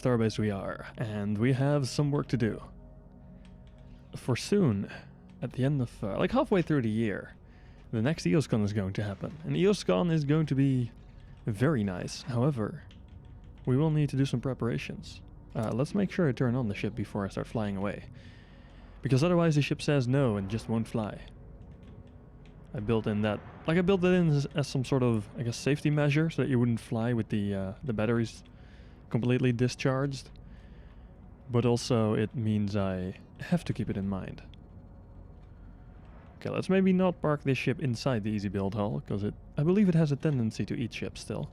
Starbase we are, and we have some work to do. For soon, at the end of, like halfway through the year, the next EosCon is going to happen. And EosCon is going to be very nice. However, we will need to do some preparations. Let's make sure I turn on the ship before I start flying away. Because otherwise the ship says no and just won't fly. I built in that, like I built it in as some sort of, I guess, safety measure so that you wouldn't fly with the batteries completely discharged. But also it means I have to keep it in mind. Okay, let's maybe not park this ship inside the easy build hull, because I believe it has a tendency to eat ships still.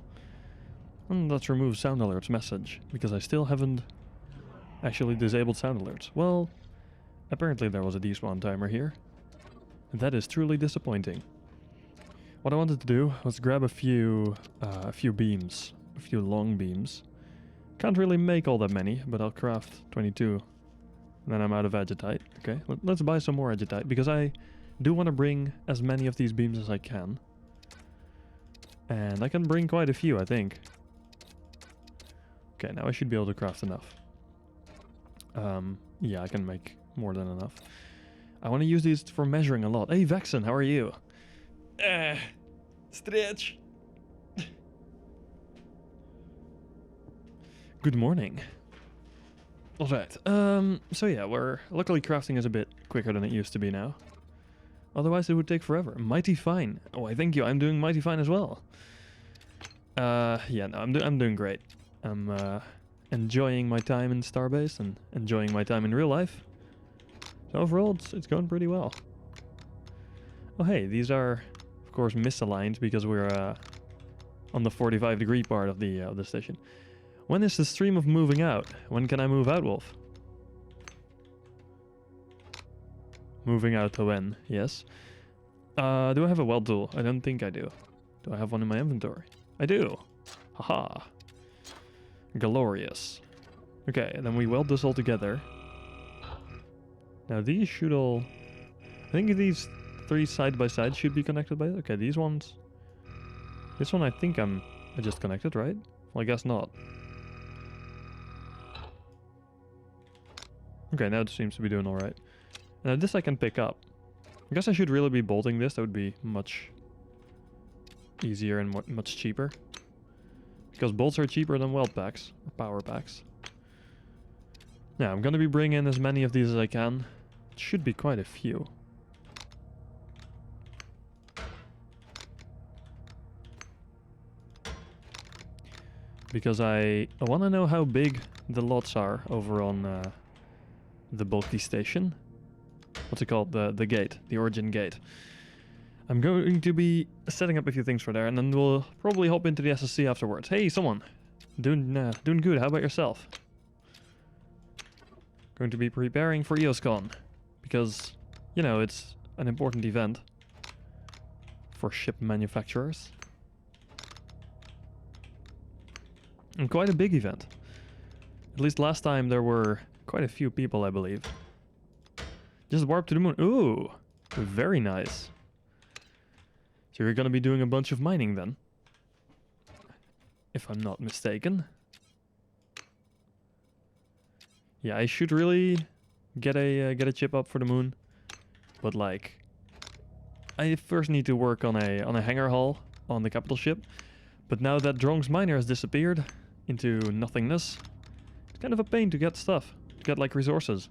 And let's remove sound alerts message, because I still haven't actually disabled sound alerts. Well, apparently there was a despawn timer here. And that is truly disappointing. What I wanted to do was grab a few beams, a few long beams. Can't really make all that many, but I'll craft 22. And then I'm out of agitite. Okay, let's buy some more agitite, because I do want to bring as many of these beams as I can. And I can bring quite a few, I think. Okay, now I should be able to craft enough. Yeah, I can make more than enough. I want to use these for measuring a lot. Hey, Vexen, how are you? Stretch. Good morning. Alright, so yeah, luckily crafting is a bit quicker than it used to be now. Otherwise it would take forever. Mighty fine. Oh, I thank you. I'm doing mighty fine as well. Yeah, no, I'm doing great. I'm enjoying my time in Starbase and enjoying my time in real life. So overall, it's going pretty well. Oh hey, these are, of course, misaligned because we're on the 45-degree part of the station. When is the stream of moving out? When can I move out, Wolf? Moving out to when? Yes. Do I have a weld tool? I don't think I do. Do I have one in my inventory? I do. Haha. Glorious. Okay, and then we weld this all together. Now these should all... I think these three side by side should be connected by... Okay, these ones... This one I think I just connected, right? Well, I guess not. Okay, now it seems to be doing alright. Now this I can pick up. I guess I should really be bolting this. That would be much easier and much cheaper. Because bolts are cheaper than weld packs, or power packs. Yeah, I'm gonna be bringing in as many of these as I can. It should be quite a few. Because I want to know how big the lots are over on the bulky station. What's it called? The gate, the origin gate. I'm going to be setting up a few things for there, and then we'll probably hop into the SSC afterwards. Hey, someone! Doing good, how about yourself? Going to be preparing for EosCon. Because, you know, it's an important event for ship manufacturers. And quite a big event. At least last time there were quite a few people, I believe. Just warp to the moon. Ooh, very nice. So you're gonna be doing a bunch of mining then? If I'm not mistaken. Yeah, I should really get a chip up for the moon. But like, I first need to work on a hangar hull on the capital ship. But now that Dronk's miner has disappeared into nothingness, it's kind of a pain to get stuff, to get like resources.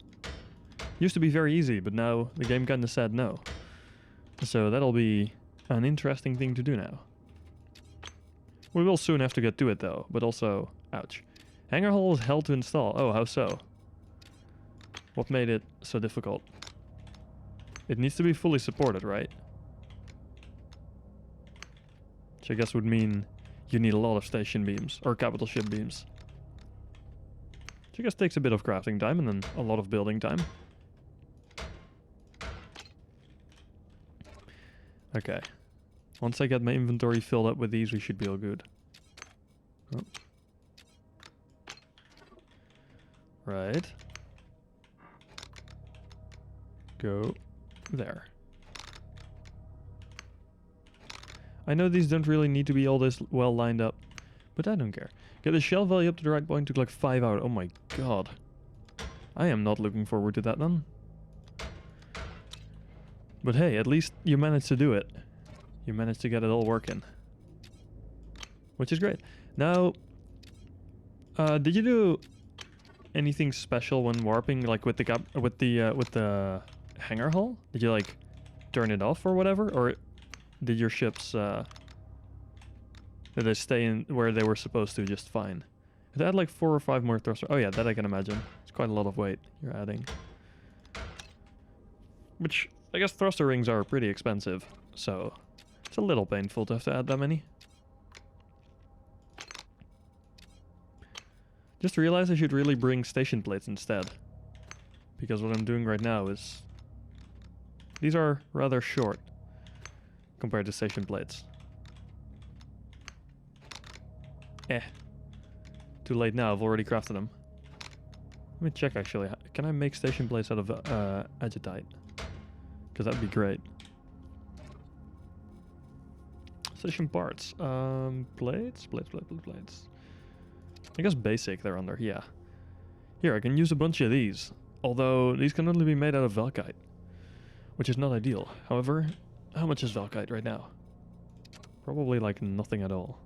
Used to be very easy, but now the game kinda said no. So that'll be an interesting thing to do now. We will soon have to get to it though, but also, ouch. Hangar hull is hell to install. Oh, how so? What made it so difficult? It needs to be fully supported, right? Which I guess would mean you need a lot of station beams, or capital ship beams. Which I guess takes a bit of crafting time and then a lot of building time. Okay. Once I get my inventory filled up with these, we should be all good. Oh. Right. Go there. I know these don't really need to be all this well lined up, but I don't care. Get the shell value up to the right point took like 5 hours. Oh my god. I am not looking forward to that then. But hey, at least you managed to do it. You managed to get it all working. Which is great. Now, did you do anything special when warping, like with the hangar hull? Did you like turn it off or whatever, or did your ships did they stay in where they were supposed to just fine? It had like 4 or 5 more thrusters. Oh yeah, that I can imagine. It's quite a lot of weight you're adding. Which I guess thruster rings are pretty expensive, so it's a little painful to have to add that many. Just realized I should really bring station plates instead. Because what I'm doing right now is... these are rather short compared to station plates. Too late now, I've already crafted them. Let me check actually. Can I make station plates out of agitite? Because that'd be great. Station parts. Plates? Plates. I guess basic they're under, yeah. Here, I can use a bunch of these. Although, these can only be made out of Valkite. Which is not ideal. However, how much is Valkite right now? Probably like nothing at all.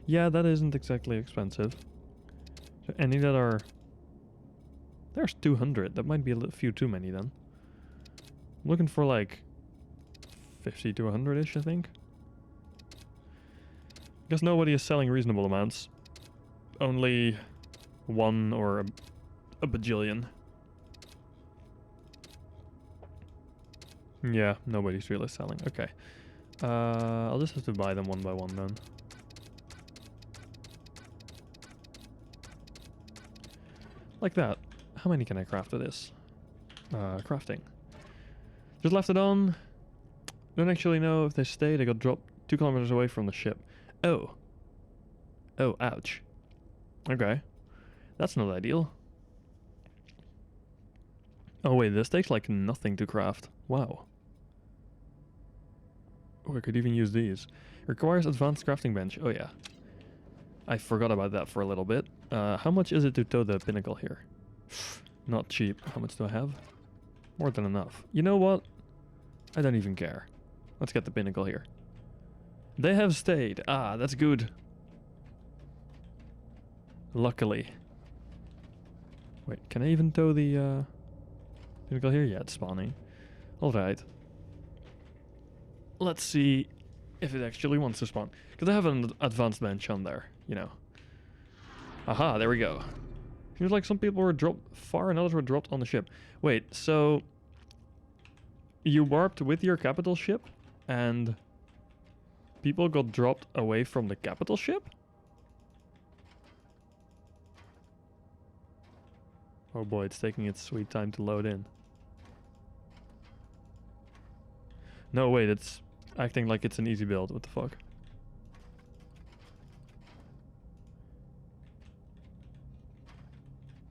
Yeah, that isn't exactly expensive. So any that are... there's 200. That might be a few too many then. I'm looking for like 50 to 100-ish, I think. Guess nobody is selling reasonable amounts. Only 1 or a bajillion. Yeah, nobody's really selling. Okay. I'll just have to buy them one by one then. Like that. How many can I craft of this? Crafting. Just left it on. Don't actually know if they stay. They got dropped 2 kilometers away from the ship. Oh. Oh, ouch. Okay. That's not ideal. Oh wait, this takes like nothing to craft. Wow. Oh, I could even use these. Requires advanced crafting bench. Oh yeah. I forgot about that for a little bit. How much is it to tow the pinnacle here? Not cheap. How much do I have? More than enough. You know what? I don't even care. Let's get the pinnacle here. They have stayed. Ah, that's good. Luckily. Wait, can I even tow the pinnacle here? Yeah, it's spawning. Alright. Let's see if it actually wants to spawn. Because I have an advanced bench on there, you know. Aha, there we go. Seems like some people were dropped far and others were dropped on the ship. Wait, so... you warped with your capital ship and people got dropped away from the capital ship? Oh boy, it's taking its sweet time to load in. No, wait, it's acting like it's an easy build. What the fuck?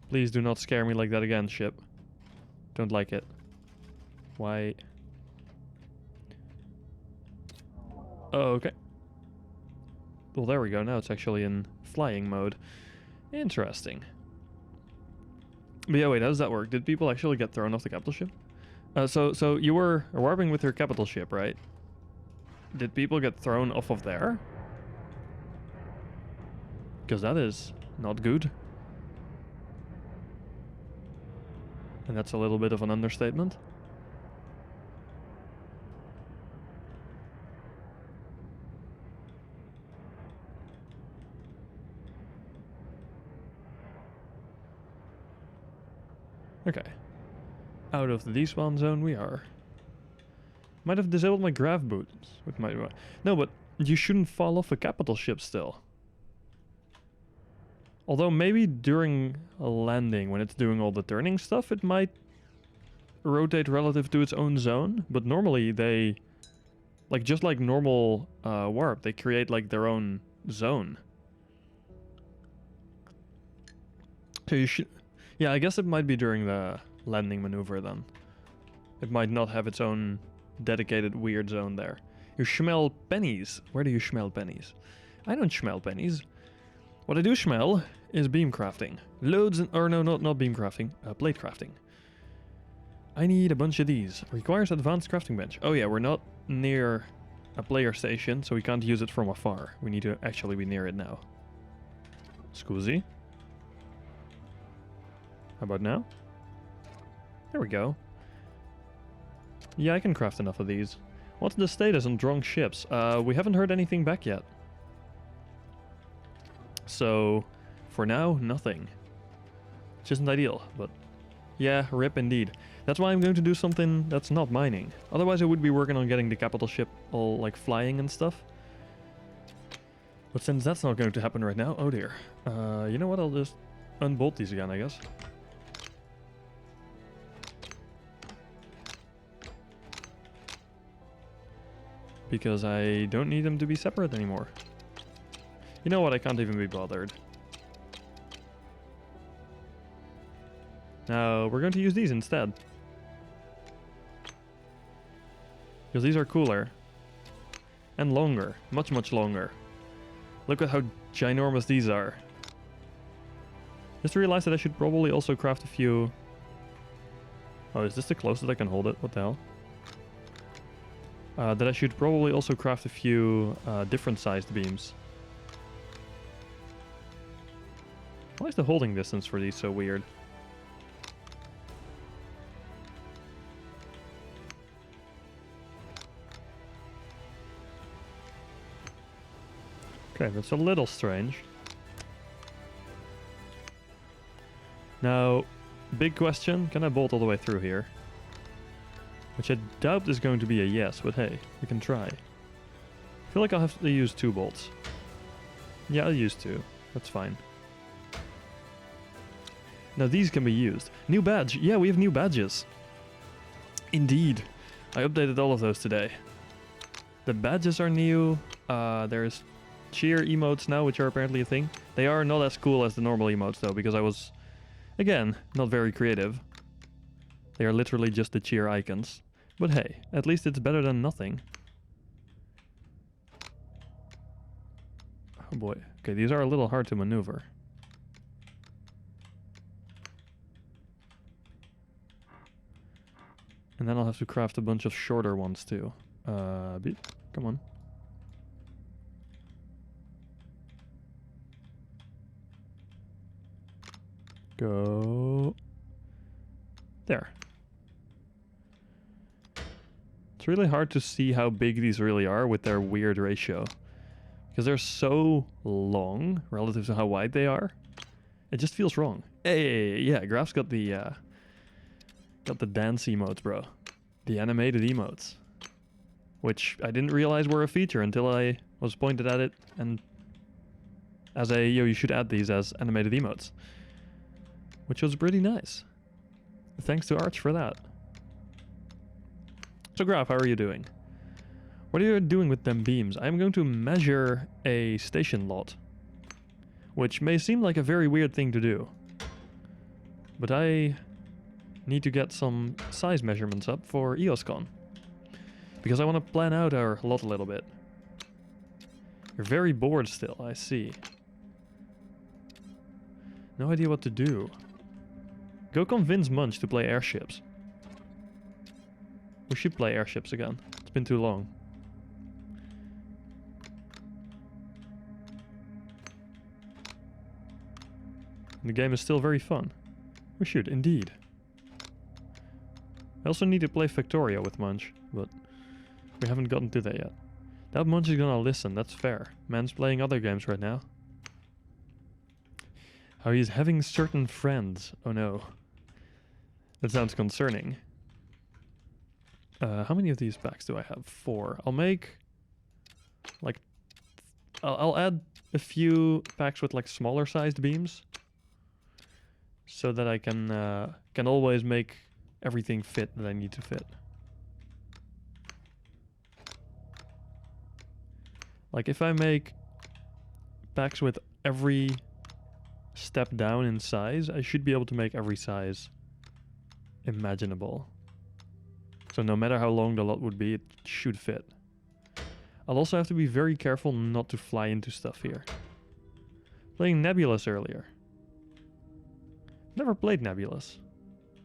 Please do not scare me like that again, ship. Don't like it. Why? Oh, okay. Well, there we go. Now it's actually in flying mode. Interesting. But yeah, wait, how does that work? Did people actually get thrown off the capital ship? So you were warping with your capital ship, right? Did people get thrown off of there? Because that is not good. And that's a little bit of an understatement. Okay. Out of the despawn zone we are. Might have disabled my grav boots with my... No, but you shouldn't fall off a capital ship still. Although maybe during a landing, when it's doing all the turning stuff, it might rotate relative to its own zone. But normally they... like, just like normal warp, they create like their own zone. So you should... yeah, I guess it might be during the landing maneuver then. It might not have its own dedicated weird zone there. You smell pennies. Where do you smell pennies? I don't smell pennies. What I do smell is beam crafting. Loads and... Or no, not beam crafting. Plate crafting. I need a bunch of these. Requires advanced crafting bench. Oh yeah, we're not near a player station, so we can't use it from afar. We need to actually be near it now. Scusi. How about now? There we go. Yeah, I can craft enough of these. What's the status on drunk ships? We haven't heard anything back yet. So, for now, nothing. Which isn't ideal, but yeah, rip indeed. That's why I'm going to do something that's not mining. Otherwise I would be working on getting the capital ship all like flying and stuff. But since that's not going to happen right now, oh dear. You know what, I'll just unbolt these again, I guess. Because I don't need them to be separate anymore. You know what, I can't even be bothered. Now, we're going to use these instead. Because these are cooler. And longer. Much, much longer. Look at how ginormous these are. Just realized that I should probably also craft a few... Oh, is this the closest I can hold it? What the hell? That I should probably also craft a few different sized beams. Why is the holding distance for these so weird? Okay, that's a little strange. Now, big question, can I bolt all the way through here? Which I doubt is going to be a yes, but hey, we can try. I feel like I'll have to use 2 bolts. Yeah, I'll use 2. That's fine. Now these can be used. New badge. Yeah, we have new badges. Indeed. I updated all of those today. The badges are new. There's cheer emotes now, which are apparently a thing. They are not as cool as the normal emotes though, because I was, again, not very creative. They are literally just the cheer icons. But hey, at least it's better than nothing. Oh boy. Okay, these are a little hard to maneuver. And then I'll have to craft a bunch of shorter ones too. Beep. Come on. Go. There. It's really hard to see how big these really are with their weird ratio. Because they're so long relative to how wide they are. It just feels wrong. Hey, yeah, Graf's got the dance emotes, bro. The animated emotes. Which I didn't realize were a feature until I was pointed at it and as a, yo, you should add these as animated emotes. Which was pretty nice. Thanks to Arch for that. So Graf, how are you doing? What are you doing with them beams? I'm going to measure a station lot. Which may seem like a very weird thing to do. But I need to get some size measurements up for EosCon. Because I want to plan out our lot a little bit. You're very bored still, I see. No idea what to do. Go convince Munch to play airships. We should play airships again. It's been too long. The game is still very fun. We should, indeed. I also need to play Factorio with Munch, but we haven't gotten to that yet. That Munch is gonna listen, that's fair. Man's playing other games right now. How he's having certain friends. Oh no. That sounds concerning. How many of these packs do I have? 4. I'll make... like... I'll add a few packs with like smaller sized beams. So that I can always make everything fit that I need to fit. Like if I make packs with every step down in size, I should be able to make every size imaginable. So no matter how long the lot would be, it should fit. I'll also have to be very careful not to fly into stuff here. Playing Nebulous earlier. Never played Nebulous.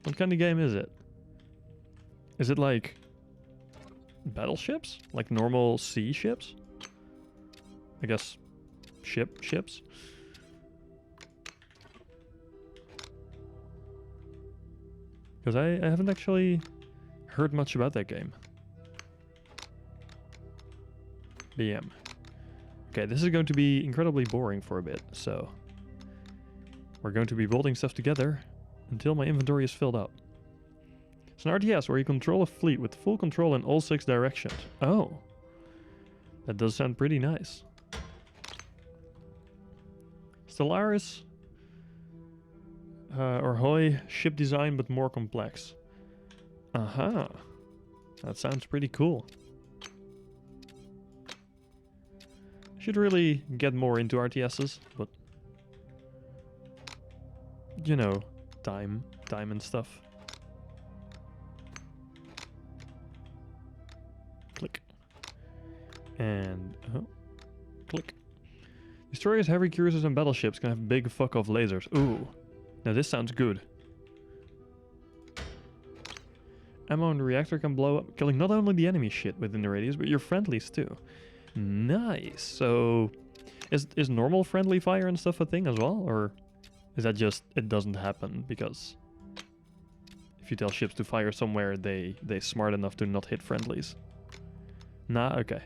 What kind of game is it? Is it like battleships? Like normal sea ships? I guess ships? Because I haven't actually heard much about that game. BM. Okay, this is going to be incredibly boring for a bit, so we're going to be building stuff together until my inventory is filled up. It's an RTS where you control a fleet with full control in all 6 directions. Oh, that does sound pretty nice. Stellaris or Hoy ship design but more complex. Aha, that sounds pretty cool. Should really get more into RTSs, but you know, time and stuff. Click. And click. Destroyers, heavy cruisers, and battleships can have big fuck off lasers. Ooh. Now this sounds good. Ammo and reactor can blow up, killing not only the enemy shit within the radius, but your friendlies too. Nice. So, is normal friendly fire and stuff a thing as well? Or is that just, it doesn't happen because if you tell ships to fire somewhere, they smart enough to not hit friendlies? Nah, okay.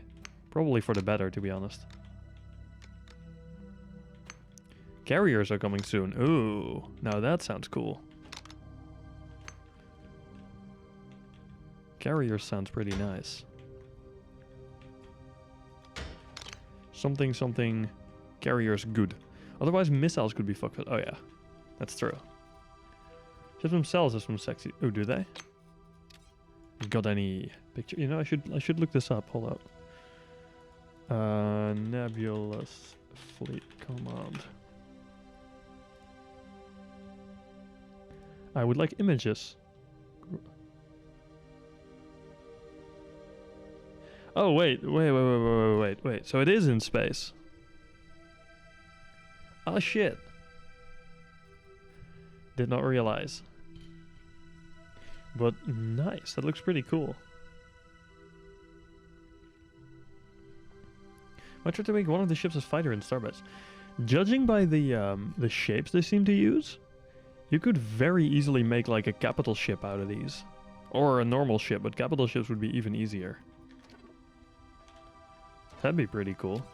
Probably for the better, to be honest. Carriers are coming soon. Ooh, now that sounds cool. Carriers sounds pretty nice. Something carriers good. Otherwise missiles could be fucked with. Oh yeah, that's true. Ships themselves have some sexy. Oh, do they? Got any picture? You know, I should look this up. Hold up. Nebulous fleet command. I would like images. Oh, wait. So it is in space. Oh, shit. Did not realize. But nice. That looks pretty cool. I tried to make one of the ships as fighter in Starbase. Judging by the shapes they seem to use, you could very easily make like a capital ship out of these. Or a normal ship, but capital ships would be even easier. That'd be pretty cool.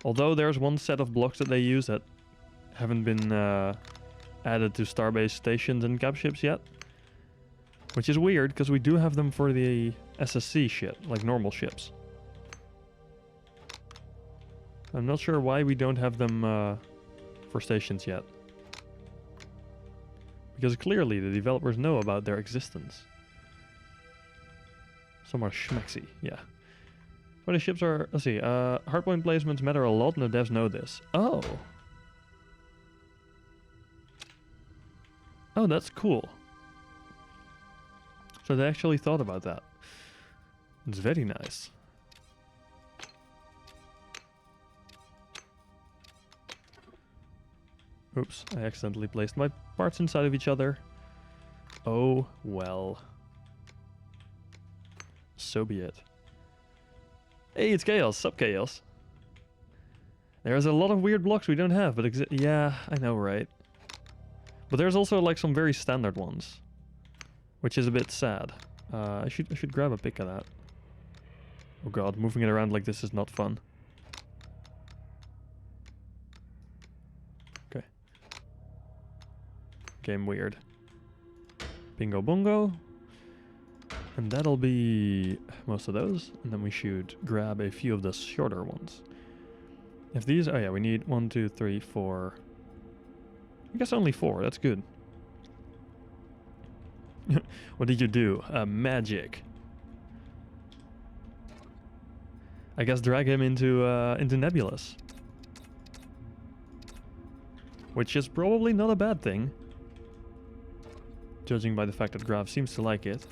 Although there's one set of blocks that they use that haven't been added to Starbase stations and cap ships yet. Which is weird, because we do have them for the SSC shit, like normal ships. I'm not sure why we don't have them for stations yet. Because clearly the developers know about their existence. Some are schmexy, yeah. When the ships are, let's see, hardpoint placements matter a lot and the devs know this. Oh. Oh, that's cool. So they actually thought about that. It's very nice. Oops, I accidentally placed my parts inside of each other. Oh, well. So be it. Hey, it's Chaos. Sup, Chaos? There's a lot of weird blocks we don't have, but yeah, I know, right? But there's also like some very standard ones, which is a bit sad. I should grab a pic of that. Oh god, moving it around like this is not fun. Okay. Game weird. Bingo bongo. And that'll be most of those. And then we should grab a few of the shorter ones. If these, oh yeah, we need 1, 2, 3, 4. I guess only 4, that's good. What did you do? Magic. I guess drag him into Nebulous. Which is probably not a bad thing. Judging by the fact that Graf seems to like it.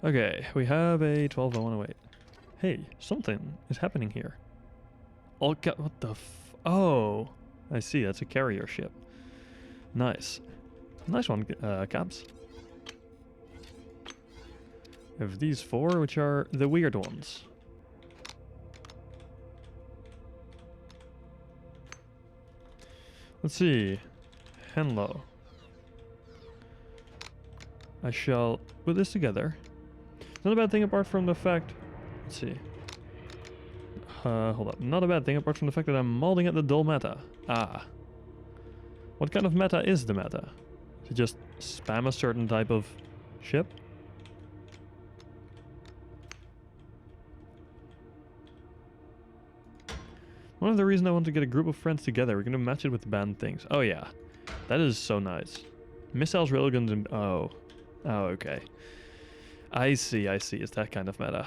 Okay, we have a 120108. Hey, something is happening here. What the oh, I see, that's a carrier ship. Nice. Nice one, Caps. We have these 4, which are the weird ones. Let's see. Henlo. I shall put this together. Not a bad thing apart from the fact... Let's see. Hold up. Not a bad thing apart from the fact that I'm molding at the dull meta. Ah. What kind of meta is the meta? Is it just spam a certain type of ship? One of the reasons I want to get a group of friends together, we're going to match it with banned things. Oh yeah. That is so nice. Missiles, railguns, and... Oh. Oh, okay. I see, I see. It's that kind of meta.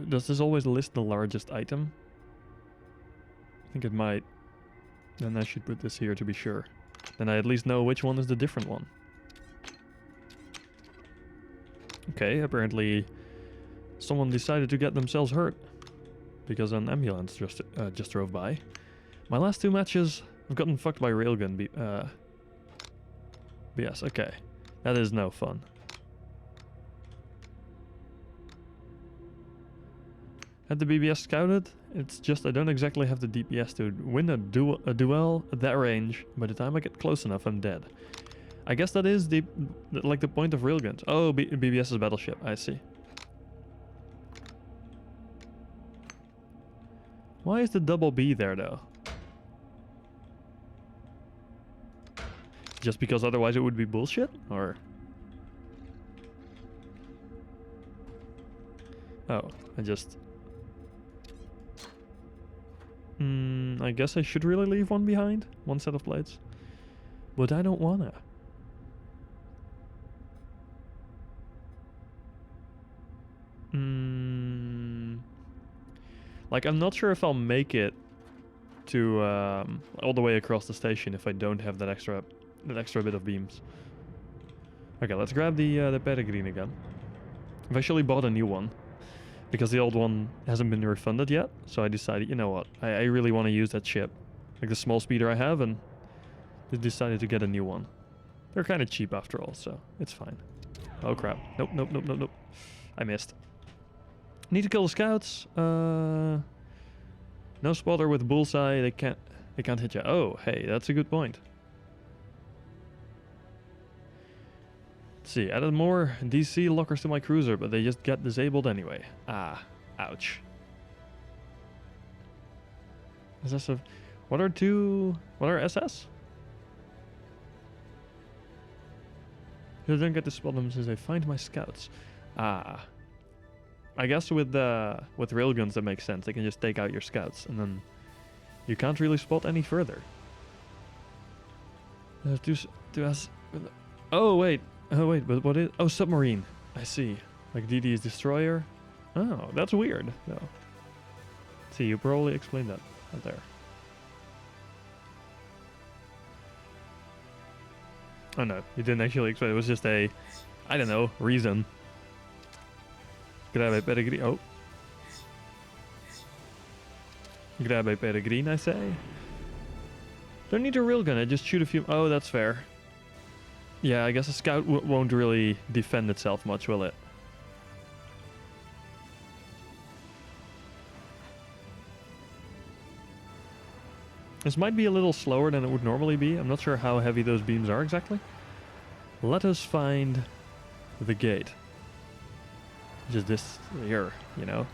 Does this always list the largest item? I think it might. Then I should put this here to be sure. Then I at least know which one is the different one. Okay, apparently someone decided to get themselves hurt because an ambulance just drove by. My last 2 matches, I've gotten fucked by railgun. BS, okay. That is no fun. Had the BBS scouted? It's just I don't exactly have the DPS to win a duel at that range. By the time I get close enough, I'm dead. I guess that is the point of railguns. Oh, BBS is battleship. I see. Why is the double B there though? Just because otherwise it would be bullshit? Or... Oh, I just... I guess I should really leave one behind. One set of plates. But I don't wanna. Like, I'm not sure if I'll make it to all the way across the station if I don't have that extra bit of beams. Okay, let's grab the Peregrine again. I've actually bought a new one because the old one hasn't been refunded yet. So I decided, you know what, I really want to use that ship, like the small speeder I have, and decided to get a new one. They're kind of cheap after all, so it's fine. Oh crap! Nope, nope, nope, nope, nope. I missed. Need to kill the scouts. No spotter with bullseye. They can't hit you. Oh, hey, that's a good point. Let's see, added more DC lockers to my cruiser, but they just get disabled anyway. Ah, ouch. Is this a... What are SS? I don't get to spot them since I find my scouts. Ah. I guess with railguns that makes sense. They can just take out your scouts, and then you can't really spot any further. Oh wait, but what is... Oh, submarine. I see. Like DD's destroyer. Oh, that's weird, though. See, you probably explained that out there. Oh no, you didn't actually explain. It was just a, I don't know, reason. Grab a Peregrine. Oh. Grab a Peregrine, I say. Don't need a railgun, I just shoot a few... Oh, that's fair. Yeah, I guess a scout won't really defend itself much, will it? This might be a little slower than it would normally be. I'm not sure how heavy those beams are exactly. Let us find the gate. Just this here, you know?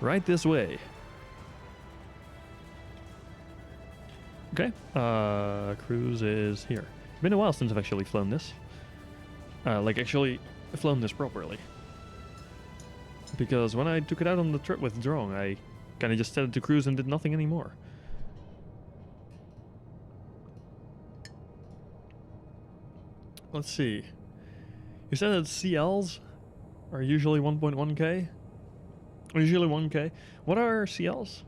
Right this way. Okay, cruise is here. It's been a while since I've actually flown this. Like actually flown this properly. Because when I took it out on the trip with Drone, I kind of just set it to cruise and did nothing anymore. Let's see. You said that CLs are usually 1.1k? Or usually 1k. What are CLs?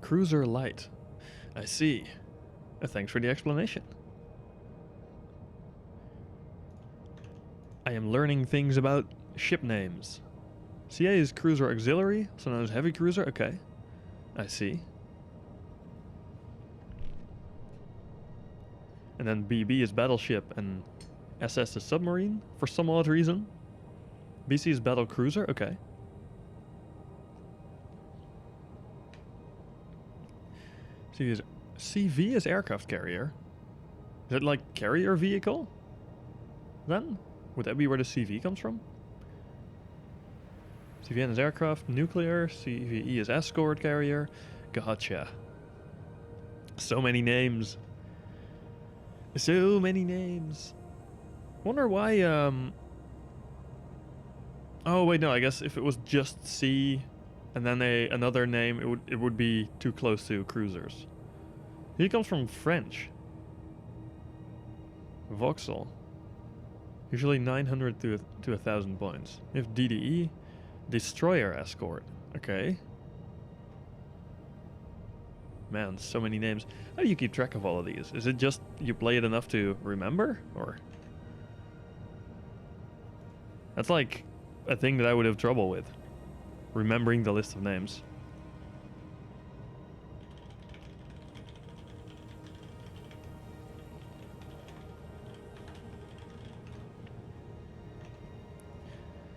Cruiser light. I see. Thanks for the explanation. I am learning things about ship names. CA is cruiser auxiliary, also known as heavy cruiser. Okay. I see. And then BB is battleship and SS is submarine for some odd reason. BC is battle cruiser. Okay. CV is aircraft carrier. Is it like carrier vehicle? Then? Would that be where the CV comes from? CVN is aircraft, nuclear. CVE is escort carrier. Gotcha. So many names. So many names. Wonder why, Oh, wait, no, I guess if it was just C and then another name, it would be too close to cruisers. He comes from French. Vauxhall. Usually 900 to 1,000 points. We have DDE. Destroyer escort. Okay. Man, so many names. How do you keep track of all of these? Is it just you play it enough to remember? Or... That's like a thing that I would have trouble with. Remembering the list of names.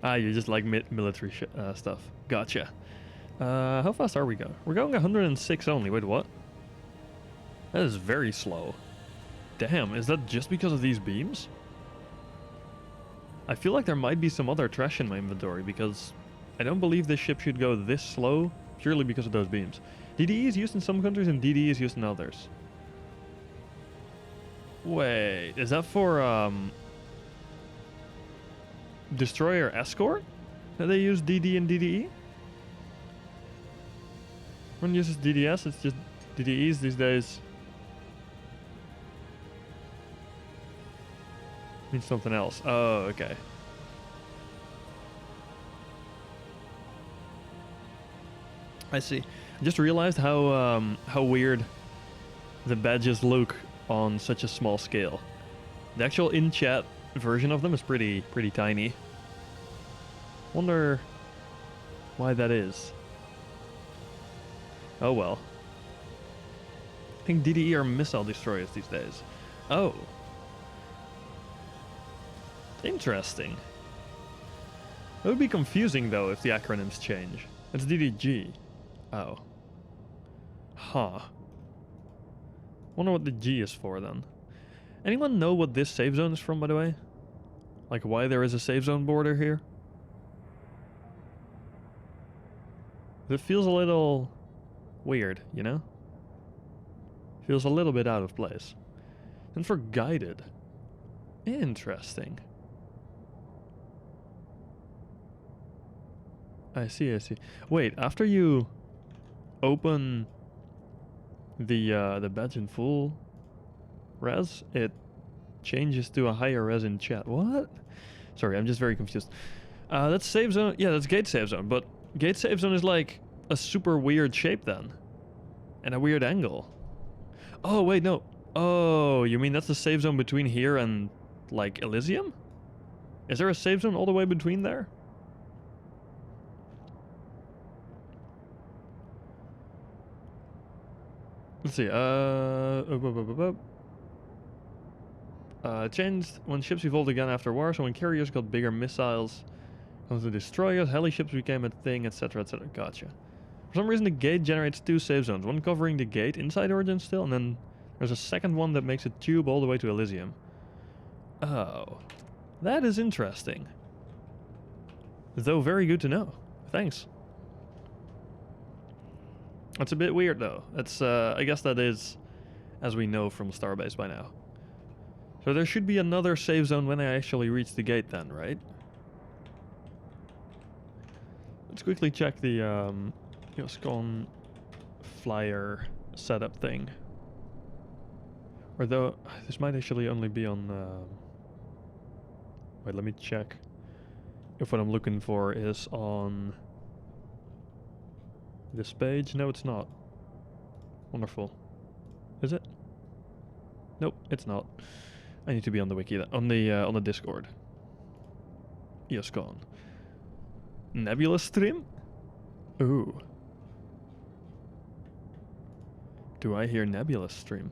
Ah, you just like military stuff. Gotcha. How fast are we going? We're going 106 only. Wait, what? That is very slow. Damn, is that just because of these beams? I feel like there might be some other trash in my inventory because I don't believe this ship should go this slow purely because of those beams. DDE is used in some countries and DDE is used in others. Wait, is that for destroyer escort that they use DD and DDE? One uses DDS, it's just DDEs these days. Means something else. Oh, okay. I see. I just realized how weird the badges look on such a small scale. The actual in-chat version of them is pretty tiny. Wonder why that is. Oh well. I think DDE are missile destroyers these days. Oh. Interesting. It would be confusing though if the acronyms change. It's DDG. Oh. Huh. Wonder what the G is for then. Anyone know what this save zone is from, by the way? Like why there is a save zone border here? It feels a little weird, you know? Feels a little bit out of place. And for guided. Interesting. I see. Wait, after you open the badge in full res, it changes to a higher res in chat. What? Sorry, I'm just very confused. That's save zone. Yeah, that's gate save zone. But gate save zone is like a super weird shape then. And a weird angle. Oh, wait, no. Oh, you mean that's the save zone between here and, like, Elysium? Is there a save zone all the way between there? Let's see, changed when ships evolved again after war, so when carriers got bigger missiles, comes the destroyers, heli ships became a thing, etc, etc. Gotcha. For some reason the gate generates two save zones, one covering the gate inside Origin still, and then there's a second one that makes a tube all the way to Elysium. Oh. That is interesting. Though very good to know. Thanks. That's a bit weird though. That's I guess that is as we know from Starbase by now. So there should be another save zone when I actually reach the gate then, right? Let's quickly check the EosCon flyer setup thing. Or though this might actually only be on wait, let me check if what I'm looking for is on this page. No, it's not. Wonderful. Is it? Nope, it's not. I need to be on the wiki, on the Discord. EosCon. Nebula stream? Ooh. Do I hear Nebula stream?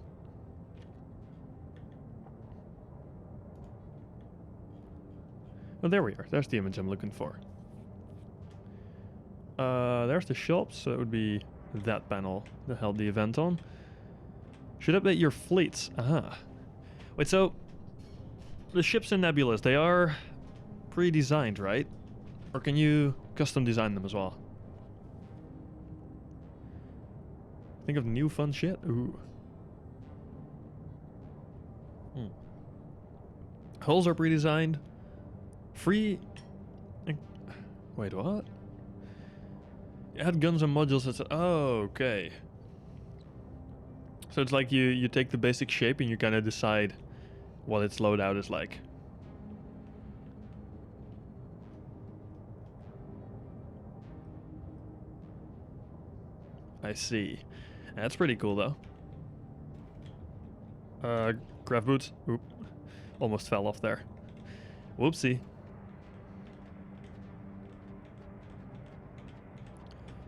Oh, there we are. There's the image I'm looking for. There's the shops, so it would be that panel that held the event on. Should update your fleets. Aha. Wait, so the ships in Nebulas, they are pre-designed, right? Or can you custom design them as well? Think of new fun shit? Ooh. Hulls are pre-designed. Free... Wait, what? Add guns and modules. That's oh, okay. So it's like you take the basic shape and you kind of decide what its loadout is like. I see. That's pretty cool though. Craft boots. Oop. Almost fell off there. Whoopsie.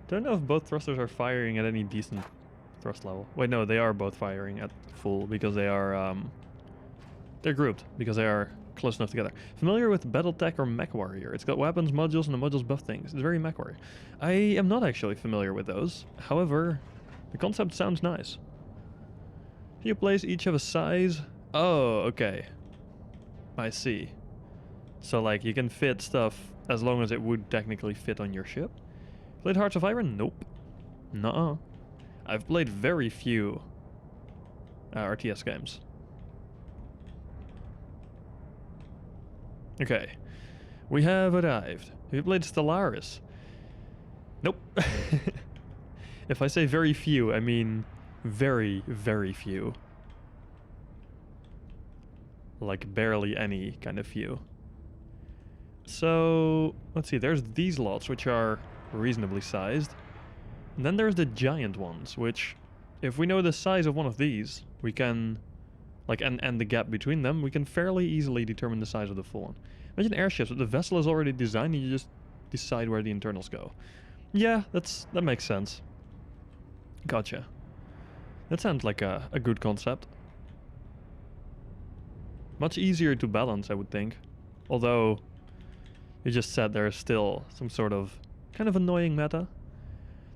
Don't know if both thrusters are firing at any decent thrust level. Wait, no, they are both firing at full because they are, they're grouped because they are close enough together. Familiar with Battletech or Mech Warrior? It's got weapons, modules, and the modules buff things. It's very Mech Warrior. I am not actually familiar with those. However, the concept sounds nice. You place each of a size. Oh, okay. I see. So, like, you can fit stuff as long as it would technically fit on your ship. Played Hearts of Iron? Nope. Nuh-uh. I've played very few RTS games. Okay. We have arrived. Have you played Stellaris? Nope. If I say very few, I mean very, very few. Like barely any kind of few. So, let's see, there's these lots, which are reasonably sized. And then there's the giant ones, which, if we know the size of one of these, we can, like, and the gap between them, we can fairly easily determine the size of the full one. Imagine airships, but the vessel is already designed and you just decide where the internals go. Yeah, that makes sense. Gotcha. That sounds like a good concept. Much easier to balance, I would think. Although, you just said there is still some sort of kind of annoying meta.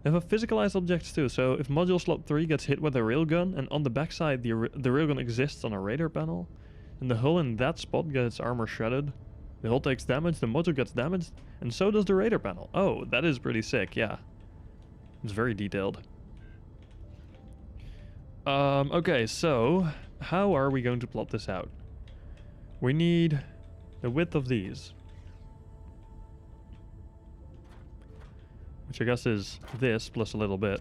They have physicalized objects too, so if module slot 3 gets hit with a railgun and on the backside the railgun exists on a radar panel, and the hull in that spot gets armor shredded, the hull takes damage, the module gets damaged, and so does the radar panel. Oh, that is pretty sick, yeah. It's very detailed. Okay, so how are we going to plot this out? We need the width of these, which I guess is this plus a little bit.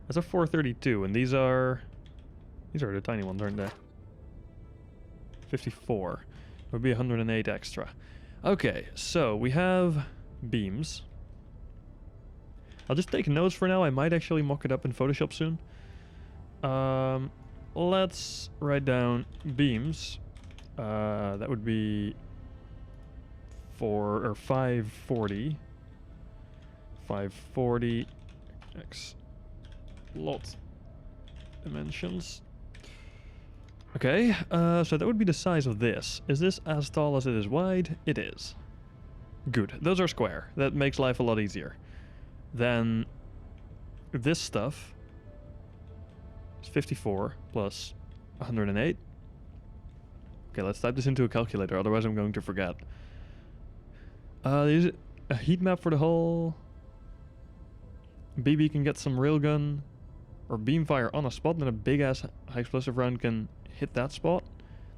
That's a 432, and these are the tiny ones, aren't they? 54. Would be 108 extra. Okay, so we have beams. I'll just take notes for now. I might actually mock it up in Photoshop soon. Let's write down beams. That would be 540. 540 x lot dimensions. Okay, so that would be the size of this. Is this as tall as it is wide? It is. Good. Those are square. That makes life a lot easier. Then this stuff is 54 plus 108. Okay, let's type this into a calculator, otherwise I'm going to forget. There's a heat map for the hull. BB can get some railgun or beam fire on a spot, and a big ass high explosive round can hit that spot.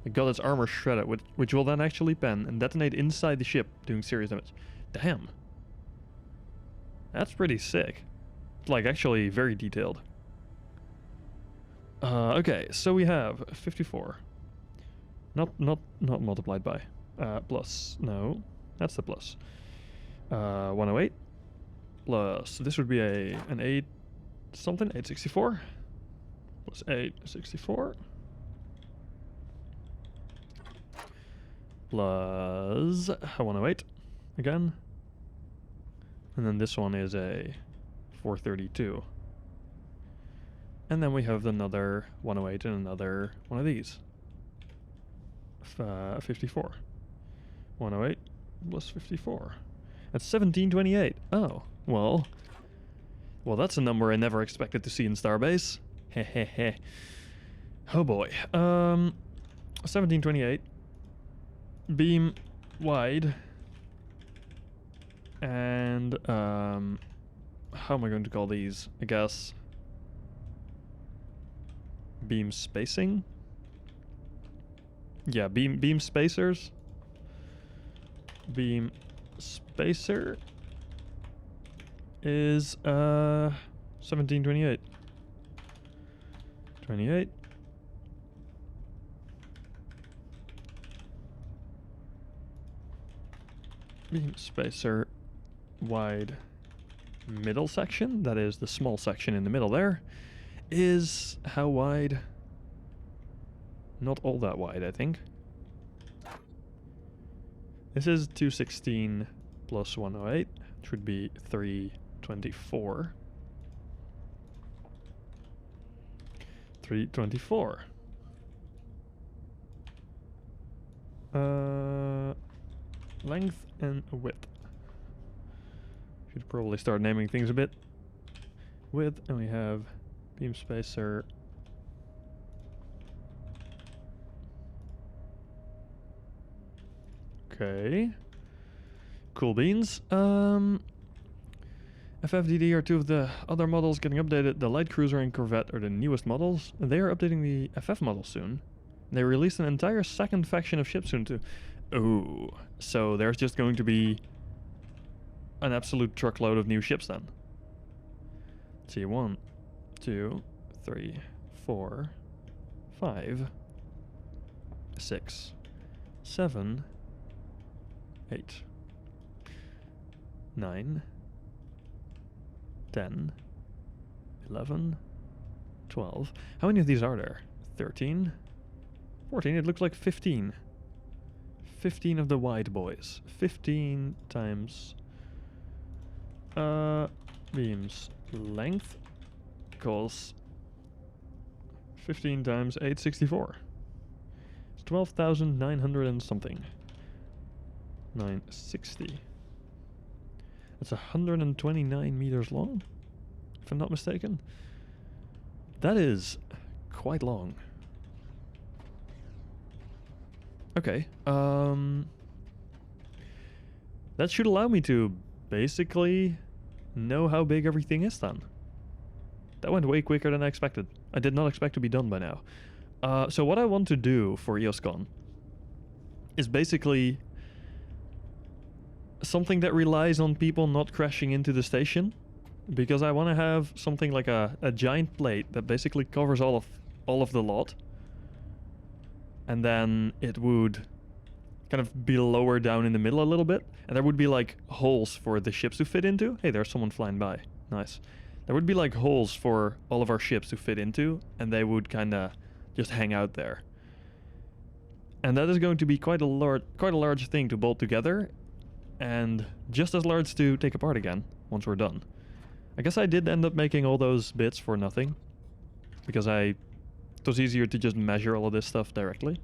It got its armor shredded, which will then actually pen and detonate inside the ship, doing serious damage. Damn. That's pretty sick. It's like actually very detailed. Okay, so we have 54. Not multiplied by. Plus. No, that's the plus. 108. Plus, this would be an 8 something, 864. Plus 864. Plus 108 again. And then this one is a 432. And then we have another 108 and another one of these. 54. 108 plus 54. That's 1728. Oh, well. Well, that's a number I never expected to see in Starbase. Hehehe. Oh boy. 1728. Beam wide. And, how am I going to call these? I guess beam spacing? Yeah, beam spacers. Beam spacer is 1728. 28. Beam spacer wide middle section, that is the small section in the middle there, is how wide? Not all that wide, I think. This is 216 plus 108, which would be 324. 324. Length and width. Should probably start naming things a bit. Width, and we have beam spacer. Okay. Cool beans. FFDD are two of the other models getting updated. The Light Cruiser and Corvette are the newest models. They are updating the FF model soon. They released an entire second faction of ships soon too. Ooh. So there's just going to be an absolute truckload of new ships then. Let's see, 1, 2, 3, 4, 5, 6, 7, 8, 9, 10, 11, 12. How many of these are there? 13, 14, it looks like 15. 15 of the wide boys. 15 times beams length equals 15 times 864. It's 12,900 and something. 960. That's 129 meters long, if I'm not mistaken. That is quite long. Okay, that should allow me to basically know how big everything is then. That went way quicker than I expected. I did not expect to be done by now. So what I want to do for EosCon is basically something that relies on people not crashing into the station, because I want to have something like a giant plate that basically covers all of the lot, and then it would kind of be lower down in the middle a little bit, and there would be like holes for the ships to fit into. Hey, there's someone flying by. Nice. There would be like holes for all of our ships to fit into, and they would kind of just hang out there. And that is going to be quite a large thing to bolt together, and just as large to take apart again once we're done. I guess I did end up making all those bits for nothing, because it was easier to just measure all of this stuff directly.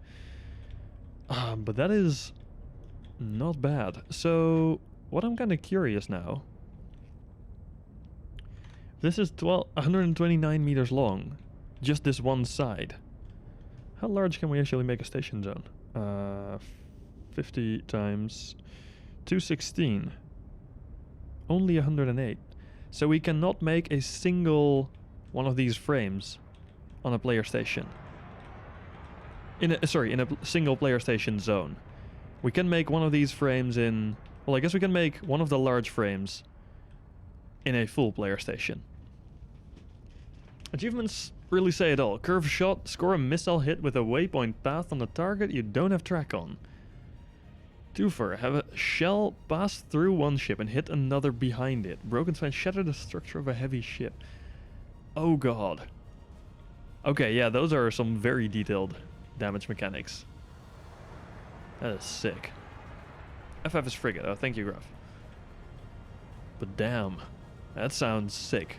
But that is not bad. So what I'm kind of curious now, this is 129 meters long, just this one side. How large can we actually make a station zone? 50 times 216. Only 108. So we cannot make a single one of these frames on a player station. In a single player station zone. We can make one of these frames in... Well, I guess we can make one of the large frames in a full player station. Achievements really say it all. Curve shot, score a missile hit with a waypoint path on a target you don't have track on. Twofer, have a shell pass through one ship and hit another behind it. Broken sign, shatter the structure of a heavy ship. Oh god. Okay, yeah, those are some very detailed damage mechanics. That is sick. FF is frigate. Oh, thank you, Graf. But damn, that sounds sick.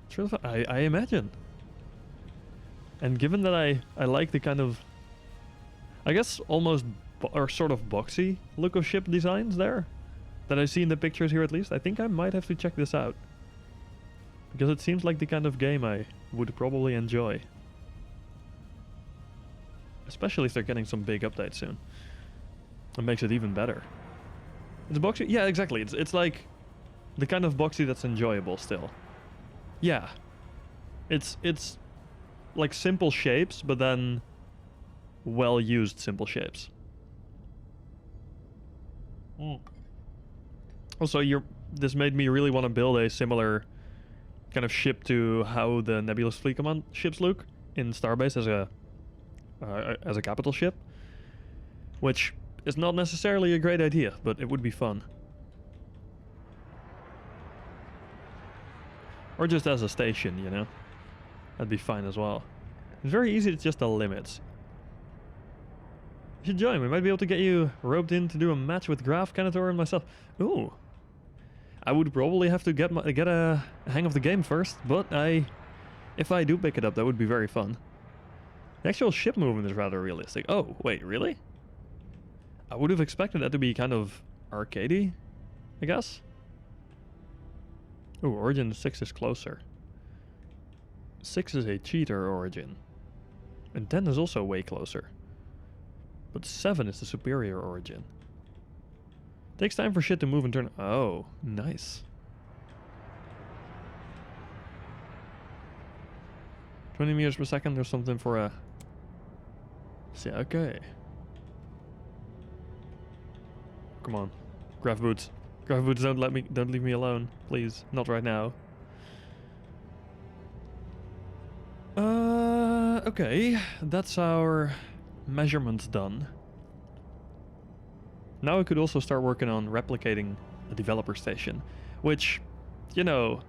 It's really fun. I imagine. And given that I like the kind of, I guess almost or sort of boxy look of ship designs there that I see in the pictures here, at least, I think I might have to check this out, because it seems like the kind of game I would probably enjoy, especially if they're getting some big updates soon. It makes it even better. It's boxy. Yeah, exactly. It's like the kind of boxy that's enjoyable still. Yeah. It's like simple shapes, but then well used simple shapes. Also, this made me really want to build a similar kind of ship to how the Nebulous Fleet Command ships look in Starbase as a capital ship, which is not necessarily a great idea, but it would be fun. Or just as a station, you know? That'd be fine as well. It's very easy to just the limits. You should join. We might be able to get you roped in to do a match with Graf, Canator, and myself. Ooh. I would probably have to get a hang of the game first, but if I do pick it up, that would be very fun. The actual ship movement is rather realistic. Oh, wait, really? I would have expected that to be kind of arcadey, I guess. Ooh, Origin 6 is closer. 6 is a cheater Origin. And 10 is also way closer. But 7 is the superior Origin. Takes time for shit to move and turn. Oh, nice. 20 meters per second, there's something for a... See, okay. Come on. Graph boots. Graph boots, don't leave me alone. Please. Not right now. Okay. That's our measurements done. Now I could also start working on replicating a developer station, which, you know,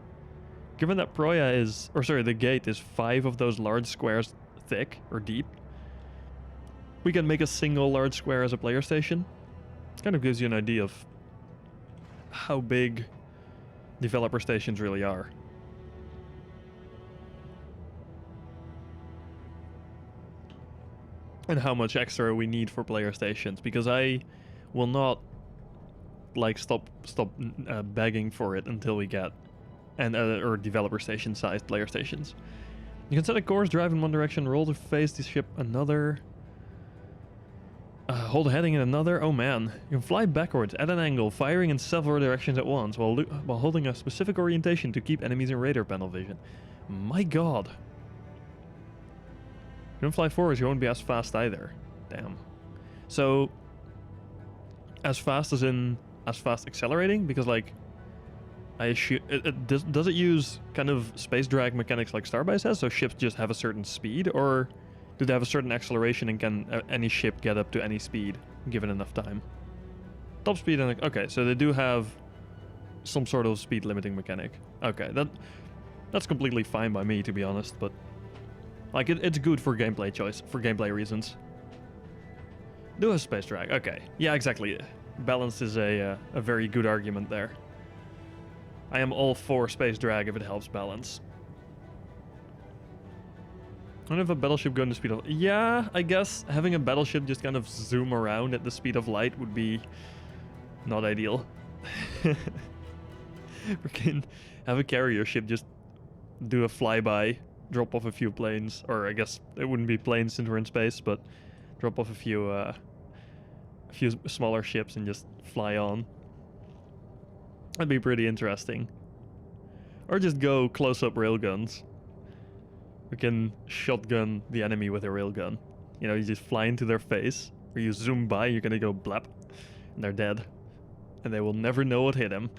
given that Proya is, or sorry, the gate is 5 of those large squares thick or deep, we can make a single large square as a player station. Kind of gives you an idea of how big developer stations really are. And how much extra we need for player stations, because I will not like stop begging for it until we get or developer station sized player stations. You can set a course, drive in one direction, roll to face the ship another, hold a heading in another. Oh man, you can fly backwards at an angle, firing in several directions at once while holding a specific orientation to keep enemies in radar panel vision. My god. You don't fly forwards, you won't be as fast either. Damn. So, as fast as in as fast accelerating? Because like, I assume does it use kind of space drag mechanics like Starbase has? So ships just have a certain speed, or do they have a certain acceleration and can any ship get up to any speed given enough time? Top speed and okay, so they do have some sort of speed limiting mechanic. Okay, that's completely fine by me, to be honest, but like it's good for gameplay choice, for gameplay reasons. Do have space drag. Okay, yeah, exactly. Balance is a very good argument there. I am all for space drag if it helps balance. I don't have a battleship going the speed of... Yeah, I guess having a battleship just kind of zoom around at the speed of light would be not ideal. We can have a carrier ship just do a flyby, drop off a few planes, or I guess it wouldn't be planes since we're in space, but drop off a few smaller ships and just fly on. That'd be pretty interesting. Or just go close-up railguns. We can shotgun the enemy with a railgun. You know, you just fly into their face, or you zoom by, you're gonna go blap, and they're dead. And they will never know what hit them.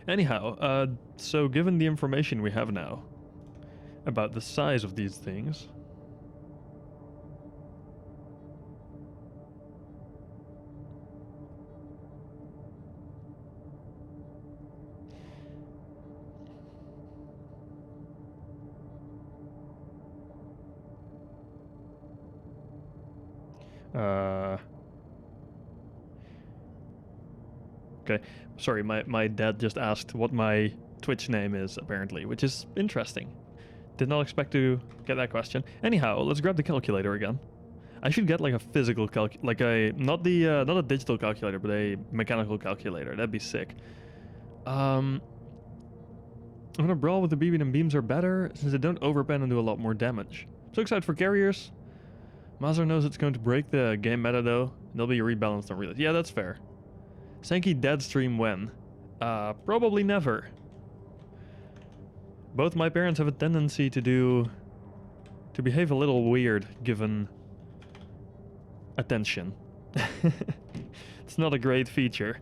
Anyhow, so given the information we have now about the size of these things, Okay, sorry, my dad just asked what my Twitch name is, apparently, which is interesting. Did not expect to get that question. Anyhow, let's grab the calculator again. I should get like a physical like a not a digital calculator, but a mechanical calculator. That'd be sick. I'm gonna brawl with the BB and beams are better since they don't overpen and do a lot more damage. So excited for carriers. Mazar knows it's going to break the game meta though. They'll be rebalanced on real. Yeah, that's fair. Sankey dead stream when? Probably never. Both my parents have a tendency to behave a little weird given attention. It's not a great feature.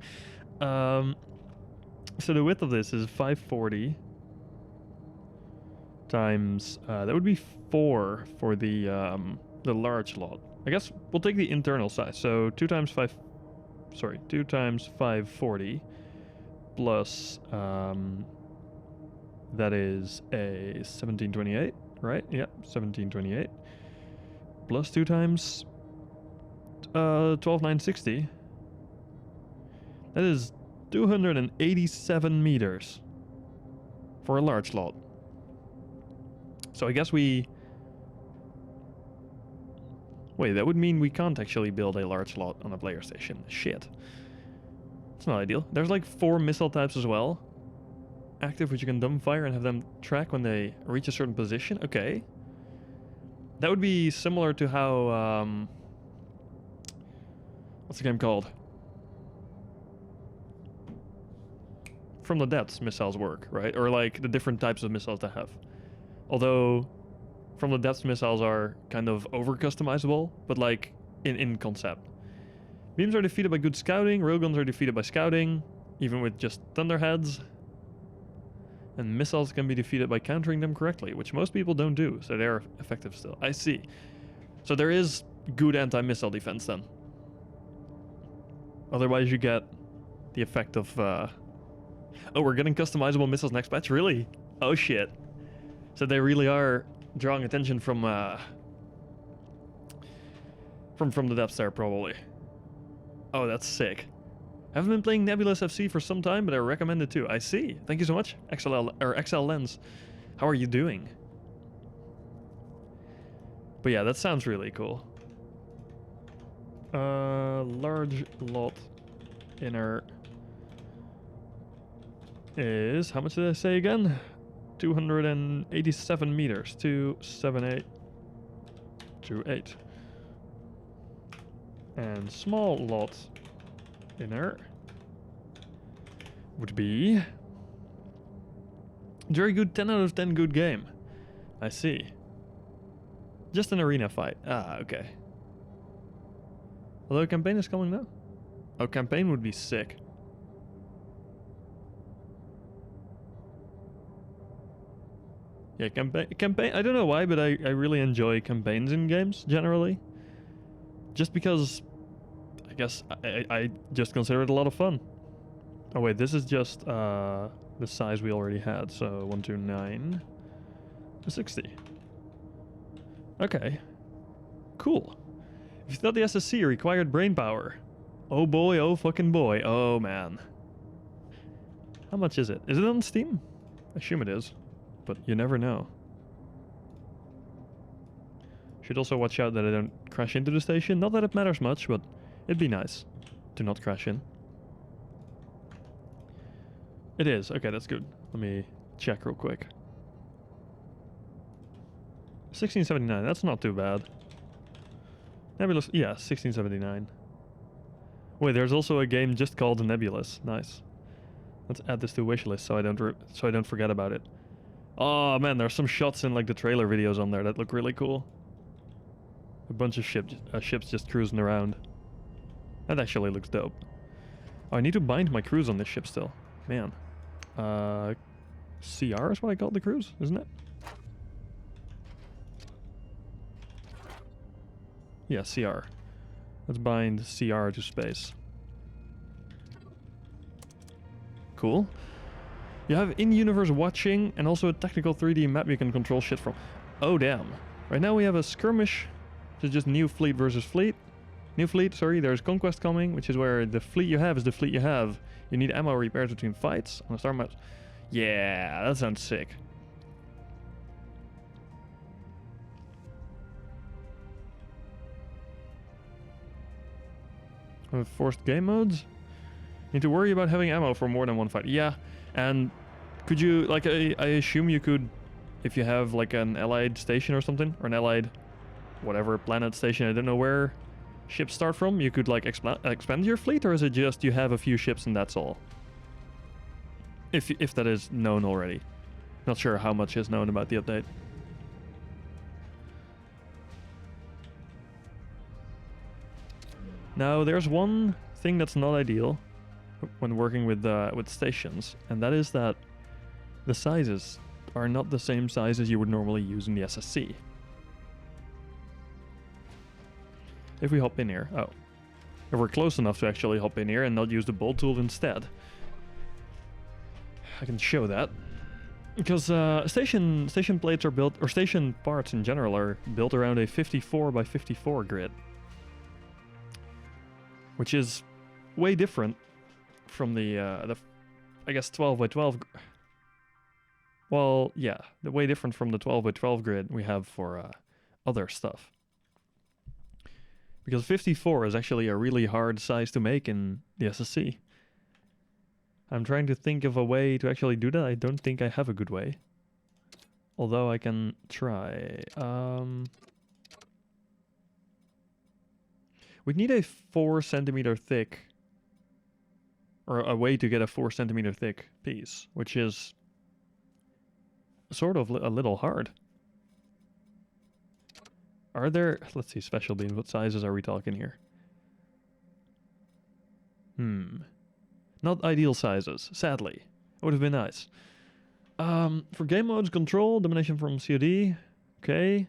So the width of this is 540 times that would be 4 for the large lot. I guess we'll take the internal size. So 2 times 540 plus that is a 1728, right? Yeah, 1728 plus 2 times 12,960. That is 287 meters for a large lot. So I guess we... Wait, that would mean we can't actually build a large lot on a player station. Shit. It's not ideal. There's like 4 missile types as well. Active, which you can dumbfire and have them track when they reach a certain position. Okay. That would be similar to how... what's the game called? From the Depths missiles work, right? Or like the different types of missiles they have. Although From the Depths missiles are kind of over customizable, but like in concept. Beams are defeated by good scouting, railguns are defeated by scouting, even with just thunderheads. And missiles can be defeated by countering them correctly, which most people don't do, so they're effective still. I see. So there is good anti-missile defense then. Otherwise you get the effect of... Oh, we're getting customizable missiles next patch? Really? Oh shit. So they really are drawing attention from the Depths there, probably. Oh, that's sick. I haven't been playing Nebulous FC for some time, but I recommend it too. I see. Thank you so much, XL Lens. How are you doing? But yeah, that sounds really cool. Large lot inner is, how much did I say again? 287 meters. 27828. And small lot inner would be very good, 10 out of 10 good game. I see. Just an arena fight. Ah, okay. Although campaign is coming now. Oh, campaign would be sick. Yeah, campaign. I don't know why, but I really enjoy campaigns in games generally. Just because, I guess I just consider it a lot of fun. Oh wait, this is just the size we already had. So 129 to 60. Okay, cool. If you thought the SSC required brain power, oh boy, oh fucking boy, oh man. How much is it? Is it on Steam? I assume it is, but you never know. Should also watch out that I don't crash into the station. Not that it matters much, but it'd be nice to not crash in. It is. Okay, that's good. Let me check real quick. 1679, that's not too bad. Nebulous, yeah, 1679. Wait, there's also a game just called Nebulous. Nice. Let's add this to wishlist so I don't forget about it. Oh man, there's some shots in like the trailer videos on there that look really cool. A bunch of ships just cruising around. That actually looks dope. Oh, I need to bind my cruise on this ship still. Man. CR is what I called the cruise, isn't it? Yeah, CR. Let's bind CR to space. Cool. You have in-universe watching and also a technical 3D map you can control shit from. Oh damn. Right now we have a skirmish. It's just new fleet versus fleet. New fleet, sorry, there's Conquest coming, which is where the fleet you have is the fleet you have. You need ammo repairs between fights on the star maps. Yeah, that sounds sick. With forced game modes? Need to worry about having ammo for more than one fight. Yeah, and could you, like, I assume you could, if you have like an allied station or something, or an allied whatever planet station, I don't know where ships start from, you could like expand your fleet, or is it just you have a few ships and that's all? If that is known already. Not sure how much is known about the update. Now there's one thing that's not ideal when working with stations, and that is that the sizes are not the same sizes you would normally use in the SSC. If we hop in here, oh, if we're close enough to actually hop in here and not use the bolt tool instead, I can show that. Because station plates are built, or station parts in general are built around a 54 by 54 grid, which is way different from the I guess 12 by 12. Well, yeah, the way different from the 12 by 12 grid we have for other stuff. Because 54 is actually a really hard size to make in the SSC. I'm trying to think of a way to actually do that. I don't think I have a good way. Although I can try. We need a 4 centimeter thick, or a way to get a 4 centimeter thick piece, which is sort of a little hard. Are there, let's see, special beams, what sizes are we talking here? Not ideal sizes, sadly. It would have been nice. For game modes, control, domination from COD, okay.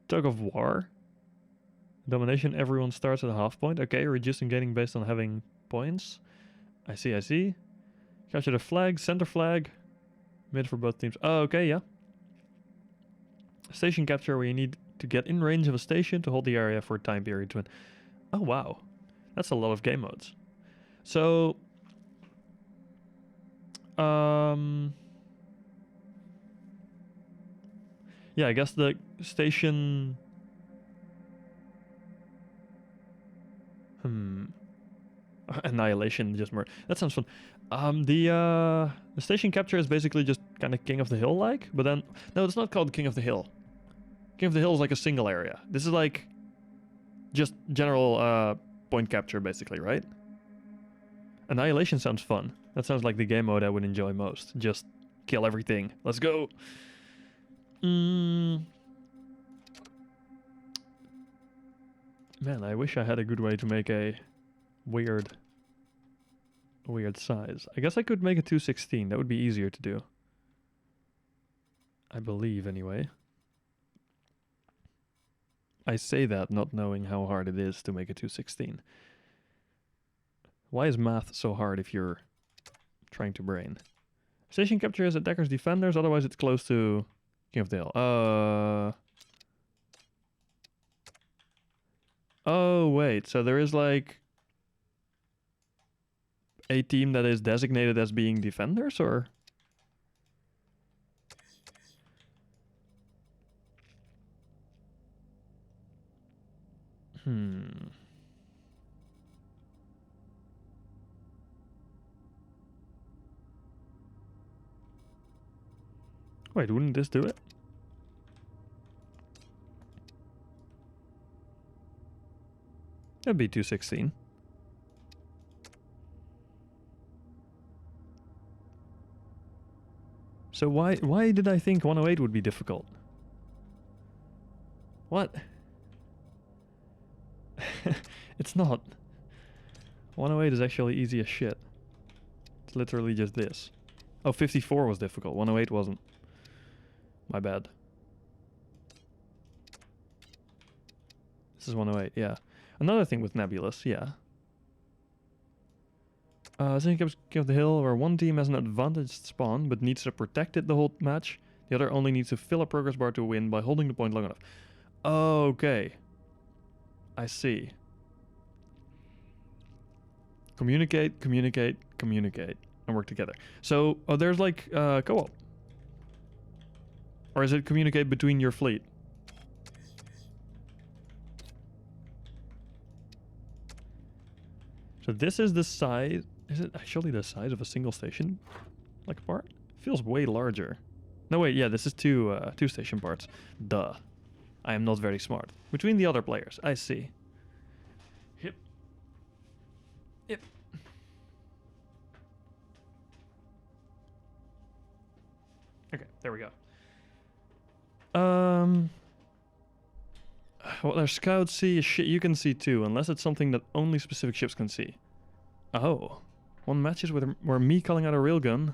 Tug of war. Domination, everyone starts at a half point. Okay, reducing gaining based on having points. I see, I see. Capture the flag, center flag. Mid for both teams. Oh, okay, yeah. Station capture, where you need to get in range of a station to hold the area for a time period to win. Oh, wow. That's a lot of game modes. So, yeah, I guess the station... Annihilation, just more. That sounds fun. The station capture is basically just kind of King of the Hill like, but then no, it's not called King of the Hill. King of the Hill is like a single area. This is like just general point capture basically, right? Annihilation sounds fun. That sounds like the game mode I would enjoy most. Just kill everything. Let's go. Man, I wish I had a good way to make a weird size. I guess I could make a 216. That would be easier to do. I believe, anyway. I say that not knowing how hard it is to make a 216. Why is math so hard if you're trying to brain? Station capture is attackers, defenders, otherwise it's close to King of the Hill. Oh, wait, so there is like a team that is designated as being defenders, or? Wait, wouldn't this do it? That'd be 216. So why did I think 108 would be difficult? What? It's not. 108 is actually easy as shit. It's literally just this. Oh, 54 was difficult. 108 wasn't. My bad. This is 108, yeah. Another thing with Nebulous, yeah. King of the Hill, where one team has an advantaged spawn, but needs to protect it the whole match. The other only needs to fill a progress bar to win by holding the point long enough. Okay. I see. Communicate, communicate, communicate, and work together. So, oh, there's like co-op. Or is it communicate between your fleet? So this is the size... Is it actually the size of a single station? Like part? Feels way larger. No, wait, yeah, this is two station parts. Duh. I am not very smart. Between the other players, I see. Yep. Yep. Okay, there we go. What their scouts see is shit you can see too, unless it's something that only specific ships can see. Oh. One matches where me calling out a railgun...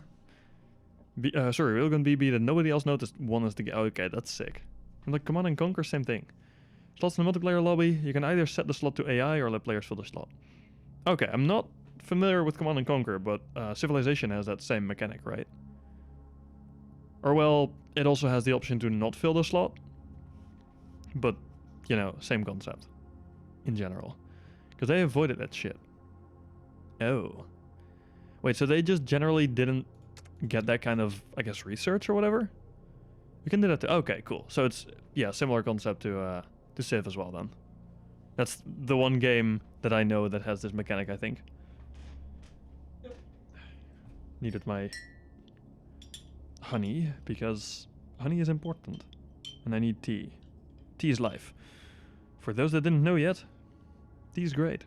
railgun BB that nobody else noticed. One is the... Okay, that's sick. And like Command and Conquer, same thing. Slots in the multiplayer lobby, you can either set the slot to AI or let players fill the slot. Okay, I'm not familiar with Command and Conquer, but Civilization has that same mechanic, right? Or well, it also has the option to not fill the slot. But, you know, same concept. In general. Because they avoided that shit. Oh. Wait, so they just generally didn't get that kind of, I guess, research or whatever? We can do that too. Okay, cool. So it's, yeah, similar concept to Civ as well then. That's the one game that I know that has this mechanic, I think. Yep. Needed my honey, because honey is important. And I need tea. Tea is life. For those that didn't know yet, tea is great.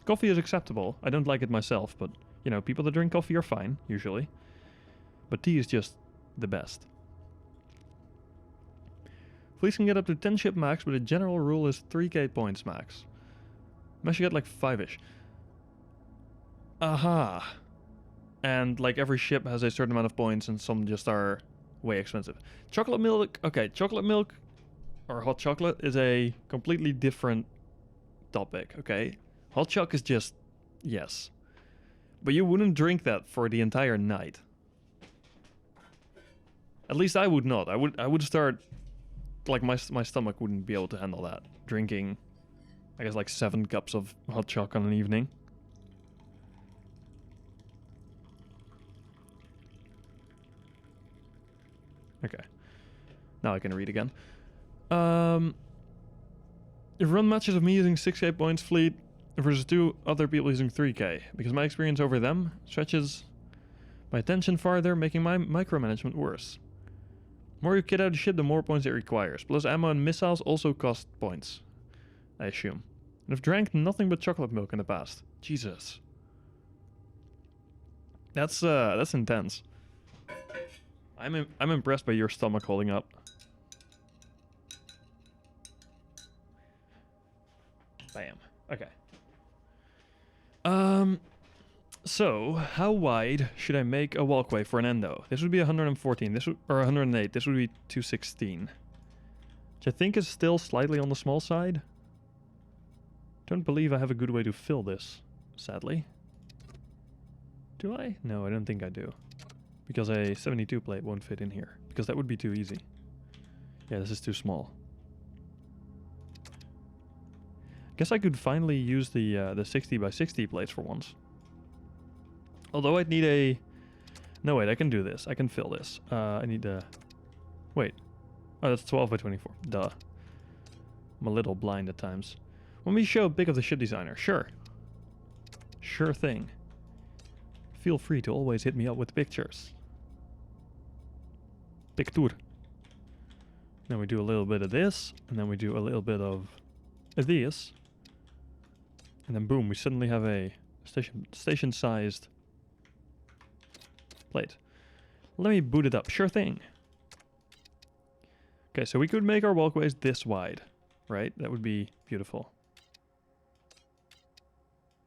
Coffee is acceptable. I don't like it myself, but, you know, people that drink coffee are fine, usually. But tea is just the best. Fleets can get up to 10 ship max, but the general rule is 3k points max. Unless you get like 5-ish. Aha. And like every ship has a certain amount of points and some just are way expensive. Chocolate milk, okay, chocolate milk or hot chocolate is a completely different topic, okay? Hot chocolate is just, yes. But you wouldn't drink that for the entire night. At least I would not. I would start... Like, my stomach wouldn't be able to handle that. Drinking, I guess, like 7 cups of hot chocolate on an evening. Okay. Now I can read again. If run matches of me using 6k points fleet versus 2 other people using 3k. Because my experience over them stretches my attention farther, making my micromanagement worse. The more you kit out the ship, the more points it requires. Plus ammo and missiles also cost points, I assume. And I've drank nothing but chocolate milk in the past. Jesus. That's intense. I'm impressed by your stomach holding up. Bam. Okay. So, how wide should I make a walkway for an endo? This would be 114, this would, or 108, this would be 216. Which I think is still slightly on the small side. Don't believe I have a good way to fill this, sadly. Do I? No, I don't think I do. Because a 72 plate won't fit in here. Because that would be too easy. Yeah, this is too small. Guess I could finally use the 60 by 60 plates for once. Although I'd need a... No, wait, I can do this. I can fill this. I need a... Wait. Oh, that's 12 by 24. Duh. I'm a little blind at times. Want me to show a pic of the ship designer? Sure. Sure thing. Feel free to always hit me up with pictures. Picture. Then we do a little bit of this. And then we do a little bit of this. And then boom, we suddenly have a station-sized plate. Let me boot it up. Sure thing. Okay, so we could make our walkways this wide, right? That would be beautiful.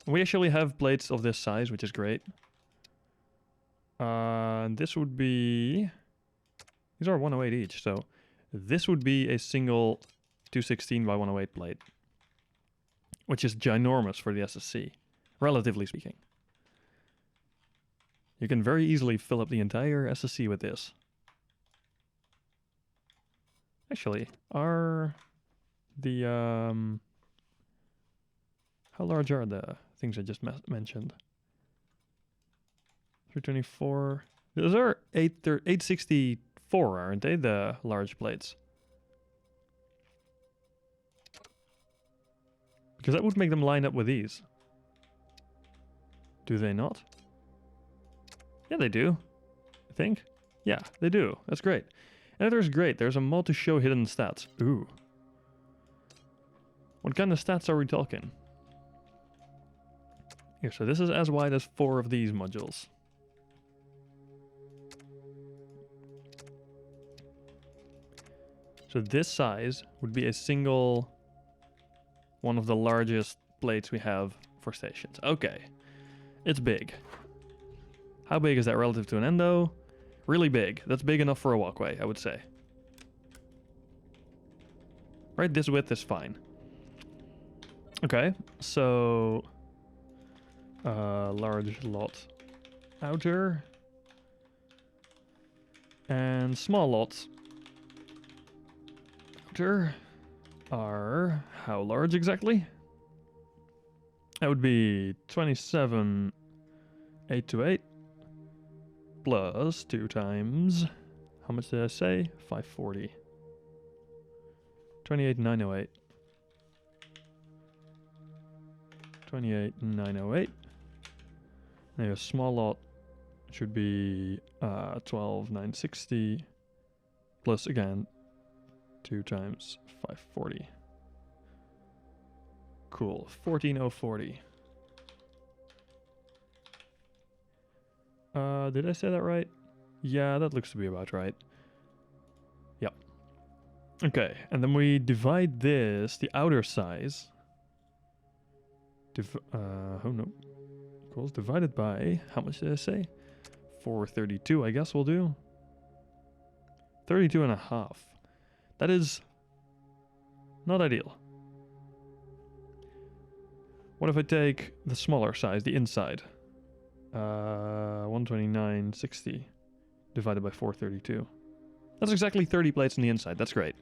We actually have plates of this size, which is great. This would be... These are 108 each, so this would be a single 216 by 108 plate. Which is ginormous for the SSC, relatively speaking. You can very easily fill up the entire SSC with this. Actually, are the... How How large are the things I just mentioned? 324. Those are 864, aren't they? The large plates. Because that would make them line up with these. Do they not? Yeah, they do. I think. Yeah, they do. That's great. And there's great. There's a mod to show hidden stats. Ooh. What kind of stats are we talking? Here, so this is as wide as 4 of these modules. So this size would be a single one of the largest plates we have for stations. Okay. It's big. How big is that relative to an endo? Really big. That's big enough for a walkway, I would say. Right, this width is fine. Okay, so... large lot outer. And small lots outer are how large exactly? That would be 27,828 plus 2 times, how much did I say? 540. 28,908. 28,908. Now a small lot should be 12,960 plus again 2 times 540. Cool. 14,040. Did I say that right? Yeah, that looks to be about right. Yep. Okay, and then we divide this, the outer size. Oh no. Equals divided by, how much did I say? 432, I guess we'll do. 32 and a half. That is not ideal. What if I take the smaller size, the inside? 129.60 divided by 432. That's exactly 30 plates on the inside. That's great.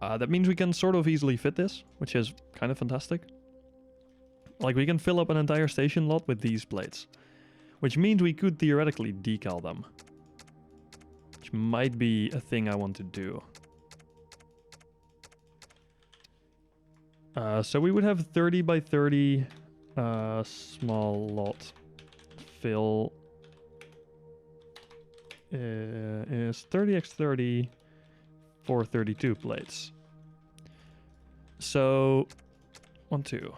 That means we can sort of easily fit this, which is kind of fantastic. Like, we can fill up an entire station lot with these plates, which means we could theoretically decal them, which might be a thing I want to do. So we would have 30 by 30 small lot fill is 30x30 432 plates. So 1, 2. To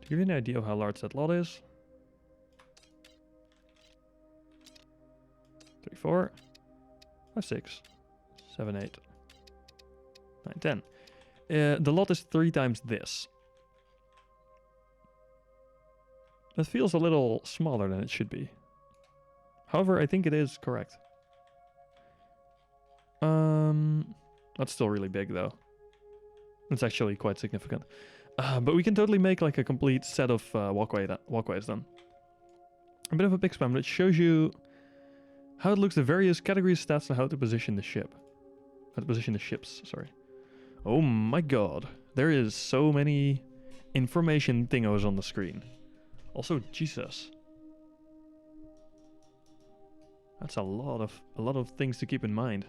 give you an idea of how large that lot is. 3, 4, 5, 6, 7, 8, 9, 10. The lot is 3 times this. That feels a little smaller than it should be. However, I think it is correct. That's still really big though. It's actually quite significant. But we can totally make like a complete set of walkways then. A bit of a big spam, but it shows you how it looks, the various categories, stats, and how to position the ship. How to position the ships, sorry. Oh my god. There is so many information thingos on the screen. Also, Jesus. That's a lot of things to keep in mind.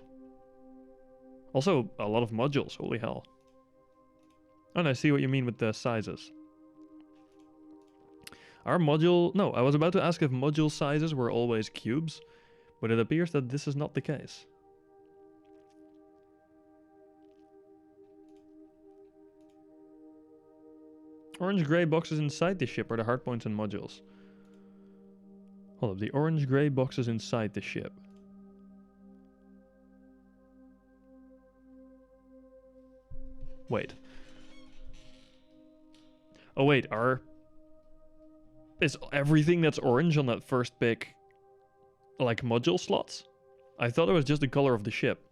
Also, a lot of modules, holy hell. Oh, and I see what you mean with the sizes. Our module... No, I was about to ask if module sizes were always cubes, but it appears that this is not the case. Orange-gray boxes inside the ship are the hardpoints and modules. Hold up, the orange-gray boxes inside the ship. Wait. Oh wait, is everything that's orange on that first big, like, module slots? I thought it was just the color of the ship.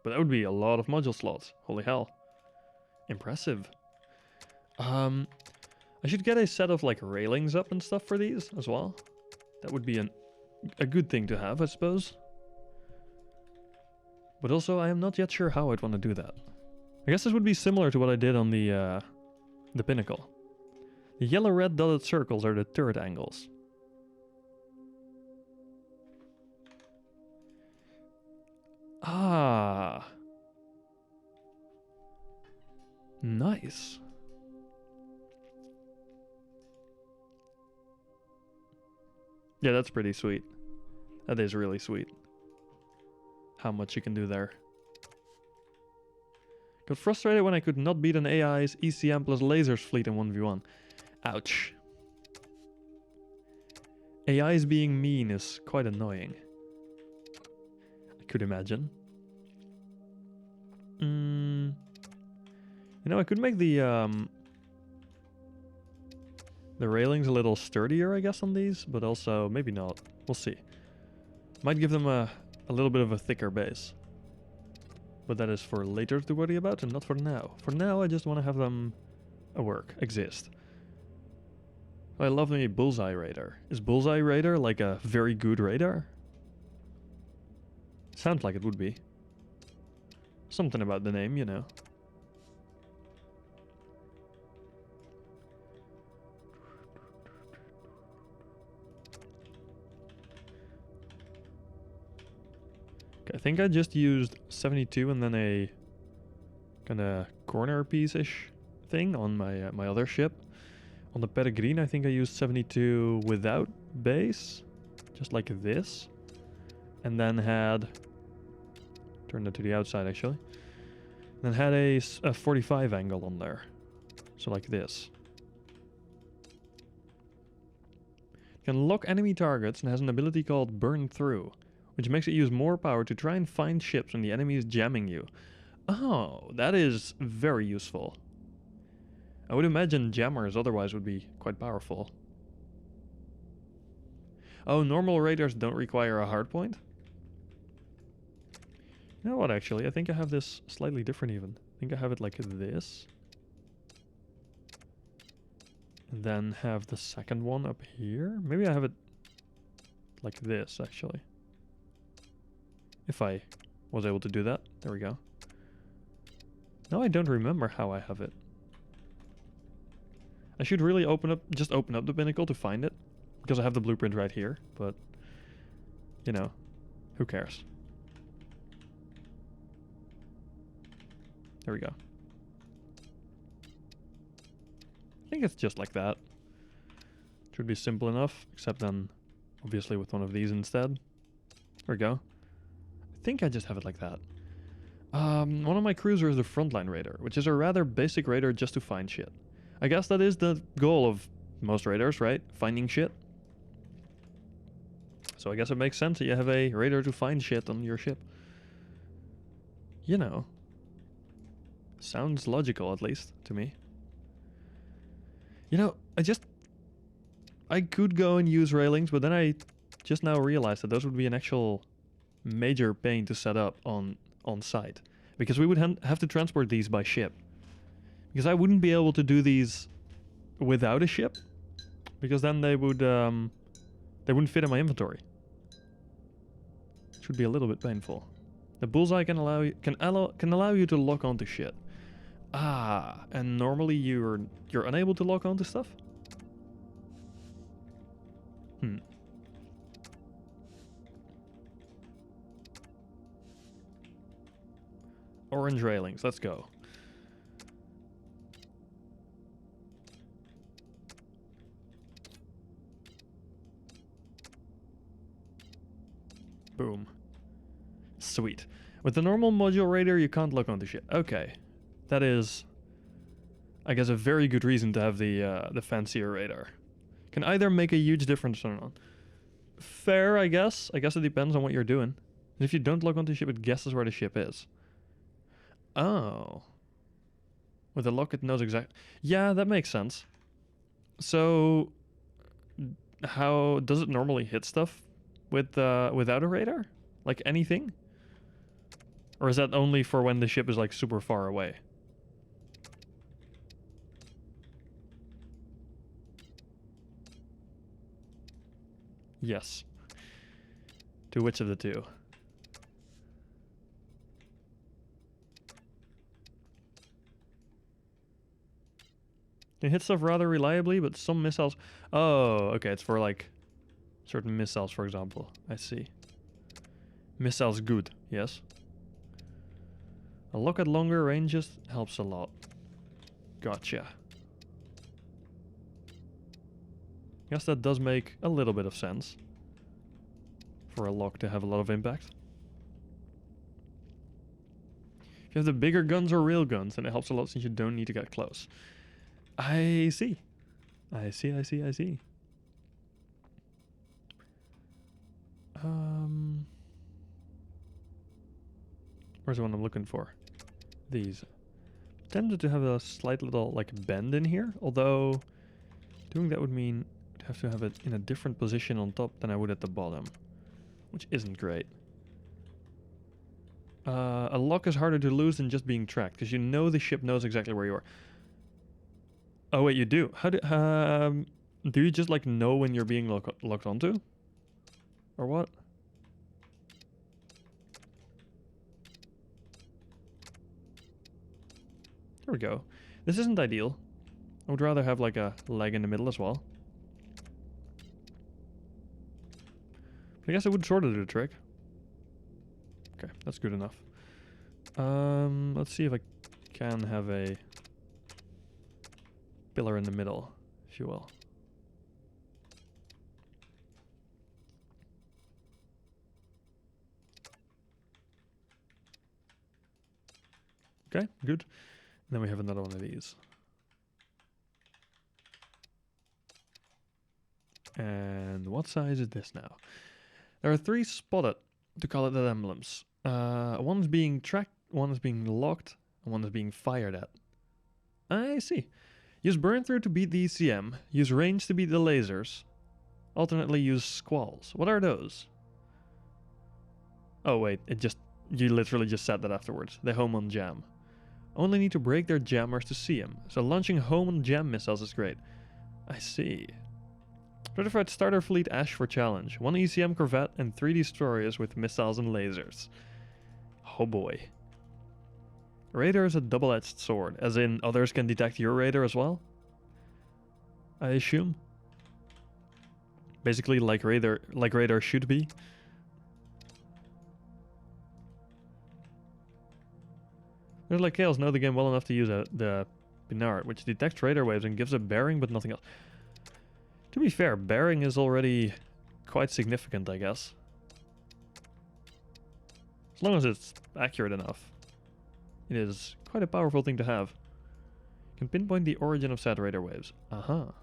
But that would be a lot of module slots. Holy hell. Impressive. I should get a set of, like, railings up and stuff for these as well. That would be a good thing to have, I suppose. But also, I am not yet sure how I'd want to do that. I guess this would be similar to what I did on the pinnacle. The yellow-red dotted circles are the turret angles. Ah. Nice. Yeah, that's pretty sweet. That is really sweet. How much you can do there. Got frustrated when I could not beat an AI's ECM plus lasers fleet in 1v1. Ouch. AI's being mean is quite annoying. I could imagine. You know, I could make the railings a little sturdier, I guess, on these, but also maybe not. We'll see. Might give them a little bit of a thicker base. But that is for later to worry about and not for now. For now, I just want to have them exist. I love me Bullseye Radar. Is Bullseye Radar like a very good radar? Sounds like it would be. Something about the name, you know. I think I just used 72 and then a kind of corner piece-ish thing on my my other ship. On the Peregrine, I think I used 72 without base, just like this, and then had turned it to the outside actually. And then had a 45 angle on there, so like this. Can lock enemy targets and has an ability called Burn Through, which makes it use more power to try and find ships when the enemy is jamming you. Oh, that is very useful. I would imagine jammers otherwise would be quite powerful. Oh, normal radars don't require a hardpoint? You know what, actually? I think I have this slightly different even. I think I have it like this. And then have the second one up here. Maybe I have it like this, actually. If I was able to do that. There we go. Now I don't remember how I have it. I should really just open up the pinnacle to find it. Because I have the blueprint right here. But, you know, who cares? There we go. I think it's just like that. Should be simple enough. Except then, obviously, with one of these instead. There we go. I think I just have it like that. One of my cruisers is the Frontline Raider, which is a rather basic raider just to find shit. I guess that is the goal of most raiders, right? Finding shit. So I guess it makes sense that you have a raider to find shit on your ship. You know. Sounds logical, at least, to me. You know, I could go and use railings, but then I just now realized that those would be an actual major pain to set up on site. Because we would have to transport these by ship. Because I wouldn't be able to do these without a ship. Because then they wouldn't fit in my inventory. Should be a little bit painful. The bullseye can allow you to lock onto shit. Ah, and normally you're unable to lock onto stuff? Orange railings, let's go. Boom. Sweet. With the normal module raider, you can't lock onto shit. Okay. That is, I guess, a very good reason to have the fancier radar. Can either make a huge difference or not. Fair, I guess. I guess it depends on what you're doing. If you don't lock onto ship, it guesses where the ship is. Oh. With the lock, it knows exactly. Yeah, that makes sense. So, how does it normally hit stuff without a radar? Like anything? Or is that only for when the ship is like super far away? Yes. To which of the two? They hit stuff rather reliably, but some missiles... Oh, okay, it's for like certain missiles, for example. I see. Missiles good, yes. A lock at longer ranges helps a lot. Gotcha. Guess that does make a little bit of sense. For a lock to have a lot of impact. If you have the bigger guns or real guns, then it helps a lot since you don't need to get close. I see. I see. Where's the one I'm looking for? These. Tended to have a slight little like bend in here, although doing that would mean I'd have to have it in a different position on top than I would at the bottom, which isn't great. A lock is harder to lose than just being tracked, because you know the ship knows exactly where you are. Oh wait, you do. How do you just like know when you're being locked onto? Or what? There we go. This isn't ideal. I would rather have like a leg in the middle as well. But I guess it would sort of do the trick. Okay, that's good enough. Let's see if I can have a pillar in the middle, if you will. Okay, good. And then we have another one of these. And what size is this now? There are 3 spotted, to call it that, emblems. One is being tracked, one is being locked, and one is being fired at. I see. Use burn through to beat the ECM. Use range to beat the lasers. Alternately use squalls. What are those? Oh wait, you literally just said that afterwards. They home on jam. Only need to break their jammers to see them. So launching home on jam missiles is great. I see. Certified starter fleet Ash for challenge. 1 ECM corvette and 3 destroyers with missiles and lasers. Oh boy. Radar is a double-edged sword, as in others can detect your radar as well? I assume. Basically like radar should be. There's like Chaos know the game well enough to use the Pinard, which detects radar waves and gives a bearing but nothing else. To be fair, bearing is already quite significant, I guess. As long as it's accurate enough. It is quite a powerful thing to have. You can pinpoint the origin of said radar waves. Aha.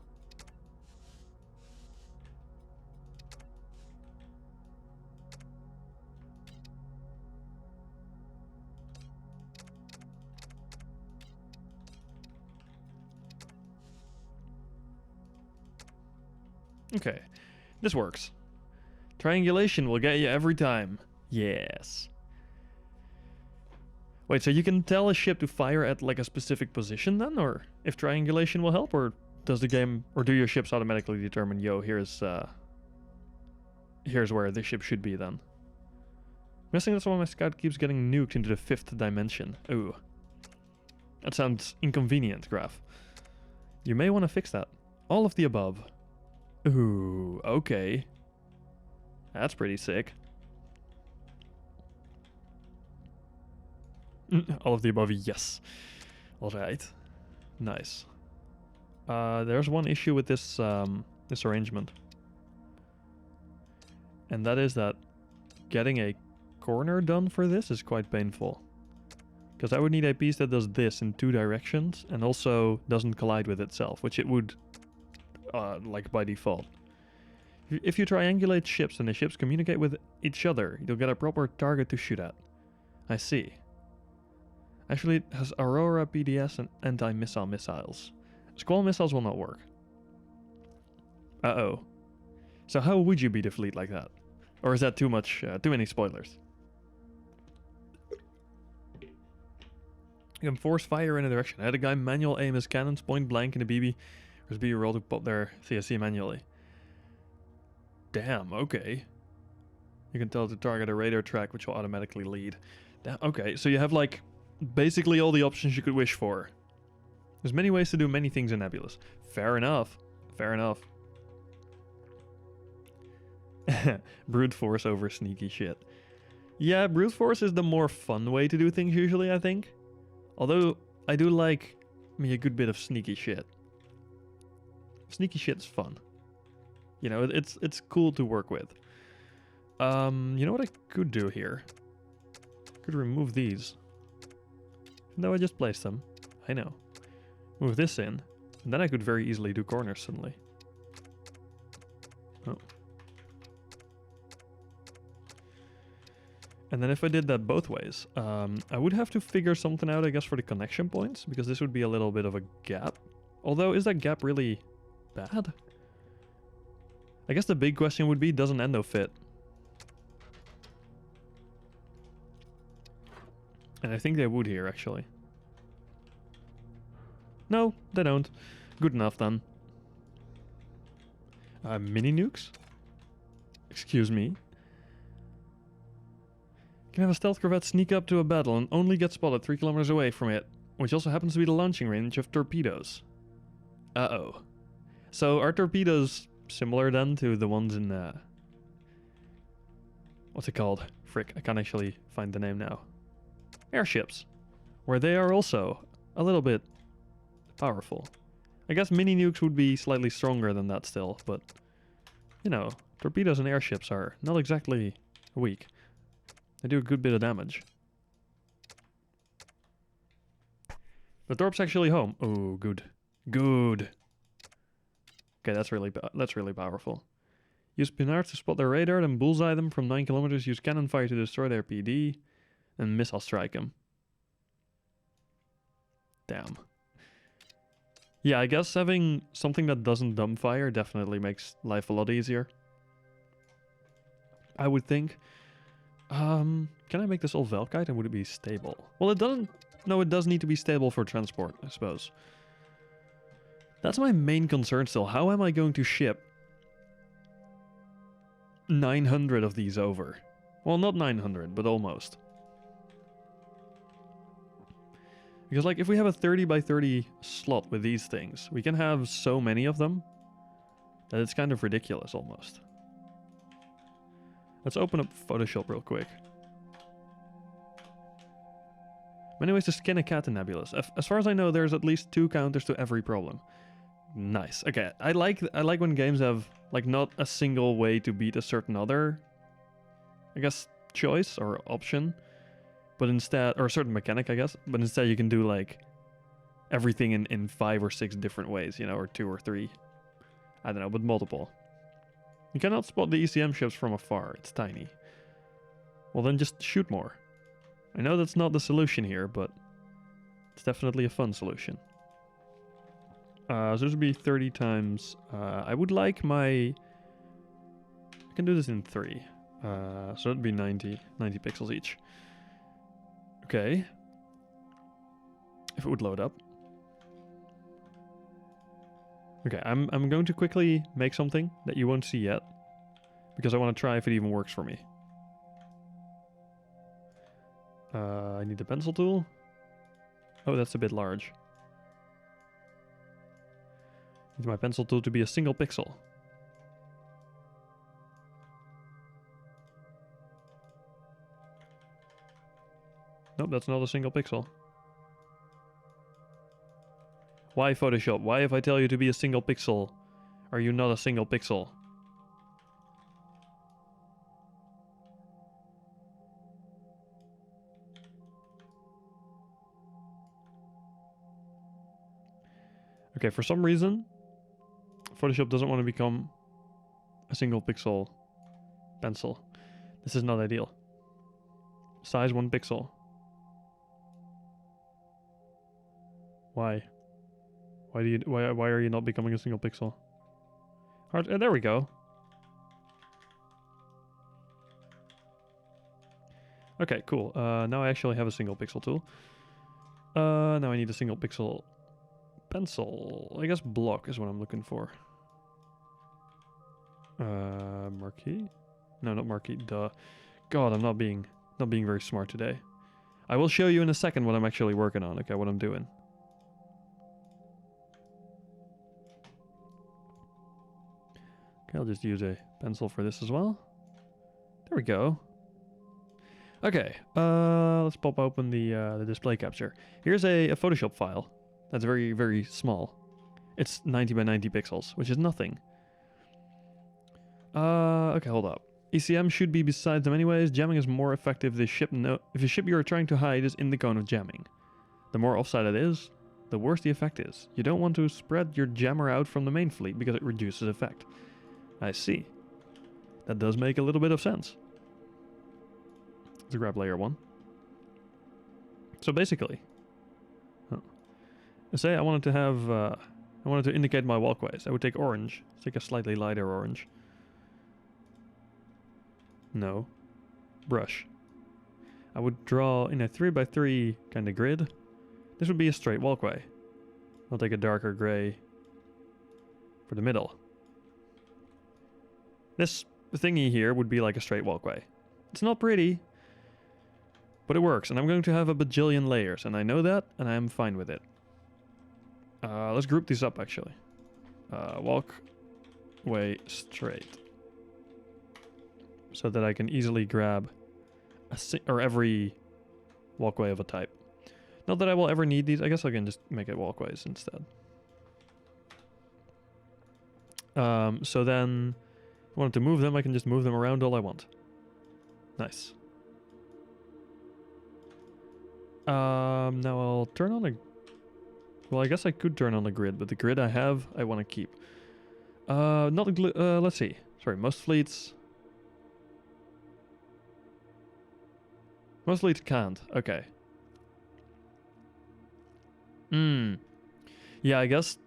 Okay, this works. Triangulation will get you every time. Yes. Wait, so you can tell a ship to fire at like a specific position then? Or if triangulation will help? Or does the game, or do your ships automatically determine, yo, here's where the ship should be then? I'm guessing that's why my scout keeps getting nuked into the 5th dimension. Ooh. That sounds inconvenient, Graph. You may want to fix that. All of the above. Ooh, okay. That's pretty sick. All of the above, yes. Alright. Nice. There's one issue with this this arrangement. And that is that getting a corner done for this is quite painful. Because I would need a piece that does this in 2 directions and also doesn't collide with itself, which it would like by default. If you triangulate ships and the ships communicate with each other, you'll get a proper target to shoot at. I see. Actually, it has Aurora, PDS, and anti-missile missiles. Squall missiles will not work. Uh-oh. So how would you beat a fleet like that? Or is that too much, too many spoilers? You can force fire in a direction. I had a guy manual aim his cannons point blank in a BB. Or his BB roll to pop their CSC manually. Damn, okay. You can tell to target a radar track, which will automatically lead. Damn, okay, so you have like basically all the options you could wish for. There's many ways to do many things in Nebulous. Fair enough. Fair enough. Brute force over sneaky shit. Yeah, brute force is the more fun way to do things usually, I think. Although, I do like me a good bit of sneaky shit. Sneaky shit's fun. You know, it's cool to work with. You know what I could do here? Could remove these. No, I just placed them. I know. Move this in. And then I could very easily do corners suddenly. Oh. And then if I did that both ways, I would have to figure something out, I guess, for the connection points, because this would be a little bit of a gap. Although, is that gap really bad? I guess the big question would be, does an endo fit? And I think they would here, actually. No, they don't. Good enough, then. Mini nukes? Excuse me? Can have a stealth corvette sneak up to a battle and only get spotted 3 kilometers away from it, which also happens to be the launching range of torpedoes. Uh-oh. So are torpedoes similar then to the ones in what's it called? Frick, I can't actually find the name now. Airships. Where they are also a little bit powerful. I guess mini nukes would be slightly stronger than that still, but you know, torpedoes and airships are not exactly weak. They do a good bit of damage. The Torp's actually home. Oh, good. Good. Okay, that's really powerful. Use Pinard to spot their radar, then bullseye them from 9 kilometers. Use cannon fire to destroy their PD, and missile strike them. Damn. Yeah, I guess having something that doesn't dumbfire definitely makes life a lot easier. I would think. Can I make this all Velkite and would it be stable? Well, it doesn't... No, it does need to be stable for transport, I suppose. That's my main concern still. How am I going to ship 900 of these over? Well, not 900, but almost. Because, like, if we have a 30 by 30 slot with these things, we can have so many of them that it's kind of ridiculous, almost. Let's open up Photoshop real quick. Many ways to skin a cat in Nebulous. As far as I know, there's at least 2 counters to every problem. Nice. Okay, I like when games have, like, not a single way to beat a certain other, I guess, choice or option. But instead, or a certain mechanic, I guess. But instead you can do, like, everything in 5 or 6 different ways, you know, or 2 or 3. I don't know, but multiple. You cannot spot the ECM ships from afar. It's tiny. Well, then just shoot more. I know that's not the solution here, but it's definitely a fun solution. So this would be 30 times... I would like my... I can do this in 3. So that'd be 90 pixels each. Okay. If it would load up. Okay, I'm going to quickly make something that you won't see yet, because I want to try if it even works for me. I need the pencil tool. Oh, that's a bit large. Need my pencil tool to be a single pixel. Nope, that's not a single pixel. Why Photoshop? Why if I tell you to be a single pixel, are you not a single pixel? Okay, for some reason, Photoshop doesn't want to become a single pixel pencil. This is not ideal. Size 1 pixel. Why? Why are you not becoming a single pixel? There we go. Okay, cool. Now I actually have a single pixel tool. Now I need a single pixel pencil. I guess block is what I'm looking for. Marquee? No, not marquee. Duh. God, I'm not being very smart today. I will show you in a second what I'm actually working on. Okay, what I'm doing. Okay, I'll just use a pencil for this as well. There we go. Okay, let's pop open the display capture. Here's a Photoshop file that's very, very small. It's 90 by 90 pixels, which is nothing. Okay, hold up. ECM should be beside them anyways. Jamming is more effective if the ship you are trying to hide is in the cone of jamming. The more offside it is, the worse the effect is. You don't want to spread your jammer out from the main fleet because it reduces effect. I see. That does make a little bit of sense. Let's grab layer 1. So basically, say I wanted to have, I wanted to indicate my walkways. I would take orange. Let's take a slightly lighter orange. No. Brush. I would draw in a 3x3 kind of grid. This would be a straight walkway. I'll take a darker gray for the middle. This thingy here would be like a straight walkway. It's not pretty, but it works. And I'm going to have a bajillion layers, and I know that, and I'm fine with it. Let's group these up, actually. Walkway straight. So that I can easily grab every walkway of a type. Not that I will ever need these. I guess I can just make it walkways instead. So then, if I wanted to move them, I can just move them around all I want. Nice. Now I'll turn on a... Well, I guess I could turn on the grid, but the grid I have, I want to keep. Let's see. Sorry, most fleets can't. Okay. Yeah, I guess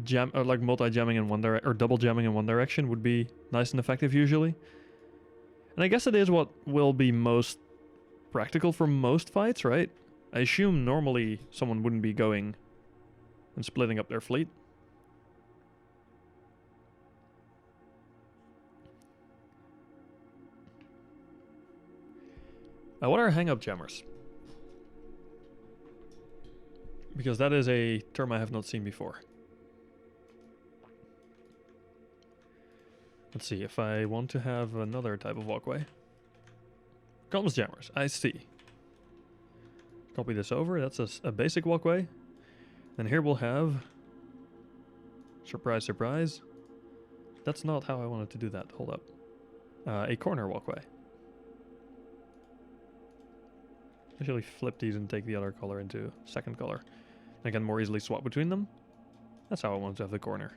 like multi-jamming in one direction, or double jamming in one direction would be nice and effective usually. And I guess it is what will be most practical for most fights, right? I assume normally someone wouldn't be going and splitting up their fleet. What are hang-up jammers? Because that is a term I have not seen before. Let's see, if I want to have another type of walkway. Comms jammers, I see. Copy this over, that's a basic walkway. Then here we'll have... Surprise, surprise. That's not how I wanted to do that, hold up. A corner walkway. Actually flip these and take the other color into second color. I can more easily swap between them. That's how I wanted to have the corner.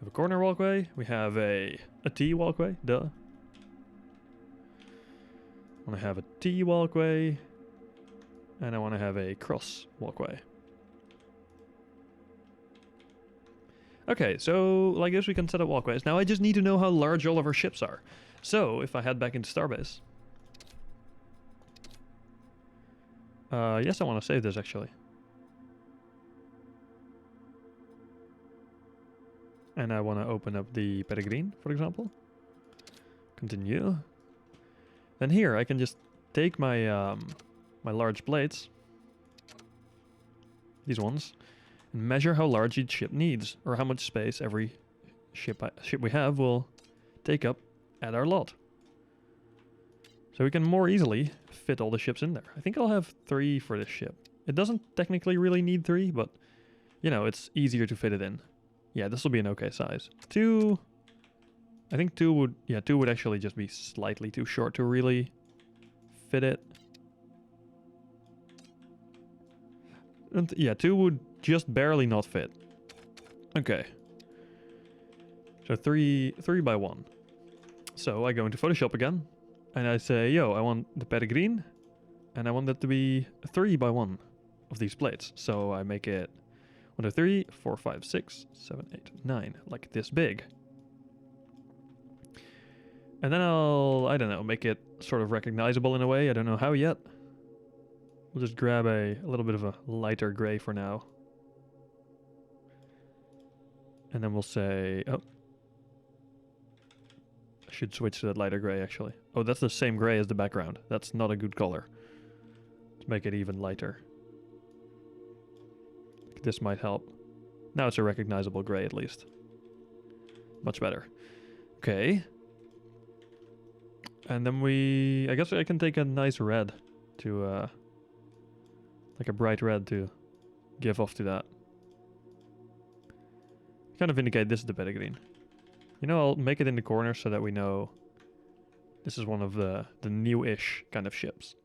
We have a corner walkway. We have a T walkway. Duh. I want to have a T walkway. And I want to have a cross walkway. Okay, so like this we can set up walkways. Now I just need to know how large all of our ships are. So if I head back into Starbase. Yes, I want to save this actually. And I want to open up the Peregrine, for example. Continue. Then here I can just take my my large plates, these ones, and measure how large each ship needs, or how much space every ship we have will take up at our lot. So we can more easily fit all the ships in there. I think I'll have 3 for this ship. It doesn't technically really need 3, but you know, it's easier to fit it in. Yeah, this will be an okay size. 2... I think 2 would... Yeah, 2 would actually just be slightly too short to really fit it. And yeah, 2 would just barely not fit. Okay. So 3 by 1. So I go into Photoshop again. And I say, yo, I want the Peregrine. And I want that to be 3 by 1 of these plates. So I make it 1, 2, 3, 4, 5, 6, 7, 8, 9. Like this big. And then I'll, I don't know, make it sort of recognizable in a way. I don't know how yet. We'll just grab a little bit of a lighter gray for now. And then we'll say, oh. I should switch to that lighter gray actually. Oh, that's the same gray as the background. That's not a good color. Let's make it even lighter. This might help. Now it's a recognizable gray at least. Much better. Okay. And then I guess I can take a nice red to, like a bright red to give off to that. Kind of indicate this is the better green. You know, I'll make it in the corner so that we know this is one of the new-ish kind of ships.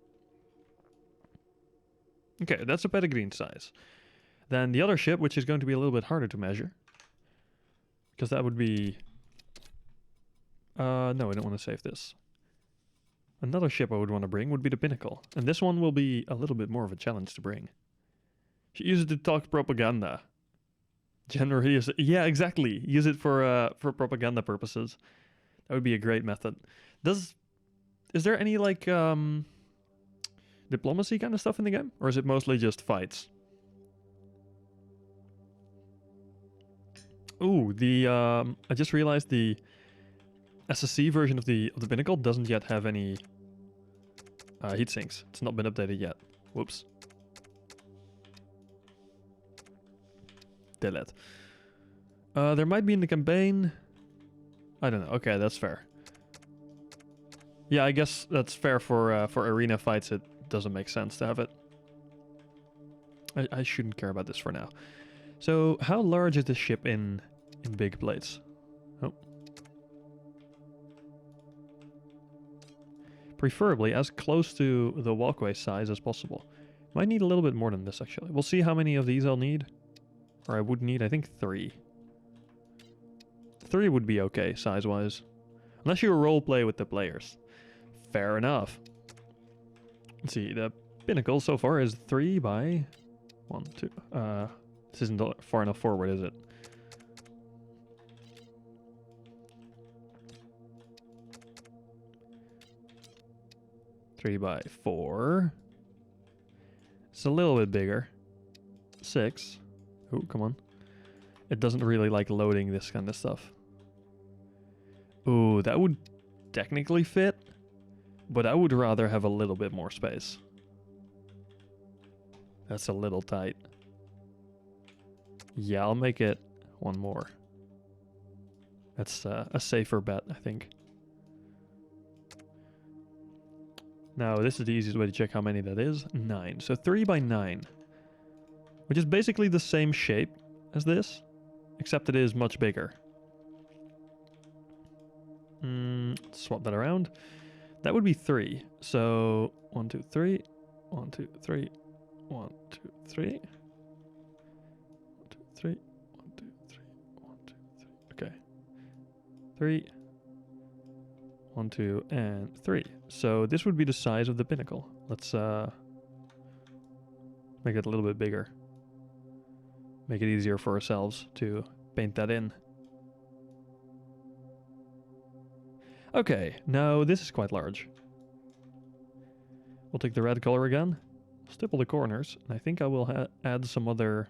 Okay, that's a better green size. Then the other ship, which is going to be a little bit harder to measure. Because that would be... no, I don't want to save this. Another ship I would want to bring would be the Pinnacle. And this one will be a little bit more of a challenge to bring. Should use it to talk propaganda. Generally, yeah, exactly. Use it for propaganda purposes. That would be a great method. Is there any like diplomacy kind of stuff in the game, or is it mostly just fights? Ooh, I just realized the SSC version of the Pinnacle doesn't yet have any heat sinks. It's not been updated yet. Whoops. Delete. There might be in the campaign. I don't know. Okay, that's fair. Yeah, I guess that's fair for arena fights. It doesn't make sense to have it. I shouldn't care about this for now. So, how large is this ship in big plates? Oh. Preferably as close to the walkway size as possible. Might need a little bit more than this, actually. We'll see how many of these I'll need. Or I would need, I think, 3. 3 would be okay, size-wise. Unless you roleplay with the players. Fair enough. Let's see, the Pinnacle so far is 3 by 1, 2. This isn't far enough forward, is it? Three by 4. It's a little bit bigger. 6. Oh, come on. It doesn't really like loading this kind of stuff. Ooh, that would technically fit, but I would rather have a little bit more space. That's a little tight. Yeah, I'll make it one more. That's a safer bet, I think. Now, this is the easiest way to check how many that is. 9. So 3 by 9. Which is basically the same shape as this, except it is much bigger. Swap that around. That would be 3. So 1, 2, 3. 1, 2, 3. 1, 2, 3. 1, 2, 3. 1, 2, 3. 1, 2, 3. Okay. 3. 1, 2, and 3. So this would be the size of the Pinnacle. Let's make it a little bit bigger. Make it easier for ourselves to paint that in. Okay, now this is quite large. We'll take the red color again, stipple the corners, and I think I will add some other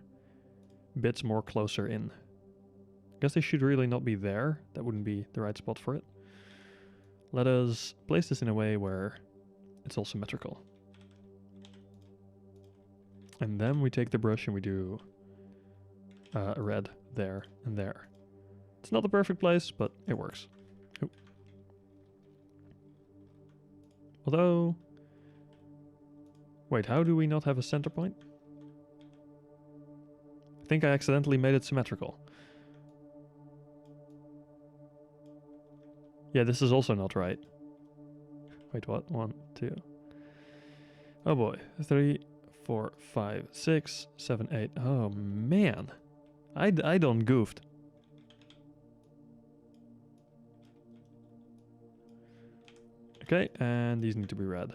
bits more closer in. I guess they should really not be there. That wouldn't be the right spot for it. Let us place this in a way where it's all symmetrical. And then we take the brush and we do a red there and there. It's not the perfect place, but it works. Ooh. Although... Wait, how do we not have a center point? I think I accidentally made it symmetrical. Yeah, this is also not right. Wait, what? 1, 2. Oh boy. 3, 4, 5, 6, 7, 8. Oh man. I done goofed. Okay, and these need to be red.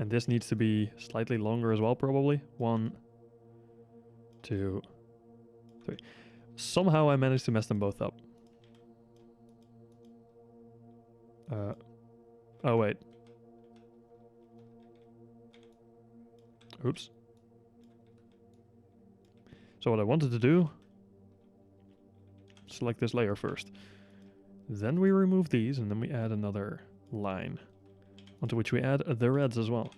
And this needs to be slightly longer as well, probably. 1, 2, 3. Somehow I managed to mess them both up. Oh wait. Oops. So what I wanted to do, select this layer first. Then we remove these and then we add another line onto which we add the reds as well.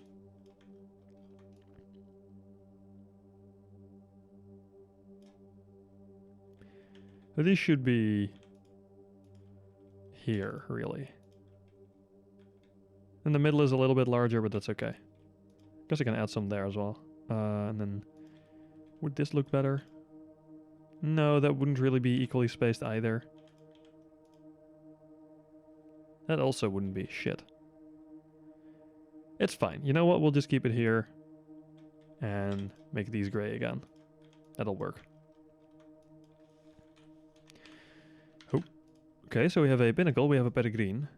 So these should be here, really. And the middle is a little bit larger, but that's okay. Guess I can add some there as well. And then, would this look better? No, that wouldn't really be equally spaced either. That also wouldn't be shit. It's fine. You know what? We'll just keep it here and make these gray again. That'll work. Oh. Okay, so we have a Pinnacle, we have a Peregrine.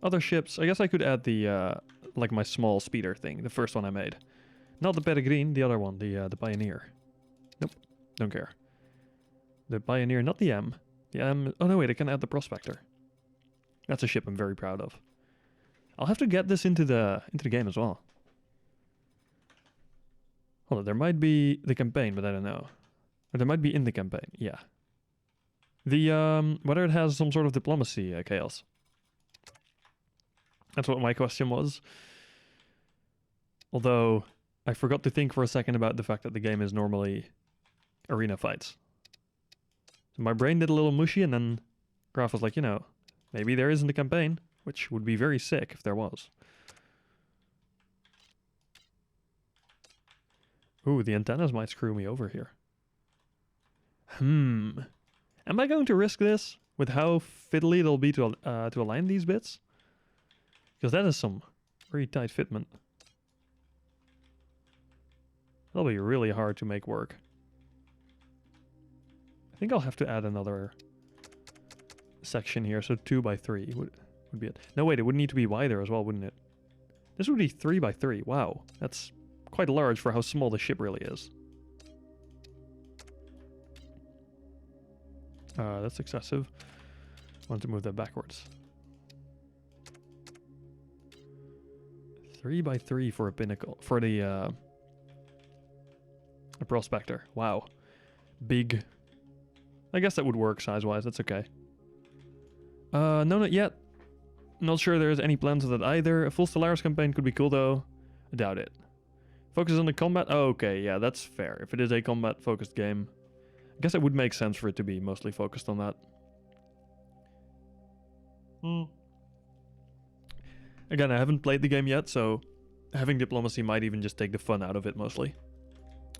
Other ships, I guess I could add the, like my small speeder thing, the first one I made. Not the Peregrine, the other one, the Pioneer. Nope, don't care. The Pioneer, not the M. The M, oh no wait, I can add the Prospector. That's a ship I'm very proud of. I'll have to get this into the game as well. Hold on, there might be the campaign, but I don't know. Or there might be in the campaign, yeah. The, whether it has some sort of diplomacy chaos. That's what my question was. Although, I forgot to think for a second about the fact that the game is normally arena fights. So my brain did a little mushy, and then Graf was like, you know, maybe there isn't a campaign, which would be very sick if there was. Ooh, the antennas might screw me over here. Am I going to risk this with how fiddly it'll be to align these bits? Because that is some very tight fitment. That'll be really hard to make work. I think I'll have to add another section here, so 2 by 3 would be it. No, wait, it would need to be wider as well, wouldn't it? This would be 3 by 3. Wow, that's quite large for how small the ship really is. That's excessive. I want to move that backwards. 3 by 3 for a Pinnacle, for the a Prospector. Wow, big. I guess that would work size-wise. That's okay. No, not yet. Not sure there's any plans of that either. A full Stellaris campaign could be cool though. I doubt it. Focus on the combat? Oh, okay, yeah, that's fair. If it is a combat-focused game, I guess it would make sense for it to be mostly focused on that. Again, I haven't played the game yet, so having diplomacy might even just take the fun out of it mostly.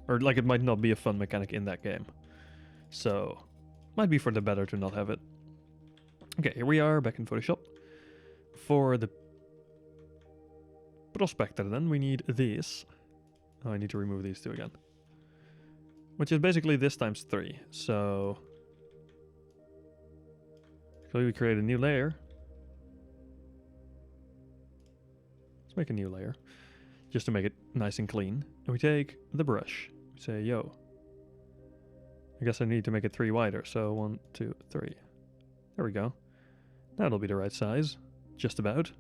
Or like it might not be a fun mechanic in that game. So, might be for the better to not have it. Okay, here we are, back in Photoshop. For the Prospector then, we need this. Oh, I need to remove these two again. Which is basically this times 3, so... we create a new layer. Let's make a new layer. Just to make it nice and clean. And we take the brush. We say, yo. I guess I need to make it 3 wider, so 1, 2, 3. There we go. That'll be the right size. Just about.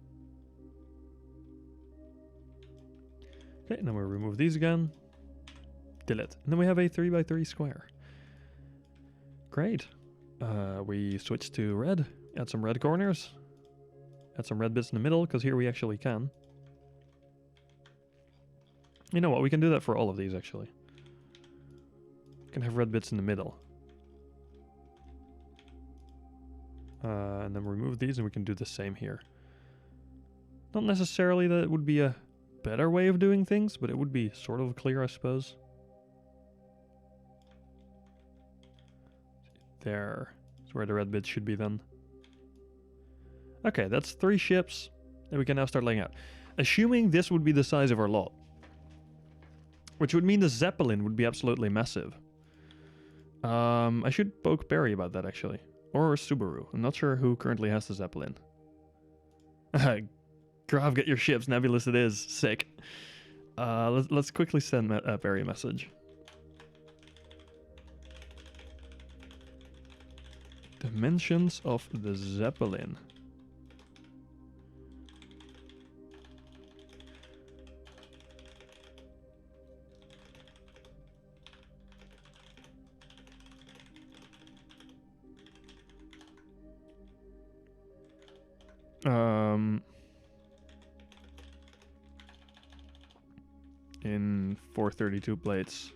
Okay, and then we'll remove these again. Delete. And then we have a 3 by 3 square. Great. We switch to red. Add some red corners. Add some red bits in the middle, because here we actually can. You know what, we can do that for all of these, actually. We can have red bits in the middle. And then remove these, and we can do the same here. Not necessarily that it would be a better way of doing things, but it would be sort of clear, I suppose. There. That's where the red bits should be then. Okay, that's 3 ships that we can now start laying out. Assuming this would be the size of our lot. Which would mean the Zeppelin would be absolutely massive. I should poke Perry about that, actually. Or Subaru. I'm not sure who currently has the Zeppelin. Graf, get your ships. Nebulous it is. Sick. Let's quickly send Perry a message. Dimensions of the Zeppelin. In 432 plates.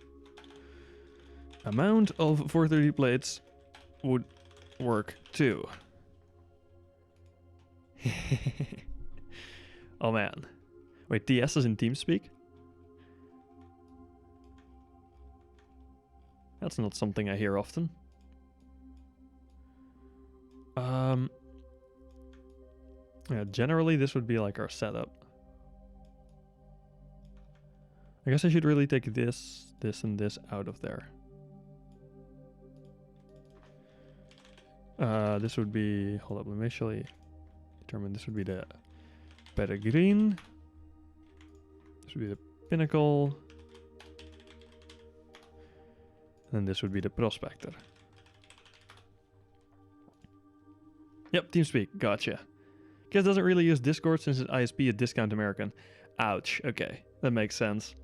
Amount of 430 plates would work too. Oh man. Wait, TS is in TeamSpeak? That's not something I hear often. Yeah, generally this would be like our setup. I guess I should really take this, this, and this out of there. This would be... Hold up, let me actually determine this would be the Peregrine. This would be the Pinnacle. And this would be the Prospector. Yep, TeamSpeak, gotcha. Guess doesn't really use Discord since it's ISP at Discount American. Ouch, okay, that makes sense.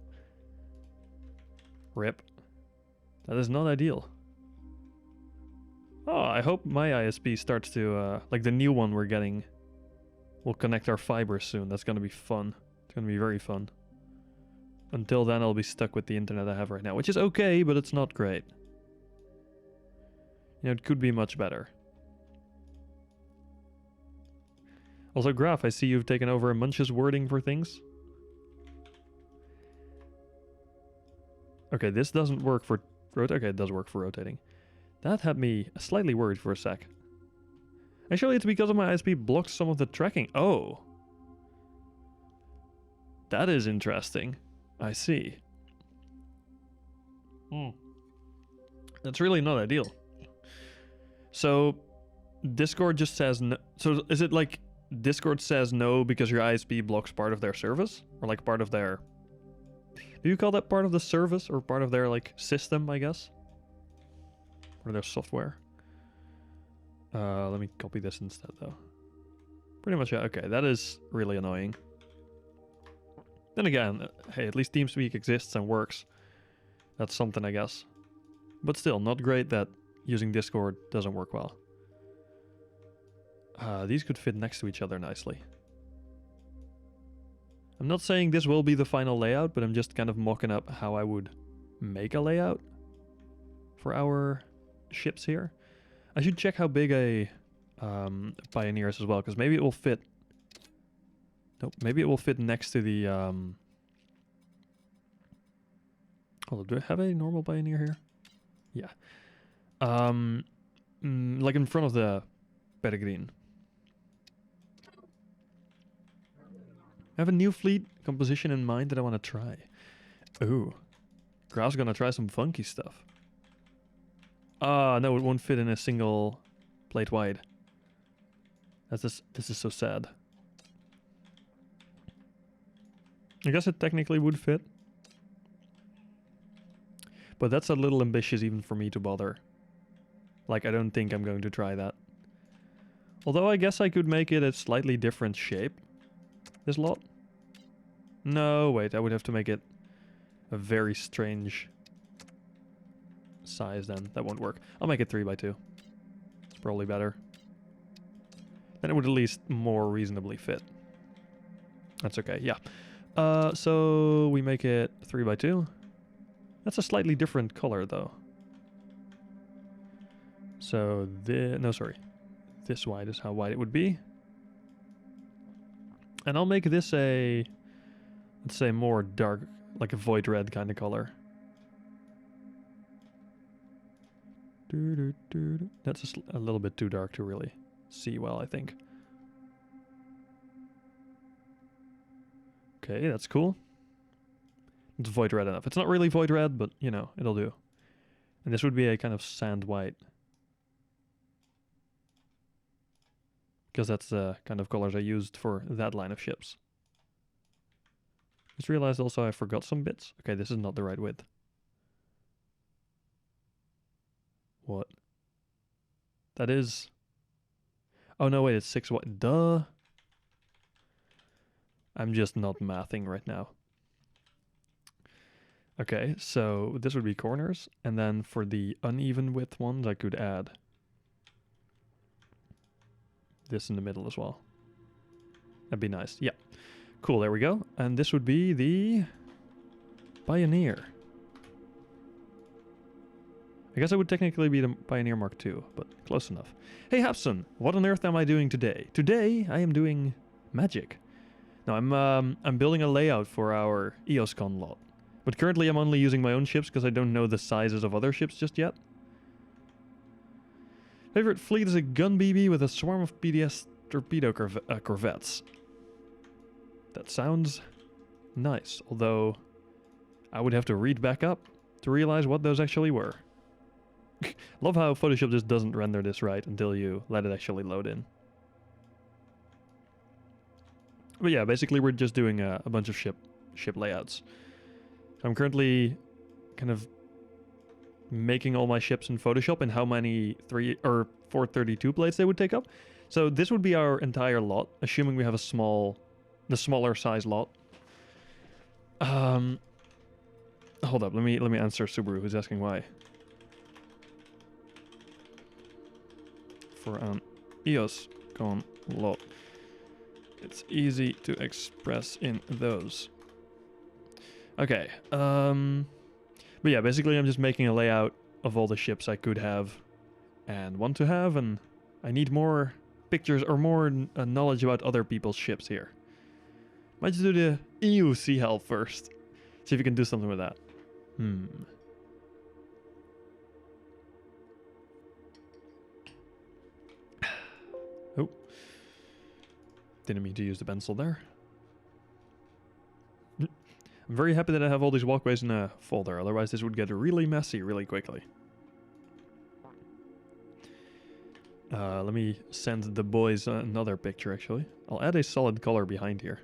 RIP. That is not ideal. Oh, I hope my ISP starts to, like the new one we're getting, will connect our fiber soon. That's gonna be fun. It's gonna be very fun. Until then, I'll be stuck with the internet I have right now, which is okay, but it's not great. You know, it could be much better. Also, Graph, I see you've taken over Munch's wording for things. Okay, this doesn't work for... Okay, it does work for rotating. That had me slightly worried for a sec. Actually, it's because of my ISP blocks some of the tracking. Oh. That is interesting. I see. That's really not ideal. So, Discord just says no. So, is it like Discord says no because your ISP blocks part of their service? Or like part of their... Do you call that part of the service or part of their like system, I guess? Or their software? Let me copy this instead though. Pretty much, yeah, okay, that is really annoying. Then again, hey, at least TeamSpeak exists and works. That's something, I guess. But still, not great that using Discord doesn't work well. These could fit next to each other nicely. I'm not saying this will be the final layout, but I'm just kind of mocking up how I would make a layout for our ships here. I should check how big a Pioneer is as well, because maybe it will fit... Nope, maybe it will fit next to the... Hold on, do I have a normal Pioneer here? Yeah. Like in front of the Peregrine. I have a new fleet composition in mind that I want to try. Ooh. Graf's gonna try some funky stuff. No, it won't fit in a single plate wide. This is so sad. I guess it technically would fit. But that's a little ambitious even for me to bother. Like, I don't think I'm going to try that. Although I guess I could make it a slightly different shape. This lot? No, wait, I would have to make it a very strange size then. That won't work. I'll make it 3x2. It's probably better. Then it would at least more reasonably fit. That's okay, yeah. So we make it 3x2. That's a slightly different color though. So this wide is how wide it would be. And I'll make this a, let's say, more dark, like a void red kind of color. That's just a little bit too dark to really see well, I think. Okay, that's cool. It's void red enough. It's not really void red, but, you know, it'll do. And this would be a kind of sand white. Because that's the kind of colors I used for that line of ships. Just realized also I forgot some bits. Okay, this is not the right width. What? That is... Oh no, wait, it's 6 wide. Duh! I'm just not mathing right now. Okay, so this would be corners. And then for the uneven width ones, I could add this in the middle as well. That'd be nice. Yeah. Cool, there we go. And this would be the Pioneer. I guess I would technically be the Pioneer Mark II, but close enough. Hey Hapson, what on earth am I doing today? Today I am doing magic. Now I'm building a layout for our EosCon lot. But currently I'm only using my own ships because I don't know the sizes of other ships just yet. Favorite fleet is a gun BB with a swarm of PDS torpedo corvettes. That sounds nice, although I would have to read back up to realize what those actually were. Love how Photoshop just doesn't render this right until you let it actually load in. But yeah, basically we're just doing a bunch of ship layouts. So I'm currently kind of making all my ships in Photoshop and how many 3 or 432 plates they would take up. So this would be our entire lot, assuming we have the smaller size lot. Hold up, let me answer Subaru, who's asking why. For an EosCon lot, it's easy to express in those. Okay, but yeah, basically I'm just making a layout of all the ships I could have and want to have, and I need more pictures or more knowledge about other people's ships here. Might just do the EU Sea Hell first. See if you can do something with that. Oh. Didn't mean to use the pencil there. I'm very happy that I have all these walkways in a folder, otherwise this would get really messy really quickly. Let me send the boys another picture actually. I'll add a solid color behind here.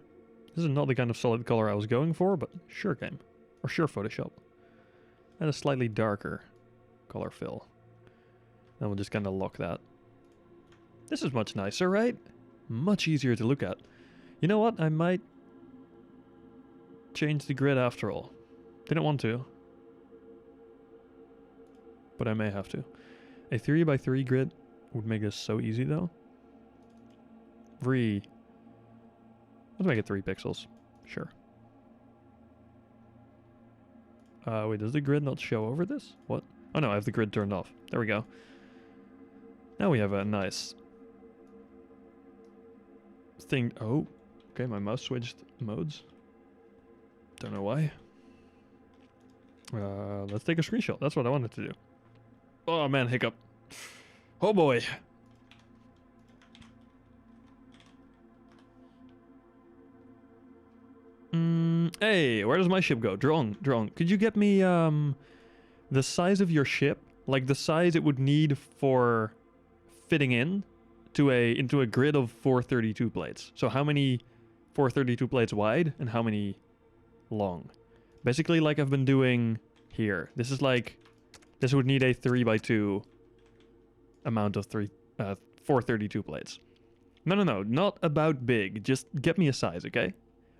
This is not the kind of solid color I was going for, but sure game. Or sure Photoshop. And a slightly darker color fill. Then we'll just kind of lock that. This is much nicer, right? Much easier to look at. You know what? I might change the grid after all. Didn't want to. But I may have to. A 3x3 grid would make this so easy though. Let's make it 3 pixels. Sure. Wait, does the grid not show over this? What? Oh no, I have the grid turned off. There we go. Now we have a nice thing. Oh, okay, my mouse switched modes. Don't know why. Let's take a screenshot. That's what I wanted to do. Oh man, hiccup. Oh boy. Hey, where does my ship go? Drone. Could you get me the size of your ship? Like the size it would need for fitting into a grid of 432 plates. So how many 432 plates wide and how many long? Basically like I've been doing here. This would need a 3x2 amount of 432 plates. No, not about big. Just get me a size, okay?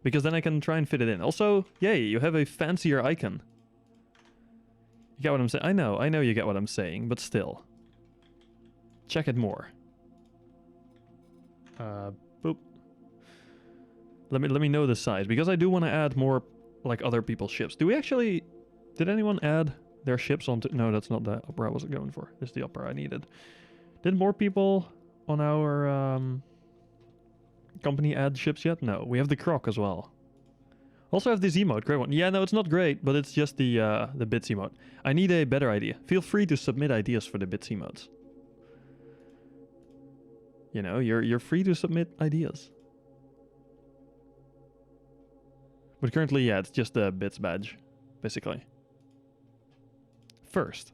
Because then I can try and fit it in. Also, yay, you have a fancier icon. You get what I'm saying? I know you get what I'm saying, but still. Check it more. Boop. Let me know the size, because I do want to add more, like, other people's ships. Did anyone add their ships onto... No, that's not the upper I was going for. This is the upper I needed. Did more people on our company add ships yet? No, we have the Croc as well. Also have this emote, great one. Yeah, no, it's not great, but it's just the bits emote. I need a better idea. Feel free to submit ideas for the bits emotes. You know, you're free to submit ideas. But currently, yeah, it's just the bits badge, basically. First?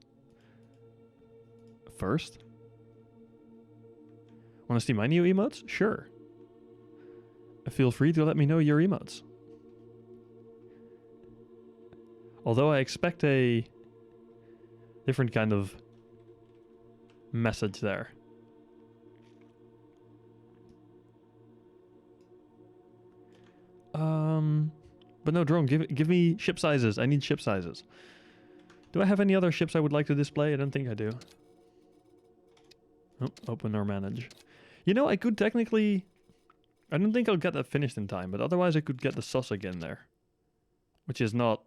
Want to see my new emotes? Sure. Feel free to let me know your emotes. Although I expect a different kind of message there. But no, Drone, give me ship sizes. I need ship sizes. Do I have any other ships I would like to display? I don't think I do. Oh, open or manage. You know, I could technically... I don't think I'll get that finished in time, but otherwise I could get the Sussex in there. Which is not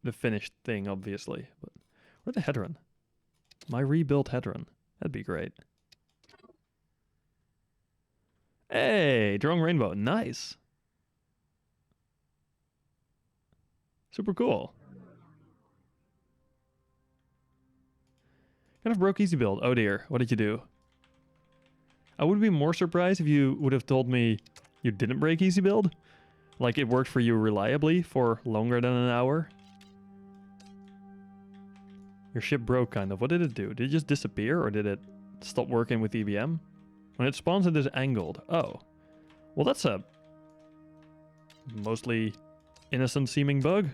the finished thing, obviously. But where'd the header run? My rebuilt Hedron. That'd be great. Hey, Drone Rainbow. Nice. Super cool. Kind of broke easy build. Oh dear, what did you do? I would be more surprised if you would have told me you didn't break easy build. Like it worked for you reliably for longer than an hour. Your ship broke kind of. What did it do? Did it just disappear or did it stop working with EBM? When it spawns it is angled. Oh. Well that's a mostly innocent seeming bug.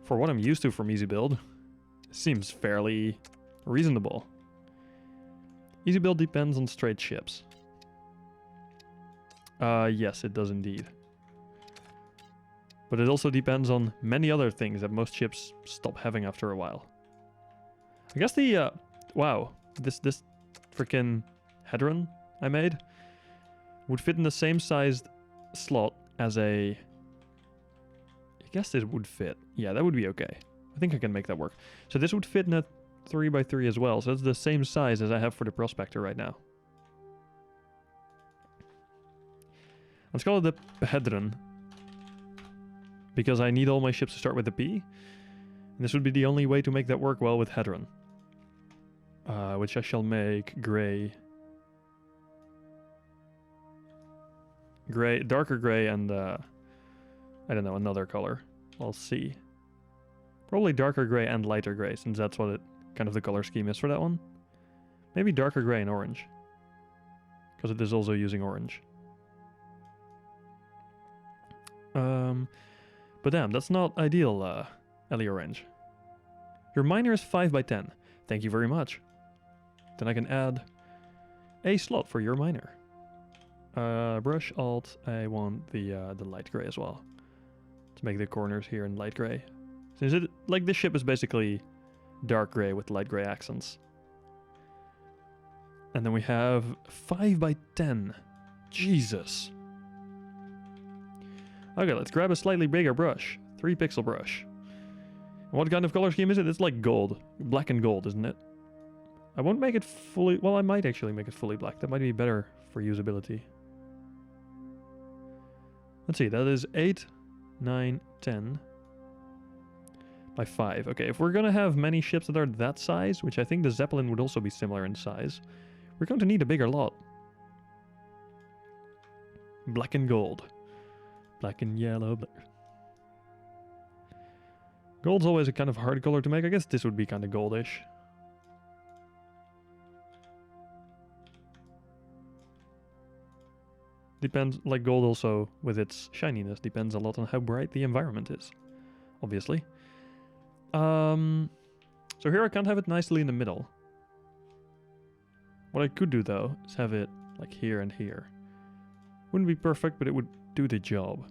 For what I'm used to from easy build. Seems fairly reasonable. Easy build depends on straight ships. Yes, it does indeed. But it also depends on many other things that most ships stop having after a while. I guess the, wow, this freaking Hedron I made would fit in the same sized slot as a... I guess it would fit. Yeah, that would be okay. I think I can make that work. So this would fit in a 3x3 as well. So it's the same size as I have for the Prospector right now. Let's call it the Hedron. Because I need all my ships to start with a P. And this would be the only way to make that work well with Hedron. Which I shall make gray. Gray, darker gray and I don't know, another color. I'll see. Probably darker gray and lighter gray, since that's what it kind of the color scheme is for that one. Maybe darker gray and orange. Because it is also using orange. But damn, that's not ideal, Ellie Orange. Your miner is 5x10. Thank you very much. Then I can add a slot for your miner. Brush alt, I want the light gray as well. To make the corners here in light gray. Since it, like this ship is basically dark gray with light gray accents. And then we have 5x10. Jesus. Okay, let's grab a slightly bigger brush. 3 pixel brush. And what kind of color scheme is it? It's like gold. Black and gold, isn't it? I won't make it fully... Well, I might actually make it fully black. That might be better for usability. Let's see, that is 8, 9, 10 by 5. Okay, if we're gonna have many ships that are that size, which I think the Zeppelin would also be similar in size, we're going to need a bigger lot. Black and gold. Black and yellow. Gold's always a kind of hard color to make. I guess this would be kind of goldish. Depends, like gold also, with its shininess, depends a lot on how bright the environment is. Obviously. So here I can't have it nicely in the middle. What I could do though, is have it like here and here. Wouldn't be perfect, but it would do the job.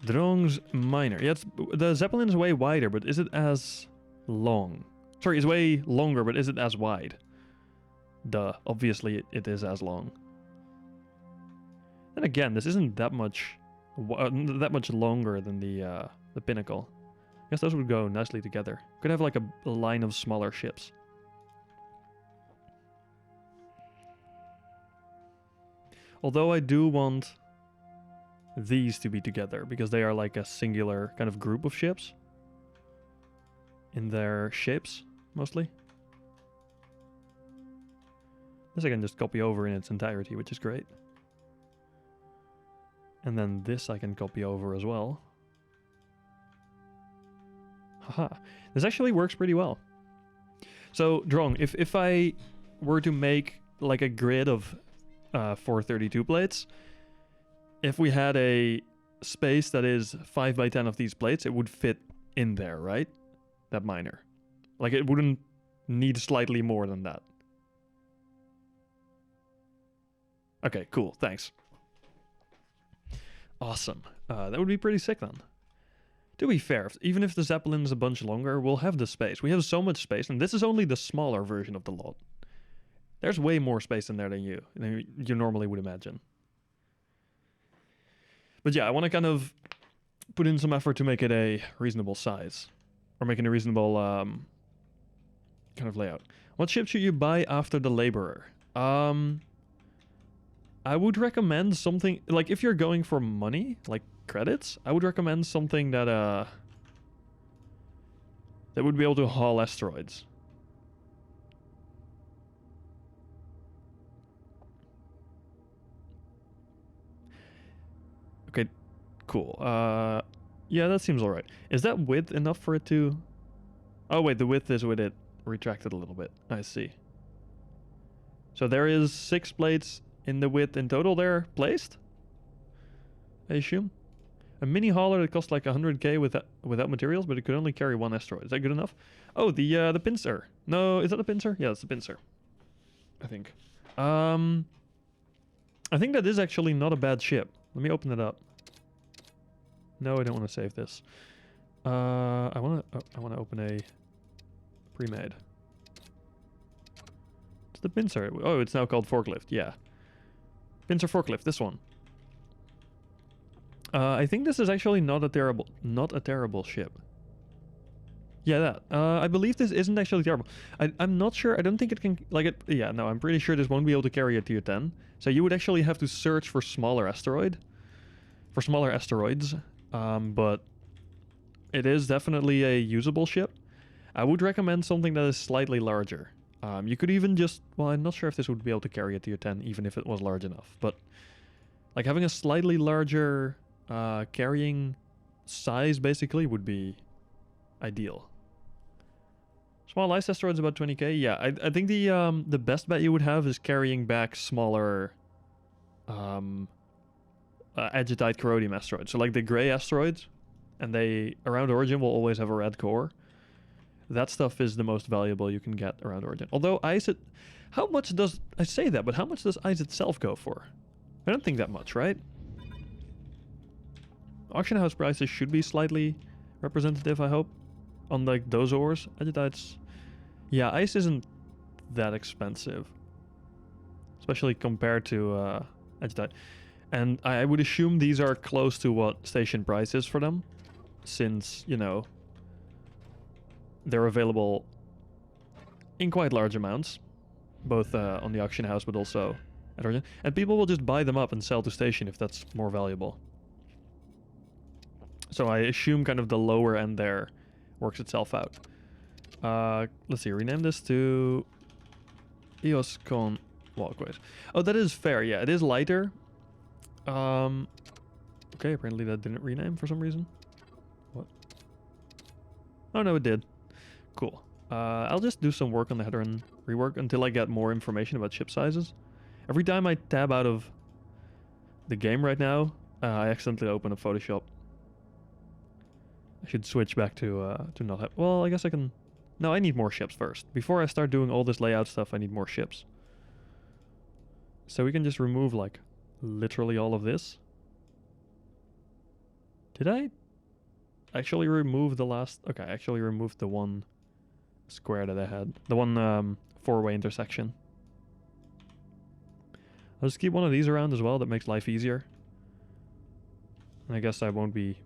Drone's miner. Yeah, the Zeppelin's way wider, but is it as long? Sorry, it's way longer, but is it as wide? Duh, obviously it is as long. And again, this isn't that much longer than the Pinnacle. I guess those would go nicely together. Could have like a line of smaller ships. Although I do want these to be together, because they are like a singular kind of group of ships. In their shapes, mostly. This I can just copy over in its entirety, which is great. And then this I can copy over as well. Haha. This actually works pretty well. So, Drong, if I were to make like a grid of 432 plates, if we had a space that is 5x10 of these plates, it would fit in there, right? That miner. Like it wouldn't need slightly more than that. Okay, cool, thanks. Awesome. That would be pretty sick then. To be fair, even if the Zeppelin's a bunch longer, we'll have the space. We have so much space, and this is only the smaller version of the lot. There's way more space in there than you normally would imagine. But yeah, I want to kind of put in some effort to make it a reasonable size, or make it a reasonable kind of layout. What ship should you buy after the Laborer? I would recommend something like, if you're going for money, like credits, I would recommend something that that would be able to haul asteroids. Okay, cool. Yeah, that seems alright. Is that width enough for it to... Oh wait, the width is with it retracted a little bit. I see. So there is 6 plates in the width in total there placed, I assume. A mini hauler that costs like 100k without materials, but it could only carry 1 asteroid. Is that good enough? Oh, the pincer. No, is that the pincer? Yeah, it's the pincer, I think. I think that is actually not a bad ship. Let me open it up. No, I don't want to save this. I want to open a pre-made. It's the pincer. Oh, it's now called forklift. Yeah. Pincer forklift, this one. I think this is actually not a terrible ship. Yeah, that. I believe this isn't actually terrible. I'm not sure. I don't think it can, like it. Yeah, no, I'm pretty sure this won't be able to carry a tier 10. So you would actually have to search for smaller asteroids. But it is definitely a usable ship. I would recommend something that is slightly larger. You could even just, well, I'm not sure if this would be able to carry a tier 10, even if it was large enough. But like having a slightly larger carrying size basically would be ideal. Small ice asteroids about 20k. Yeah, I think the best bet you would have is carrying back smaller agitite corrodium asteroids. So like the gray asteroids, and they around origin will always have a red core. That stuff is the most valuable you can get around origin. Although ice, how much does, I say that, but how much does ice itself go for? I don't think that much, right? Auction house prices should be slightly representative, I hope, on like those ores. Agitites, yeah, ice isn't that expensive, especially compared to agitite. And I would assume these are close to what station price is for them, since, you know, they're available in quite large amounts, both on the auction house, but also at origin. And people will just buy them up and sell to station if that's more valuable. So I assume kind of the lower end there works itself out. Let's see, rename this to EosCon walkways. Oh, that is fair. Yeah, it is lighter. Okay, apparently that didn't rename for some reason. What? Oh no, it did. Cool. I'll just do some work on the header and rework until I get more information about ship sizes. Every time I tab out of the game right now, I accidentally open up Photoshop. I should switch back to not have... Well, I guess I can... No, I need more ships first. Before I start doing all this layout stuff, I need more ships. So we can just remove, like, literally all of this. Did I actually remove the last... Okay, I actually removed the one square that I had. The one four-way intersection. I'll just keep one of these around as well. That makes life easier. And I guess I won't be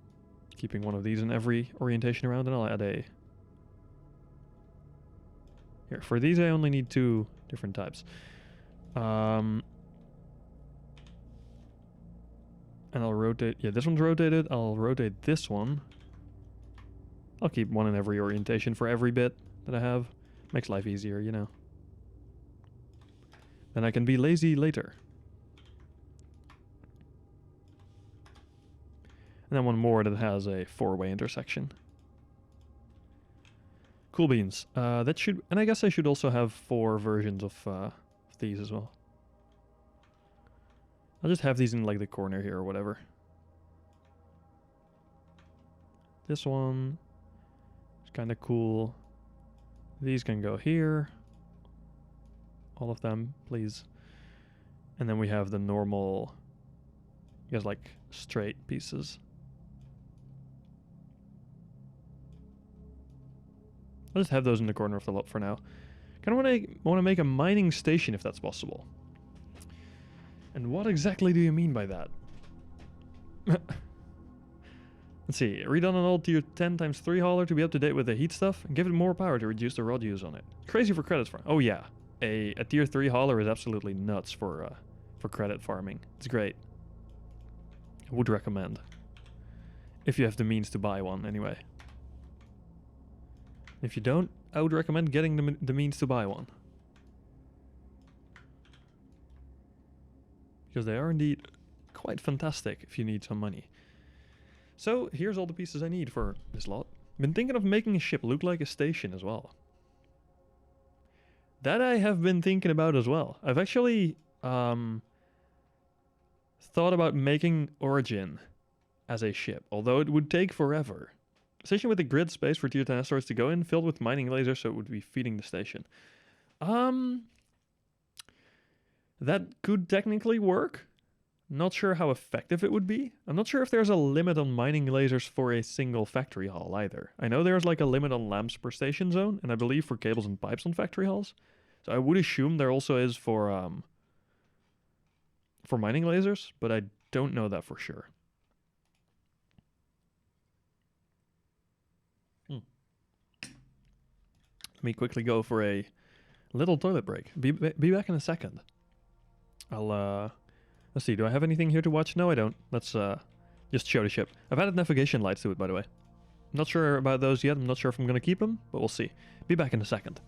keeping one of these in every orientation around, and I'll add a... Here, for these I only need 2 different types. And I'll rotate... Yeah, this one's rotated. I'll rotate this one. I'll keep one in every orientation for every bit that I have. Makes life easier, you know. Then I can be lazy later. And then one more that has a 4-way intersection. Cool beans. That should... And I guess I should also have 4 versions of these as well. I'll just have these in like the corner here or whatever. This one is kind of cool. These can go here. All of them, please. And then we have the normal, I guess, like straight pieces. I'll just have those in the corner of the lot for now. Kind of want to make a mining station if that's possible. And what exactly do you mean by that? That Let's see. Redone an old tier 10 times 3 hauler to be up to date with the heat stuff and give it more power to reduce the rod use on it. Crazy for credits farm. Oh yeah, a tier 3 hauler is absolutely nuts for credit farming. It's great. I would recommend. If you have the means to buy one, anyway. If you don't, I would recommend getting the means to buy one. Because they are indeed quite fantastic if you need some money. So, here's all the pieces I need for this lot. Been thinking of making a ship look like a station as well. That I have been thinking about as well. I've actually thought about making Origin as a ship, although it would take forever. Station with a grid space for tier 10 asteroids to go in, filled with mining lasers, so it would be feeding the station. That could technically work. Not sure how effective it would be. I'm not sure if there's a limit on mining lasers for a single factory hall either. I know there's like a limit on lamps per station zone, and I believe for cables and pipes on factory halls. So I would assume there also is for mining lasers, but I don't know that for sure. Let me quickly go for a little toilet break. Be back in a second. Let's see, do I have anything here to watch? No, I don't. Let's just show the ship. I've added navigation lights to it, by the way. Not sure about those yet. I'm not sure if I'm going to keep them, but we'll see. Be back in a second.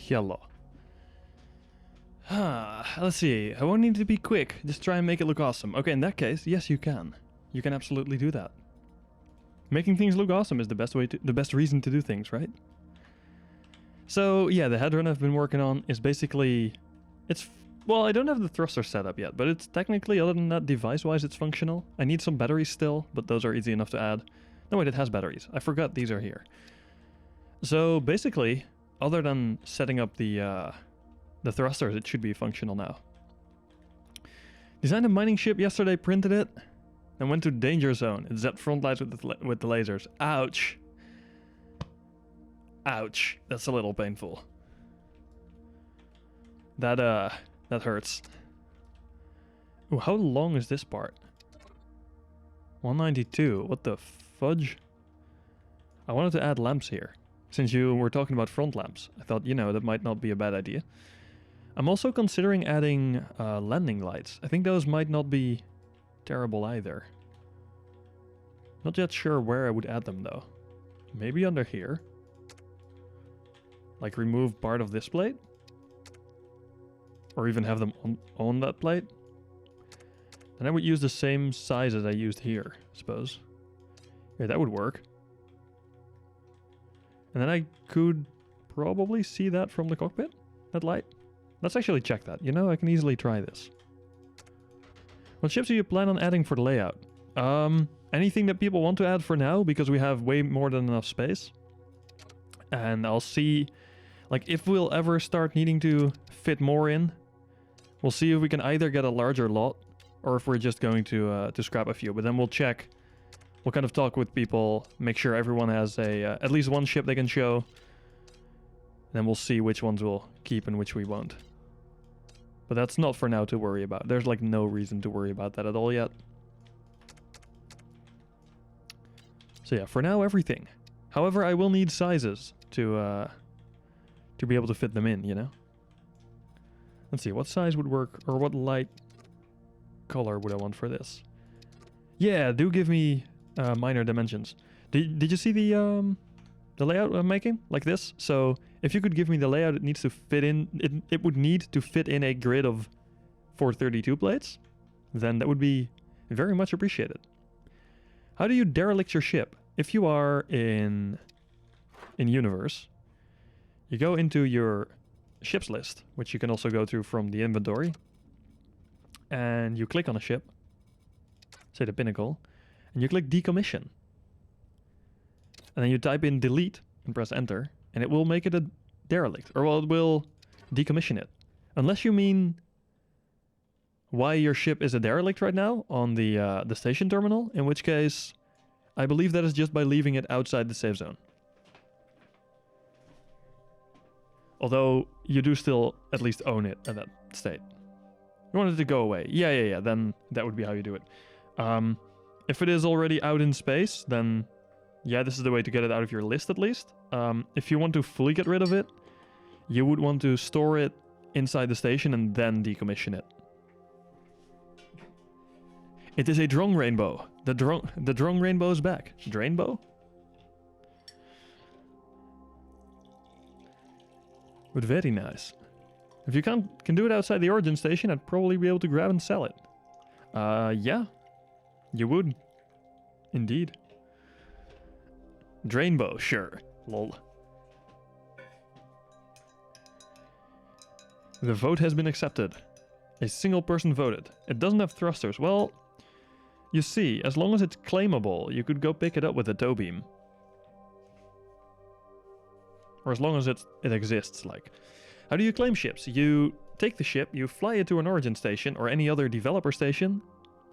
Hello. Let's see. I won't need to be quick. Just try and make it look awesome. Okay, in that case, yes, you can. You can absolutely do that. Making things look awesome is the best reason to do things, right? So yeah, the headrun I've been working on is basically, well, I don't have the thruster set up yet, but it's technically, other than that, device-wise, it's functional. I need some batteries still, but those are easy enough to add. No, wait, it has batteries. I forgot these are here. So basically, other than setting up the thrusters, it should be functional now. Designed a mining ship yesterday, printed it, then went to danger zone. It zapped front lights with the lasers. Ouch. Ouch. That's a little painful. That hurts. Ooh, how long is this part? 192. What the fudge? I wanted to add lamps here. Since you were talking about front lamps, I thought, you know, that might not be a bad idea. I'm also considering adding landing lights. I think those might not be terrible either. Not yet sure where I would add them though. Maybe under here. Like remove part of this plate? Or even have them on that plate? Then I would use the same size as I used here, I suppose. Yeah, that would work. And then I could probably see that from the cockpit, that light. Let's actually check that. You know, I can easily try this. What ships do you plan on adding for the layout? Anything that people want to add for now, because we have way more than enough space. And I'll see, Like, if we'll ever start needing to fit more in, we'll see if we can either get a larger lot, or if we're just going to scrap a few. But then we'll check. We'll kind of talk with people, make sure everyone has a at least one ship they can show. Then we'll see which ones we'll keep and which we won't. But that's not for now to worry about. There's like no reason to worry about that at all yet. So yeah, for now everything. However, I will need sizes to be able to fit them in, you know? Let's see, what size would work, or what light color would I want for this? Yeah, do give me minor dimensions. Did you see the layout I'm making? Like this? So if you could give me the layout it needs to fit in, it would need to fit in a grid of 432 plates, then that would be very much appreciated. How do you derelict your ship? If you are in Universe, you go into your ships list, which you can also go through from the inventory, and you click on a ship, say the Pinnacle, and you click decommission. And then you type in delete and press enter, and it will make it a derelict, or well, it will decommission it. Unless you mean why your ship is a derelict right now on the station terminal, in which case I believe that is just by leaving it outside the safe zone. Although you do still at least own it at that state. You want it to go away. Yeah, then that would be how you do it. If it is already out in space, then yeah, this is the way to get it out of your list at least. If you want to fully get rid of it, you would want to store it inside the station and then decommission it. It is a drone rainbow. The drone rainbow is back. Drainbow? But very nice. If you can do it outside the origin station, I'd probably be able to grab and sell it. Yeah. You would. Indeed. Drainbow, sure. Lol. The vote has been accepted. A single person voted. It doesn't have thrusters. Well, you see, as long as it's claimable, you could go pick it up with a tow beam. Or as long as it exists, like. How do you claim ships? You take the ship, you fly it to an origin station or any other developer station.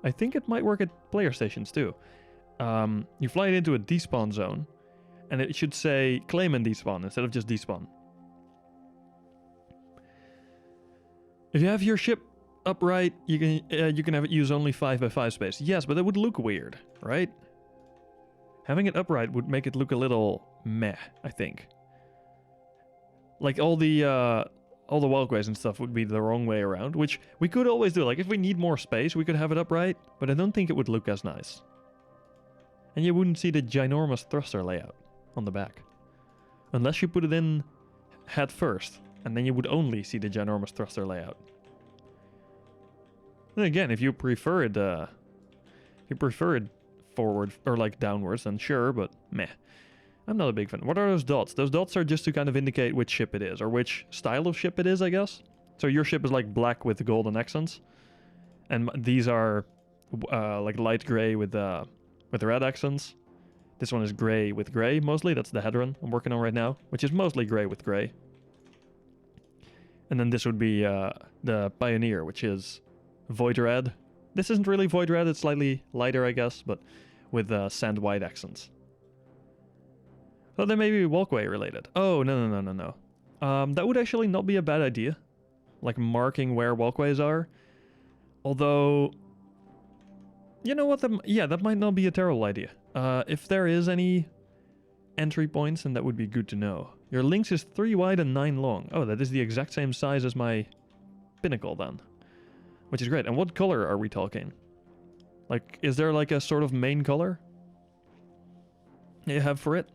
I think it might work at player stations too. You fly it into a despawn zone, and it should say claim and despawn instead of just despawn. If you have your ship upright, you can have it use only 5x5 space. Yes, but that would look weird, right? Having it upright would make it look a little meh, I think. Like all the walkways and stuff would be the wrong way around, which we could always do. Like if we need more space, we could have it upright, but I don't think it would look as nice. And you wouldn't see the ginormous thruster layout on the back. Unless you put it in head first, and then you would only see the ginormous thruster layout. Then again, if you prefer it forward or like downwards, then sure, but meh. I'm not a big fan. What are those dots? Those dots are just to kind of indicate which ship it is, or which style of ship it is, I guess. So your ship is like black with golden accents, and these are like light gray with red accents. This one is gray with gray mostly. That's the Hedron I'm working on right now, which is mostly gray with gray. And then this would be the Pioneer, which is void red. This isn't really void red. It's slightly lighter, I guess, but with sand white accents. So they may be walkway related. Oh, no. That would actually not be a bad idea. Like marking where walkways are. Although, you know what? That might not be a terrible idea. If there is any entry points, then that would be good to know. Your links is 3 wide and 9 long. Oh, that is the exact same size as my Pinnacle then. Which is great. And what color are we talking? Like, is there like a sort of main color you have for it?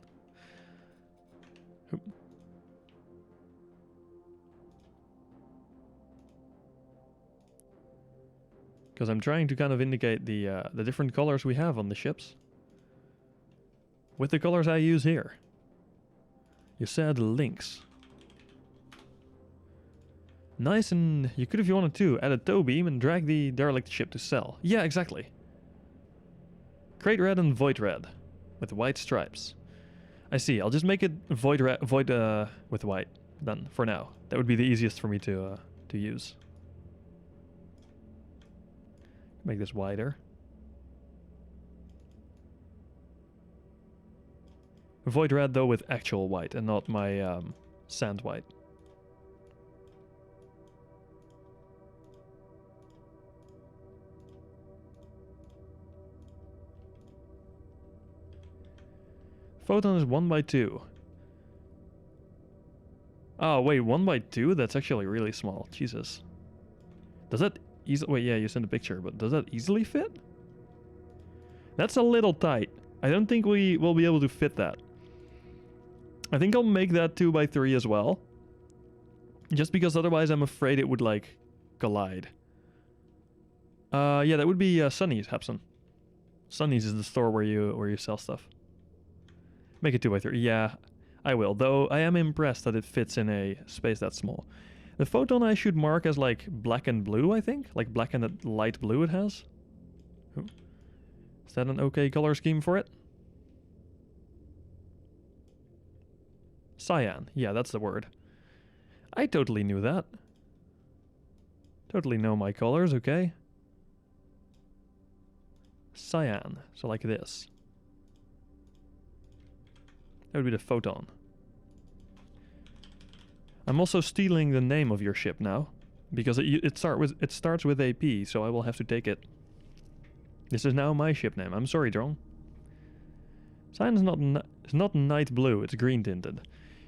Because I'm trying to kind of indicate the different colors we have on the ships. With the colors I use here. You said links. Nice, and you could, if you wanted to, add a tow beam and drag the derelict ship to sell. Yeah, exactly. Crate red and void red. With white stripes. I see, I'll just make it void with white. then for now. That would be the easiest for me to use. Make this wider. Avoid red though with actual white and not my sand white. Photon is 1 by 2. Oh wait, 1 by 2? That's actually really small. Jesus. Does that easily... Wait, yeah, you sent a picture, but does that easily fit? That's a little tight. I don't think we will be able to fit that. I think I'll make that 2 by 3 as well. Just because otherwise I'm afraid it would, like, collide. Yeah, that would be Sunny's, Hapson. Sunny's is the store where you sell stuff. Make it 2 by 3. Yeah, I will. Though I am impressed that it fits in a space that small. The photon I should mark as like black and blue, I think. Like black and a light blue it has. Ooh. Is that an okay color scheme for it? Cyan. Yeah, that's the word. I totally knew that. Totally know my colors, okay? Cyan. So like this. That would be the photon. I'm also stealing the name of your ship now, because it starts with a P, so I will have to take it. This is now my ship name. I'm sorry, Drone. Cyan is not night blue. It's green tinted.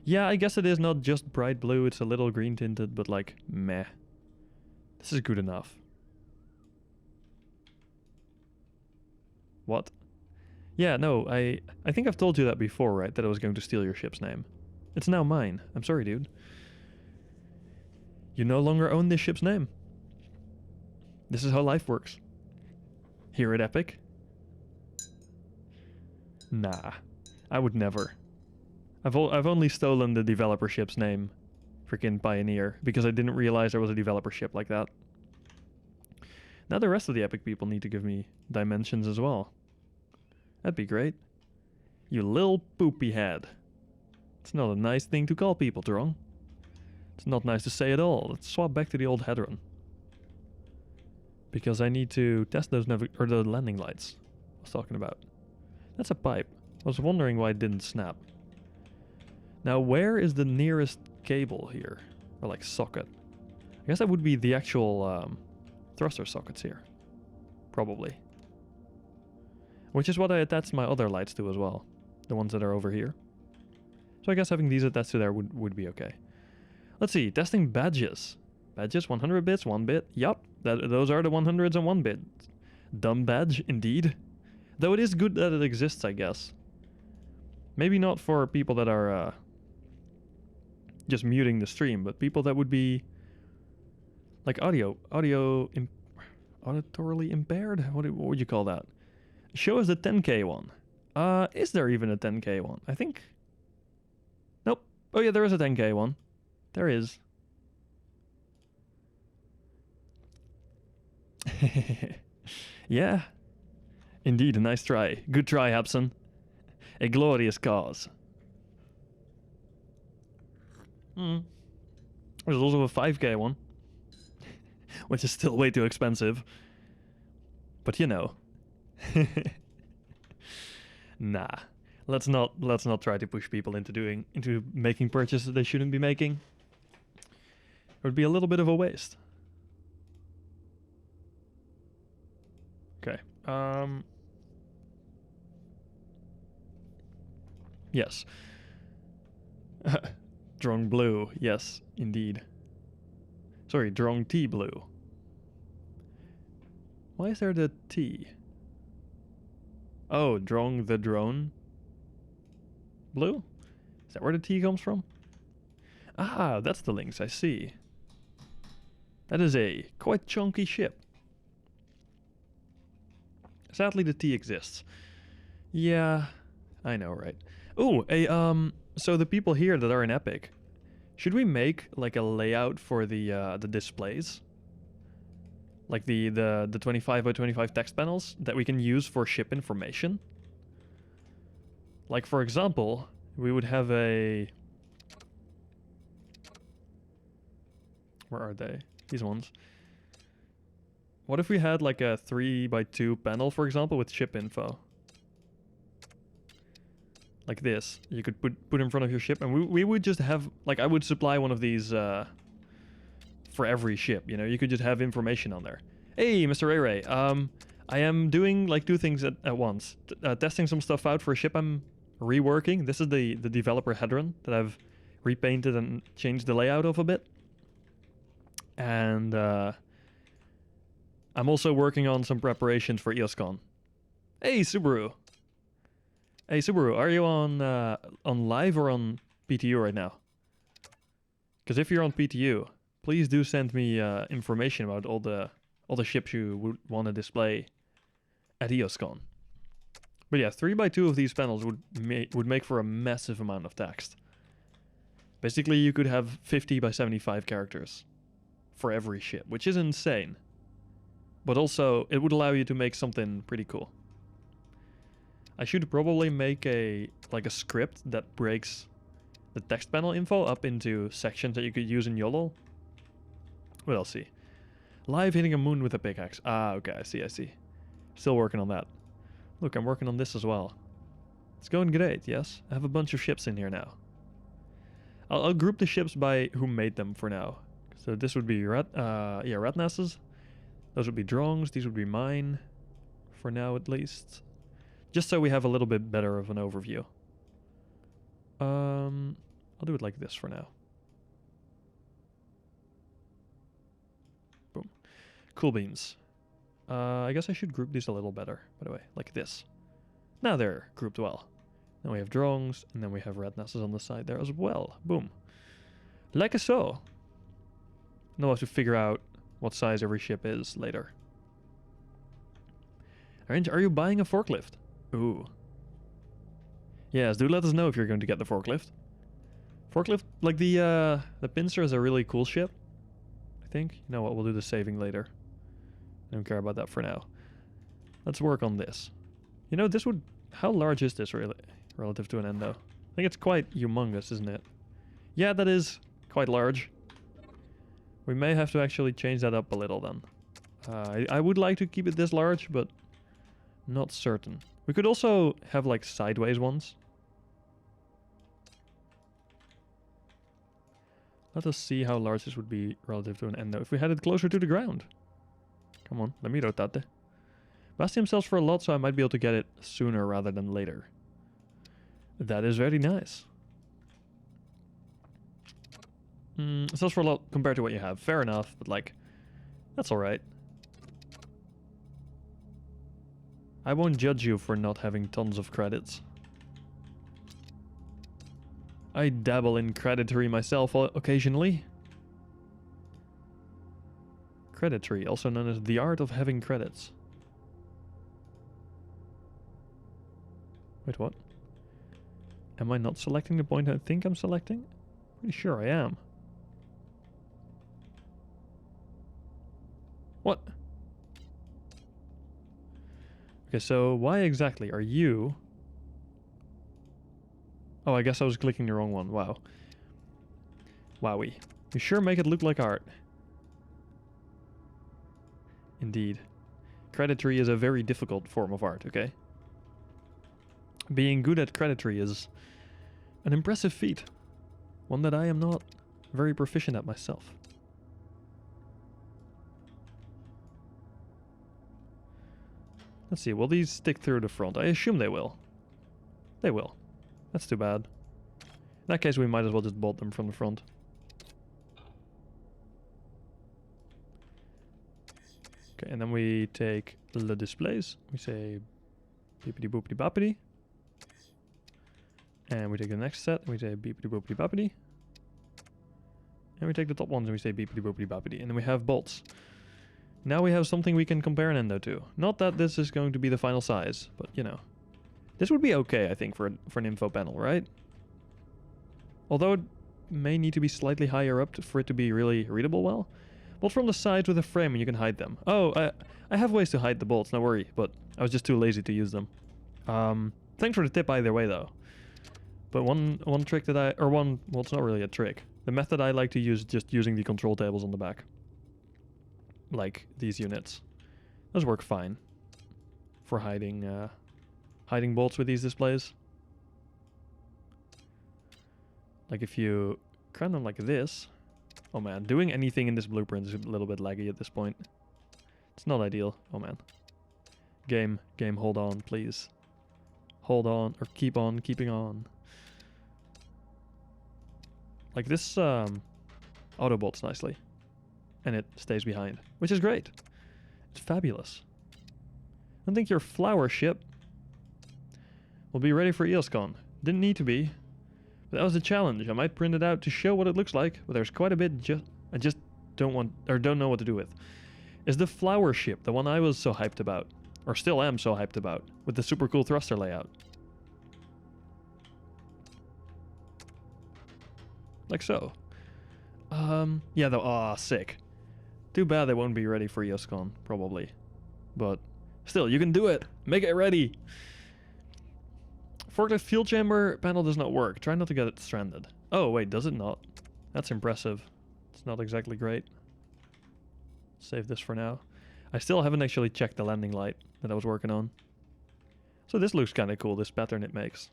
Yeah, I guess it is not just bright blue. It's a little green tinted, but like meh. This is good enough. What? Yeah, no, I think I've told you that before, right? That I was going to steal your ship's name. It's now mine. I'm sorry, dude. You no longer own this ship's name. This is how life works. Here at Epic. Nah, I would never. I've only stolen the developer ship's name, freaking Pioneer, because I didn't realize there was a developer ship like that. Now the rest of the Epic people need to give me dimensions as well. That'd be great. You little poopy head. It's not a nice thing to call people, Drong. It's not nice to say at all. Let's swap back to the old Hadron. Because I need to test those the landing lights I was talking about. That's a pipe. I was wondering why it didn't snap. Now, where is the nearest cable here? Or like socket? I guess that would be the actual thruster sockets here. Probably. Which is what I attached my other lights to as well. The ones that are over here. So I guess having these attached to there would be okay. Let's see, testing badges. Badges, 100 bits, 1 bit. Yup, those are the 100s and 1 bit. Dumb badge, indeed. Though it is good that it exists, I guess. Maybe not for people that are just muting the stream, but people that would be like auditorily impaired? What would you call that? Show us the 10K one. Is there even a 10K one? I think... Nope. Oh yeah, there is a 10K one. There is. Yeah. Indeed, a nice try. Good try, Hapson. A glorious cause. There's also a 5K one. Which is still way too expensive. But you know. Nah. Let's not try to push people into making purchases they shouldn't be making. It would be a little bit of a waste. Okay. Yes. Drong blue. Yes, indeed. Sorry, Drong T blue. Why is there the T? Oh, Drong the drone blue? Is that where the T comes from? Ah, that's the links, I see. That is a quite chunky ship. Sadly, the T exists. Yeah, I know, right? Ooh, so the people here that are in Epic, should we make like a layout for the displays? Like the 25 by 25 text panels that we can use for ship information? Like, for example, we would have a Where are they? These ones. What if we had like a 3x2 panel, for example, with ship info? Like this. You could put in front of your ship, and we would just have, like, I would supply one of these for every ship, you know? You could just have information on there. Hey, Mr. Ray Ray. I am doing, like, two things at once. Testing some stuff out for a ship I'm reworking. This is the developer Hedron that I've repainted and changed the layout of a bit. And I'm also working on some preparations for EosCon. Hey, Subaru. Hey, Subaru, are you on live or on PTU right now? Because if you're on PTU, please do send me information about all the ships you would want to display at EosCon. But yeah, 3x2 of these panels would make for a massive amount of text. Basically, you could have 50 by 75 characters for every ship, which is insane. But also, it would allow you to make something pretty cool. I should probably make a script that breaks the text panel info up into sections that you could use in YOLO. What else? See? Live hitting a moon with a pickaxe. Ah, okay, I see. Still working on that. Look, I'm working on this as well. It's going great, yes? I have a bunch of ships in here now. I'll group the ships by who made them for now. So this would be Ratnas's. Those would be Drongs. These would be mine. For now, at least. Just so we have a little bit better of an overview. I'll do it like this for now. Boom. Cool beans. I guess I should group these a little better, by the way. Like this. Now they're grouped well. Then we have Drongs, and then we have Ratnas's on the side there as well. Boom. Like so. Now I'll have to figure out what size every ship is later. Orange, are you buying a forklift? Ooh. Yes, do let us know if you're going to get the forklift. Forklift, like the Pincer is a really cool ship. I think. You know what, we'll do the saving later. I don't care about that for now. Let's work on this. You know, this would... How large is this really relative to an endo? I think it's quite humongous, isn't it? Yeah, that is quite large. We may have to actually change that up a little then. I would like to keep it this large, but not certain. We could also have like sideways ones. Let us see how large this would be relative to an endo if we had it closer to the ground. Come on, let me rotate. Bastian sells for a lot, so I might be able to get it sooner rather than later. That is very nice. It sells for a lot compared to what you have. Fair enough, but like, that's alright. I won't judge you for not having tons of credits. I dabble in creditory myself occasionally. Creditory, also known as the art of having credits. Wait, what? Am I not selecting the point I think I'm selecting? Pretty sure I am. What? Okay, so why exactly are you... Oh, I guess I was clicking the wrong one. Wow. Wowie. You sure make it look like art. Indeed. Creditory is a very difficult form of art, okay? Being good at creditory is an impressive feat. One that I am not very proficient at myself. Let's see, will these stick through the front? I assume they will. They will. That's too bad. In that case, we might as well just bolt them from the front. Okay, and then we take the displays. We say beepity boopity boppity. And we take the next set, and we say beepity boopity boppity. And we take the top ones, and we say beepity boopity boppity. And then we have bolts. Now we have something we can compare an endo to. Not that this is going to be the final size, but you know. This would be okay, I think, for an info panel, right? Although it may need to be slightly higher up for it to be really readable well. Bolt from the sides with a frame and you can hide them. Oh, I have ways to hide the bolts, no worry, but I was just too lazy to use them. Thanks for the tip either way, though. But one trick that well, it's not really a trick. The method I like to use is just using the control tables on the back. Like these units. Those work fine for hiding bolts with these displays. Like if you crown them like this. Oh man, doing anything in this blueprint is a little bit laggy at this point. It's not ideal. Oh man. Game, hold on, please. Hold on, or keep on, keeping on. Like this auto-bolts nicely. And it stays behind, which is great. It's fabulous. I think your flower ship will be ready for EosCon. Didn't need to be. But that was a challenge. I might print it out to show what it looks like, but there's quite a bit I just don't know what to do with. Is the flower ship, the one I was so hyped about, or still am so hyped about, with the super cool thruster layout. Like so. Yeah, though, sick. Too bad they won't be ready for EosCon, probably. But still, you can do it. Make it ready. Forklift fuel chamber panel does not work. Try not to get it stranded. Oh, wait, does it not? That's impressive. It's not exactly great. Save this for now. I still haven't actually checked the landing light that I was working on. So this looks kind of cool, this pattern it makes.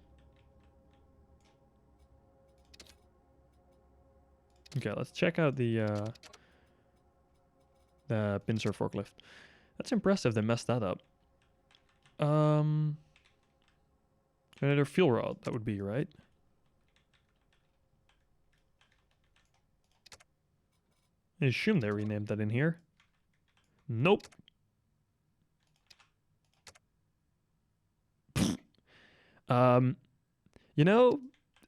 Okay, let's check out the pincer forklift. That's impressive, they messed that up. Another fuel rod, that would be, right? I assume they renamed that in here. Nope. You know,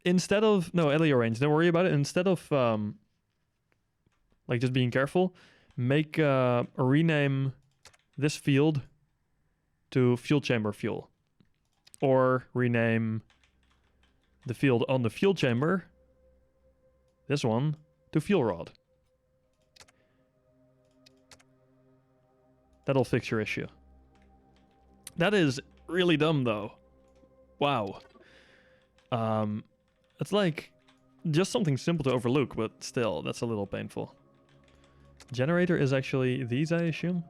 instead of... No, Elio range, don't worry about it. Instead of, like, just being careful, make a rename this field to fuel chamber fuel. Or rename the field on the fuel chamber, this one, to fuel rod. That'll fix your issue. That is really dumb, though. Wow. It's like just something simple to overlook, but still, that's a little painful. Generator is actually these, I assume?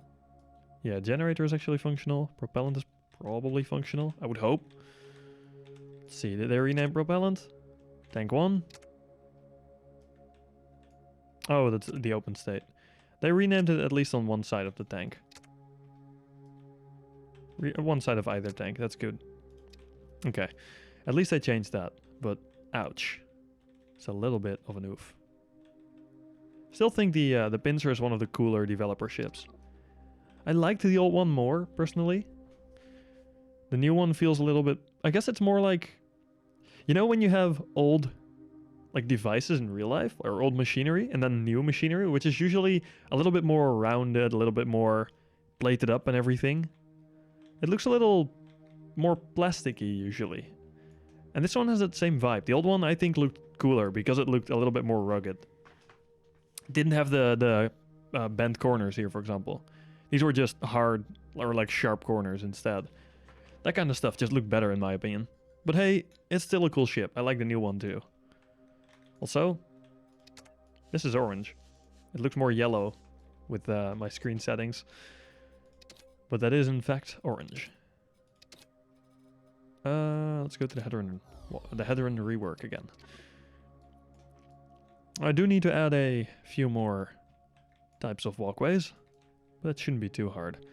Yeah, generator is actually functional. Propellant is probably functional, I would hope. Let's see, did they rename propellant? Tank 1. Oh, that's the open state. They renamed it at least on one side of the tank. One side of either tank, that's good. Okay, at least I changed that, but ouch. It's a little bit of an oof. Still think the Pincer is one of the cooler developer ships. I liked the old one more, personally. The new one feels a little bit... I guess it's more like... You know when you have old like devices in real life, or old machinery, and then new machinery, which is usually a little bit more rounded, a little bit more plated up and everything. It looks a little more plasticky, usually. And this one has that same vibe. The old one, I think, looked cooler, because it looked a little bit more rugged. Didn't have the bent corners here, for example. These were just hard, or like sharp corners instead. That kind of stuff just looked better in my opinion. But hey, it's still a cool ship. I like the new one too. Also, this is orange. It looks more yellow with my screen settings. But that is in fact orange. Let's go to the header and rework again. I do need to add a few more types of walkways, but that shouldn't be too hard.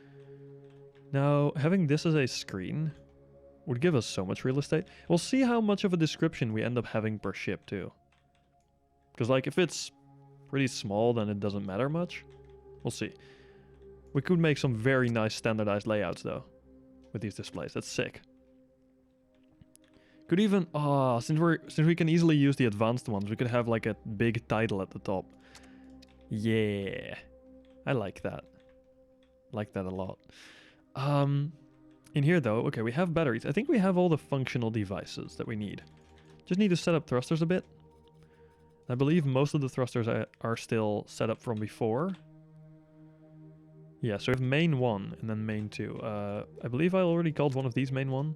Now, having this as a screen would give us so much real estate. We'll see how much of a description we end up having per ship too. Because like if it's pretty small, then it doesn't matter much. We'll see. We could make some very nice standardized layouts though with these displays. That's sick. Could even since we can easily use the advanced ones, we could have like a big title at the top. Yeah. I like that. Like that a lot. In here though, okay, we have batteries. I think we have all the functional devices that we need. Just need to set up thrusters a bit. I believe most of the thrusters are still set up from before. Yeah, so we have main 1 and then main 2. I believe I already called one of these main 1.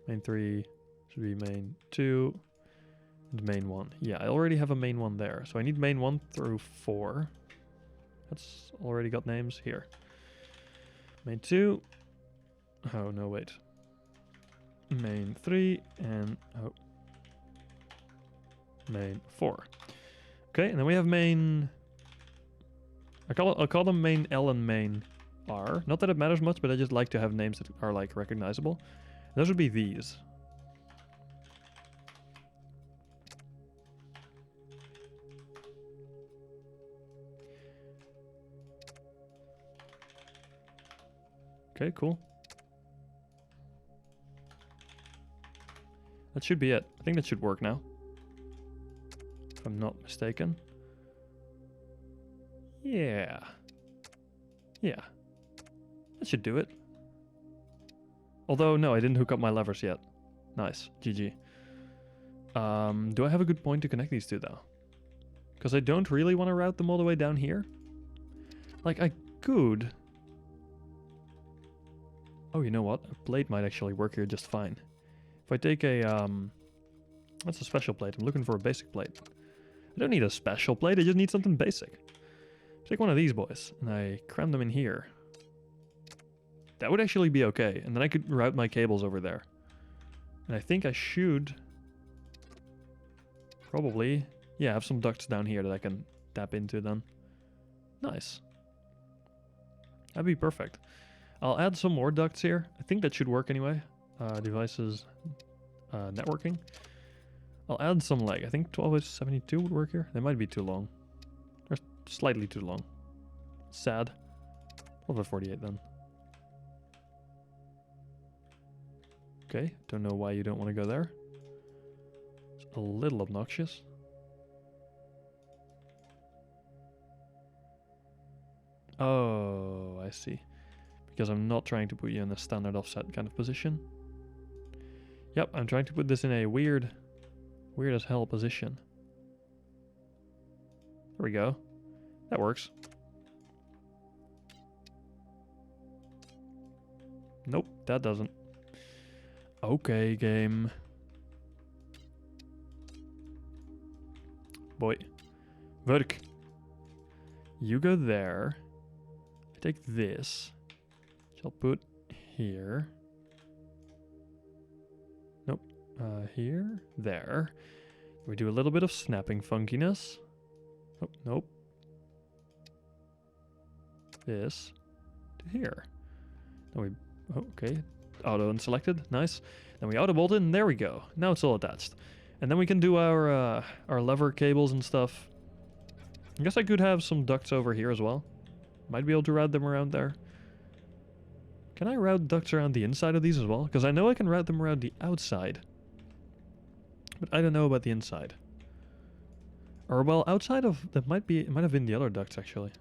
Main 3 should be main 2. And main 1. Yeah, I already have a main 1 there. So I need main 1 through 4. That's already got names here. Main 2. Oh, no, wait. Main 3 and... oh. Main 4. Okay, and then we have main... I'll call them main L and main R. Not that it matters much, but I just like to have names that are, like, recognizable. And those would be these. Okay, cool. That should be it. I think that should work now. If I'm not mistaken. Yeah. Yeah. That should do it. Although, no, I didn't hook up my levers yet. Nice. GG. Do I have a good point to connect these two, though? Because I don't really want to route them all the way down here. Like, I could... Oh, you know what? A plate might actually work here just fine. If I take a, that's a special plate. I'm looking for a basic plate. I don't need a special plate, I just need something basic. Take one of these boys, and I cram them in here. That would actually be okay, and then I could route my cables over there. And I think I should... probably... yeah, have some ducts down here that I can tap into then. Nice. That'd be perfect. I'll add some more ducts here. I think that should work anyway. Devices, networking. I'll add some leg. I think 12/72 would work here. They might be too long. Or slightly too long. Sad. 12/48 then. Okay, don't know why you don't want to go there. It's a little obnoxious. Oh, I see. Because I'm not trying to put you in a standard offset kind of position. Yep, I'm trying to put this in a weird as hell position. There we go. That works. Nope, that doesn't. Okay, game. Boy. Werk. You go there. I take this. Which I'll put here. Nope. Here. There. We do a little bit of snapping funkiness. Oh, nope. This to here. Then we... oh, okay. Auto unselected. Nice. Then we auto bolt it, and there we go. Now it's all attached. And then we can do our lever cables and stuff. I guess I could have some ducts over here as well. Might be able to route them around there. Can I route ducts around the inside of these as well? Because I know I can route them around the outside. But I don't know about the inside. Or, well, outside of... that might be... it might have been the other ducts, actually.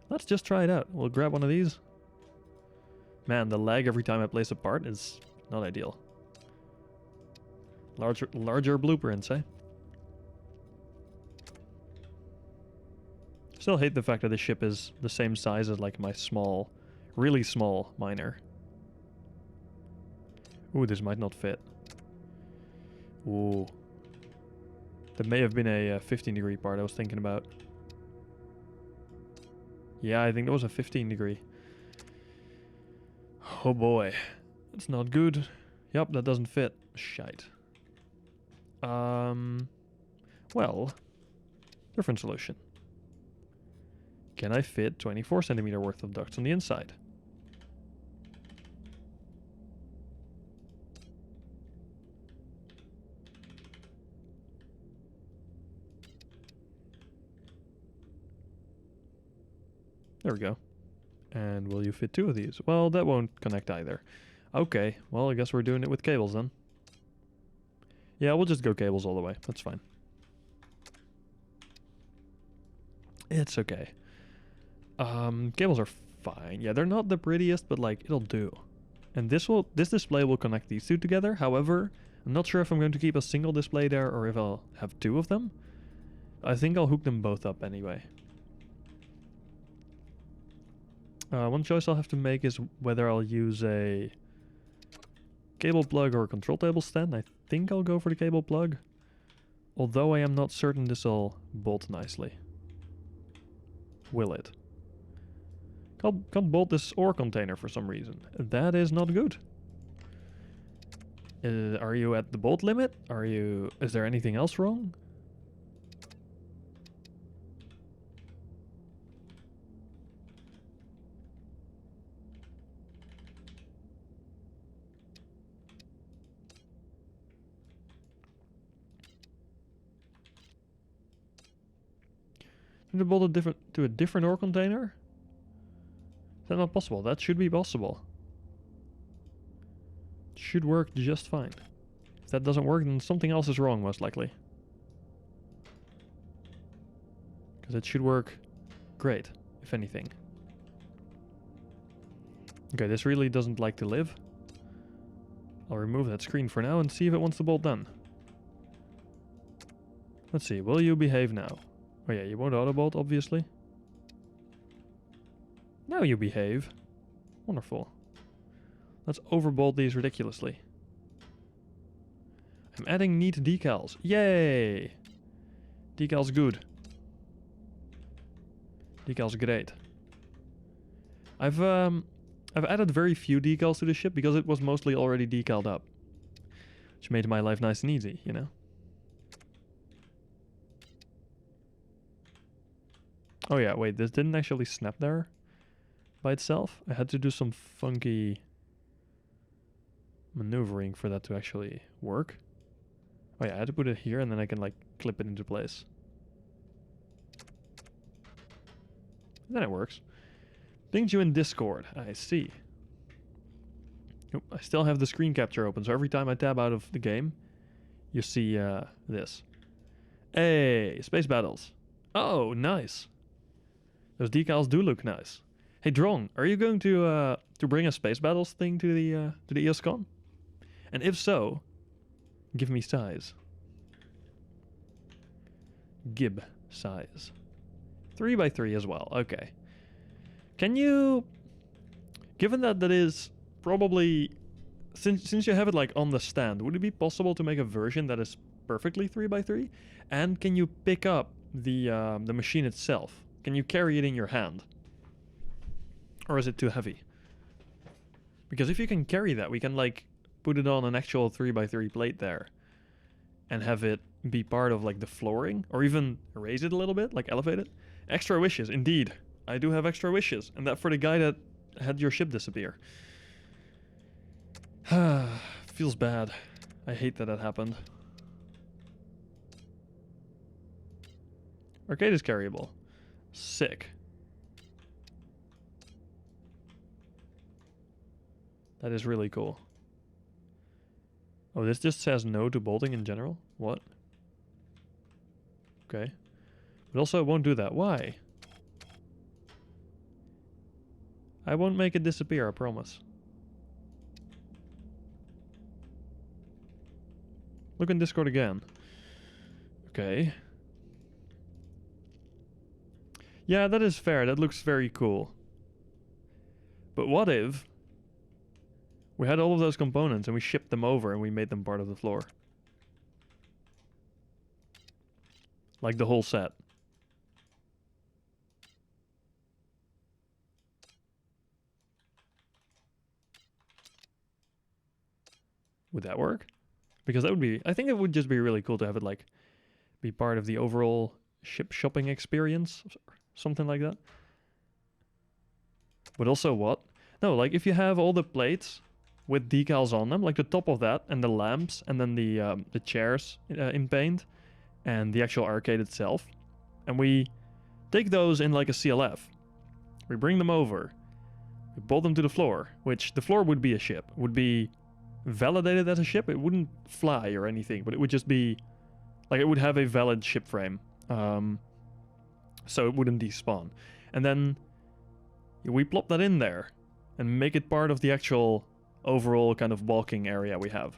Let's just try it out. We'll grab one of these. Man, the lag every time I place a part is not ideal. Larger blueprints, eh? Still hate the fact that the ship is the same size as, like, my small... really small miner. Ooh, this might not fit. Ooh. That may have been a 15-degree part I was thinking about. Yeah, I think that was a 15-degree. Oh boy. That's not good. Yep, that doesn't fit. Shite. Well, different solution. Can I fit 24 centimeter worth of ducts on the inside? There we go. And will you fit 2 of these? Well, that won't connect either. Okay, well, I guess we're doing it with cables then. Yeah, we'll just go cables all the way. That's fine. It's okay. Cables are fine. Yeah, they're not the prettiest, but, like, it'll do. And this display will connect these two together. However, I'm not sure if I'm going to keep a single display there or if I'll have 2 of them. I think I'll hook them both up anyway. One choice I'll have to make is whether I'll use a cable plug or a control table stand. I think I'll go for the cable plug. Although I am not certain this will bolt nicely. Will it? Can't bolt this ore container for some reason. That is not good. Are you at the bolt limit? Is there anything else wrong? Need to bolt to a different ore container? Is that not possible? That should be possible. Should work just fine. If that doesn't work, then something else is wrong, most likely. Because it should work great, if anything. Okay, this really doesn't like to live. I'll remove that screen for now and see if it wants to bolt then. Let's see, will you behave now? Oh yeah, you won't auto-bolt, obviously. Now you behave. Wonderful. Let's overbolt these ridiculously. I'm adding neat decals. Yay! Decals good. Decals great. I've added very few decals to the ship because it was mostly already decaled up. Which made my life nice and easy, you know? Oh yeah, wait, this didn't actually snap there by itself. I had to do some funky maneuvering for that to actually work. Oh yeah, I had to put it here and then I can like clip it into place. And then it works. Pinged you in Discord, I see. Oop, I still have the screen capture open, so every time I tab out of the game, you see this. Hey, space battles. Oh, nice. Those decals do look nice. Hey, Drong, are you going to bring a space battles thing to the EosCon? And if so, give me size. Gib size. 3x3 as well. Okay. Can you, given that that is probably, since you have it like on the stand, would it be possible to make a version that is perfectly 3x3? And can you pick up the machine itself? Can you carry it in your hand? Or is it too heavy? Because if you can carry that, we can like put it on an actual 3x3 plate there and have it be part of like the flooring, or even raise it a little bit, like elevate it. Extra wishes, indeed. I do have extra wishes, and that for the guy that had your ship disappear. Feels bad. I hate that happened. Arcade is carryable. Sick. That is really cool. Oh, this just says no to bolting in general? What? Okay. But also it won't do that. Why? I won't make it disappear, I promise. Look in Discord again. Okay. Yeah, that is fair. That looks very cool. But what if we had all of those components and we shipped them over and we made them part of the floor? Like the whole set. Would that work? Because that would be, I think it would just be really cool to have it like be part of the overall ship shopping experience. Something like that. But also what? No, like if you have all the plates with decals on them, like the top of that and the lamps and then the chairs in paint and the actual arcade itself, and we take those in like a CLF. We bring them over. We bolt them to the floor, which the floor would be a ship. Would be validated as a ship. It wouldn't fly or anything, but it would just be like it would have a valid ship frame. So it wouldn't despawn. And then we plop that in there and make it part of the actual overall kind of walking area we have.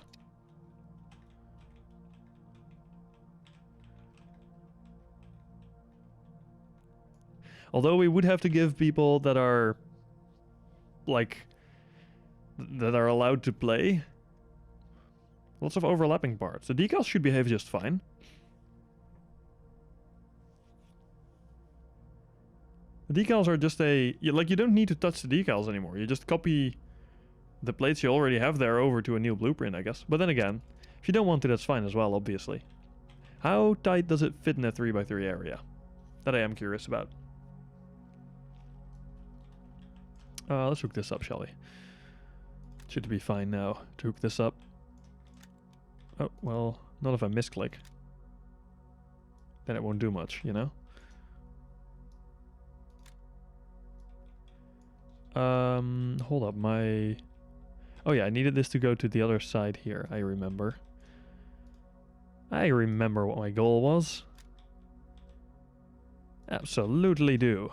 Although we would have to give people that are like that are allowed to play lots of overlapping parts. The decals should behave just fine. Decals are just like, you don't need to touch the decals anymore. You just copy the plates you already have there over to a new blueprint, I guess. But then again, if you don't want to, that's fine as well, obviously. How tight does it fit in a 3x3 area? That I am curious about. Let's hook this up, shall we? Should be fine now to hook this up. Oh, well, not if I misclick. Then it won't do much, you know? Hold up, my... Oh yeah, I needed this to go to the other side here, I remember. I remember what my goal was. Absolutely do.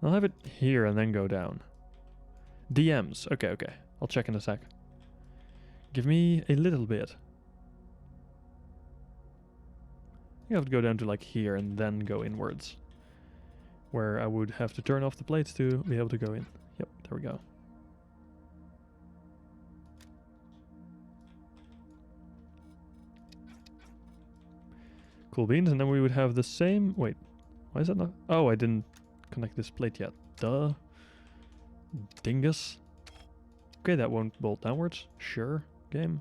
I'll have it here and then go down. DMs. Okay, okay. I'll check in a sec. Give me a little bit. You have to go down to like here and then go inwards. Where I would have to turn off the plates to be able to go in. Yep, there we go. Cool beans, and then we would have the same... Wait, why is that not... Oh, I didn't connect this plate yet. Duh. Dingus. Okay, that won't bolt downwards. Sure, game.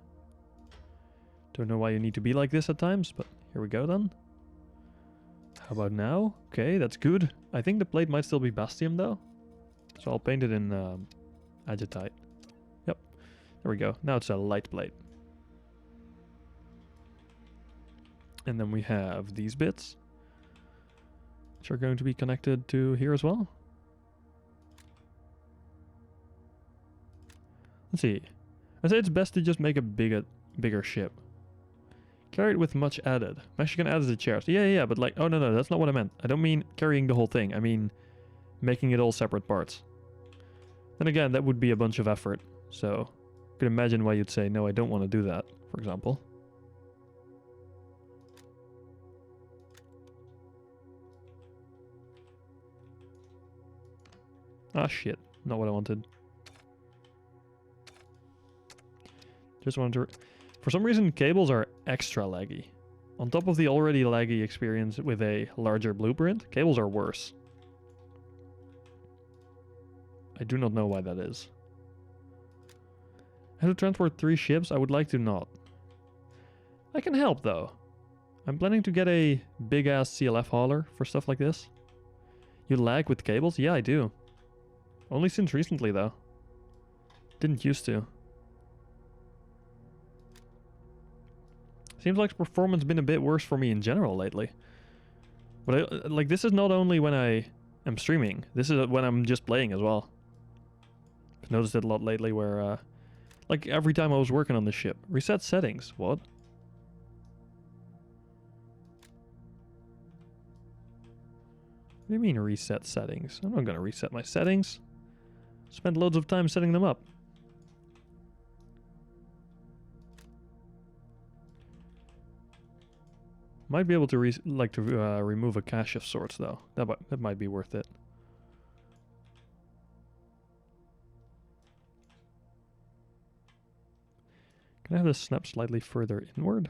Don't know why you need to be like this at times, but here we go then. How about now? Okay, that's good. I think the plate might still be Bastium though. So I'll paint it in Agitite. Yep, there we go. Now it's a light plate. And then we have these bits, which are going to be connected to here as well. Let's see. I say it's best to just make a bigger ship. Carry it with much added. I'm actually gonna add the chairs. Yeah, but like, oh no, that's not what I meant. I don't mean carrying the whole thing. I mean making it all separate parts. Then again, that would be a bunch of effort. So, you can imagine why you'd say, no, I don't want to do that, for example. Ah, shit. Not what I wanted. Just wanted to... For some reason, cables are extra laggy. On top of the already laggy experience with a larger blueprint, cables are worse. I do not know why that is. How to transport 3 ships? I would like to not. I can help, though. I'm planning to get a big-ass CLF hauler for stuff like this. You lag with cables? Yeah, I do. Only since recently, though. Didn't used to. Seems like performance been a bit worse for me in general lately. But like, this is not only when I am streaming. This is when I'm just playing as well. I've noticed it a lot lately where, like, every time I was working on this ship. Reset settings. What? What do you mean reset settings? I'm not gonna reset my settings. Spent loads of time setting them up. Might be able to remove a cache of sorts though. That might be worth it. Can I have this snap slightly further inward?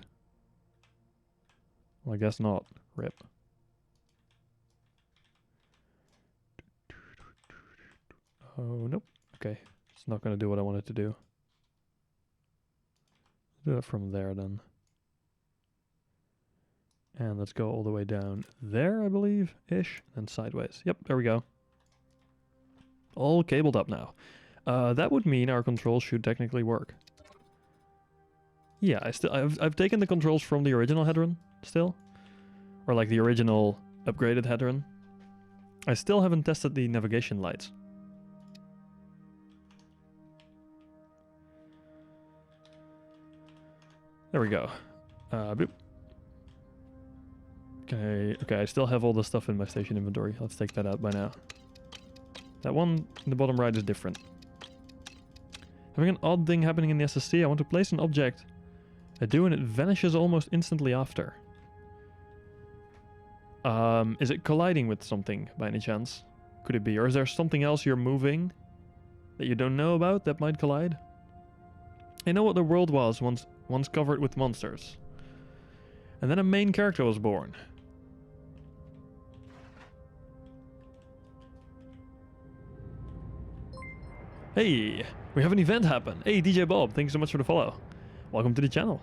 Well, I guess not. Rip. Oh, nope. Okay. It's not going to do what I want it to do. Do it from there then. And let's go all the way down there, I believe, ish, and sideways. Yep, there we go. All cabled up now. That would mean our controls should technically work. Yeah, I've taken the controls from the original Hedron still, or like the original upgraded Hedron. I still haven't tested the navigation lights. There we go. Boop. Okay, I still have all the stuff in my station inventory. Let's take that out by now. That one in the bottom right is different. Having an odd thing happening in the SSD. I want to place an object. I do, and it vanishes almost instantly after. Is it colliding with something by any chance? Could it be? Or is there something else you're moving that you don't know about that might collide? I know what the world was once covered with monsters. And then a main character was born. Hey, we have an event happen. Hey, DJ Bob, thank you so much for the follow. Welcome to the channel.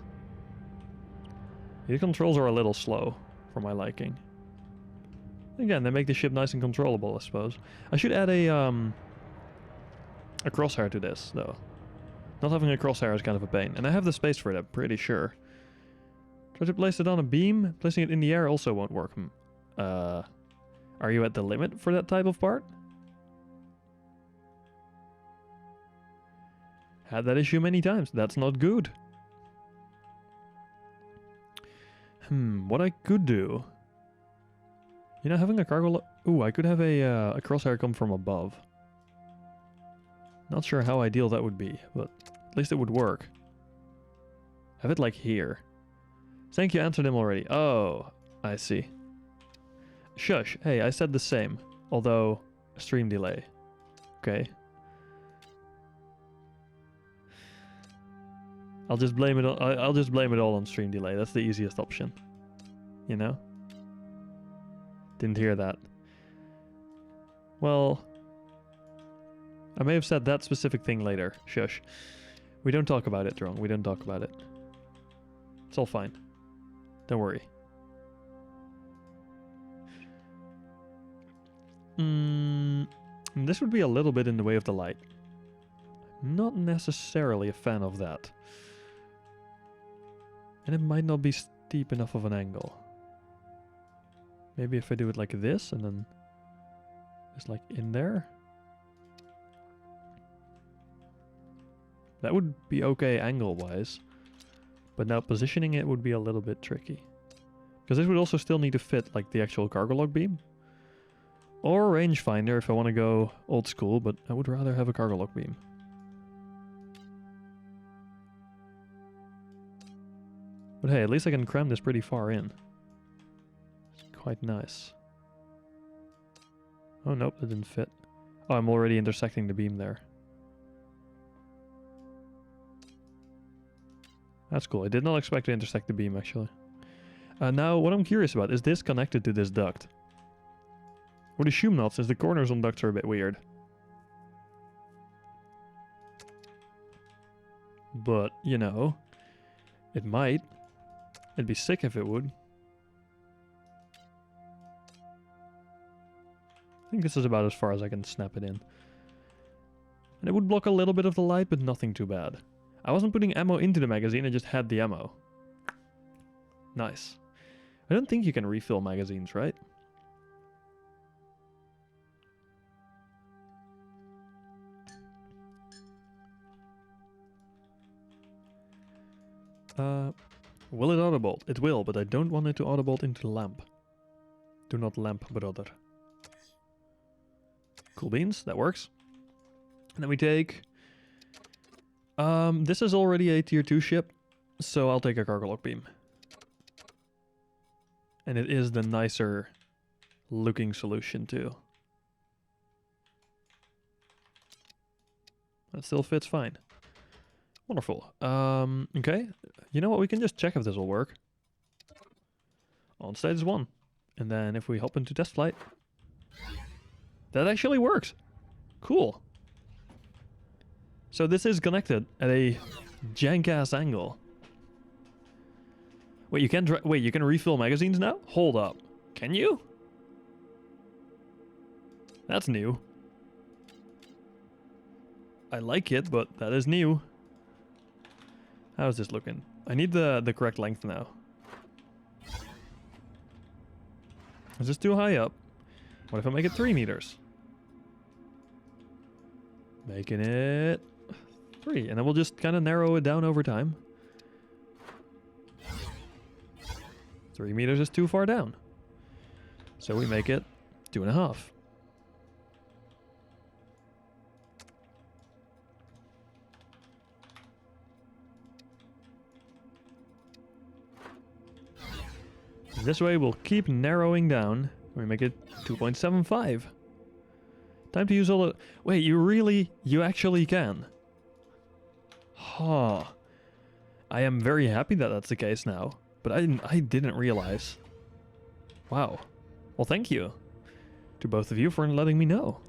These controls are a little slow for my liking. Again, they make the ship nice and controllable, I suppose. I should add a crosshair to this, though. Not having a crosshair is kind of a pain. And I have the space for it, I'm pretty sure. Try to place it on a beam. Placing it in the air also won't work. Are you at the limit for that type of part? Had that issue many times. That's not good. What I could do... You know, having a cargo... Ooh, I could have a crosshair come from above. Not sure how ideal that would be, but at least it would work. Have it like here. Thank you, answered him already. Oh, I see. Shush. Hey, I said the same. Although, stream delay. Okay. I'll just blame it. I'll just blame it all on stream delay. That's the easiest option. You know? Didn't hear that. Well, I may have said that specific thing later. Shush. We don't talk about it, Drong. We don't talk about it. It's all fine. Don't worry. This would be a little bit in the way of the light. Not necessarily a fan of that. And it might not be steep enough of an angle. Maybe if I do it like this and then just like in there. That would be okay angle-wise. But now positioning it would be a little bit tricky. Because this would also still need to fit like the actual cargo log beam. Or rangefinder if I want to go old school, but I would rather have a cargo log beam. But hey, at least I can cram this pretty far in. It's quite nice. Oh nope, that didn't fit. Oh, I'm already intersecting the beam there. That's cool. I did not expect to intersect the beam, actually. Now, what I'm curious about, is this connected to this duct? Would assume not, since the corners on ducts are a bit weird. But, you know, it might. It'd be sick if it would. I think this is about as far as I can snap it in. And it would block a little bit of the light, but nothing too bad. I wasn't putting ammo into the magazine, I just had the ammo. Nice. I don't think you can refill magazines, right? Will it autobolt? It will, but I don't want it to autobolt into the lamp. Do not lamp, brother. Cool beans, that works. And then we take... this is already a tier 2 ship, so I'll take a cargo log beam. And it is the nicer looking solution too. That still fits fine. Wonderful. Okay. You know what? We can just check if this will work. On stage 1. And then if we hop into test flight. That actually works. Cool. So this is connected at a jank-ass angle. Wait, you can refill magazines now? Hold up. Can you? That's new. I like it, but that is new. How is this looking? I need the correct length now. Is this too high up? What if I make it 3 meters? Making it 3, and then we'll just kind of narrow it down over time. 3 meters is too far down. So we make it 2.5. This way we'll keep narrowing down. We make it 2.75. Time to use all the... Wait, you actually can. Huh. I am very happy that that's the case now. but I didn't realize. Wow. Well, thank you to both of you for letting me know.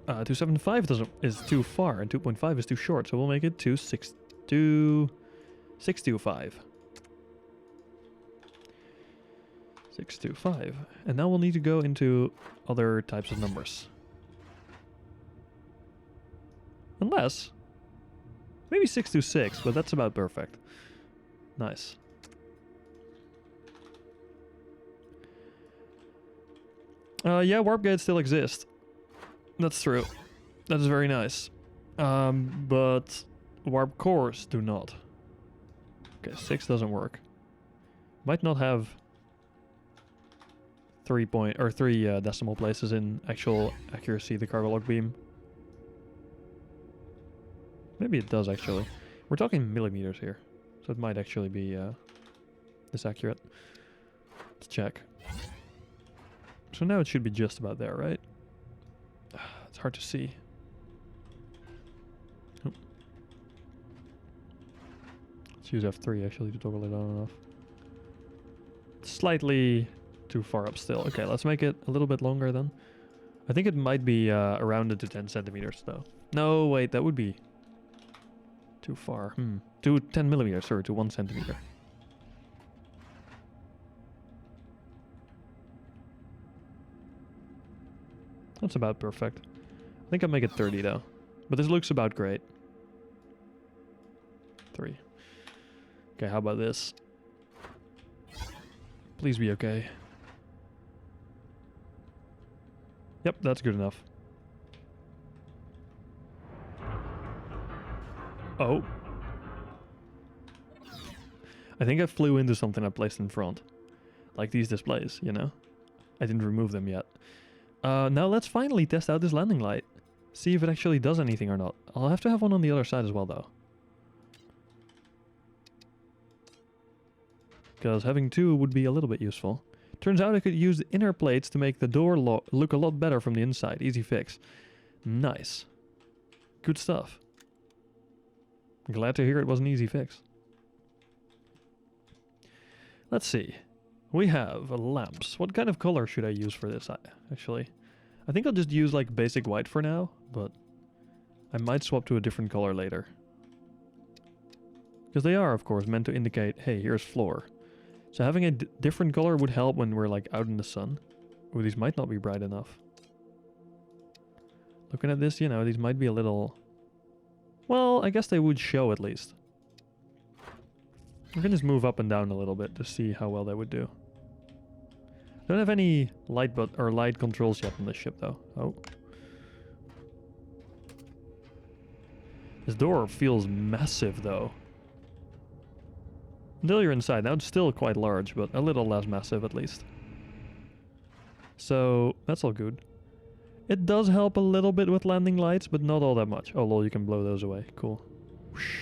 275 is too far, and 2.5 is too short, so we'll make it 625. 625. And now we'll need to go into other types of numbers. Unless, maybe 626, but that's about perfect. Nice. Yeah, warp gates still exist. That's true. That is very nice. But warp cores do not. Okay, 6 doesn't work. Might not have 3 decimal places in actual accuracy, the cargo log beam. Maybe it does actually. We're talking millimeters here, so it might actually be this accurate. Let's check. So now it should be just about there, right? It's hard to see. Oh. Let's use F3 actually to toggle it on and off. Slightly too far up still. Okay, let's make it a little bit longer then. I think it might be rounded to 10 centimeters though. No, wait, that would be too far. To 10 millimeters, sorry, to 1 centimeter. That's about perfect. I think I'll make it 30 though. But this looks about great. 3. Okay, how about this? Please be okay. Yep, that's good enough. Oh. I think I flew into something I placed in front. Like these displays, you know? I didn't remove them yet. Now let's finally test out this landing light. See if it actually does anything or not. I'll have to have one on the other side as well though. Because having 2 would be a little bit useful. Turns out I could use the inner plates to make the door look a lot better from the inside. Easy fix. Nice. Good stuff. Glad to hear it was an easy fix. Let's see. We have lamps. What kind of color should I use for this, actually? I think I'll just use like basic white for now, but I might swap to a different color later. Because they are, of course, meant to indicate, hey, here's floor. So having a different color would help when we're like out in the sun. Ooh, these might not be bright enough. Looking at this, you know, these might be a little... Well, I guess they would show at least. We can just move up and down a little bit to see how well they would do. Don't have any light light controls yet on this ship though. Oh. This door feels massive though. Until you're inside. Now it's still quite large, but a little less massive at least. So that's all good. It does help a little bit with landing lights, but not all that much. Oh lol, you can blow those away. Cool. Whoosh.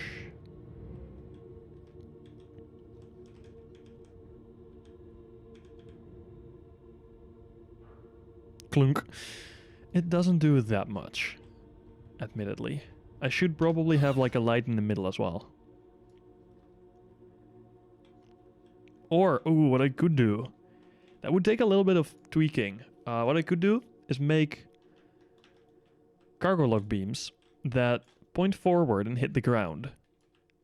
Clunk. It doesn't do that much, admittedly. I should probably have like a light in the middle as well. Or, ooh, what I could do. That would take a little bit of tweaking. What I could do is make cargo log beams that point forward and hit the ground.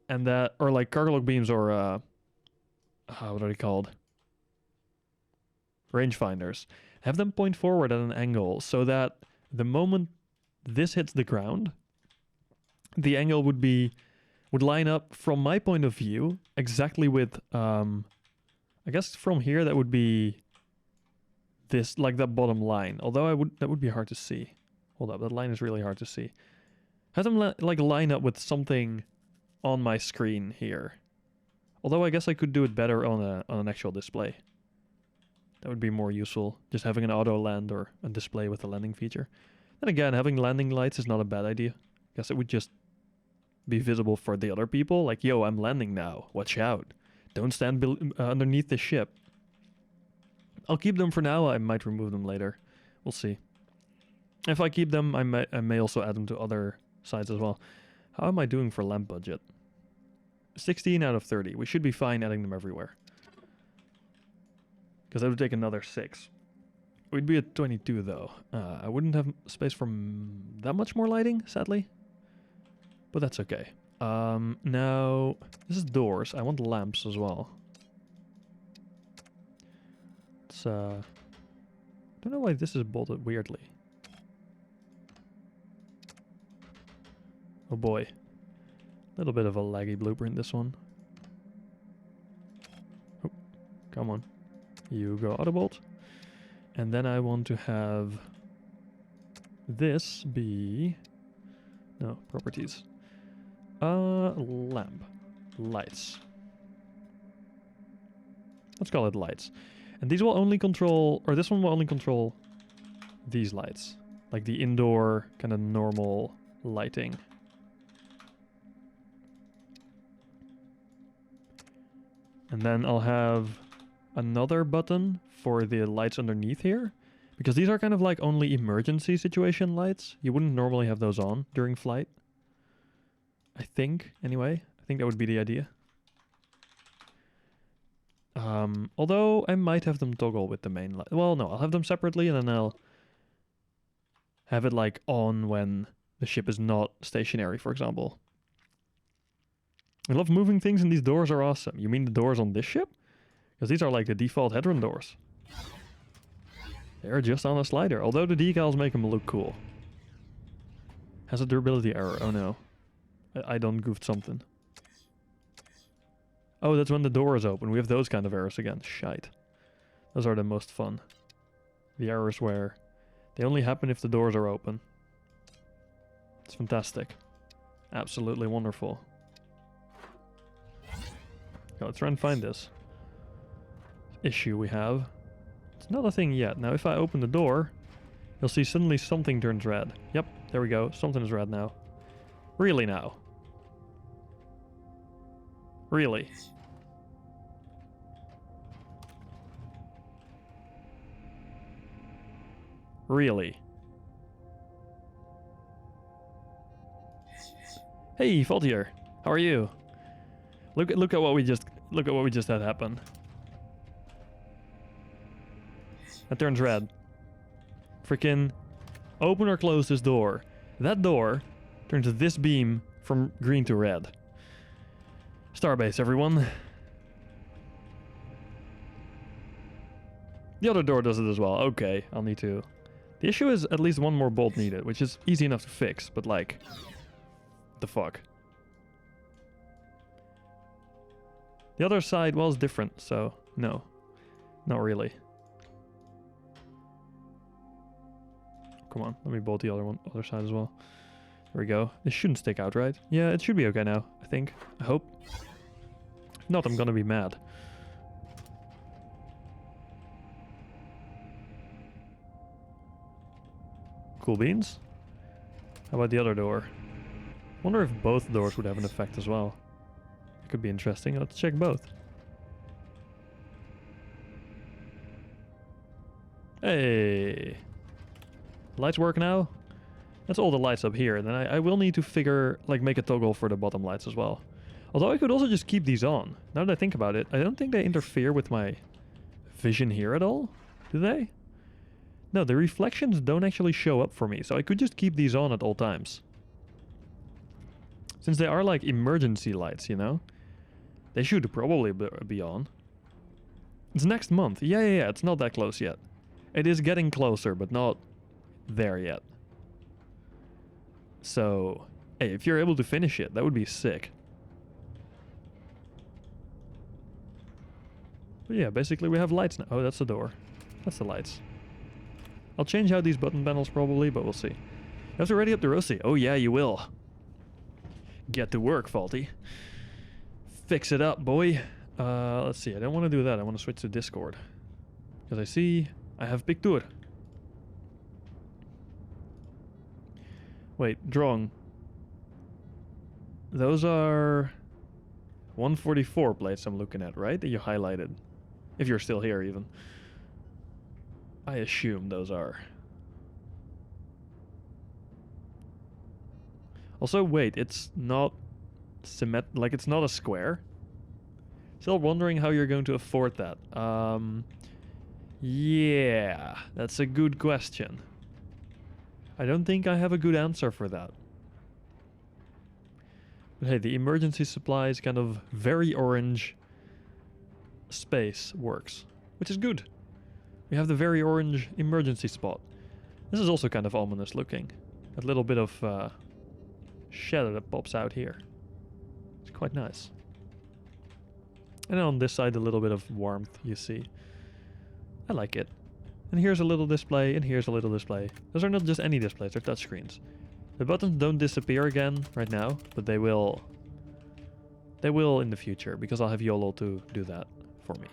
And that, or like cargo log beams or, what are they called? Rangefinders. Have them point forward at an angle so that the moment this hits the ground, the angle would line up from my point of view exactly with, I guess from here that would be this, like that bottom line. Although that would be hard to see. Hold up, that line is really hard to see. Have them like line up with something on my screen here. Although I guess I could do it better on an actual display. That would be more useful, just having an auto land or a display with a landing feature. Then again, having landing lights is not a bad idea. I guess it would just be visible for the other people, like, yo, I'm landing now, watch out. Don't stand underneath the ship. I'll keep them for now, I might remove them later. We'll see. If I keep them, I may also add them to other sides as well. How am I doing for lamp budget? 16 out of 30. We should be fine adding them everywhere. Because that would take another 6. We'd be at 22 though. I wouldn't have space for that much more lighting, sadly. But that's okay. Now, this is doors. I want lamps as well. It's, I don't know why this is bolted weirdly. Oh boy. A little bit of a laggy blueprint, this one. Oh, come on. You go auto bolt. And then I want to have this be... No, properties. Lamp. Lights. Let's call it lights. And these will only control... Or this one will only control these lights. Like the indoor kind of normal lighting. And then I'll have another button for the lights underneath here. Because these are kind of like only emergency situation lights. You wouldn't normally have those on during flight. I think, anyway. I think that would be the idea. Although I might have them toggle with the main light. Well, no, I'll have them separately and then I'll have it like on when the ship is not stationary, for example. I love moving things and these doors are awesome. You mean the doors on this ship? Because these are like the default headroom doors. They're just on a slider, although the decals make them look cool. Has a durability error, oh no. I done goofed something. Oh, that's when the door is open. We have those kind of errors again. Shite. Those are the most fun. The errors where they only happen if the doors are open. It's fantastic. Absolutely wonderful. Okay, let's try and find this issue we have. It's not a thing yet. Now if I open the door, you'll see suddenly something turns red. Yep, there we go. Something is red now. Really now? Really? Really? Hey, Faultier. How are you? Look at what we just had happen. That turns red. Freaking open or close this door. That door turns this beam from green to red. Starbase, everyone. The other door does it as well. Okay, I'll need to... The issue is at least one more bolt needed, which is easy enough to fix, but like... the fuck? The other side, well, is different, so no. Not really. Come on, let me bolt the other side as well. There we go. This shouldn't stick out, right? Yeah, it should be okay now, I think. I hope. If not, I'm gonna be mad. Cool beans. How about the other door? Wonder if both doors would have an effect as well. It could be interesting. Let's check both. Hey! Lights work now? That's all the lights up here. Then I will need to figure, like, make a toggle for the bottom lights as well. Although I could also just keep these on. Now that I think about it, I don't think they interfere with my vision here at all. Do they? No, the reflections don't actually show up for me, so I could just keep these on at all times. Since they are like emergency lights, you know? They should probably be on. It's next month. Yeah, it's not that close yet. It is getting closer, but not there yet. So, hey, if you're able to finish it, that would be sick. But yeah, basically we have lights now. Oh, that's the door. That's the lights. I'll change out these button panels probably, but we'll see. You have to ready up the roasty. Oh yeah, you will. Get to work, Faulty. Fix it up, boy. Let's see. I don't want to do that. I want to switch to Discord. Because I see I have Picture. Wait, Drong. Those are 144 plates I'm looking at, right? That you highlighted. If you're still here, even. I assume those are. Also, wait, it's not like it's not a square. Still wondering how you're going to afford that. Yeah, that's a good question. I don't think I have a good answer for that. But hey, the emergency supplies kind of very orange space works, which is good. We have the very orange emergency spot. This is also kind of ominous looking. That little bit of shadow that pops out here. It's quite nice. And on this side a little bit of warmth, you see. I like it. And here's a little display, and here's a little display. Those are not just any displays, they're touchscreens. The buttons don't disappear again right now, but they will. They will in the future, because I'll have YOLO to do that for me.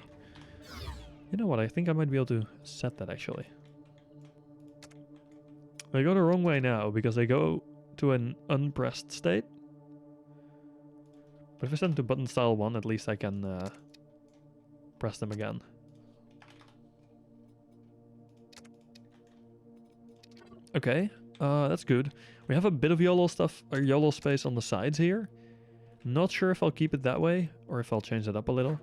You know what, I think I might be able to set that actually. They go the wrong way now, because they go to an unpressed state. But if I send to button style 1, at least I can press them again. Okay, that's good. We have a bit of YOLO stuff, or YOLO space on the sides here. Not sure if I'll keep it that way, or if I'll change it up a little.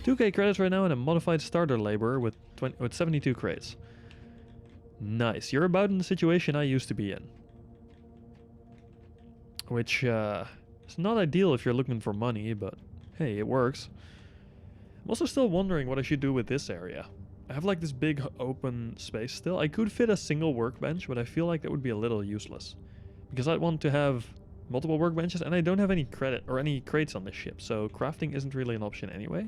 2k credits right now and a modified starter labor with 72 crates. Nice, you're about in the situation I used to be in. Which, it's not ideal if you're looking for money, but hey, it works. I'm also still wondering what I should do with this area. I have like this big open space still. I could fit a single workbench, but I feel like that would be a little useless. Because I want to have multiple workbenches, and I don't have any credit or any crates on this ship, so crafting isn't really an option anyway.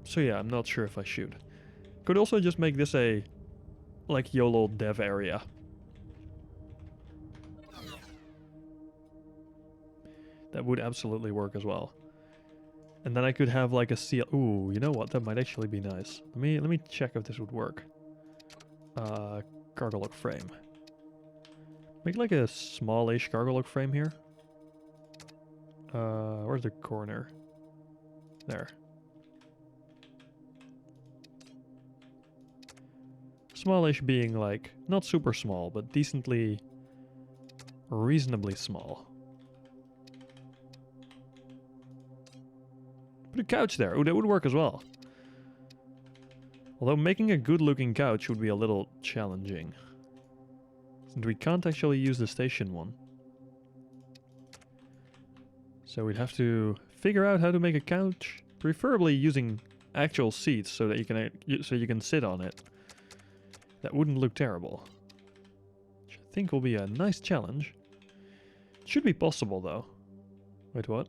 So yeah, I'm not sure if I should. Could also just make this a like YOLO dev area. That would absolutely work as well. And then I could have like a seal. Ooh, you know what? That might actually be nice. Let me check if this would work. Cargo lock frame. Make like a smallish cargo lock frame here. Where's the corner? There. Smallish being like not super small, but decently, reasonably small. Put a couch there. Oh, that would work as well. Although making a good looking couch would be a little challenging. Since we can't actually use the station one. So we'd have to figure out how to make a couch, preferably using actual seats so that you can sit on it. That wouldn't look terrible. Which I think will be a nice challenge. It should be possible though. Wait, what?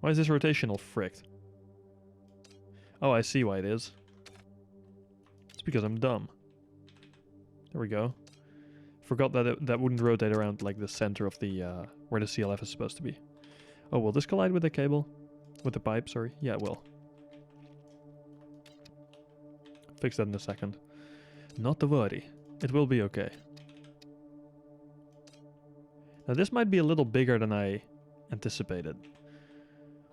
Why is this rotational fricked? Oh, I see why it is. It's because I'm dumb. There we go. Forgot that that wouldn't rotate around like the center of the where the CLF is supposed to be. Oh, will this collide with the cable? With the pipe, sorry. Yeah, it will. Fix that in a second. Not to worry. It will be okay. Now this might be a little bigger than I anticipated.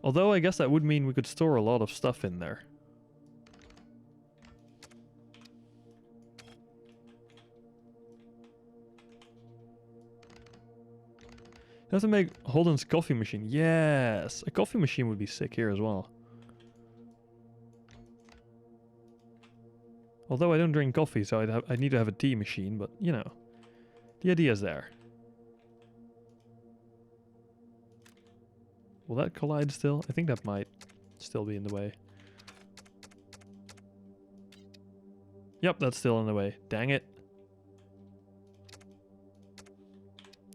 Although I guess that would mean we could store a lot of stuff in there. I have to make Holden's coffee machine. Yes! A coffee machine would be sick here as well. Although I don't drink coffee, so I'd need to have a tea machine, but you know. The idea is there. Will that collide still? I think that might still be in the way. Yep, that's still in the way. Dang it.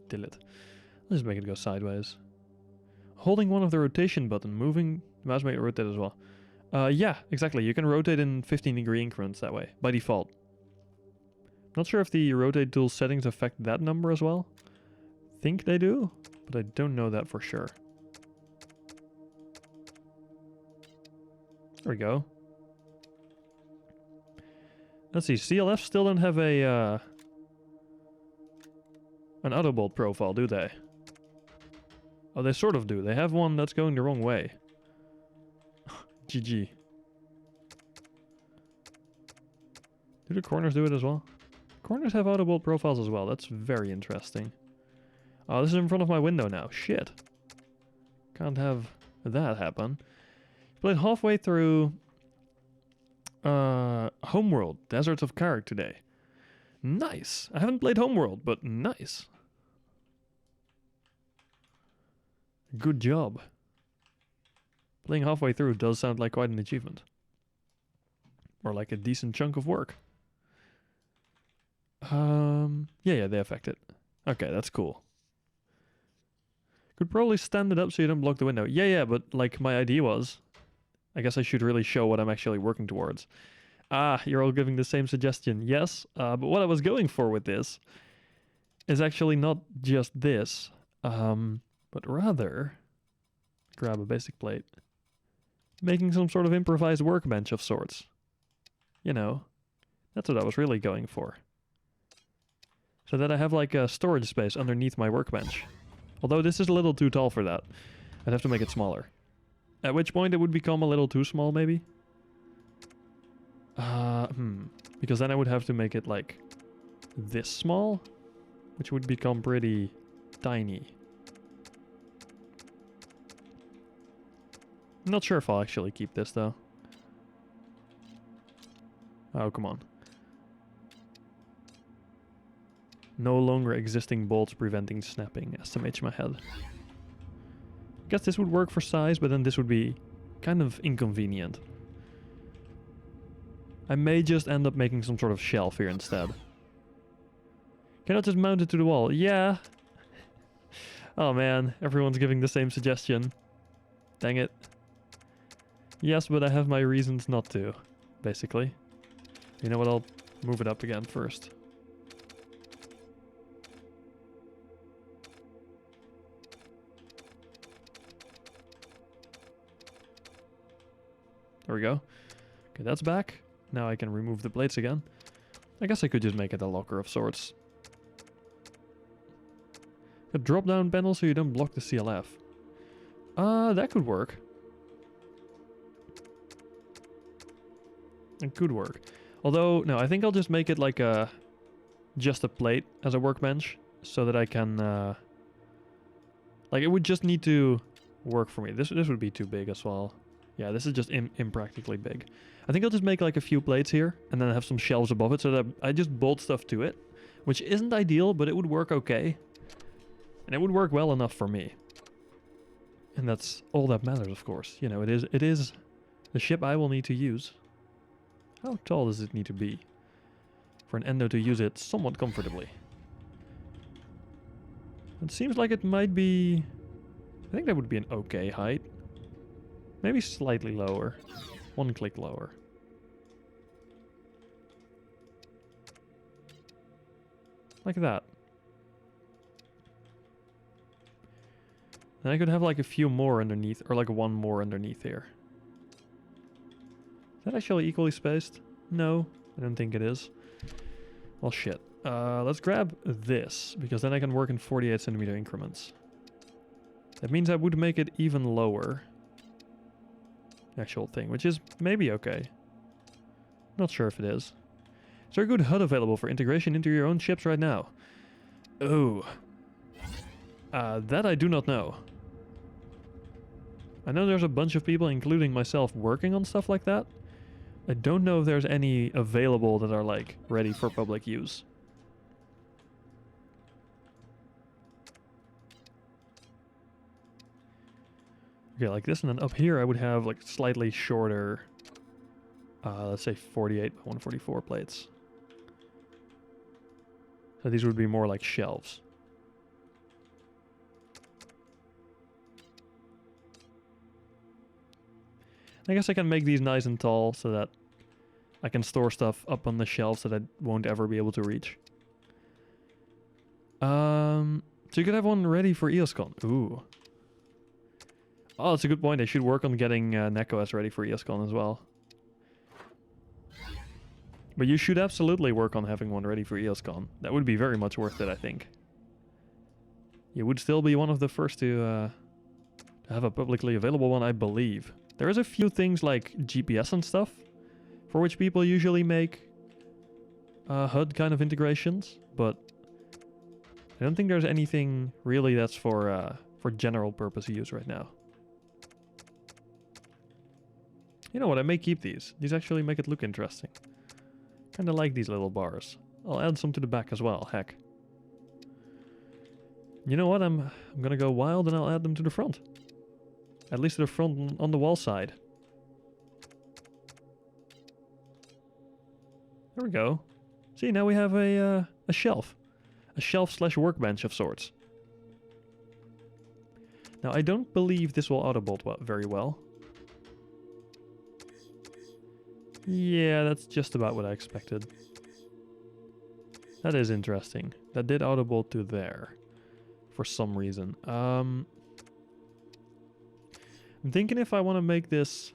Delete. Let's just make it go sideways. Holding one of the rotation button, moving the mouse make it rotate as well. Yeah, exactly. You can rotate in 15-degree increments that way, by default. Not sure if the rotate tool settings affect that number as well. Think they do, but I don't know that for sure. There we go. Let's see, CLF still don't have a an auto bolt profile, do they? Oh, they sort of do. They have one that's going the wrong way. GG. Do the corners do it as well? Corners have auto bolt profiles as well. That's very interesting. Oh, this is in front of my window now. Shit. Can't have that happen. Played halfway through Homeworld, Deserts of Karak today. Nice. I haven't played Homeworld, but nice. Good job. Playing halfway through does sound like quite an achievement. Or like a decent chunk of work. Yeah, they affect it. Okay, that's cool. Could probably stand it up so you don't block the window. Yeah, but like my idea was, I guess I should really show what I'm actually working towards. Ah, you're all giving the same suggestion. Yes, but what I was going for with this is actually not just this, but rather grab a basic plate, making some sort of improvised workbench of sorts. You know, that's what I was really going for. So that I have like a storage space underneath my workbench. Although this is a little too tall for that. I'd have to make it smaller. At which point it would become a little too small, maybe? Because then I would have to make it like this small, which would become pretty tiny. I'm not sure if I'll actually keep this though. Oh, come on. No longer existing bolts preventing snapping, estimates my head. I guess this would work for size, but then this would be kind of inconvenient. I may just end up making some sort of shelf here instead. Can I just mount it to the wall? Yeah. Oh man, everyone's giving the same suggestion. Dang it. Yes, but I have my reasons not to, basically. You know what, I'll move it up again first. There we go. Okay, that's back. Now I can remove the plates again. I guess I could just make it a locker of sorts. A drop-down panel so you don't block the CLF. That could work. It could work. Although, no, I think I'll just make it like just a plate as a workbench. So that I can, like, it would just need to work for me. This would be too big as well. Yeah, this is just impractically big. I think I'll just make like a few plates here and then have some shelves above it so that I just bolt stuff to it, which isn't ideal, but it would work okay. And it would work well enough for me. And that's all that matters, of course. You know, it is the ship I will need to use. How tall does it need to be for an endo to use it somewhat comfortably? It seems like it might be... I think that would be an okay height. Maybe slightly lower. One click lower. Like that. And I could have like a few more underneath, or like one more underneath here. Is that actually equally spaced? No, I don't think it is. Well, shit. Let's grab this, because then I can work in 48 centimeter increments. That means I would make it even lower. Actual thing, which is maybe okay. Not sure if it is. Is there a good HUD available for integration into your own ships right now? Oh. That I do not know. I know there's a bunch of people, including myself, working on stuff like that. I don't know if there's any available that are like ready for public use. Okay, like this, and then up here I would have like slightly shorter, let's say 48 by 144 plates. So these would be more like shelves. I guess I can make these nice and tall so that I can store stuff up on the shelves that I won't ever be able to reach. So you could have one ready for EosCon. Ooh. Oh, that's a good point. I should work on getting NecoS ready for EosCon as well. But you should absolutely work on having one ready for EosCon. That would be very much worth it, I think. You would still be one of the first to have a publicly available one, I believe. There is a few things like GPS and stuff, for which people usually make HUD kind of integrations, but I don't think there's anything really that's for general purpose use right now. You know what? I may keep these. These actually make it look interesting. Kind of like these little bars. I'll add some to the back as well. Heck. You know what? I'm gonna go wild and I'll add them to the front. At least to the front on the wall side. There we go. See, now we have a shelf. A shelf slash workbench of sorts. Now, I don't believe this will auto-bolt very well. Yeah, that's just about what I expected. That is interesting. That did auto-bolt to there. For some reason. I'm thinking if I want to make this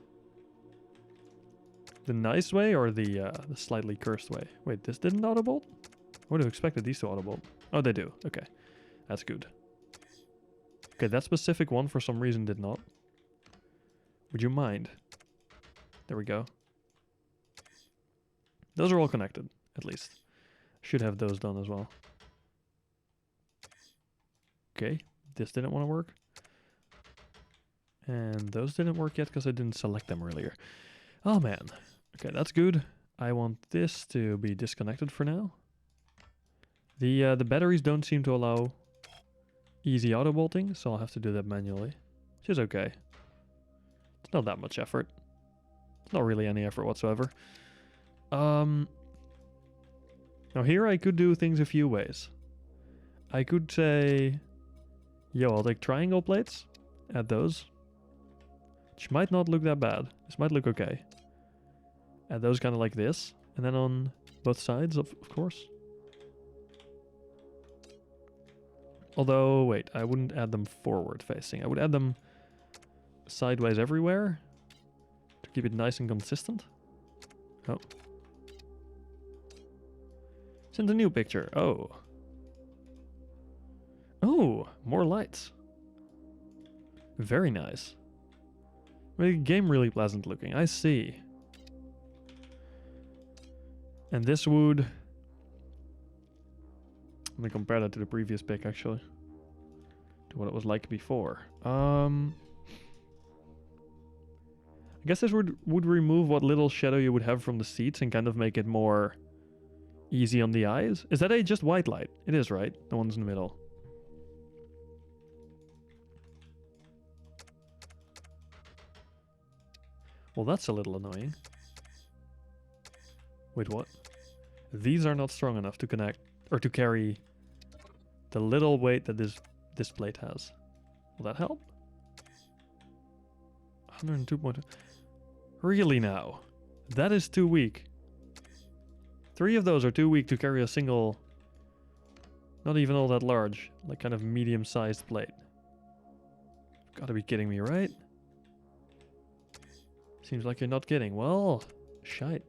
the nice way or the slightly cursed way. Wait, this didn't auto-bolt? I would have expected these to auto-bolt. Oh, they do. Okay. That's good. Okay, that specific one for some reason did not. Would you mind? There we go. Those are all connected, at least. Should have those done as well. Okay, this didn't want to work. And those didn't work yet because I didn't select them earlier. Oh man. Okay, that's good. I want this to be disconnected for now. The batteries don't seem to allow easy auto bolting, so I'll have to do that manually. Which is okay. It's not that much effort. It's not really any effort whatsoever. Now here I could do things a few ways. I could say, yo, I'll take triangle plates, add those. Which might not look that bad. This might look okay. Add those kind of like this. And then on both sides, of course. Although, wait, I wouldn't add them forward facing. I would add them sideways everywhere to keep it nice and consistent. Oh. Send a new picture. Oh. Oh, more lights. Very nice. Make the game really pleasant looking. I see. And this would... Let me compare that to the previous pic, actually. To what it was like before. I guess this would remove what little shadow you would have from the seats and kind of make it more easy on the eyes. Is that a just white light? It is, right? The ones in the middle. Well, that's a little annoying. Wait, what? These are not strong enough to connect or to carry the little weight that this plate has. Will that help? 102.2. Really now? That is too weak. 3 of those are too weak to carry a single, not even all that large, like kind of medium-sized plate. Gotta be kidding me, right? Seems like you're not kidding. Well, shite.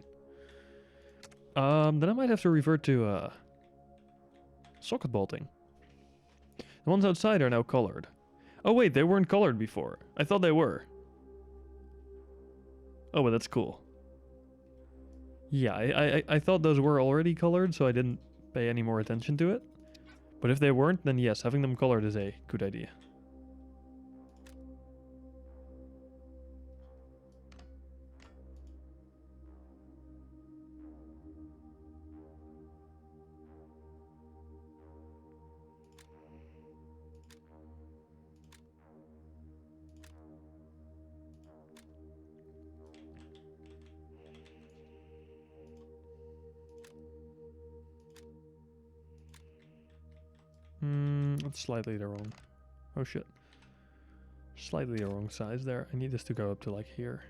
Then I might have to revert to socket bolting. The ones outside are now colored. Oh wait, they weren't colored before. I thought they were. Oh, but that's cool. Yeah, I thought those were already colored, so I didn't pay any more attention to it. But if they weren't, then yes, having them colored is a good idea. That's slightly the wrong... Oh shit. Slightly the wrong size there. I need this to go up to like here.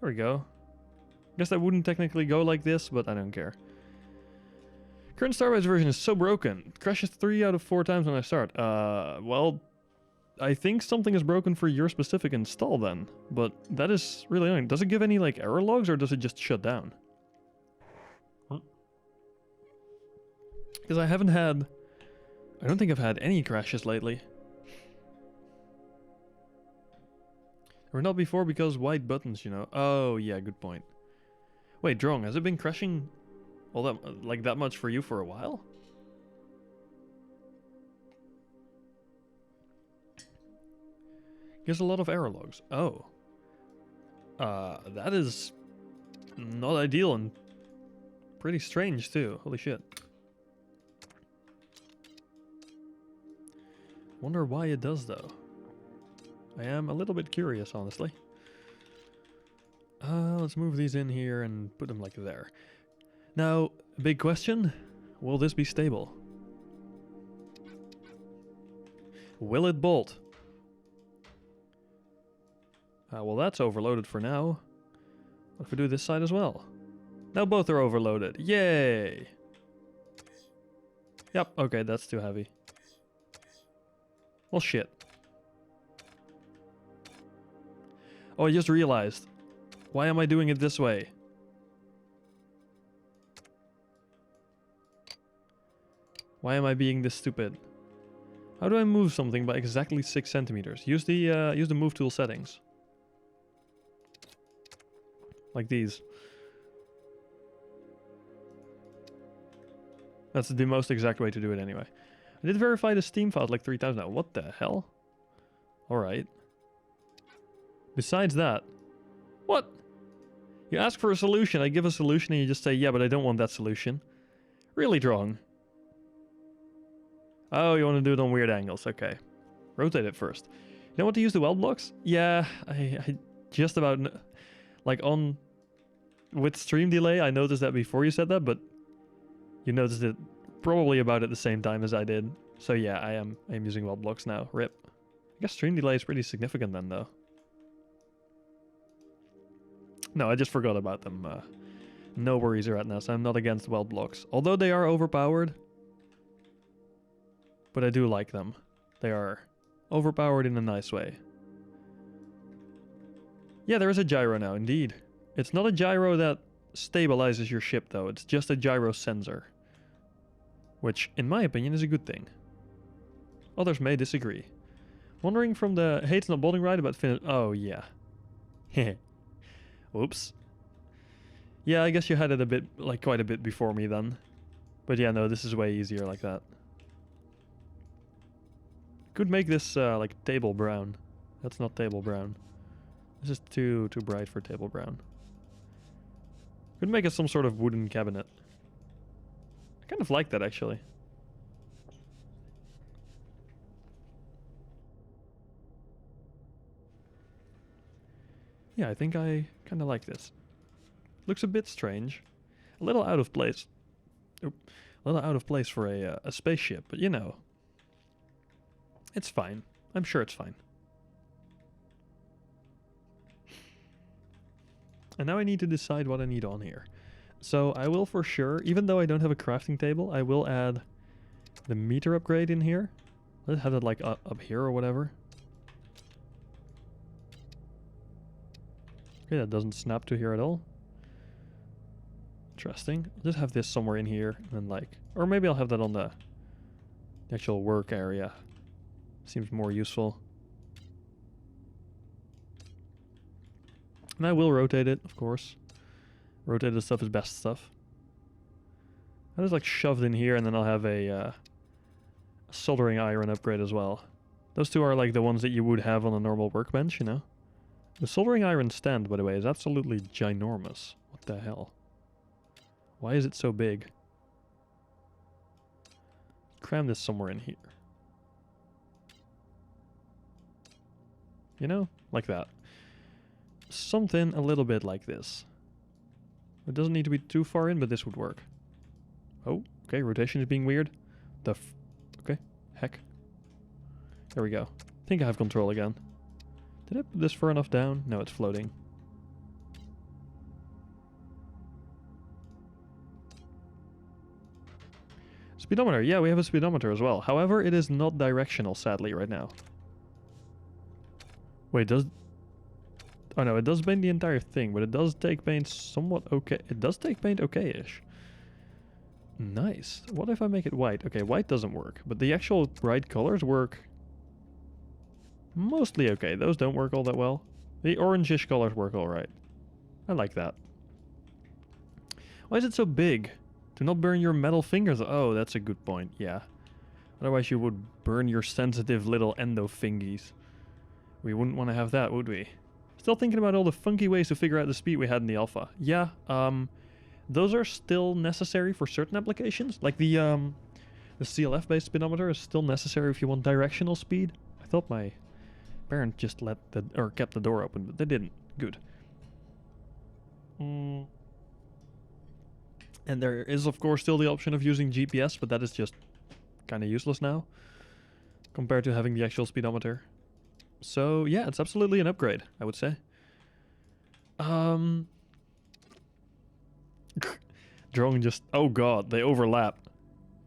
There we go. Guess that wouldn't technically go like this, but I don't care. Current Starbase version is so broken. It crashes 3 out of 4 times when I start. Well, I think something is broken for your specific install then. But that is really annoying. Does it give any like error logs or does it just shut down? Because I don't think I've had any crashes lately. Or not before because white buttons, you know. Oh, yeah, good point. Wait, Drong, has it been crashing all that, like that much for you for a while? Here's a lot of error logs. Oh. That is not ideal and pretty strange too. Holy shit. Wonder why it does though. I am a little bit curious, honestly. Let's move these in here and put them like there. Now, big question. Will this be stable? Will it bolt? Well, that's overloaded for now. What if we do this side as well? Now both are overloaded. Yay! Yep, okay, that's too heavy. Well, shit. Oh, I just realized. Why am I doing it this way? Why am I being this stupid? How do I move something by exactly 6 centimeters? Use the move tool settings. Like these. That's the most exact way to do it anyway. I did verify the Steam files like 3 times now. What the hell? Alright. Besides that... What? You ask for a solution, I give a solution and you just say, yeah, but I don't want that solution. Really wrong. Oh, you want to do it on weird angles. Okay. Rotate it first. You know what to use the weld blocks? Yeah, I just about... Like on... With stream delay, I noticed that before you said that, but... You noticed it probably about at the same time as I did. So yeah, I am using weld blocks now. RIP. I guess stream delay is pretty significant then, though. No, I just forgot about them. No worries right now, so I'm not against weld blocks. Although they are overpowered. But I do like them. They are overpowered in a nice way. Yeah, there is a gyro now, indeed. It's not a gyro that stabilizes your ship, though. It's just a gyro sensor. Which, in my opinion, is a good thing. Others may disagree. Wondering from the Hey, it's not bolting right about finish... Oh, yeah. Heh. Whoops. Yeah, I guess you had it a bit, like, quite a bit before me then. But yeah, no, this is way easier like that. Could make this, like, table brown. That's not table brown. This is too bright for table brown. Could make it some sort of wooden cabinet. I kind of like that, actually. Yeah, I think I kind of like this. Looks a bit strange. A little out of place. Oop. A little out of place for a spaceship, but you know. It's fine. I'm sure it's fine. And now I need to decide what I need on here. So I will for sure, even though I don't have a crafting table, I will add the meter upgrade in here. Let's have it like up here or whatever. Okay, that doesn't snap to here at all. Interesting. I'll just have this somewhere in here and then like, or maybe I'll have that on the actual work area. Seems more useful. And I will rotate it, of course. Rotated stuff is best stuff. I just like shoved in here and then I'll have a soldering iron upgrade as well. Those two are like the ones that you would have on a normal workbench, you know? The soldering iron stand, by the way, is absolutely ginormous. What the hell? Why is it so big? Cram this somewhere in here. You know? Like that. Something a little bit like this. It doesn't need to be too far in, but this would work. Oh, okay, rotation is being weird. Okay, heck. There we go. I think I have control again. Did I put this far enough down? No, it's floating. Speedometer. Yeah, we have a speedometer as well. However, it is not directional, sadly, right now. Wait, does... Oh no, it does paint the entire thing, but it does take paint somewhat okay. It does take paint okay-ish. Nice. What if I make it white? Okay, white doesn't work, but the actual bright colors work mostly okay. Those don't work all that well. The orangish colors work alright. I like that. Why is it so big? Do not burn your metal fingers. Oh, that's a good point, yeah. Otherwise you would burn your sensitive little endo fingies. We wouldn't want to have that, would we? Still thinking about all the funky ways to figure out the speed we had in the alpha. Yeah, those are still necessary for certain applications. Like the CLF-based speedometer is still necessary if you want directional speed. I thought my parent just kept the door open, but they didn't. Good. And there is, of course, still the option of using GPS, but that is just kind of useless now compared to having the actual speedometer. So yeah, it's absolutely an upgrade, I would say. Drone just... Oh god, they overlap.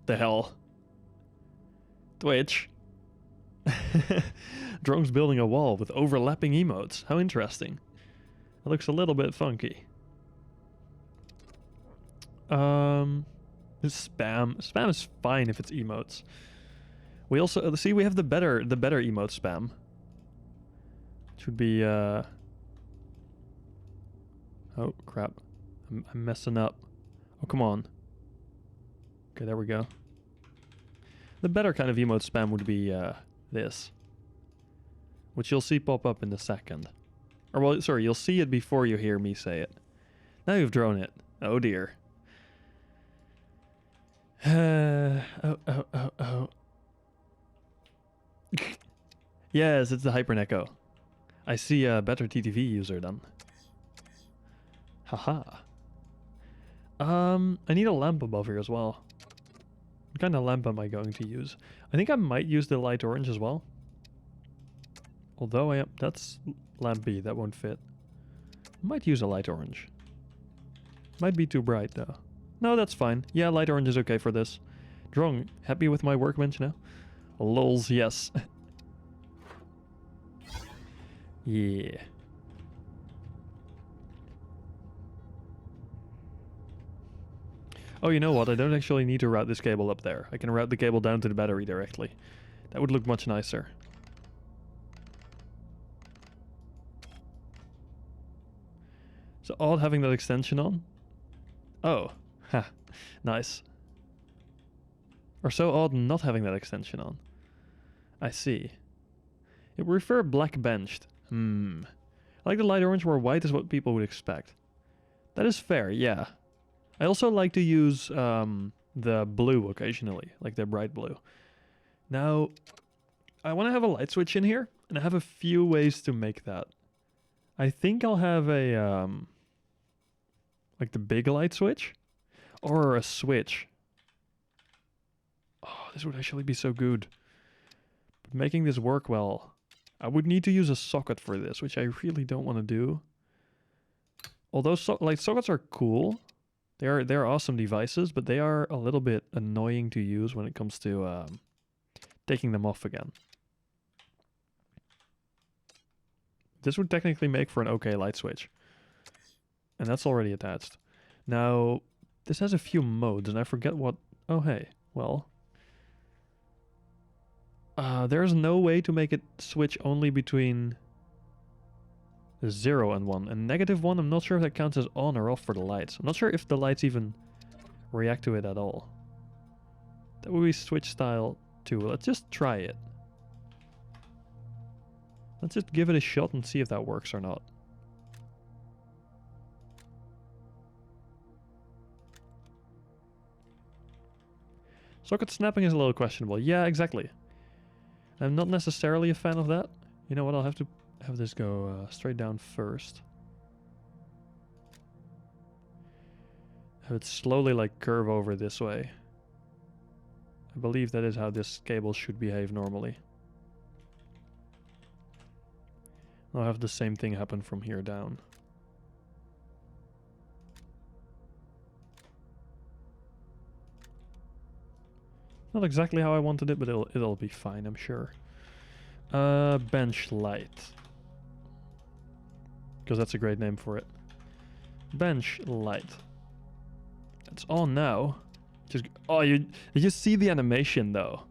The hell. Twitch. Drone's building a wall with overlapping emotes. How interesting. That looks a little bit funky. Spam. Spam is fine if it's emotes. We also... see, we have the better emote spam. Which would be... Oh, crap. I'm messing up. Oh, come on. Okay, there we go. The better kind of emote spam would be this. Which you'll see pop up in a second. Or, well, sorry, you'll see it before you hear me say it. Now you've drawn it. Oh, dear. Oh. Yes, it's the Hypernecho. I see a better TTV user then. Haha. I need a lamp above here as well. What kind of lamp am I going to use? I think I might use the light orange as well. Although that's lamp B, that won't fit. I might use a light orange. Might be too bright though. No, that's fine. Yeah, light orange is okay for this. Drong, happy with my workbench now? Lols, yes. Yeah. Oh, you know what? I don't actually need to route this cable up there. I can route the cable down to the battery directly. That would look much nicer. So odd having that extension on. Oh, ha, nice. Or so odd not having that extension on. I see. It would prefer black benched. I like the light orange where white is what people would expect. That is fair, yeah. I also like to use the blue occasionally, like the bright blue. Now, I want to have a light switch in here, and I have a few ways to make that. I think I'll have a, like the big light switch, or a switch. Oh, this would actually be so good. But making this work well, I would need to use a socket for this, which I really don't want to do. Although like sockets are cool. They're awesome devices, but they are a little bit annoying to use when it comes to taking them off again. This would technically make for an okay light switch. And that's already attached. Now, this has a few modes, and I forget what... Oh, hey. Well... there's no way to make it switch only between 0 and 1. And -1, I'm not sure if that counts as on or off for the lights. I'm not sure if the lights even react to it at all. That would be switch style 2. Let's just try it. Let's just give it a shot and see if that works or not. Socket snapping is a little questionable. Yeah, exactly. I'm not necessarily a fan of that. You know what, I'll have to have this go straight down first. Have it slowly like curve over this way. I believe that is how this cable should behave normally. I'll have the same thing happen from here down. Not exactly how I wanted it, but it'll be fine, I'm sure. Bench light. Because that's a great name for it. Bench light. It's on now. Just did you see the animation though?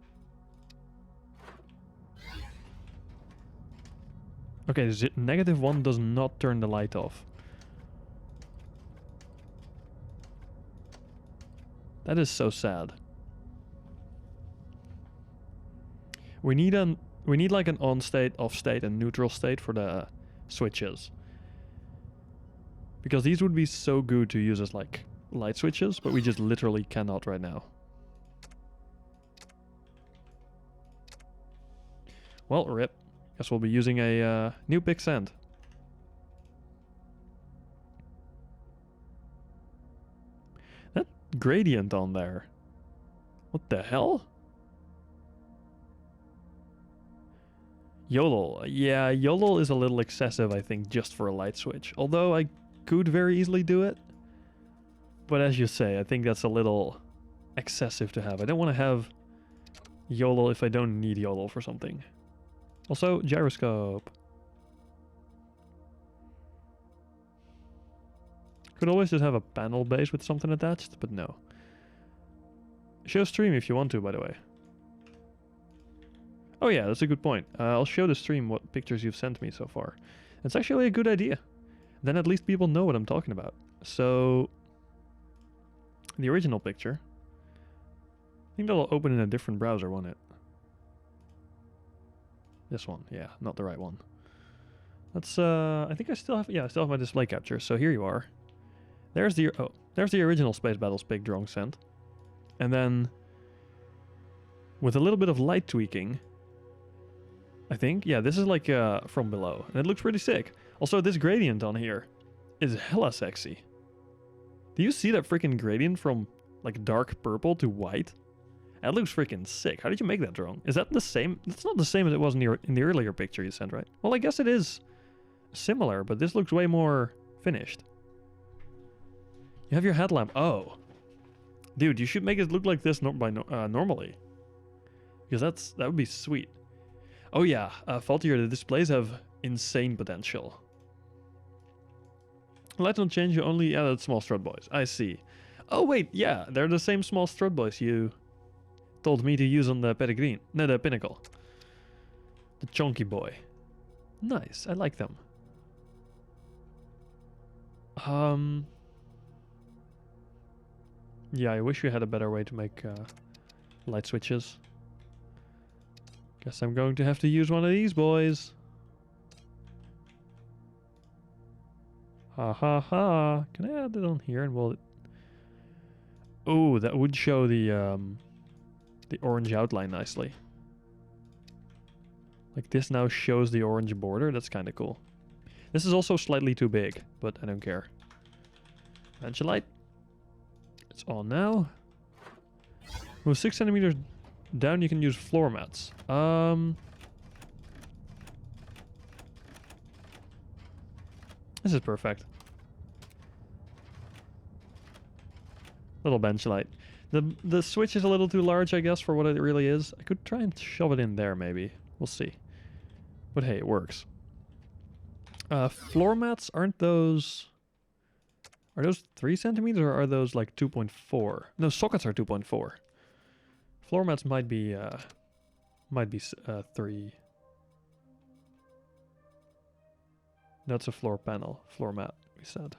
Okay, -1 does not turn the light off. That is so sad. We need We need like an on state, off state, and neutral state for the switches. Because these would be so good to use as like light switches, but we just literally cannot right now. Well, rip. Guess we'll be using a new big sand. That gradient on there. What the hell? YOLO. Yeah, YOLO is a little excessive, I think, just for a light switch. Although I could very easily do it. But as you say, I think that's a little excessive to have. I don't want to have YOLO if I don't need YOLO for something. Also, gyroscope. Could always just have a panel base with something attached, but no. Show stream if you want to, by the way. Oh yeah, that's a good point. I'll show the stream what pictures you've sent me so far. It's actually a good idea. Then at least people know what I'm talking about. So, the original picture. I think that'll open in a different browser, won't it? This one, yeah, not the right one. That's, I think I still have, yeah, I still have my display capture. So here you are. There's the, oh, there's the original Space Battles pig drawing sent. And then, with a little bit of light tweaking, I think, yeah, this is like from below. And it looks pretty sick. Also, this gradient on here is hella sexy. Do you see that freaking gradient from like dark purple to white? That looks freaking sick. How did you make that drawing? Is that the same? That's not the same as it was in the earlier picture you sent, right? Well, I guess it is similar, but this looks way more finished. You have your headlamp. Oh. Dude, you should make it look like this normally. Because that would be sweet. Oh yeah, Faultier, the displays have insane potential. Lights don't change, you only added small strut boys. I see. Oh wait, yeah, they're the same small strut boys you told me to use on the Peregrine. No, the Pinnacle. The chunky boy. Nice, I like them. Yeah, I wish we had a better way to make light switches. Guess I'm going to have to use one of these boys. Ha ha ha. Can I add it on here and will it... Oh, that would show the orange outline nicely. Like this now shows the orange border. That's kind of cool. This is also slightly too big, but I don't care. Ventilite. It's on now. With 6 centimeters down, you can use floor mats. This is perfect. Little bench light. The switch is a little too large, I guess, for what it really is. I could try and shove it in there, maybe. We'll see. But hey, it works. Floor mats, aren't those... Are those 3 centimeters or are those like 2.4? No, sockets are 2.4. Floor mats might be 3. That's a floor panel. Floor mat, we said.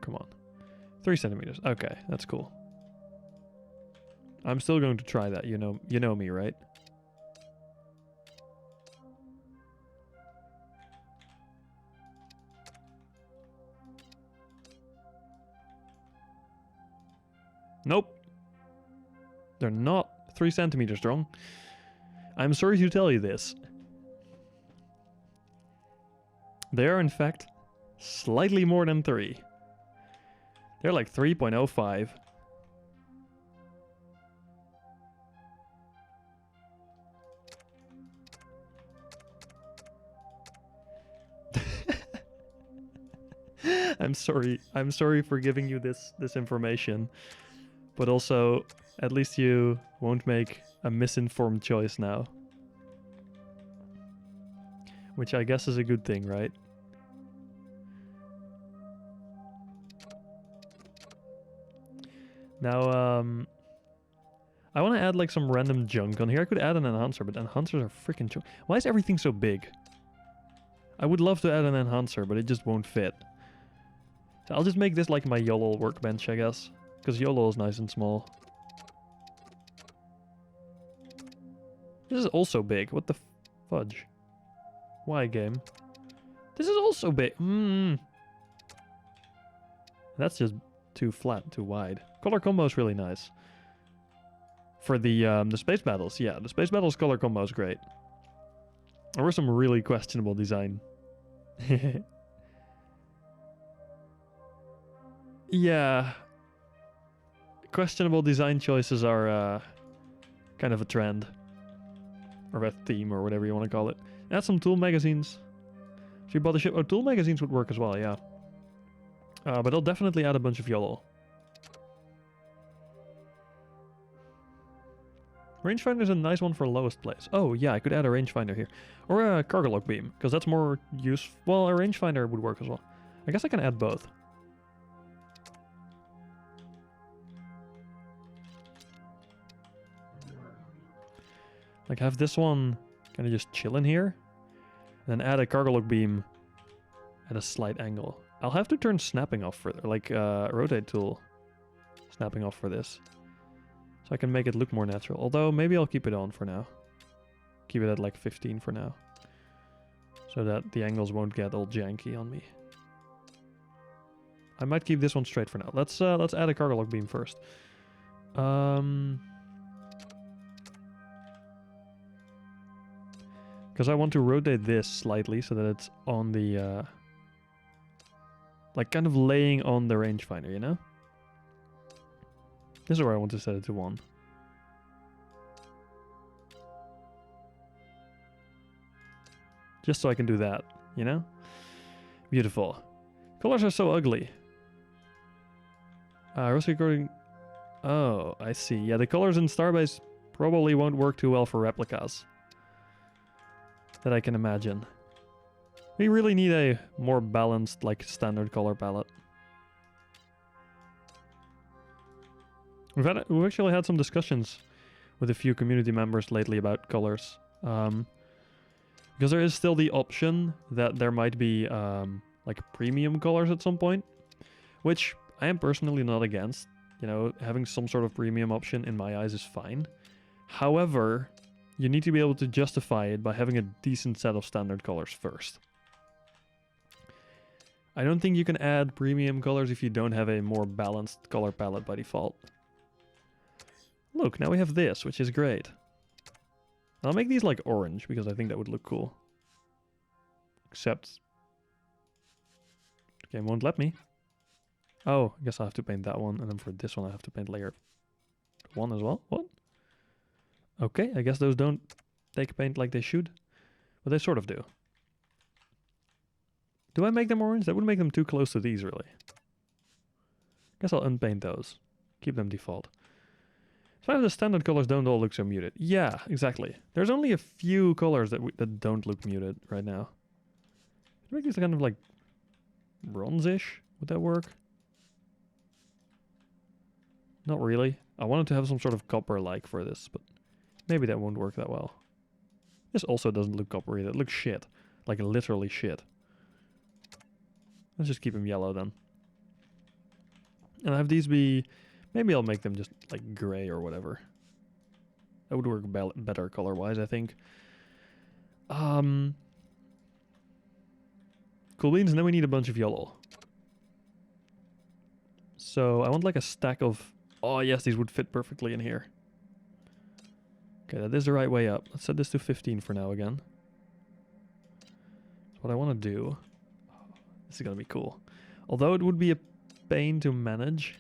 Come on. 3 centimeters. Okay, that's cool. I'm still going to try that. You know me, right? Nope. They're not 3 centimeters strong. I'm sorry to tell you this. They are, in fact, slightly more than 3. They're like 3.05. I'm sorry for giving you this information. But also, at least you won't make a misinformed choice now. Which I guess is a good thing, right? Now, I want to add like some random junk on here. I could add an enhancer, but enhancers are freaking junk. Why is everything so big? I would love to add an enhancer, but it just won't fit. So I'll just make this like my YOLO workbench, I guess. Because YOLO is nice and small. This is also big. What the fudge? Why, game? This is also big. That's just too flat, too wide. Color combo is really nice. For the space battles, yeah. The space battles color combo is great. There were some really questionable design. Yeah. Questionable design choices are kind of a trend. Or a theme, or whatever you want to call it. Add some tool magazines. If you bought the ship, oh, tool magazines would work as well, yeah. But I'll definitely add a bunch of YOLO. Rangefinder is a nice one for lowest place. Oh, yeah, I could add a rangefinder here. Or a cargo log beam, because that's more useful. Well, a rangefinder would work as well. I guess I can add both. Like, have this one kind of just chill in here. And then add a cargo log beam at a slight angle. I'll have to turn snapping off for, like, rotate tool. Snapping off for this. So I can make it look more natural. Although, maybe I'll keep it on for now. Keep it at like 15 for now. So that the angles won't get all janky on me. I might keep this one straight for now. Let's add a cargo log beam first. Because I want to rotate this slightly so that it's on the... like kind of laying on the rangefinder, you know? This is where I want to set it to 1. Just so I can do that, you know? Beautiful. Colors are so ugly. Rosy recording... Oh, I see. Yeah, the colors in Starbase probably won't work too well for replicas. That I can imagine. We really need a more balanced, like, standard color palette. We've actually had some discussions with a few community members lately about colors. Because there is still the option that there might be like premium colors at some point, which I am personally not against. You know, having some sort of premium option in my eyes is fine. However, you need to be able to justify it by having a decent set of standard colors first. I don't think you can add premium colors if you don't have a more balanced color palette by default. Look, now we have this, which is great. I'll make these like orange, because I think that would look cool. Except... the game won't let me. Oh, I guess I have to paint that one, and then for this one I have to paint layer 1 as well. What? Okay, I guess those don't take paint like they should. But they sort of do. Do I make them orange? That would make them too close to these, really. Guess I'll unpaint those. Keep them default. So the standard colors don't all look so muted. Yeah, exactly. There's only a few colors that don't look muted right now. Make these kind of like bronze-ish. Would that work? Not really. I wanted to have some sort of copper-like for this, but maybe that won't work that well. This also doesn't look coppery. That looks shit. Like literally shit. Let's just keep them yellow then. And have these be... maybe I'll make them just like gray or whatever. That would work better color-wise, I think. Cool beans, and then we need a bunch of yellow. So I want like a stack of... oh yes, these would fit perfectly in here. Okay, that is the right way up. Let's set this to 15 for now again. So what I want to do... this is going to be cool. Although it would be a pain to manage...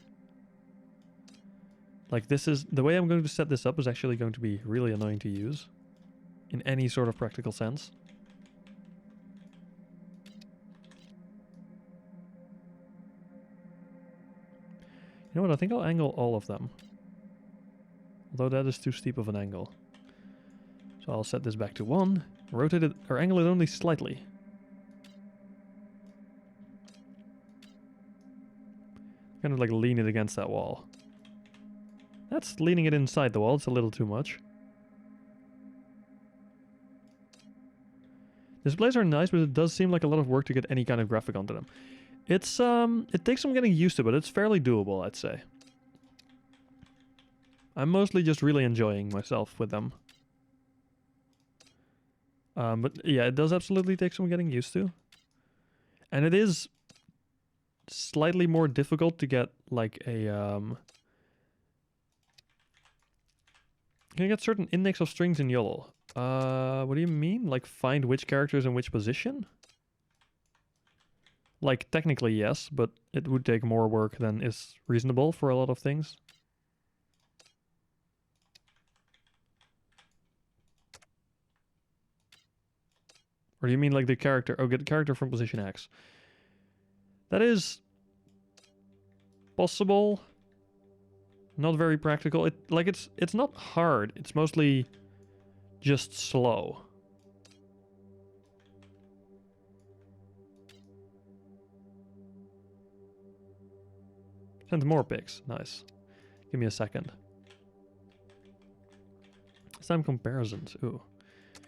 like this is... the way I'm going to set this up is actually going to be really annoying to use. In any sort of practical sense. You know what, I think I'll angle all of them. Although that is too steep of an angle. So I'll set this back to 1. Rotate it, or angle it only slightly. Kind of like lean it against that wall. That's leaning it inside the wall, it's a little too much. Displays are nice, but it does seem like a lot of work to get any kind of graphic onto them. It's, it takes some getting used to, but it's fairly doable, I'd say. I'm mostly just really enjoying myself with them. But yeah, it does absolutely take some getting used to. And it is slightly more difficult to get like a can you get certain index of strings in YOLO? What do you mean? Like find which characters in which position? Like technically yes, but it would take more work than is reasonable for a lot of things. Or do you mean like the character? Oh, get the character from position X. That is possible. Not very practical. It's not hard. It's mostly just slow. Send more pics. Nice. Give me a second. Some comparisons. Ooh.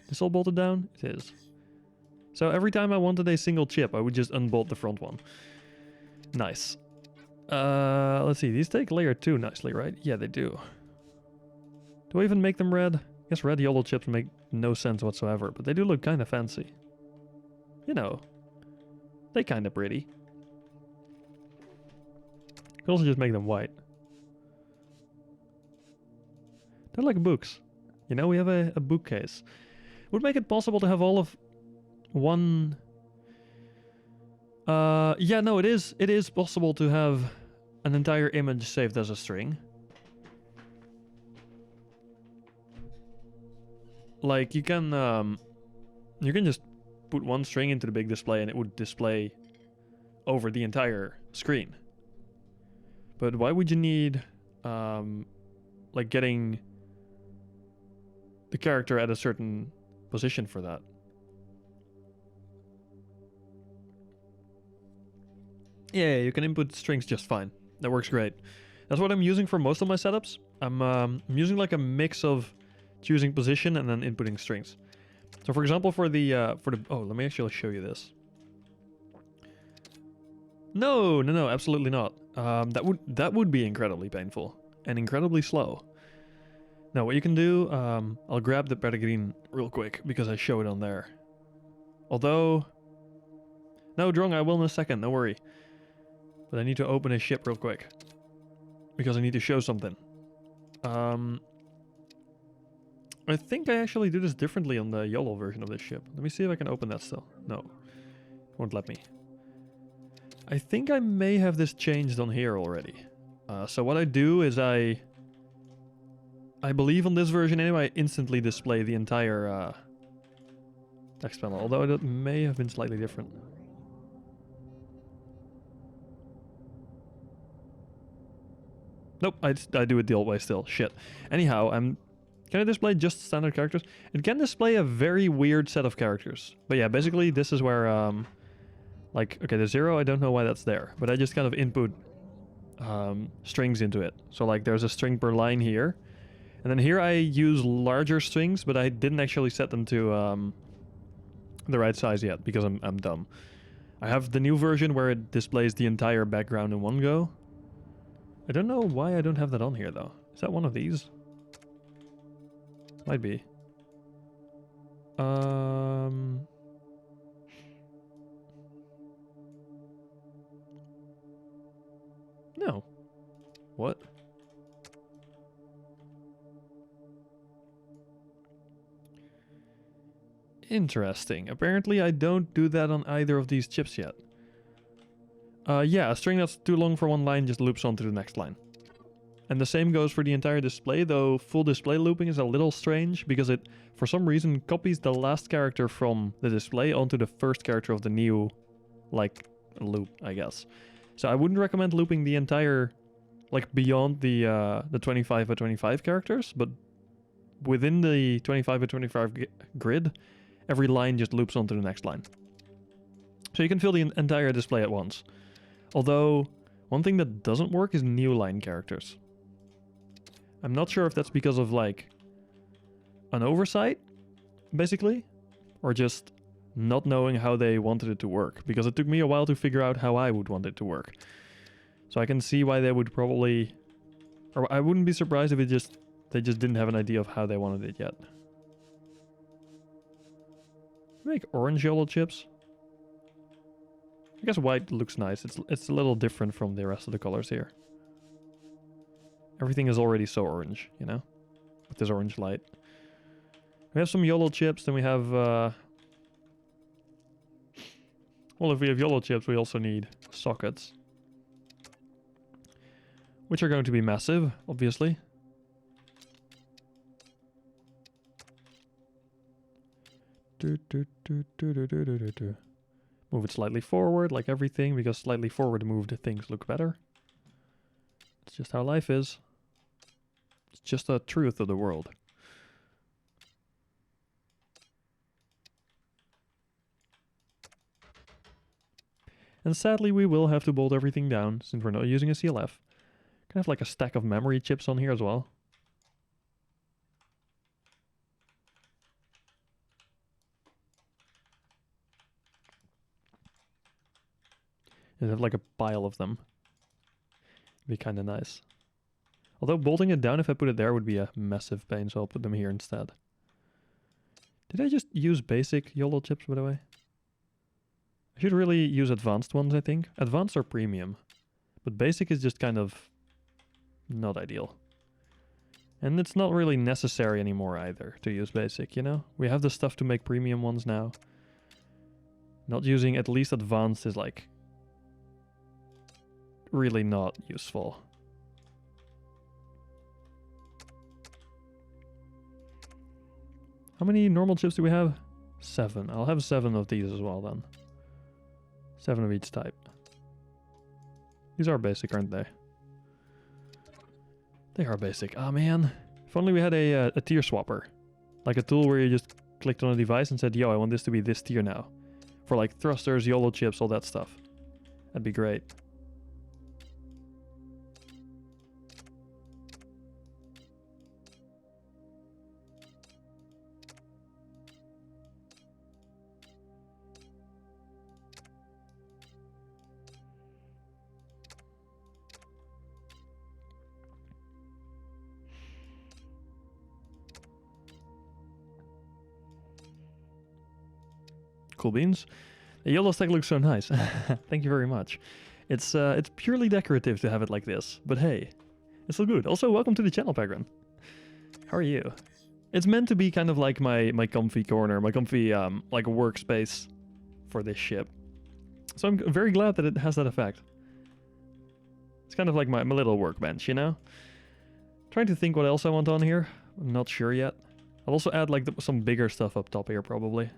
This all bolted down? It is. So every time I wanted a single chip, I would just unbolt the front one. Nice. Let's see. These take layer 2 nicely, right? Yeah, they do. Do I even make them red? I guess red YOLO chips make no sense whatsoever, but they do look kind of fancy. You know, they kind of pretty. Could also just make them white. They're like books. You know, we have a bookcase. Would make it possible to have all of one... yeah, no, it is possible to have an entire image saved as a string. Like, you can just put one string into the big display and it would display over the entire screen. But why would you need, like, getting the character at a certain position for that? Yeah, you can input strings just fine. That works great. That's what I'm using for most of my setups. I'm using like a mix of choosing position and then inputting strings. So for example, for the oh, let me actually show you this. No, absolutely not. That would be incredibly painful and incredibly slow. Now what you can do, I'll grab the peregrine real quick because I show it on there. Although, no, Drong, I will in a second. Don't worry. But I need to open a ship real quick because I need to show something. I think I actually do this differently on the YOLO version of this ship. Let me see if I can open that still. No, it won't let me. I think I may have this changed on here already. So what I do is I believe on this version anyway, I instantly display the entire text panel, although it may have been slightly different. Nope, I do it the old way still. Shit. Anyhow, can I display just standard characters? It can display a very weird set of characters. But yeah, basically this is where, like, okay, the 0, I don't know why that's there. But I just kind of input strings into it. So like there's a string per line here. And then here I use larger strings, but I didn't actually set them to the right size yet because I'm dumb. I have the new version where it displays the entire background in one go. I don't know why I don't have that on here though. Is that one of these? Might be. No. What? Interesting. Apparently I don't do that on either of these chips yet. Yeah, a string that's too long for one line just loops on to the next line. And the same goes for the entire display, though full display looping is a little strange because it, for some reason, copies the last character from the display onto the first character of the new, like, loop, I guess. So I wouldn't recommend looping the entire, like, beyond the 25 by 25 characters, but within the 25 by 25 grid, every line just loops onto the next line. So you can fill the entire display at once. Although, one thing that doesn't work is new line characters. I'm not sure if that's because of, like, an oversight, basically, or just not knowing how they wanted it to work, because it took me a while to figure out how I would want it to work. So I can see why they would probably... Or I wouldn't be surprised if they just didn't have an idea of how they wanted it yet. Make orange YOLO chips. I guess white looks nice. It's a little different from the rest of the colors here. Everything is already so orange, you know? With this orange light. We have some YOLO chips, then we have... well, if we have YOLO chips, we also need sockets. Which are going to be massive, obviously. Move it slightly forward, like everything, because slightly forward moved things look better. It's just how life is. It's just the truth of the world. And sadly, we will have to bolt everything down, since we're not using a CLF. Can have like a stack of memory chips on here as well. And have like a pile of them. Be kind of nice. Although bolting it down, if I put it there, would be a massive pain, so I'll put them here instead. Did I just use basic YOLO chips, by the way? I should really use advanced ones, I think. Advanced or premium. But basic is just kind of not ideal. And it's not really necessary anymore either to use basic, you know? We have the stuff to make premium ones now. Not using at least advanced is like really not useful. How many normal chips do we have? 7. I'll have 7 of these as well then. 7 of each type. These are basic, aren't they? They are basic. Ah, man. If only we had a tier swapper. Like a tool where you just clicked on a device and said, yo, I want this to be this tier now. For like thrusters, YOLO chips, all that stuff. That'd be great. Cool beans. The yellow stack looks so nice. Thank you very much. It's purely decorative to have it like this, but hey, it's still good. Also, welcome to the channel, Pegrin. How are you? It's meant to be kind of like my comfy corner, my comfy like workspace for this ship. So I'm very glad that it has that effect. It's kind of like my little workbench, you know? Trying to think what else I want on here. I'm not sure yet. I'll also add like some bigger stuff up top here probably.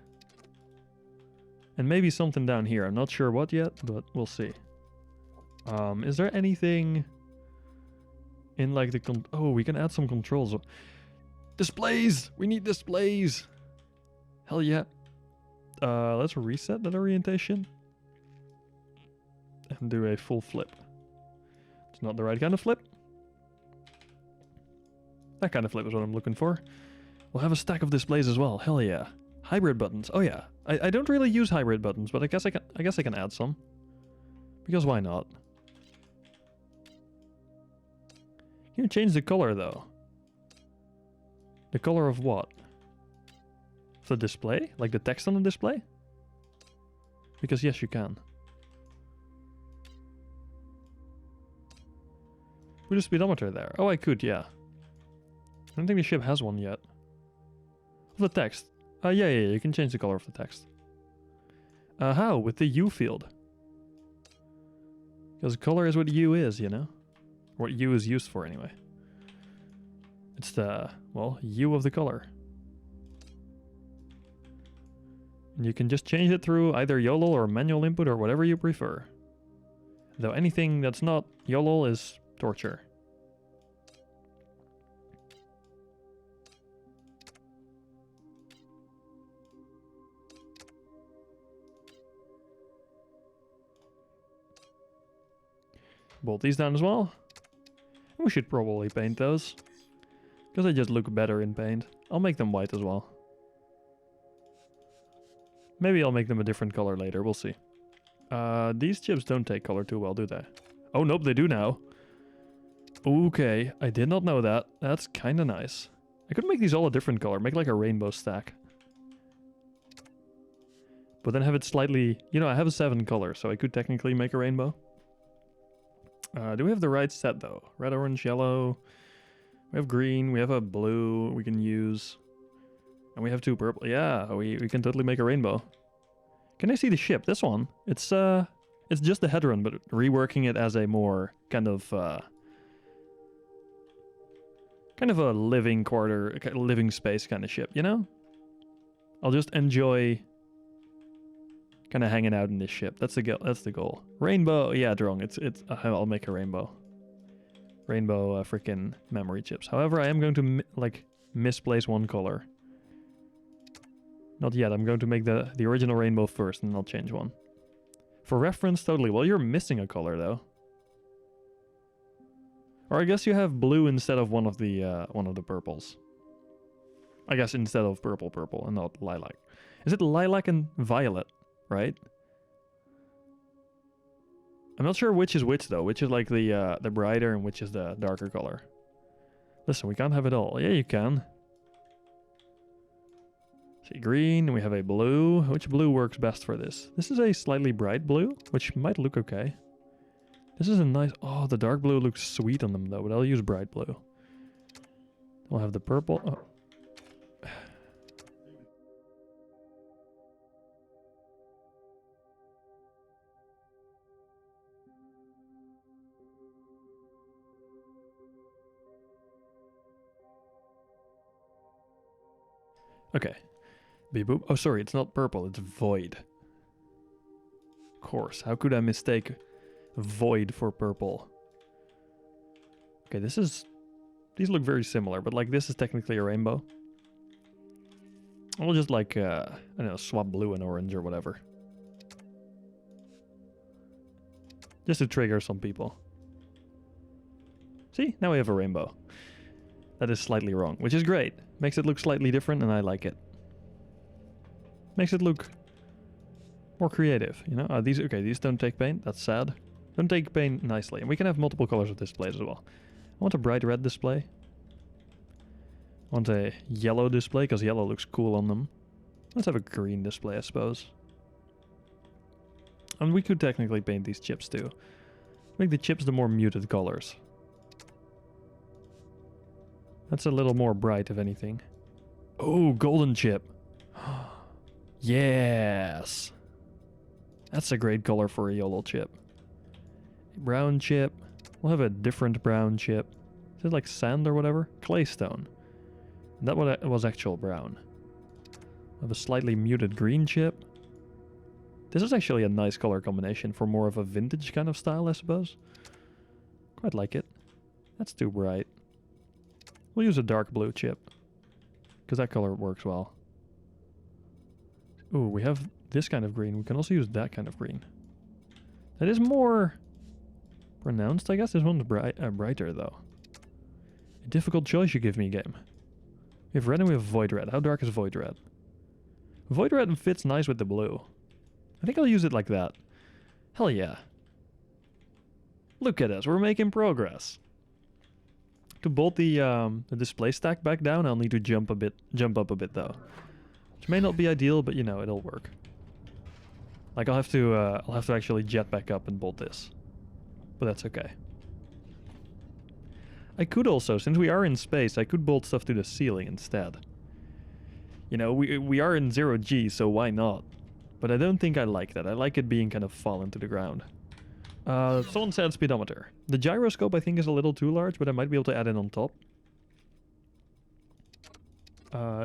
And maybe something down here. I'm not sure what yet, but we'll see. Is there anything in like the... Oh, we can add some controls. Displays! We need displays! Hell yeah. Let's reset that orientation. And do a full flip. It's not the right kind of flip. That kind of flip is what I'm looking for. We'll have a stack of displays as well. Hell yeah. Hybrid buttons. Oh yeah. I don't really use hybrid buttons, but I guess I can add some. Because why not? Can you change the color though? The color of what? Of the display? Like the text on the display? Because yes, you can. Put a speedometer there. Oh, I could, yeah. I don't think the ship has one yet. Of the text. Yeah, you can change the color of the text. How? With the U field. Because color is what U is, you know? What U is used for, anyway. It's the, well, U of the color. And you can just change it through either YOLO or manual input or whatever you prefer. Though anything that's not YOLO is torture. Bolt these down as well. We should probably paint those. Because they just look better in paint. I'll make them white as well. Maybe I'll make them a different color later, we'll see. These chips don't take color too well, do they? Oh, nope, they do now. Okay, I did not know that. That's kind of nice. I could make these all a different color, make like a rainbow stack. but then have it slightly... You know, I have a 7 color, so I could technically make a rainbow. Do we have the right set, though? Red, orange, yellow. We have green. We have a blue we can use. And we have 2 purple. Yeah, we can totally make a rainbow. Can I see the ship? This one. It's just the head run, but reworking it as a more kind of a living quarter, living space kind of ship, you know? I'll just enjoy kind of hanging out in this ship. That's the goal. Rainbow. Yeah, wrong. It's I'll make a rainbow. Rainbow freaking memory chips. However, I am going to misplace 1 color. Not yet. I'm going to make the original rainbow first, and then I'll change 1. For reference, totally. Well, you're missing a color though. Or I guess you have blue instead of one of the purples. I guess instead of purple, and not lilac. Is it lilac and violet, right? I'm not sure which is which though. Which is like the brighter and which is the darker color. Listen, we can't have it all. Yeah, you can. See, green, we have a blue. Which blue works best for this? This is a slightly bright blue, which might look okay. This is a nice... Oh, the dark blue looks sweet on them though, but I'll use bright blue. We'll have the purple. Oh. Okay. Beep boop. Oh, sorry, it's not purple, it's void. Of course, how could I mistake void for purple? Okay, these look very similar, but like this is technically a rainbow. I'll just like, I don't know, swap blue and orange or whatever. Just to trigger some people. See, now we have a rainbow. That is slightly wrong, which is great. Makes it look slightly different and I like it. Makes it look more creative, you know? These don't take paint. That's sad. Don't take paint nicely. And we can have multiple colors of displays as well. I want a bright red display. I want a yellow display, because yellow looks cool on them. Let's have a green display, I suppose. And we could technically paint these chips too. Make the chips the more muted colors. That's a little more bright, if anything. Oh, golden chip. Yes. That's a great color for a YOLO chip. Brown chip. We'll have a different brown chip. Is it like sand or whatever? Claystone. That was actual brown. I have a slightly muted green chip. This is actually a nice color combination for more of a vintage kind of style, I suppose. Quite like it. That's too bright. We'll use a dark blue chip, because that color works well. Ooh, we have this kind of green. We can also use that kind of green. That is more pronounced, I guess. This one's brighter, though. A difficult choice you give me, game. We have red and we have void red. How dark is void red? Void red fits nice with the blue. I think I'll use it like that. Hell yeah. Look at us, we're making progress. To bolt the display stack back down, I'll need to jump up a bit though. Which may not be ideal, but you know, it'll work. Like I'll have to actually jet back up and bolt this. But that's okay. I could also, since we are in space, I could bolt stuff to the ceiling instead. You know, we are in 0G, so why not? But I don't think I like that. I like it being kind of fallen to the ground. Someone said speedometer. The gyroscope I think is a little too large, but I might be able to add it on top.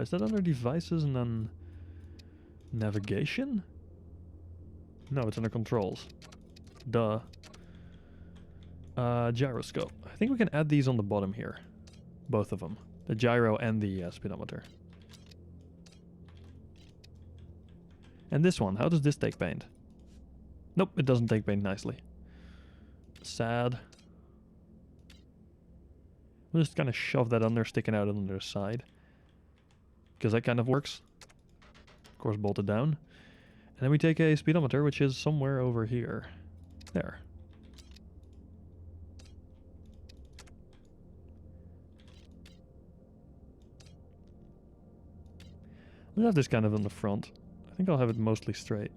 Is that under devices and then navigation? No, it's under controls. Duh. Gyroscope. I think we can add these on the bottom here. Both of them. The gyro and the speedometer. And this one, how does this take paint? Nope, it doesn't take paint nicely. Sad. We'll just kind of shove that under, sticking out on the side. Because that kind of works. Of course, bolt it down. And then we take a speedometer, which is somewhere over here. There. Let's have this kind of on the front. I think I'll have it mostly straight.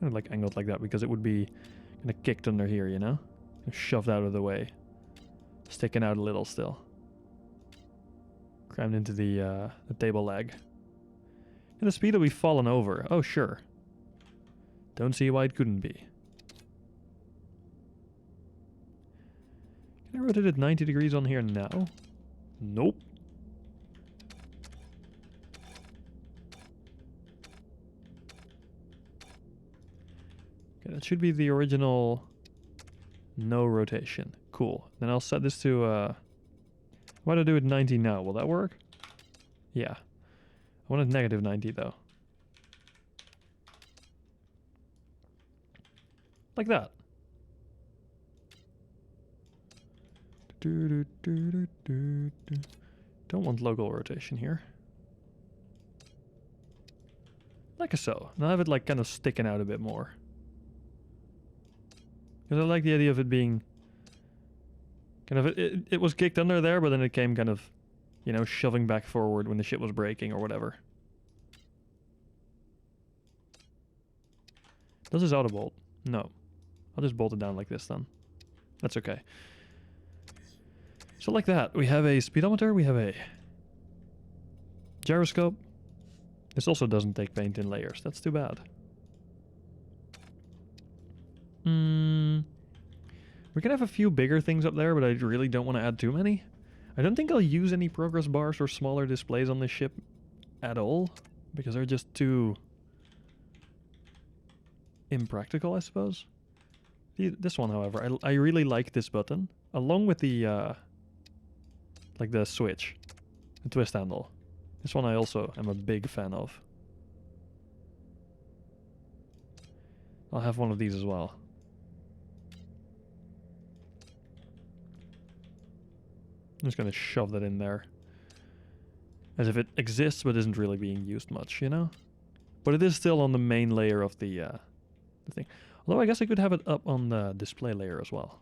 Kind of like angled like that because it would be kind of kicked under here, you know? Shoved out of the way. Sticking out a little still. Crammed into the table leg. And the speed will be fallen over. Oh, sure. Don't see why it couldn't be. Can I rotate it 90 degrees on here now? Nope. Okay, that should be the original no rotation. Cool. Then I'll set this to, why do I do it 90 now? Will that work? Yeah. I want it negative 90 though. Like that. Don't want local rotation here. Like so. Now I have it like kind of sticking out a bit more. Because I like the idea of it being kind of, it was kicked under there, but then it came kind of, you know, shoving back forward when the shit was breaking or whatever. Does this auto bolt? No. I'll just bolt it down like this then. That's okay. So like that, we have a speedometer, we have a gyroscope. This also doesn't take paint in layers. That's too bad. We can have a few bigger things up there, but I really don't want to add too many. I don't think I'll use any progress bars or smaller displays on this ship at all, because they're just too impractical, I suppose. This one, however, I really like this button, along with the like the switch, the twist handle. This one I also am a big fan of. I'll have one of these as well. I'm just gonna shove that in there. As if it exists but isn't really being used much, you know? But it is still on the main layer of the thing. Although I guess I could have it up on the display layer as well.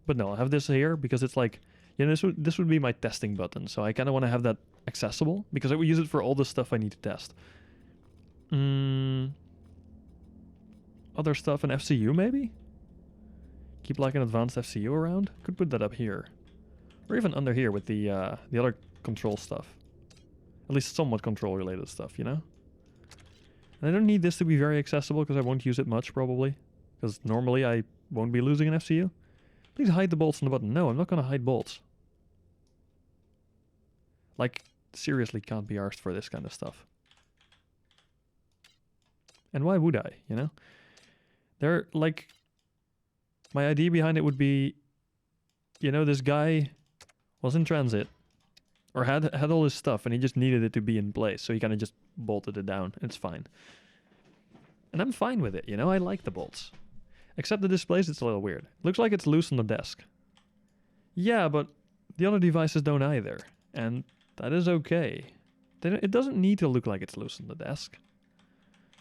But no, I'll have this here because it's like, you know, this would be my testing button. So I kind of want to have that accessible because I would use it for all the stuff I need to test. Other stuff in FCU maybe? Keep like an advanced FCU around? Could put that up here. Or even under here with the other control stuff. At least somewhat control related stuff, you know? And I don't need this to be very accessible because I won't use it much probably. Because normally I won't be losing an FCU. Please hide the bolts on the button. No, I'm not going to hide bolts. Like, seriously can't be arsed for this kind of stuff. And why would I, you know? They're like... My idea behind it would be... You know, this guy was in transit. Or had all his stuff and he just needed it to be in place. So he kind of just bolted it down. It's fine. And I'm fine with it, you know? I like the bolts. Except the displays, it's a little weird. Looks like it's loose on the desk. Yeah, but the other devices don't either. And that is okay. It doesn't need to look like it's loose on the desk.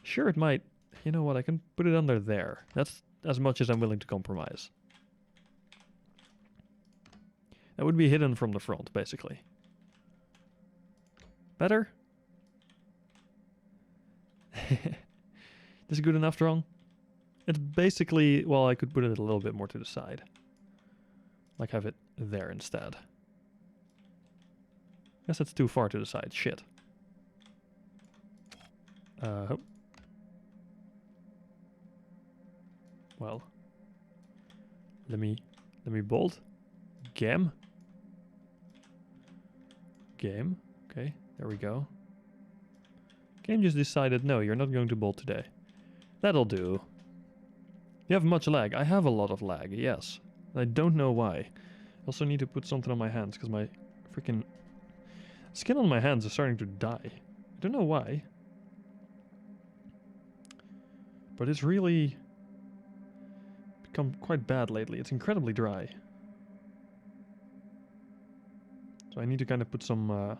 Sure, it might. You know what? I can put it under there. That's as much as I'm willing to compromise. That would be hidden from the front, basically. Better? Is it good enough, Trong? It's basically, well, I could put it a little bit more to the side. Like have it there instead. Guess that's too far to the side. Shit. Well. Let me bolt. Game. Okay, there we go. Game just decided, no, you're not going to bolt today. That'll do. You have much lag. I have a lot of lag, yes. I don't know why. I also need to put something on my hands because my freaking skin on my hands is starting to die. I don't know why. But it's really become quite bad lately. It's incredibly dry. So I need to kind of put some, what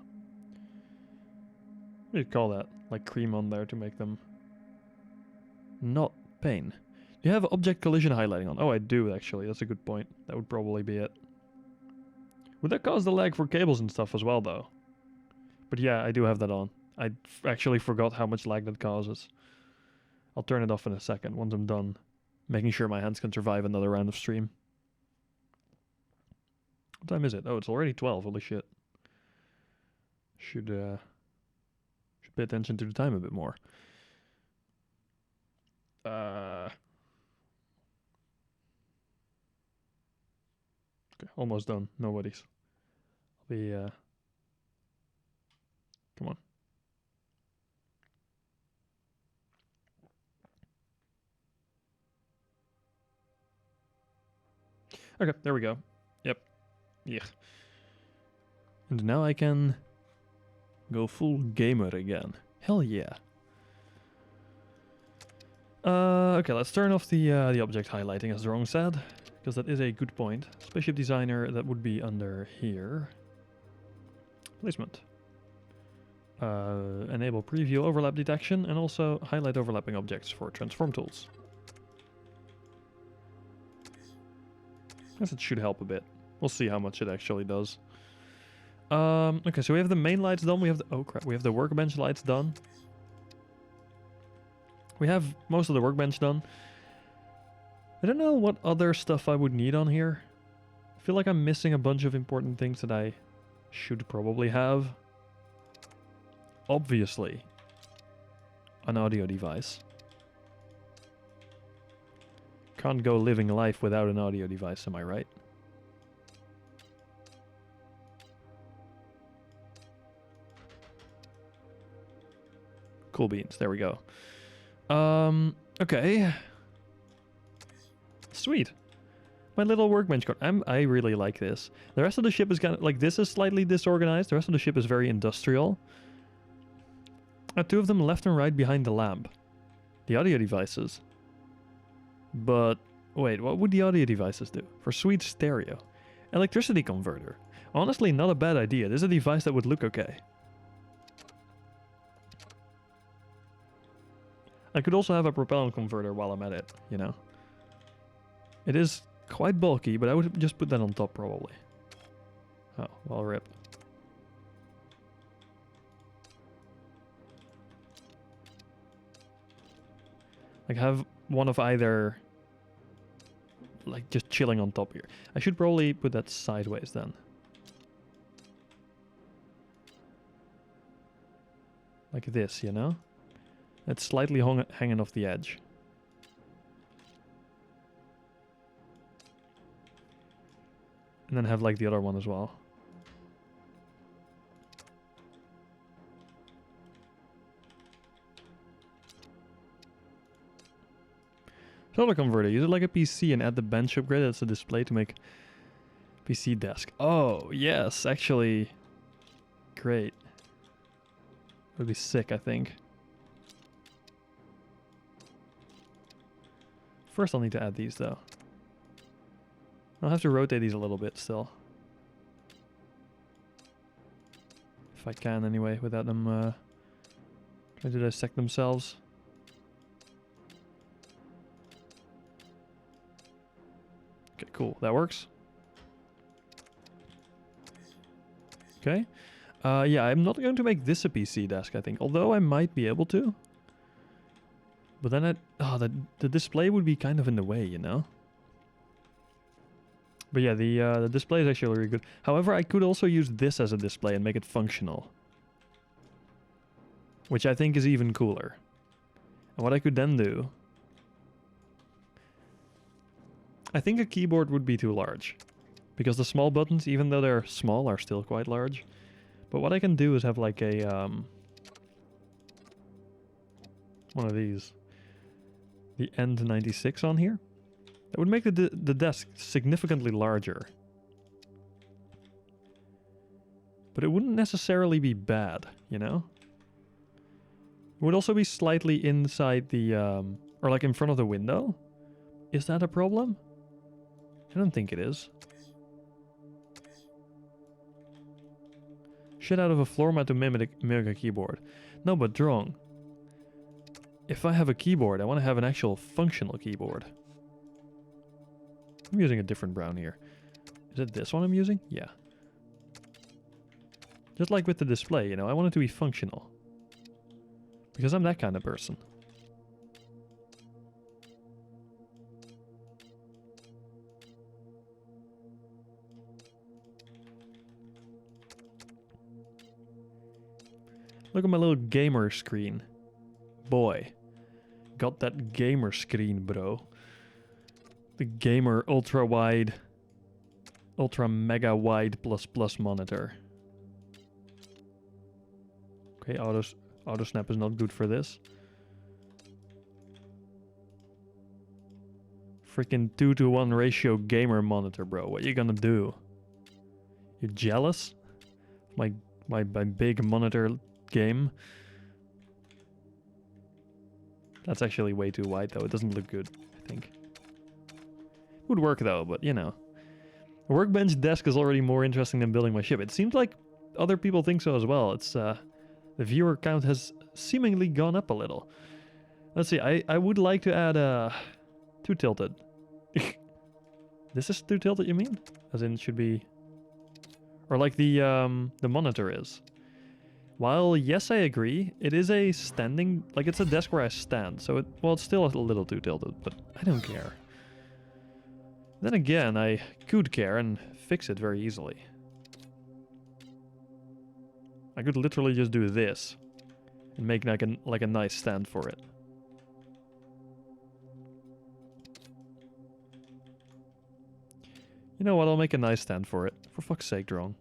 do you call that? Like cream on there to make them not pain. Do you have object collision highlighting on? Oh, I do actually. That's a good point. That would probably be it. Would that cause the lag for cables and stuff as well, though? But yeah, I do have that on. actually forgot how much lag that causes. I'll turn it off in a second once I'm done making sure my hands can survive another round of stream. What time is it? Oh, it's already 12. Holy shit. Should pay attention to the time a bit more. Okay, almost done. No worries. I'll be come on. Okay, there we go. Yep. Yeah. And now I can go full gamer again. Hell yeah. Okay, let's turn off the object highlighting, as Drong said, because that is a good point. Spaceship designer, that would be under here. Placement. Enable preview overlap detection, and also highlight overlapping objects for transform tools. I guess it should help a bit. We'll see how much it actually does. Okay, so we have the main lights done. We have the we have the workbench lights done. We have most of the workbench done. I don't know what other stuff I would need on here. I feel like I'm missing a bunch of important things that I should probably have. Obviously, an audio device. Can't go living life without an audio device, am I right? Cool beans, there we go. Okay. Sweet. My little workbench card. I really like this. The rest of the ship is kind of like, this is slightly disorganized. The rest of the ship is very industrial. Two of them left and right behind the lamp. The audio devices. But wait, what would the audio devices do? For sweet stereo. Electricity converter. Honestly, not a bad idea. This is a device that would look okay. I could also have a propellant converter while I'm at it, you know. It is quite bulky, but I would just put that on top probably. Oh, well, rip. Like, have one of either, like, just chilling on top here. I should probably put that sideways then. Like this, you know? It's slightly hanging off the edge. And then have, like, the other one as well. Solar converter. Use it like a PC and add the bench upgrade as a display to make PC desk. Oh, yes, actually. Great. Would be sick, I think. First I'll need to add these though. I'll have to rotate these a little bit still. If I can anyway, without them trying to dissect themselves. Okay, cool. That works. Okay. Yeah, I'm not going to make this a PC desk, I think. Although I might be able to. But then the display would be kind of in the way, you know? But yeah, the display is actually really good. However, I could also use this as a display and make it functional. Which I think is even cooler. And what I could then do... I think a keyboard would be too large. Because the small buttons, even though they're small, are still quite large. But what I can do is have like a... one of these. The End96 on here. That would make the desk significantly larger. But it wouldn't necessarily be bad, you know? It would also be slightly inside the... or like in front of the window. Is that a problem? I don't think it is. Shit out of a floor mat to mimic a keyboard. No, but wrong. If I have a keyboard, I want to have an actual functional keyboard. I'm using a different brown here. Is it this one I'm using? Yeah. Just like with the display, you know, I want it to be functional. Because I'm that kind of person. Look at my little gamer screen. Boy. Got that gamer screen, bro. The gamer ultra wide, ultra mega wide plus monitor. Okay, auto snap is not good for this. Freaking 2-to-1 ratio gamer monitor, bro. What you gonna do? You jealous? My big monitor game? That's actually way too wide though. It doesn't look good, I think. Would work though, but you know. A workbench desk is already more interesting than building my ship. It seems like other people think so as well. It's the viewer count has seemingly gone up a little. Let's see, I would like to add two tilted. This is two tilted, you mean? As in, it should be... Or like the monitor is. While, yes, I agree, it is a standing... Like, it's a desk where I stand, so well, it's still a little too tilted, but I don't care. Then again, I could care and fix it very easily. I could literally just do this and make like a nice stand for it. You know what, I'll make a nice stand for it. For fuck's sake, Drone.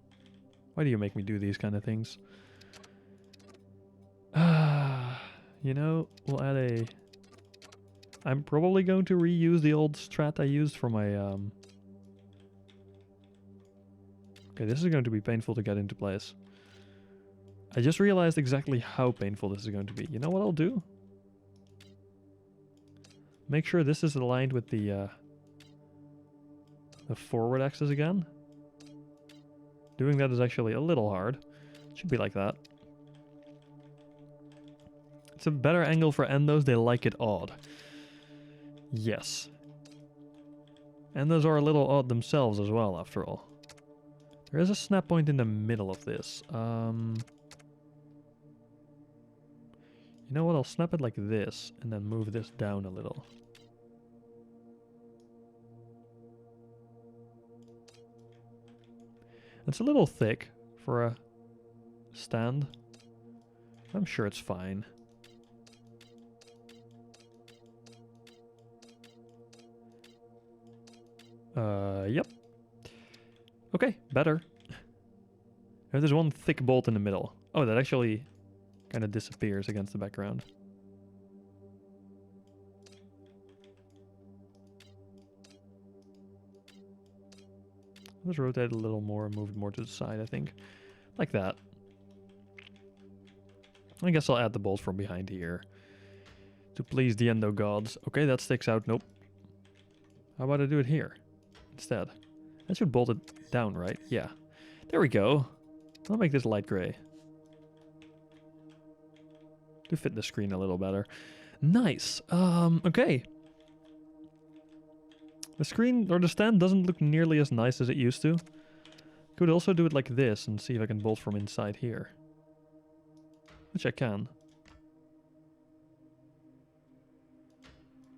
Why do you make me do these kind of things? You know, we'll add a... I'm probably going to reuse the old strat I used for my... Okay, this is going to be painful to get into place. I just realized exactly how painful this is going to be. You know what I'll do? Make sure this is aligned with the forward axis again. Doing that is actually a little hard. It should be like that. It's a better angle for endos. They like it odd. Yes. Endos are a little odd themselves as well, after all. There is a snap point in the middle of this. You know what? I'll snap it like this and then move this down a little. It's a little thick for a stand. I'm sure it's fine. Yep. Okay, better. There's one thick bolt in the middle. Oh, that actually kind of disappears against the background. Let's rotate a little more and move it more to the side, I think. Like that. I guess I'll add the bolt from behind here. To please the endo gods. Okay, that sticks out. Nope. How about I do it here instead? That should bolt it down, right? Yeah. There we go. I'll make this light gray. To fit the screen a little better. Nice. Okay. The screen, or the stand, doesn't look nearly as nice as it used to. Could also do it like this and see if I can bolt from inside here. Which I can.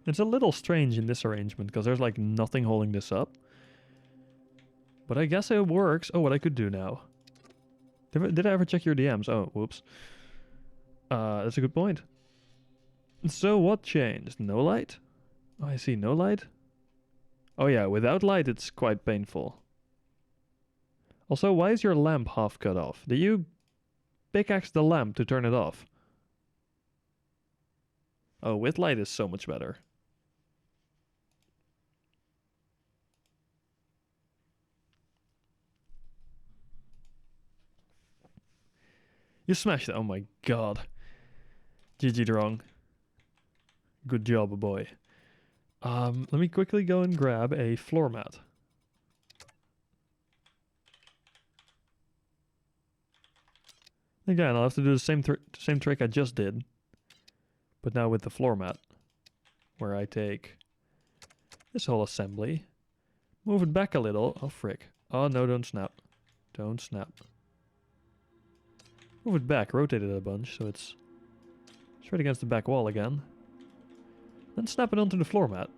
It's a little strange in this arrangement, because there's like nothing holding this up. But I guess it works. Oh, what I could do now. Did I ever check your DMs? Oh, whoops. That's a good point. So what changed? No light? Oh, I see, no light? Oh yeah, without light it's quite painful. Also, why is your lamp half cut off? Did you pickaxe the lamp to turn it off? Oh, with light is so much better. You smashed it. Oh my god. GG Drong. Good job, boy. Let me quickly go and grab a floor mat. Again, I'll have to do the same trick I just did. But now with the floor mat. Where I take this whole assembly. Move it back a little. Oh, frick. Oh, no, don't snap. Don't snap. Move it back. Rotate it a bunch so it's Straight against the back wall again. Then snap it onto the floor mat.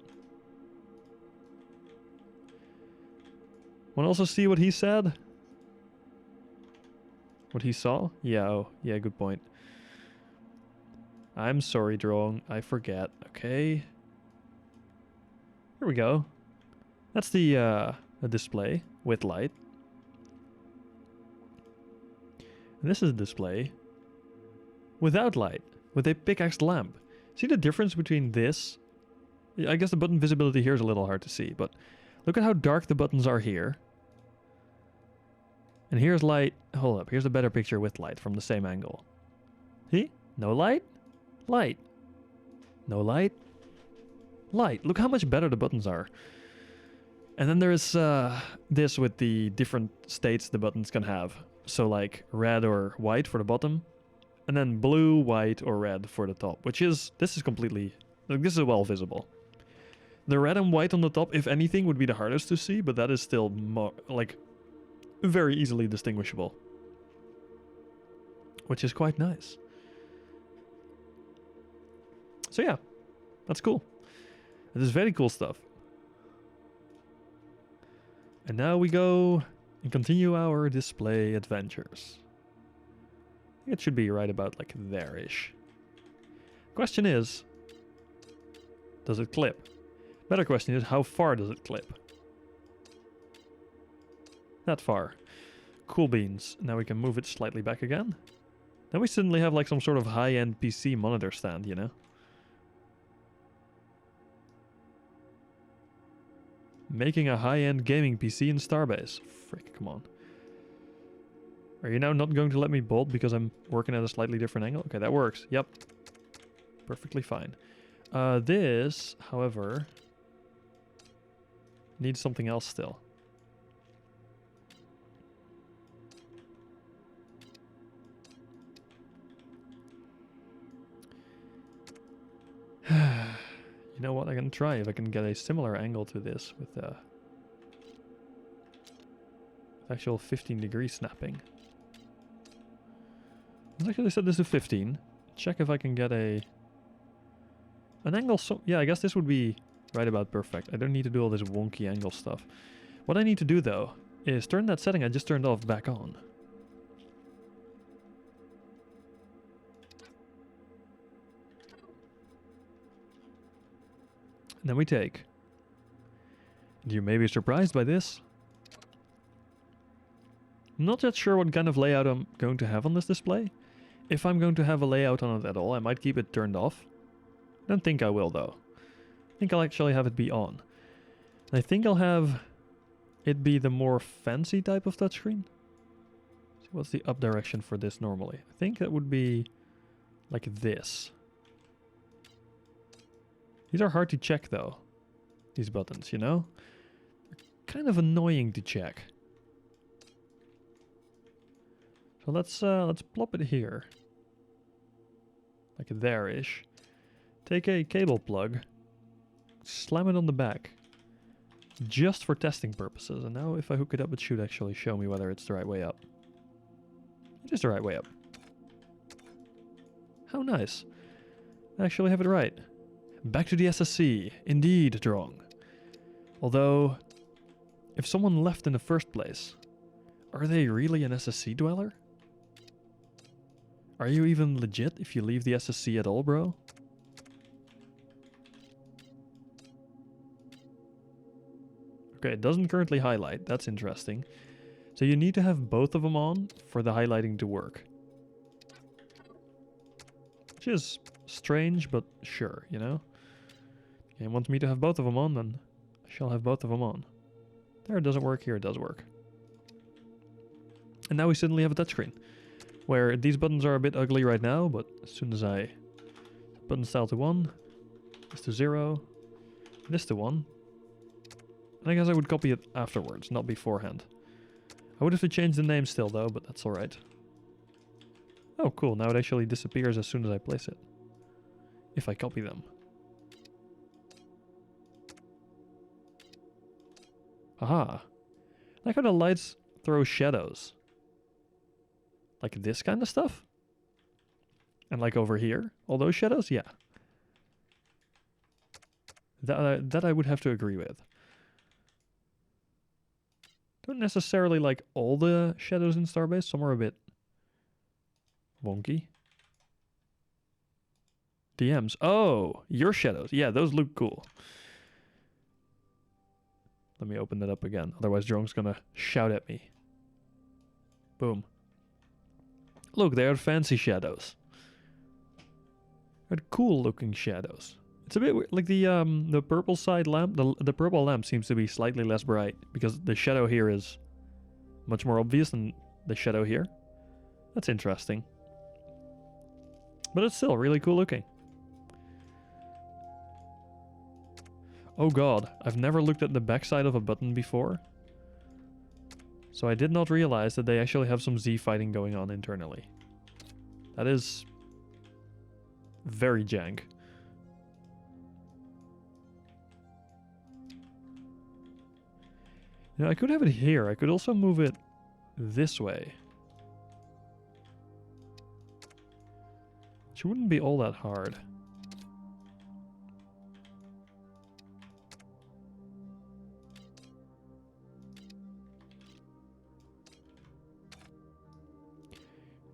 Want to also see what he said? What he saw? Yeah, oh, yeah, good point. I'm sorry, Drone. I forget. Okay. Here we go. That's the display with light. And this is a display without light, with a pickaxe lamp. See the difference between this? I guess the button visibility here is a little hard to see, but look at how dark the buttons are here. And here's light. Hold up, here's a better picture with light from the same angle. See? No light? Light. No light? Light. Look how much better the buttons are. And then there's this with the different states the buttons can have. So like red or white for the bottom. And then blue, white, or red for the top. Which is, this is completely, like, this is well visible. The red and white on the top, if anything, would be the hardest to see. But that is still more, like, very easily distinguishable. Which is quite nice. So yeah, that's cool. This is very cool stuff. And now we go and continue our display adventures. I think it should be right about like there-ish. Question is, does it clip? Better question is, how far does it clip? That far. Cool beans. Now we can move it slightly back again. Then we suddenly have like some sort of high-end PC monitor stand, you know? Making a high-end gaming PC in Starbase. Frick, come on. Are you now not going to let me bolt because I'm working at a slightly different angle? Okay, that works. Yep. Perfectly fine. This, however, needs something else still. You know what? I'm gonna try if I can get a similar angle to this with actual 15 degree snapping. Let's actually set this to 15. Check if I can get an angle. So yeah, I guess this would be right about perfect. I don't need to do all this wonky angle stuff. What I need to do though is turn that setting I just turned off back on. And then we take. You may be surprised by this. I'm not yet sure what kind of layout I'm going to have on this display. If I'm going to have a layout on it at all, I might keep it turned off. I don't think I will though. I think I'll actually have it be on. And I think I'll have it be the more fancy type of touchscreen. So what's the up direction for this normally? I think that would be like this. These are hard to check though, these buttons, you know? They're kind of annoying to check. So let's plop it here. Like there-ish. Take a cable plug, slam it on the back. Just for testing purposes. And now if I hook it up, it should actually show me whether it's the right way up. It is the right way up. How nice. I actually have it right. Back to the SSC. Indeed, Drong. Although, if someone left in the first place, are they really an SSC dweller? Are you even legit if you leave the SSC at all, bro? Okay, it doesn't currently highlight. That's interesting. So you need to have both of them on for the highlighting to work. Which is strange, but sure, you know? Game wants me to have both of them on, then I shall have both of them on. There, it doesn't work. Here, it does work. And now we suddenly have a touchscreen, where these buttons are a bit ugly right now, but as soon as I button style to 1, this to 0, this to 1, and I guess I would copy it afterwards, not beforehand. I would have to change the name still though, but that's alright. Oh cool, now it actually disappears as soon as I place it. If I copy them. Aha. I like how the lights throw shadows. Like this kind of stuff? And like over here, all those shadows, yeah. That I would have to agree with. Don't necessarily like all the shadows in Starbase. Some are a bit wonky. DMs. Oh, your shadows. Yeah, those look cool. Let me open that up again. Otherwise, Drone's gonna shout at me. Boom. Look, they are fancy shadows. They're cool looking shadows. It's a bit weird. Like the purple side lamp, the purple lamp seems to be slightly less bright because the shadow here is much more obvious than the shadow here. That's interesting. But it's still really cool looking. Oh god, I've never looked at the backside of a button before. So I did not realize that they actually have some Z fighting going on internally. That is very jank. You know, I could have it here. I could also move it this way. Which wouldn't be all that hard.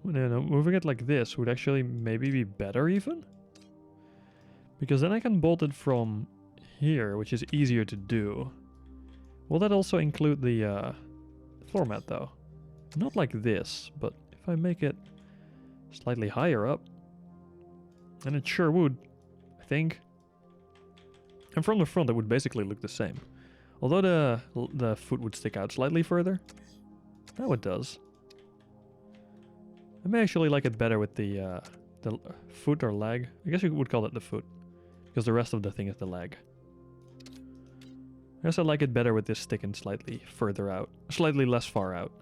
No, moving it like this would actually maybe be better even. Because then I can bolt it from here, which is easier to do. Will that also include the floor mat though? Not like this, but if I make it slightly higher up, then it sure would, I think. And from the front it would basically look the same. Although the foot would stick out slightly further. Now it does. I may actually like it better with the foot or leg. I guess you would call it the foot. Because the rest of the thing is the leg. I guess I like it better with this sticking slightly further out. Slightly less far out.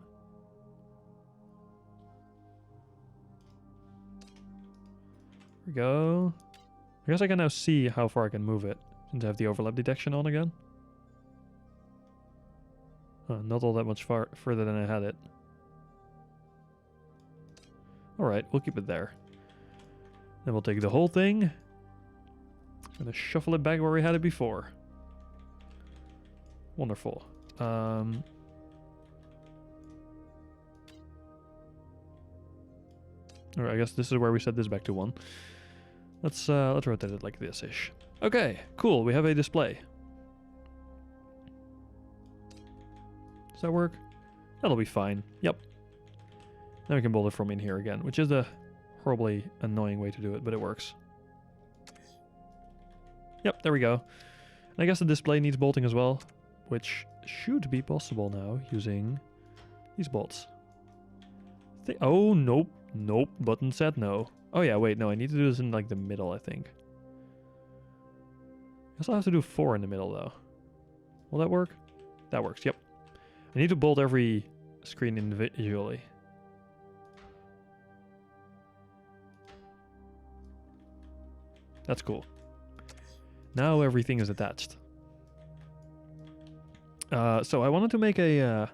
There we go. I guess I can now see how far I can move it. Since I have the overlap detection on again. Not all that much further than I had it. Alright, we'll keep it there. Then we'll take the whole thing. I'm gonna shuffle it back where we had it before. Wonderful. Alright, I guess this is where we set this back to 1. Let's rotate it like this-ish. Okay, cool, we have a display. Does that work? That'll be fine. Yep. Now we can bolt it from in here again, which is a horribly annoying way to do it, but it works. Yep, there we go. And I guess the display needs bolting as well, which should be possible now using these bolts. Oh, nope. Nope. Button said no. Oh yeah, wait, no, I need to do this in like the middle, I think. I guess I'll have to do 4 in the middle though. Will that work? That works, yep. I need to bolt every screen individually. That's cool. Now everything is attached. So I wanted to make a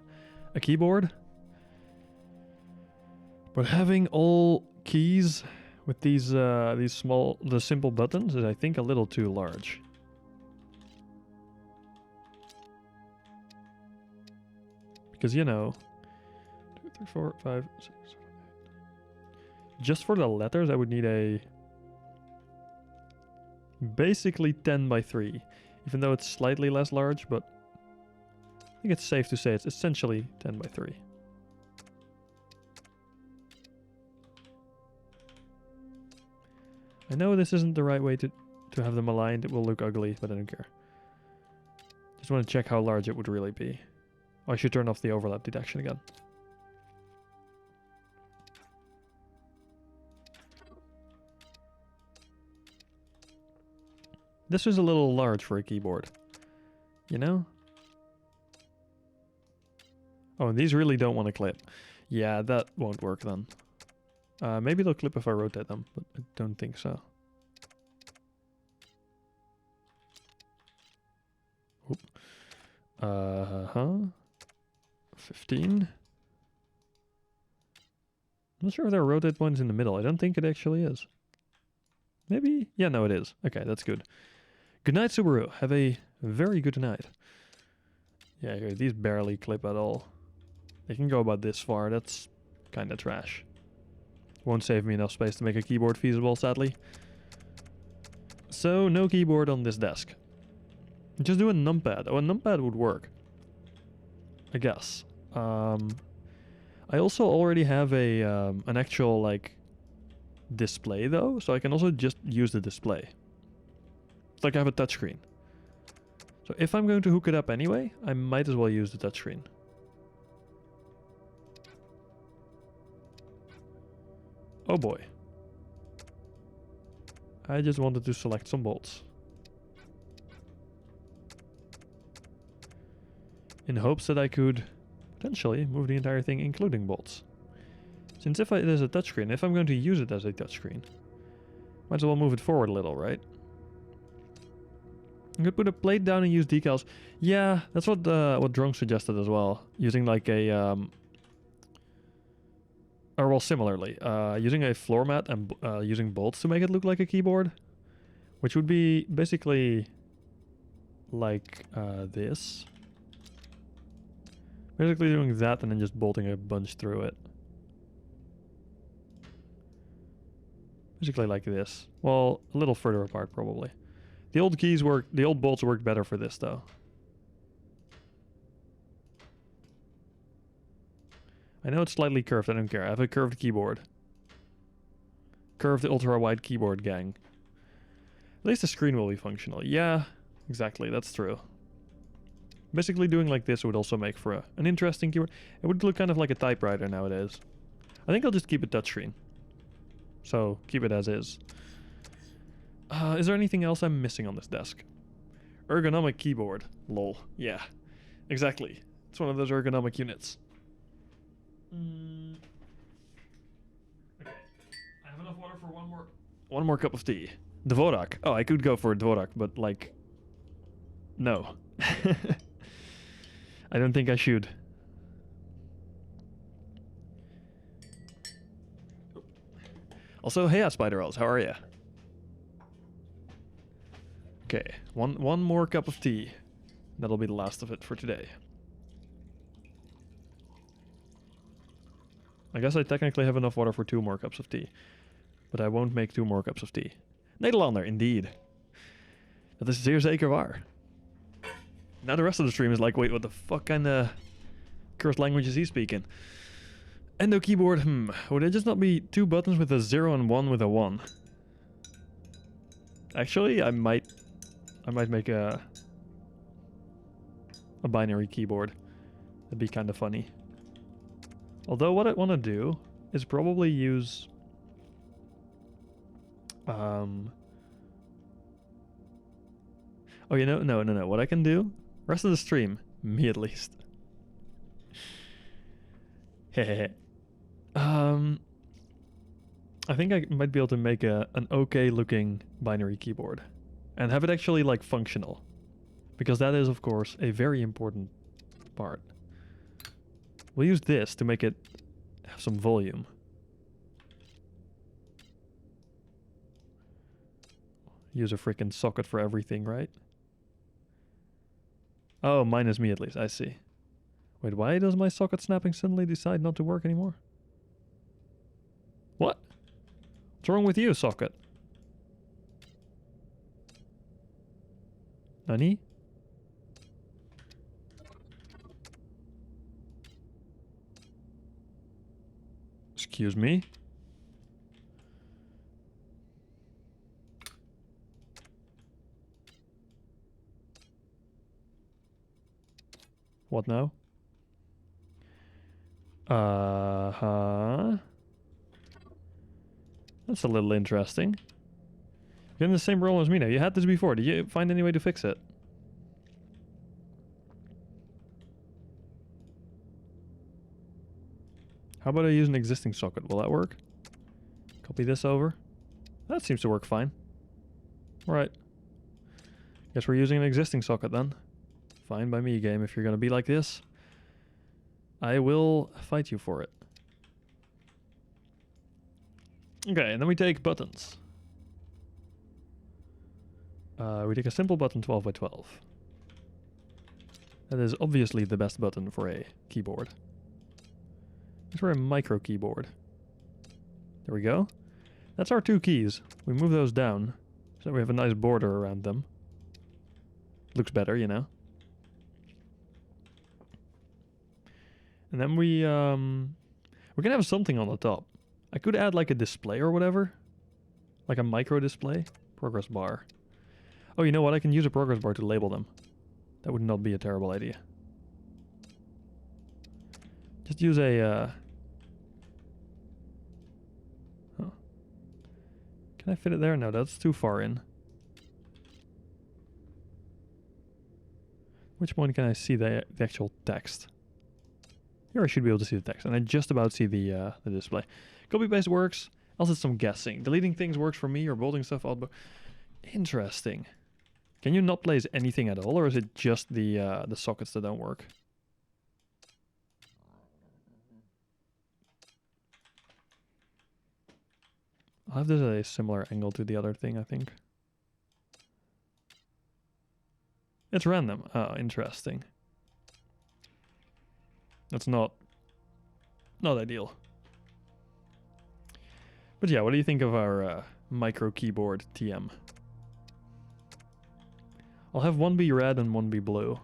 keyboard, but having all keys with these simple buttons is, I think, a little too large. Because, you know, 2, 3, 4, 5, 6, 7, 8. Just for the letters, I would need a basically 10 by 3, even though it's slightly less large, but I think it's safe to say it's essentially 10 by 3. I know this isn't the right way to have them aligned. It will look ugly, but I don't care. Just want to check how large it would really be. Oh, I should turn off the overlap detection again. This is a little large for a keyboard. You know? Oh, and these really don't want to clip. Yeah, that won't work then. Maybe they'll clip if I rotate them, but I don't think so. Oop. 15. I'm not sure if there are rotate points in the middle. I don't think it actually is. Maybe? Yeah, no, it is. Okay, that's good. Good night, Subaru. Have a very good night. Yeah, here, these barely clip at all. They can go about this far. That's kind of trash. Won't save me enough space to make a keyboard feasible, sadly. So, no keyboard on this desk. Just do a numpad. Oh, a numpad would work. I guess. I also already have a an actual, like, display, though. So I can also just use the display. It's like I have a touchscreen. So if I'm going to hook it up anyway, I might as well use the touchscreen. Oh boy. I just wanted to select some bolts. In hopes that I could potentially move the entire thing, including bolts. Since if it is a touchscreen, if I'm going to use it as a touchscreen, might as well move it forward a little, right? I could put a plate down and use decals. Yeah, that's what Drunk suggested as well. Using like a or well, similarly, using a floor mat and using bolts to make it look like a keyboard, which would be basically like this. Basically doing that and then just bolting a bunch through it. Basically like this. Well, a little further apart probably. The old keys work. The old bolts worked better for this though. I know it's slightly curved, I don't care. I have a curved keyboard. Curved ultra-wide keyboard, gang. At least the screen will be functional. Yeah, exactly, that's true. Basically doing like this would also make for an interesting keyboard. It would look kind of like a typewriter nowadays. I think I'll just keep it touchscreen. So, keep it as is. Is there anything else I'm missing on this desk? Ergonomic keyboard. Lol. Yeah, exactly. It's one of those ergonomic units. Okay. I have enough water for one more cup of tea. Dvorak. Oh, I could go for Dvorak, but like, no. I don't think I should. Also, hey, Spider Elves, how are ya? Okay, one more cup of tea. That'll be the last of it for today. I guess I technically have enough water for 2 more cups of tea. But I won't make 2 more cups of tea. Nederlander, indeed. Dat is zeer zeker waar. Now the rest of the stream is like, wait, what the fuck kind of cursed language is he speaking? Endo keyboard, would it just not be 2 buttons with a 0 and 1 with a 1? Actually, I might make a binary keyboard. That'd be kind of funny. Although what I want to do is probably use oh, you know, no. What I can do, rest of the stream, me at least. Hehehe. I think I might be able to make an okay looking binary keyboard and have it actually like functional, because that is of course a very important part. We'll use this to make it have some volume. Use a freaking socket for everything, right? Oh, minus me at least, I see. Wait, why does my socket snapping suddenly decide not to work anymore? What? What's wrong with you, socket? Nani? Excuse me? What now? Uh-huh. That's a little interesting. You're in the same role as me now. You had this before. Did you find any way to fix it? How about I use an existing socket? Will that work? Copy this over. That seems to work fine. Alright. Guess we're using an existing socket then. Fine by me, game. If you're gonna be like this, I will fight you for it. Okay, and then we take buttons. We take a simple button 12 by 12. That is obviously the best button for a keyboard. It's for a micro keyboard. There we go. That's our 2 keys. We move those down so we have a nice border around them. Looks better, you know. And then we can have something on the top. I could add like a display or whatever. Like a micro display. Progress bar. Oh, you know what? I can use a progress bar to label them. That would not be a terrible idea. Just use a... Huh. Can I fit it there? No, that's too far in. Which one can I see the actual text? Here I should be able to see the text, and I just about see the display. Copy paste works. Else it's some guessing. Deleting things works for me, or bolting stuff out. Interesting. Can you not place anything at all, or is it just the sockets that don't work? I'll have this at a similar angle to the other thing, I think. It's random. Oh, interesting. That's not ideal. But yeah, what do you think of our micro keyboard TM? I'll have one be red and one be blue.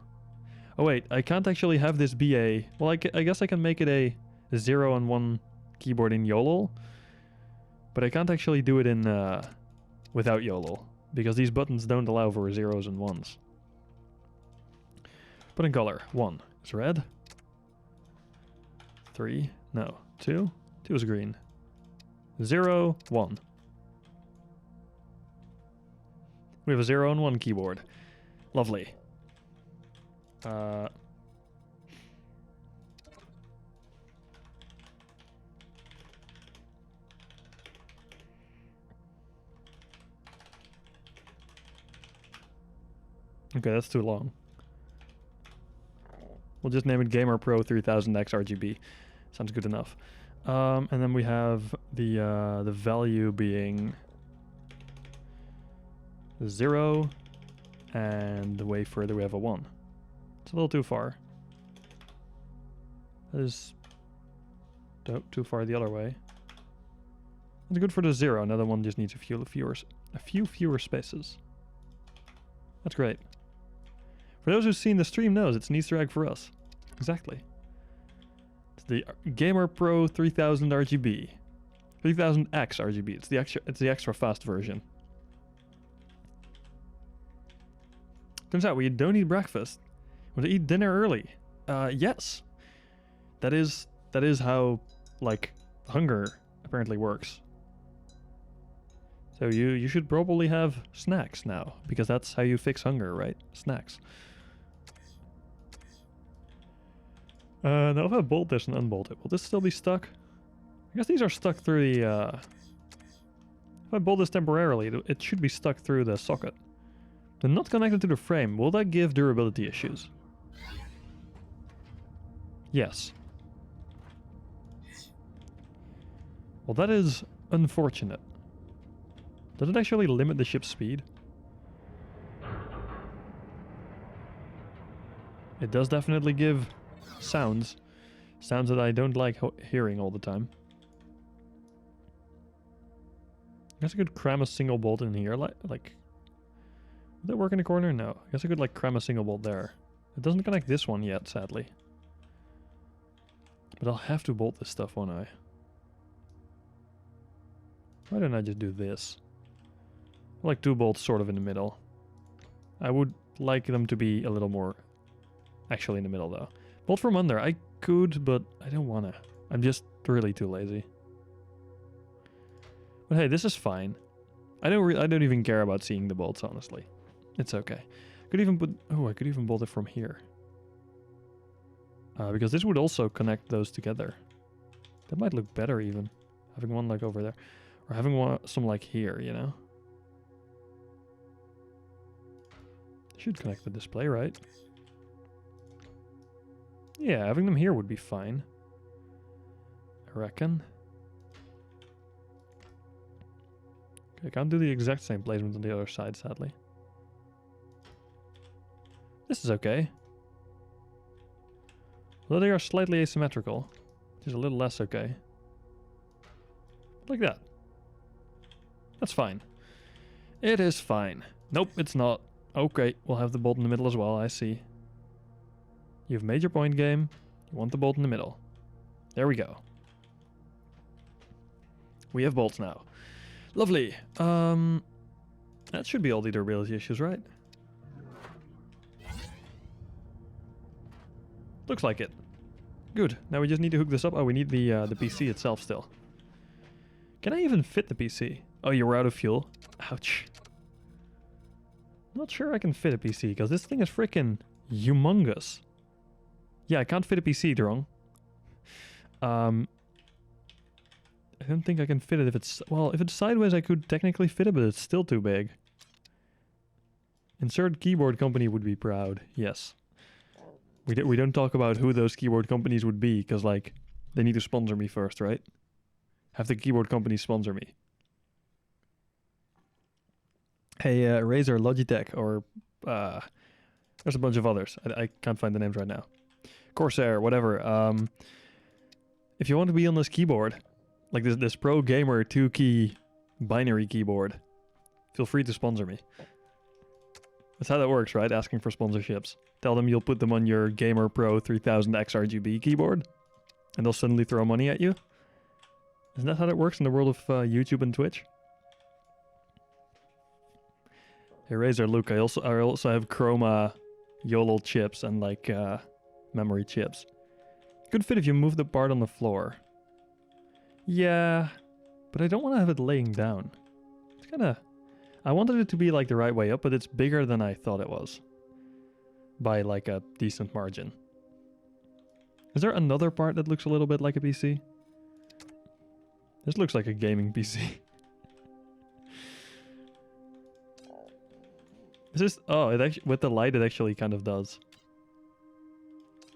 Oh wait, I can't actually have this be a... Well, I guess I can make it a 0 and 1 keyboard in YOLO. But I can't actually do it in without YOLO. Because these buttons don't allow for 0s and 1s. Put in color. 1 is red. 3. No. 2. 2 is green. 0, 1. We have a 0 and 1 keyboard. Lovely. Okay, that's too long. We'll just name it Gamer Pro 3000X RGB. Sounds good enough. And then we have the value being 0, and way further we have a 1. It's a little too far. That is too far the other way. It's good for the 0. Another one just needs a few fewer spaces. That's great. For those who've seen the stream knows it's an Easter egg for us. Exactly. It's the Gamer Pro 3000 RGB. 3000X RGB. It's the extra fast version. Turns out we don't eat breakfast. We want to eat dinner early. Yes. That is how, like, hunger apparently works. So you should probably have snacks now, because that's how you fix hunger, right? Snacks. Now if I bolt this and unbolt it, will this still be stuck? I guess these are stuck through the... If I bolt this temporarily, it should be stuck through the socket. They're not connected to the frame. Will that give durability issues? Yes. Well, that is unfortunate. Does it actually limit the ship's speed? It does definitely give sounds. Sounds that I don't like hearing all the time. I guess I could cram a single bolt in here. Like, would that work in the corner? No. I guess I could like cram a single bolt there. It doesn't connect this one yet, sadly. But I'll have to bolt this stuff, won't I? Why don't I just do this? I like 2 bolts sort of in the middle. I would like them to be a little more actually in the middle though. Bolt from under, I could, but I don't wanna. I'm just really too lazy. But hey, this is fine. I don't even care about seeing the bolts, honestly. It's okay. I could even bolt it from here. Because this would also connect those together. That might look better even. Having one like over there. Or having some like here, you know? Should connect the display, right? Yeah, having them here would be fine. I reckon. Okay, I can't do the exact same placement on the other side, sadly. This is okay. Although they are slightly asymmetrical, which is a little less okay. Like that. That's fine. It is fine. Nope, it's not. Okay, we'll have the bolt in the middle as well, I see. You've made your point, game. You want the bolt in the middle. There we go. We have bolts now. Lovely. That should be all the durability issues, right? Looks like it. Good. Now we just need to hook this up. Oh, we need the PC itself still. Can I even fit the PC? Oh, you're out of fuel. Ouch. Not sure I can fit a PC, because this thing is freaking humongous. Yeah, I can't fit a PC, Drong. I don't think I can fit it if it's... Well, if it's sideways, I could technically fit it, but it's still too big. Insert keyboard company would be proud. Yes. We don't talk about who those keyboard companies would be, because, like, they need to sponsor me first, right? Have the keyboard company sponsor me. Hey, Razer, Logitech, or... there's a bunch of others. I can't find the names right now. Corsair, whatever. If you want to be on this keyboard, like this Pro Gamer 2-key binary keyboard, feel free to sponsor me. That's how that works, right? Asking for sponsorships. Tell them you'll put them on your Gamer Pro 3000 XRGB keyboard, and they'll suddenly throw money at you. Isn't that how that works in the world of YouTube and Twitch? Hey Razer, Luke, I also have Chroma YOLO chips and like memory chips. Could fit if you move the part on the floor. Yeah, but I don't want to have it laying down. It's kind of... I wanted it to be like the right way up, but it's bigger than I thought it was. By like a decent margin. Is there another part that looks a little bit like a PC? This looks like a gaming PC. This is... Oh, it actually, with the light it actually kind of does.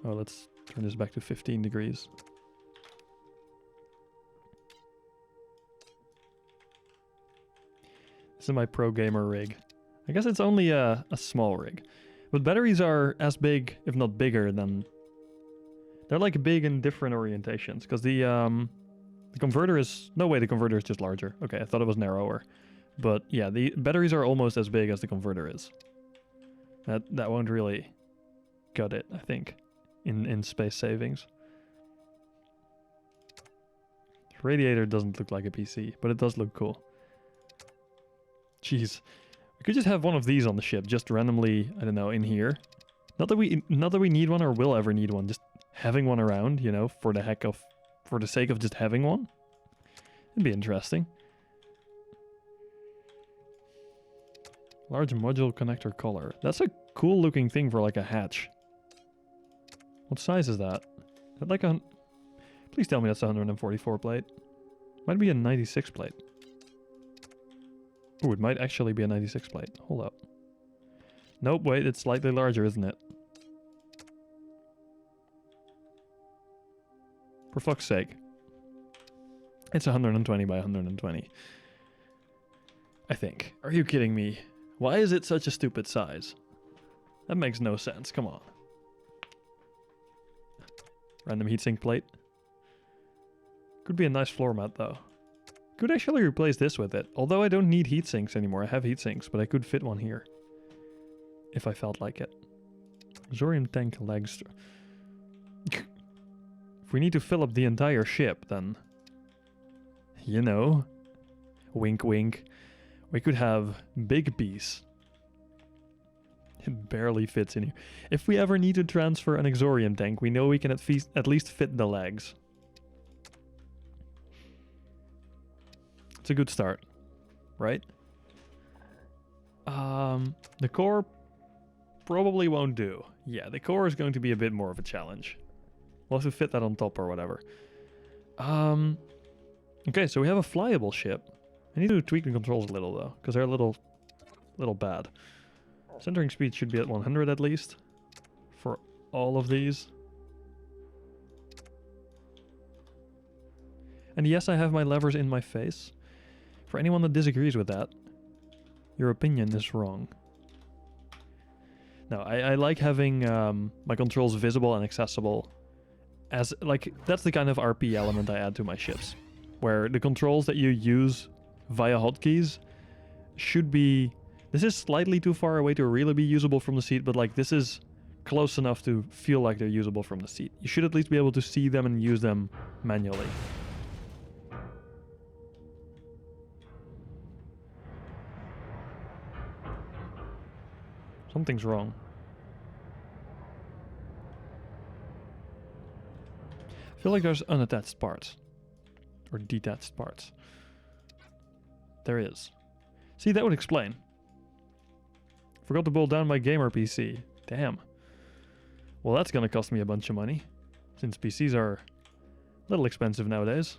Oh, let's turn this back to 15 degrees. This is my Pro Gamer rig. I guess it's only a small rig. But batteries are as big, if not bigger, than... They're like big in different orientations. Because the converter is... No way, the converter is just larger. Okay, I thought it was narrower. But yeah, the batteries are almost as big as the converter is. That won't really cut it, I think, in space savings. The radiator doesn't look like a PC, but it does look cool. Jeez. We could just have one of these on the ship, just randomly, I don't know, in here. Not that we need one or will ever need one, just having one around, you know, for the sake of just having one. It'd be interesting. Large module connector collar. That's a cool looking thing for like a hatch. What size is that? Is that like a... Please tell me that's a 144 plate. Might be a 96 plate. Ooh, it might actually be a 96 plate. Hold up. Nope, wait, it's slightly larger, isn't it? For fuck's sake. It's 120 by 120. I think. Are you kidding me? Why is it such a stupid size? That makes no sense, come on. Random heatsink plate. Could be a nice floor mat though. Could actually replace this with it. Although I don't need heatsinks anymore. I have heatsinks, but I could fit one here. If I felt like it. Zorium tank legs. If we need to fill up the entire ship, then... You know. Wink wink. We could have big piece. It barely fits in here. If we ever need to transfer an Exorium tank, we know we can at least fit the legs. It's a good start, right? The core probably won't do. Yeah, the core is going to be a bit more of a challenge. We'll have to fit that on top or whatever. Okay, so we have a flyable ship. I need to tweak the controls a little though, because they're a little bad. Centering speed should be at 100 at least for all of these. And yes, I have my levers in my face. For anyone that disagrees with that, your opinion is wrong. No, I like having my controls visible and accessible. As like, that's the kind of RP element I add to my ships. Where the controls that you use via hotkeys should be... This is slightly too far away to really be usable from the seat, but like this is close enough to feel like they're usable from the seat. You should at least be able to see them and use them manually. Something's wrong. I feel like there's unattached parts. Or detached parts. There is. See, that would explain. Forgot to bolt down my gamer PC. Damn. Well, that's gonna cost me a bunch of money. Since PCs are a little expensive nowadays.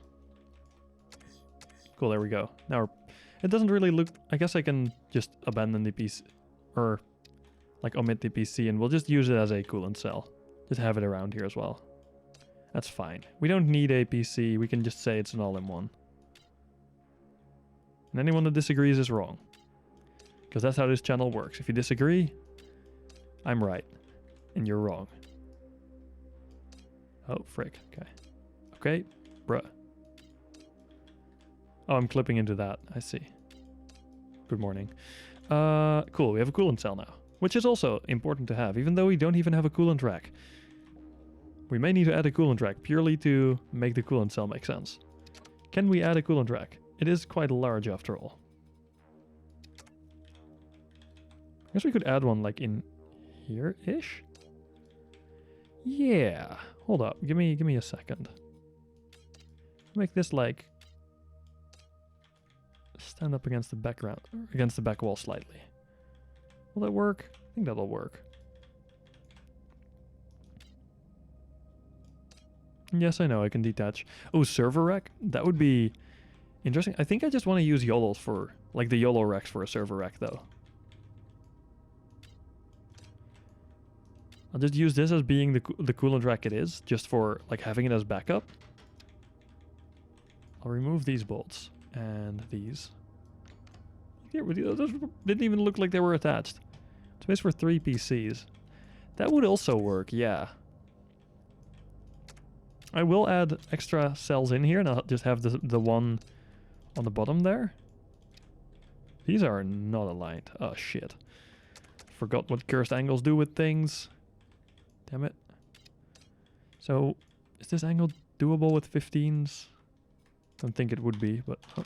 Cool, there we go. Now, it doesn't really look... I guess I can just abandon the PC. Or, like, omit the PC and we'll just use it as a coolant cell. Just have it around here as well. That's fine. We don't need a PC. We can just say it's an all-in-one. And anyone that disagrees is wrong. Because that's how this channel works. If you disagree, I'm right. And you're wrong. Oh, frick. Okay. Okay, bruh. Oh, I'm clipping into that. I see. Good morning. Cool, we have a coolant cell now. Which is also important to have, even though we don't even have a coolant rack. We may need to add a coolant rack purely to make the coolant cell make sense. Can we add a coolant rack? It is quite large after all. I guess we could add one like in here-ish? Yeah. Hold up. Give me a second. Make this like stand up against the background, against the back wall slightly. Will that work? I think that'll work. Yes, I know, I can detach. Oh, server rack? That would be interesting. I think I just want to use YOLOs for, like the YOLO racks for a server rack though. I'll just use this as being the coolant rack it is, just for like having it as backup. I'll remove these bolts and these. Yeah, those didn't even look like they were attached. Space for 3 PCs. That would also work, yeah. I will add extra cells in here and I'll just have the one on the bottom there. These are not aligned. Oh shit. Forgot what cursed angles do with things. Damn it. So, is this angle doable with 15s? Don't think it would be, but... Huh.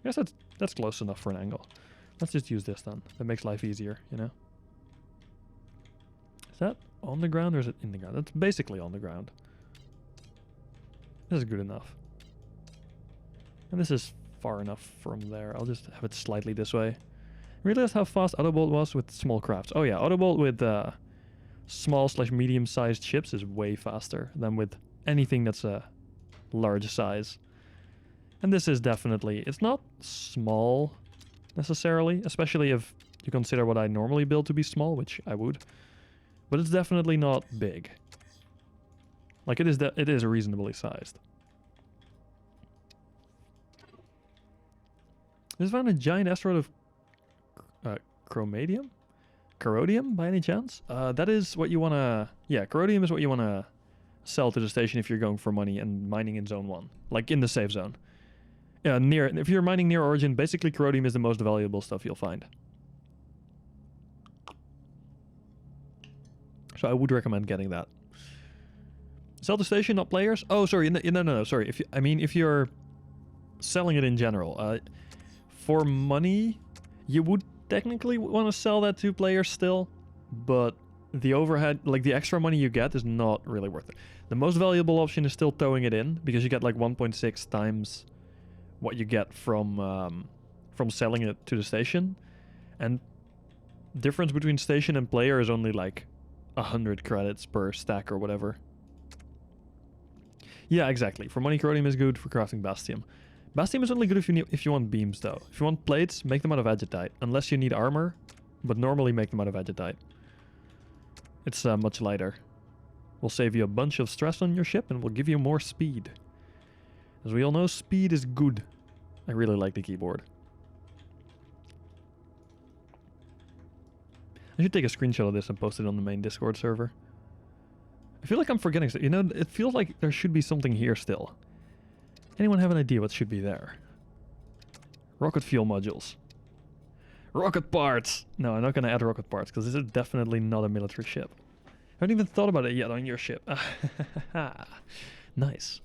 I guess that's close enough for an angle. Let's just use this then. That makes life easier, you know? Is that on the ground or is it in the ground? That's basically on the ground. This is good enough. And this is far enough from there. I'll just have it slightly this way. Realize how fast Autobolt was with small crafts. Oh yeah, Autobolt with small/medium-sized ships is way faster than with anything that's a large size. And this is definitely... It's not small necessarily, especially if you consider what I normally build to be small, which I would. But it's definitely not big. Like it is reasonably sized. I just found a giant asteroid of chromadium? Corrodium by any chance? That is what you want to... Yeah, corrodium is what you want to sell to the station if you're going for money and mining in zone 1. Like in the safe zone. Yeah, if you're mining near origin, basically corrodium is the most valuable stuff you'll find. So I would recommend getting that. Sell to station, not players? Oh, sorry, no, sorry. If you're selling it in general, for money, you would technically want to sell that to players still, but the overhead, like the extra money you get, is not really worth it. The most valuable option is still towing it in, because you get like 1.6 times what you get from selling it to the station, and difference between station and player is only like 100 credits per stack or whatever. Yeah, exactly. For money, corrodium is good. For crafting Bastium. Bastium is only good if you want beams, though. If you want plates, make them out of Agitite. Unless you need armor, but normally make them out of Agitite. It's much lighter. We'll save you a bunch of stress on your ship and we'll give you more speed. As we all know, speed is good. I really like the keyboard. I should take a screenshot of this and post it on the main Discord server. I feel like I'm forgetting something. You know, it feels like there should be something here still. Anyone have an idea what should be there? Rocket fuel modules. Rocket parts! No, I'm not going to add rocket parts, because this is definitely not a military ship. I haven't even thought about it yet on your ship. Nice.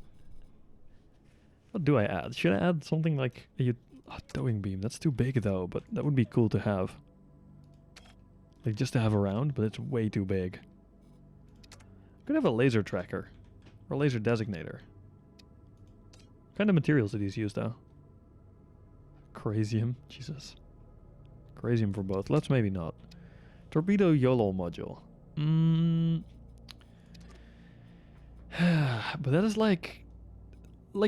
What do I add? Should I add something like a towing beam? That's too big though, but that would be cool to have. Like just to have around, but it's way too big. Could have a laser tracker. Or a laser designator. What kind of materials did these use though? Crazium? Jesus. Crazium for both. Let's maybe not. Torpedo YOLO module. But that is like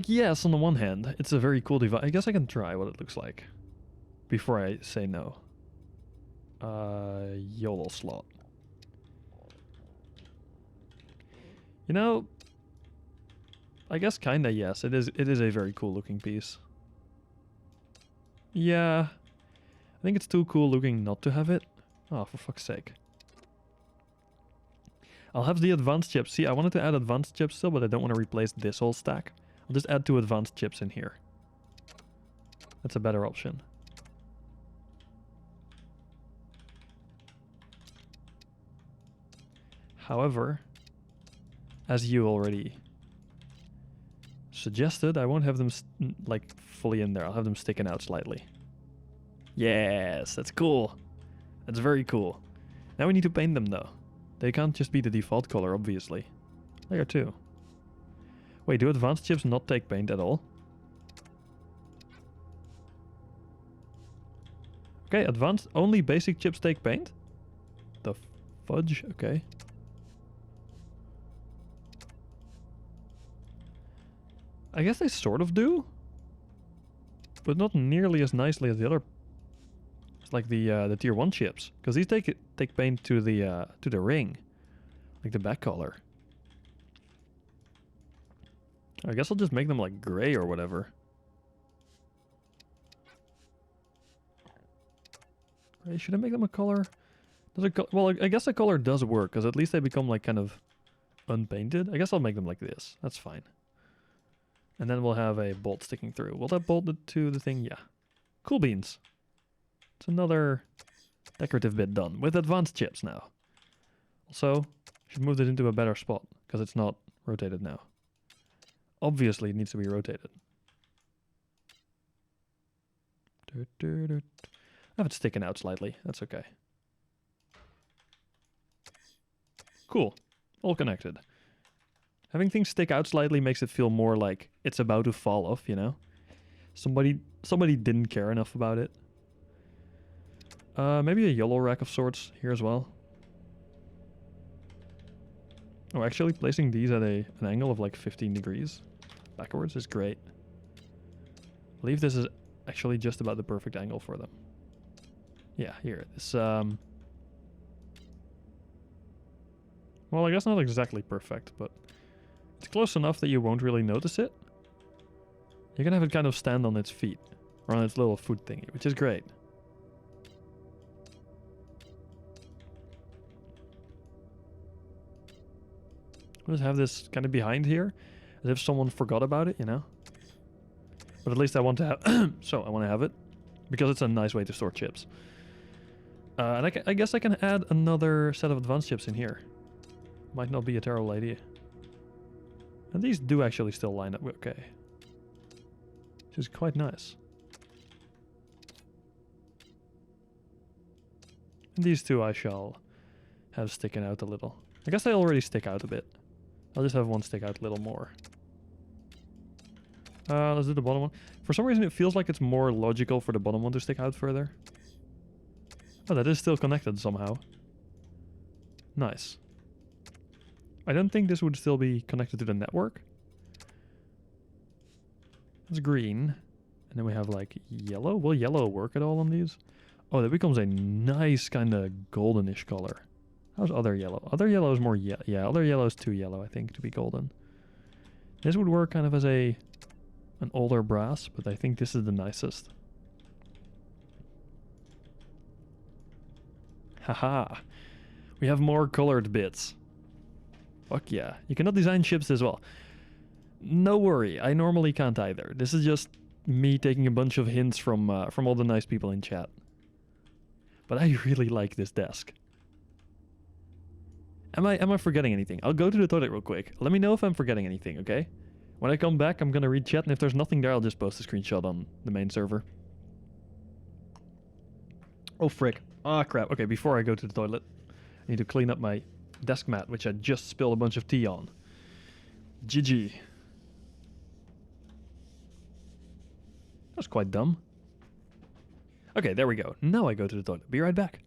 yes, on the one hand, it's a very cool device. I guess I can try what it looks like before I say no. YOLO slot. You know, I guess kinda yes. It is a very cool looking piece. Yeah. I think it's too cool looking not to have it. Oh, for fuck's sake. I'll have the advanced chips. See, I wanted to add advanced chips still, but I don't want to replace this whole stack. I'll just add 2 advanced chips in here. That's a better option. However, as you already suggested, I won't have them like fully in there. I'll have them sticking out slightly. Yes, that's cool. That's very cool. Now we need to paint them though. They can't just be the default color, obviously. Layer 2. Wait, do advanced chips not take paint at all? Okay, advanced, only basic chips take paint? The fudge? Okay. I guess they sort of do, but not nearly as nicely as the other. It's like the tier 1 chips, because these take paint to the ring, like the back color. I guess I'll just make them like gray or whatever. Gray, should I make them a color? Well, I guess a color does work, because at least they become like kind of unpainted. I guess I'll make them like this. That's fine. And then we'll have a bolt sticking through. Will that bolt to the thing? Yeah. Cool beans. It's another decorative bit done with advanced chips now. Also, should move it into a better spot because it's not rotated now. Obviously, it needs to be rotated. I have it sticking out slightly. That's okay. Cool. All connected. Having things stick out slightly makes it feel more like it's about to fall off, you know? Somebody didn't care enough about it. Maybe a yellow rack of sorts here as well. Oh, actually placing these at an angle of like 15 degrees backwards is great. I believe this is actually just about the perfect angle for them. Yeah, here. This, well, I guess not exactly perfect, but it's close enough that you won't really notice it. You're gonna have it kind of stand on its feet, or on its little foot thingy, which is great. I'll just have this kind of behind here, as if someone forgot about it, you know? But at least I want to have... so, I want to have it, because it's a nice way to store chips. And I guess I can add another set of advanced chips in here. Might not be a terrible idea. And these do actually still line up. Okay. Which is quite nice. And these two I shall have sticking out a little. I guess they already stick out a bit. I'll just have one stick out a little more. Let's do the bottom one. For some reason it feels like it's more logical for the bottom one to stick out further. Oh, that is still connected somehow. Nice. I don't think this would still be connected to the network. It's green. And then we have like yellow. Will yellow work at all on these? Oh, that becomes a nice kind of goldenish color. How's other yellow? Other yellow is more yeah, other yellow is too yellow, I think, to be golden. This would work kind of as an older brass, but I think this is the nicest. Haha. We have more colored bits. Fuck yeah. You cannot design ships as well. No worry, I normally can't either. This is just me taking a bunch of hints from all the nice people in chat. But I really like this desk. Am I forgetting anything? I'll go to the toilet real quick. Let me know if I'm forgetting anything, okay? When I come back, I'm gonna read chat, and if there's nothing there, I'll just post a screenshot on the main server. Oh, frick. Ah, crap. Okay, before I go to the toilet, I need to clean up my desk mat, which I just spilled a bunch of tea on. GG. That was quite dumb. Okay, there we go. Now I go to the toilet. Be right back.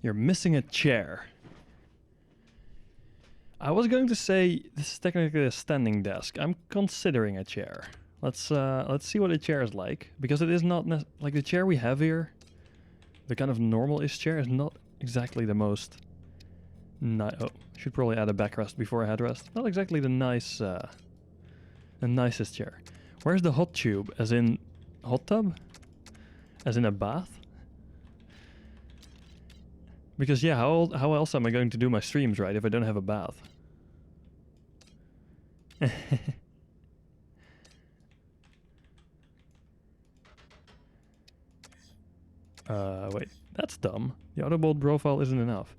You're missing a chair. I was going to say this is technically a standing desk. I'm considering a chair. Let's see what a chair is like, because it is not like the chair we have here. The kind of normal-ish chair is not exactly the most. Oh, should probably add a backrest before a headrest. Not exactly the nicest chair. Where's the hot tube? As in hot tub? As in a bath? Because yeah, how else am I going to do my streams, right, if I don't have a bath? Wait, that's dumb. The auto bolt profile isn't enough.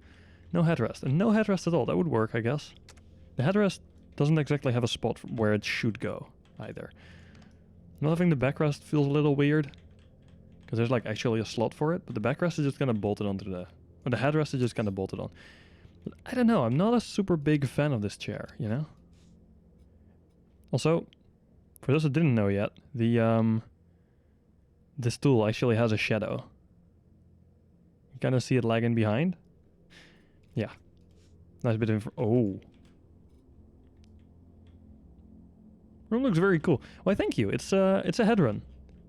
No headrest, and no headrest at all. That would work, I guess. The headrest doesn't exactly have a spot where it should go, either. Not having the backrest feels a little weird, because there's like actually a slot for it, but the backrest is just kind of bolted onto the... Or the headrest is just kind of bolted on. But I don't know, I'm not a super big fan of this chair, you know? Also, for those who didn't know yet, this tool actually has a shadow. You kind of see it lagging behind. Yeah. Nice bit of oh. Room looks very cool. Why, thank you. It's a head run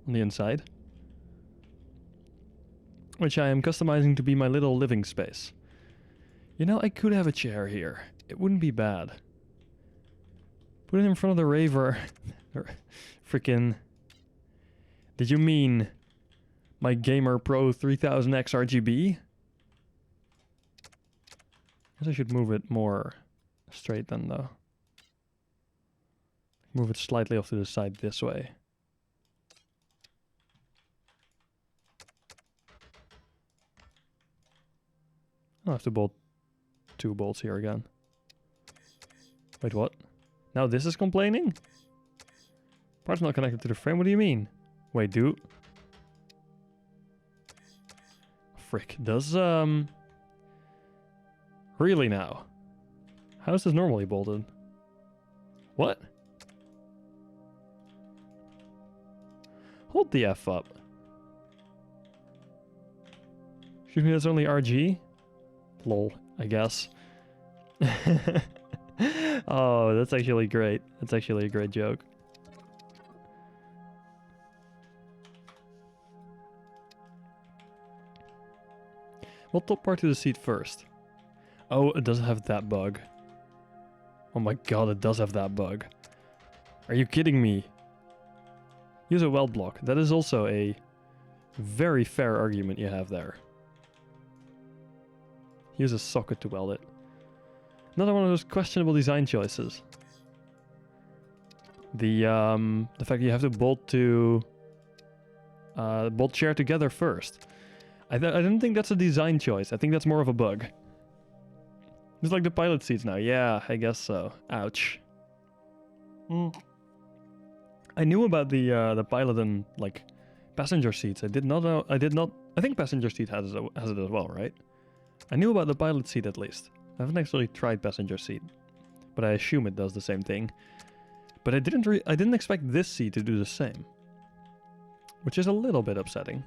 on the inside, which I am customizing to be my little living space. You know, I could have a chair here. It wouldn't be bad. Put it in front of the raver. Frickin'. Did you mean my Gamer Pro 3000X RGB? Guess I should move it more straight then, though. Move it slightly off to the side this way. I'll have to bolt 2 bolts here again. Wait, what? Now this is complaining? Part's not connected to the frame, what do you mean? Wait, dude. Frick, does, really now? How is this normally bolted? What? Hold the F up. Excuse me, that's only RG? Lol, I guess. Oh, that's actually great. That's actually a great joke. What top part to the seat first? Oh, it does have that bug. Oh my god, it does have that bug. Are you kidding me? Use a weld block. That is also a very fair argument you have there. Use a socket to weld it. Another one of those questionable design choices. The fact that you have to bolt chair together first. I don't think that's a design choice. I think that's more of a bug. It's like the pilot seats now. Yeah, I guess so. Ouch. I knew about the pilot and like passenger seats. I did not know. I think passenger seat has it as well, right? I knew about the pilot seat at least. I haven't actually tried passenger seat, but I assume it does the same thing. But I didn't expect this seat to do the same, which is a little bit upsetting.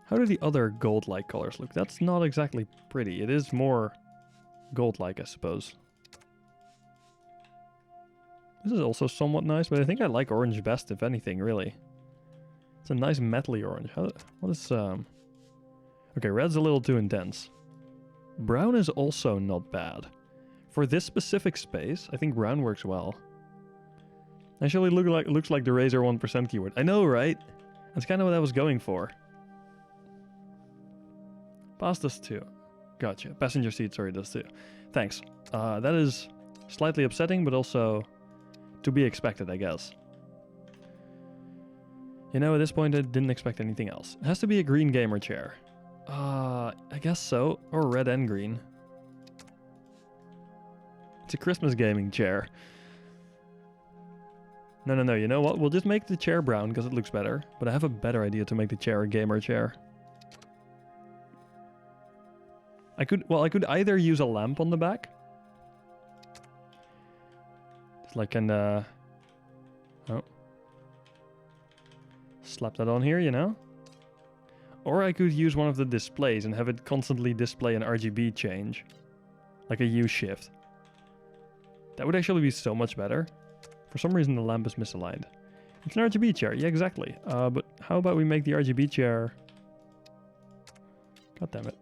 How do the other gold-like colors look? That's not exactly pretty. It is more gold-like, I suppose. This is also somewhat nice, but I think I like orange best, if anything, really. It's a nice metally orange. What is Okay, red's a little too intense. Brown is also not bad. For this specific space, I think brown works well. Actually, looks like the Razer 1% keyword. I know, right? That's kind of what I was going for. Past this too. Gotcha. Passenger seat, sorry, does too. Thanks. That is slightly upsetting, but also to be expected, I guess. You know, at this point, I didn't expect anything else. It has to be a green gamer chair. I guess so. Or red and green. It's a Christmas gaming chair. No, you know what? We'll just make the chair brown because it looks better. But I have a better idea to make the chair a gamer chair. I could either use a lamp on the back. It's like an, oh. Slap that on here, you know? Or I could use one of the displays and have it constantly display an RGB change. Like a U-shift. That would actually be so much better. For some reason the lamp is misaligned. It's an RGB chair, yeah, exactly. But how about we make the RGB chair... God damn it.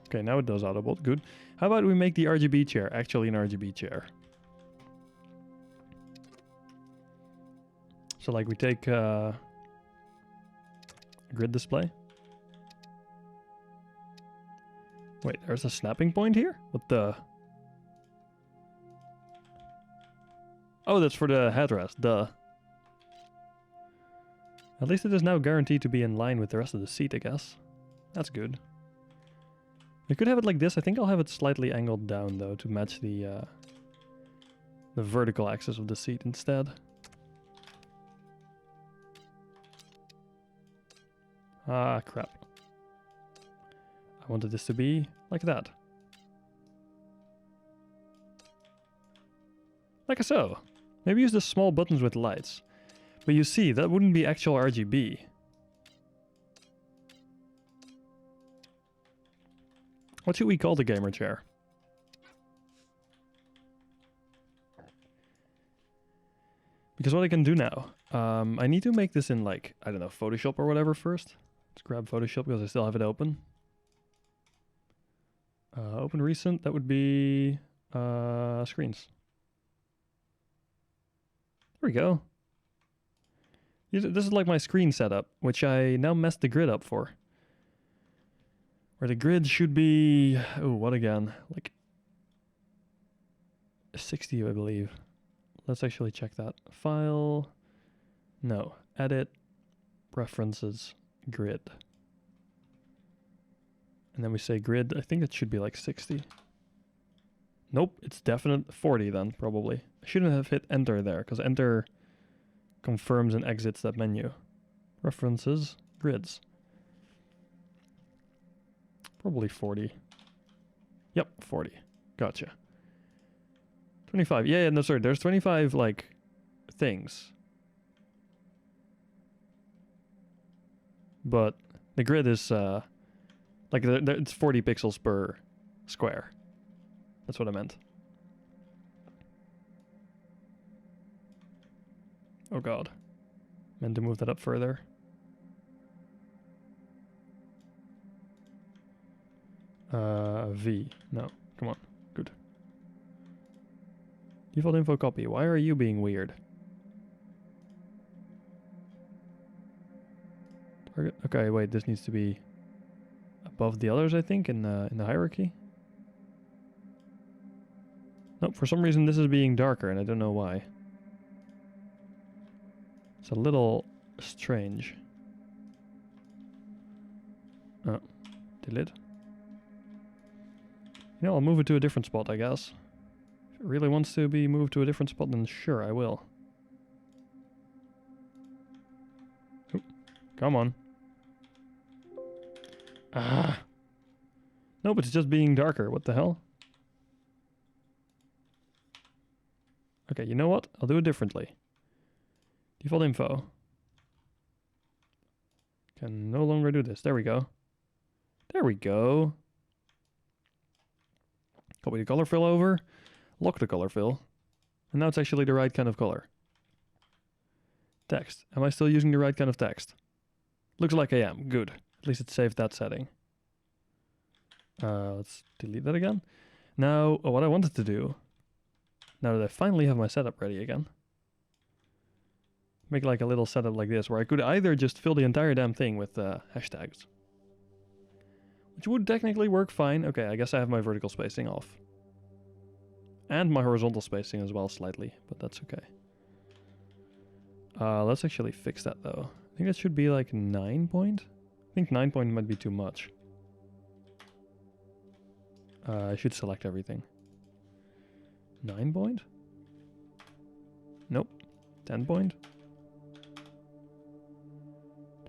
Okay, now it does autobolt, good. How about we make the RGB chair actually an RGB chair? So like we take a grid display. Wait, there's a snapping point here? What the? Oh, that's for the headrest, duh. At least it is now guaranteed to be in line with the rest of the seat, I guess. That's good. We could have it like this. I think I'll have it slightly angled down, though, to match the vertical axis of the seat instead. Ah, crap. I wanted this to be like that. Like so. Maybe use the small buttons with lights. But you see, that wouldn't be actual RGB. What should we call the gamer chair? Because what I can do now, I need to make this in like, I don't know, Photoshop or whatever first. Let's grab Photoshop because I still have it open. Open recent, that would be screens. There we go. This is like my screen setup, which I now messed the grid up for. Where the grid should be, oh, what again? Like 60, I believe. Let's actually check that. File, no, edit, preferences, grid. And then we say grid, I think it should be like 60. Nope, it's definite 40 then, probably. I shouldn't have hit enter there, because enter confirms and exits that menu. Preferences, grids. Probably 40. Yep, 40. Gotcha. 25. Yeah, no, sorry. There's 25, like, things. But the grid is like it's 40 pixels per square. That's what I meant. Oh god. Meant to move that up further. V. No. Come on. Good. Default info copy. Why are you being weird? Target. Okay, wait. This needs to be above the others, I think, in the hierarchy. Nope. For some reason, this is being darker, and I don't know why. It's a little strange. Oh, delete. You know, I'll move it to a different spot, I guess. If it really wants to be moved to a different spot, then sure, I will. Oop, come on. Ah. Nope, it's just being darker. What the hell? Okay, you know what? I'll do it differently. Default info. Can no longer do this. There we go. There we go. Copy the color fill over. Lock the color fill. And now it's actually the right kind of color. Text. Am I still using the right kind of text? Looks like I am. Good. At least it saved that setting. Let's delete that again. Now, what I wanted to do, now that I finally have my setup ready again, make like a little setup like this, where I could either just fill the entire damn thing with hashtags, which would technically work fine. Okay, I guess I have my vertical spacing off. And my horizontal spacing as well slightly, but that's okay. Let's actually fix that though. I think that should be like 9 point. I think 9 point might be too much. I should select everything. 9 point? Nope. 10 point?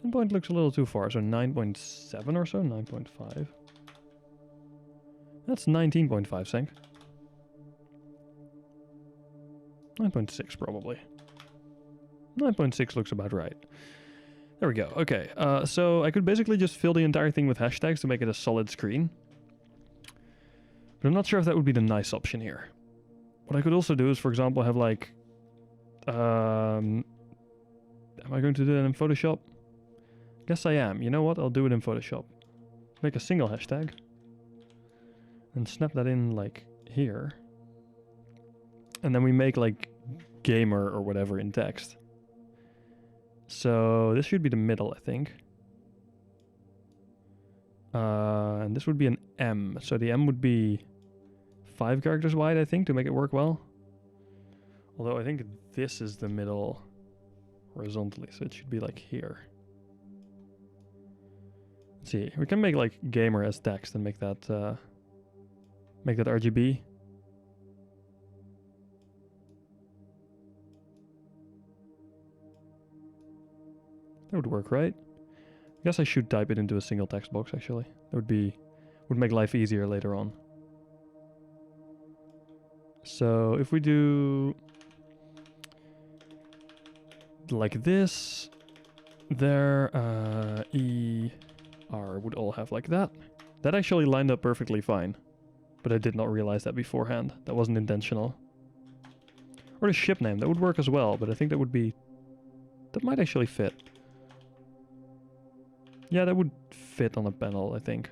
10 point looks a little too far, so 9.7 or so, 9.5. That's 19.5 sync. 9.6 probably. 9.6 looks about right. There we go. Okay, so I could basically just fill the entire thing with hashtags to make it a solid screen. But I'm not sure if that would be the nice option here. What I could also do is, for example, have like... am I going to do that in Photoshop? Guess I am. You know what? I'll do it in Photoshop. Make a single hashtag. And snap that in like here. And then we make like gamer or whatever in text. So this should be the middle, I think. And this would be an M. So the M would be 5 characters wide, I think, to make it work well. Although I think this is the middle horizontally, so it should be like here. Let's see, we can make like gamer as text and make that RGB. That would work, right? I guess I should type it into a single text box, actually. That would make life easier later on. So if we do like this, there, E, R would all have like that. That actually lined up perfectly fine, but I did not realize that beforehand. That wasn't intentional. Or the ship name, that would work as well, but I think that might actually fit. Yeah, that would fit on a panel, I think.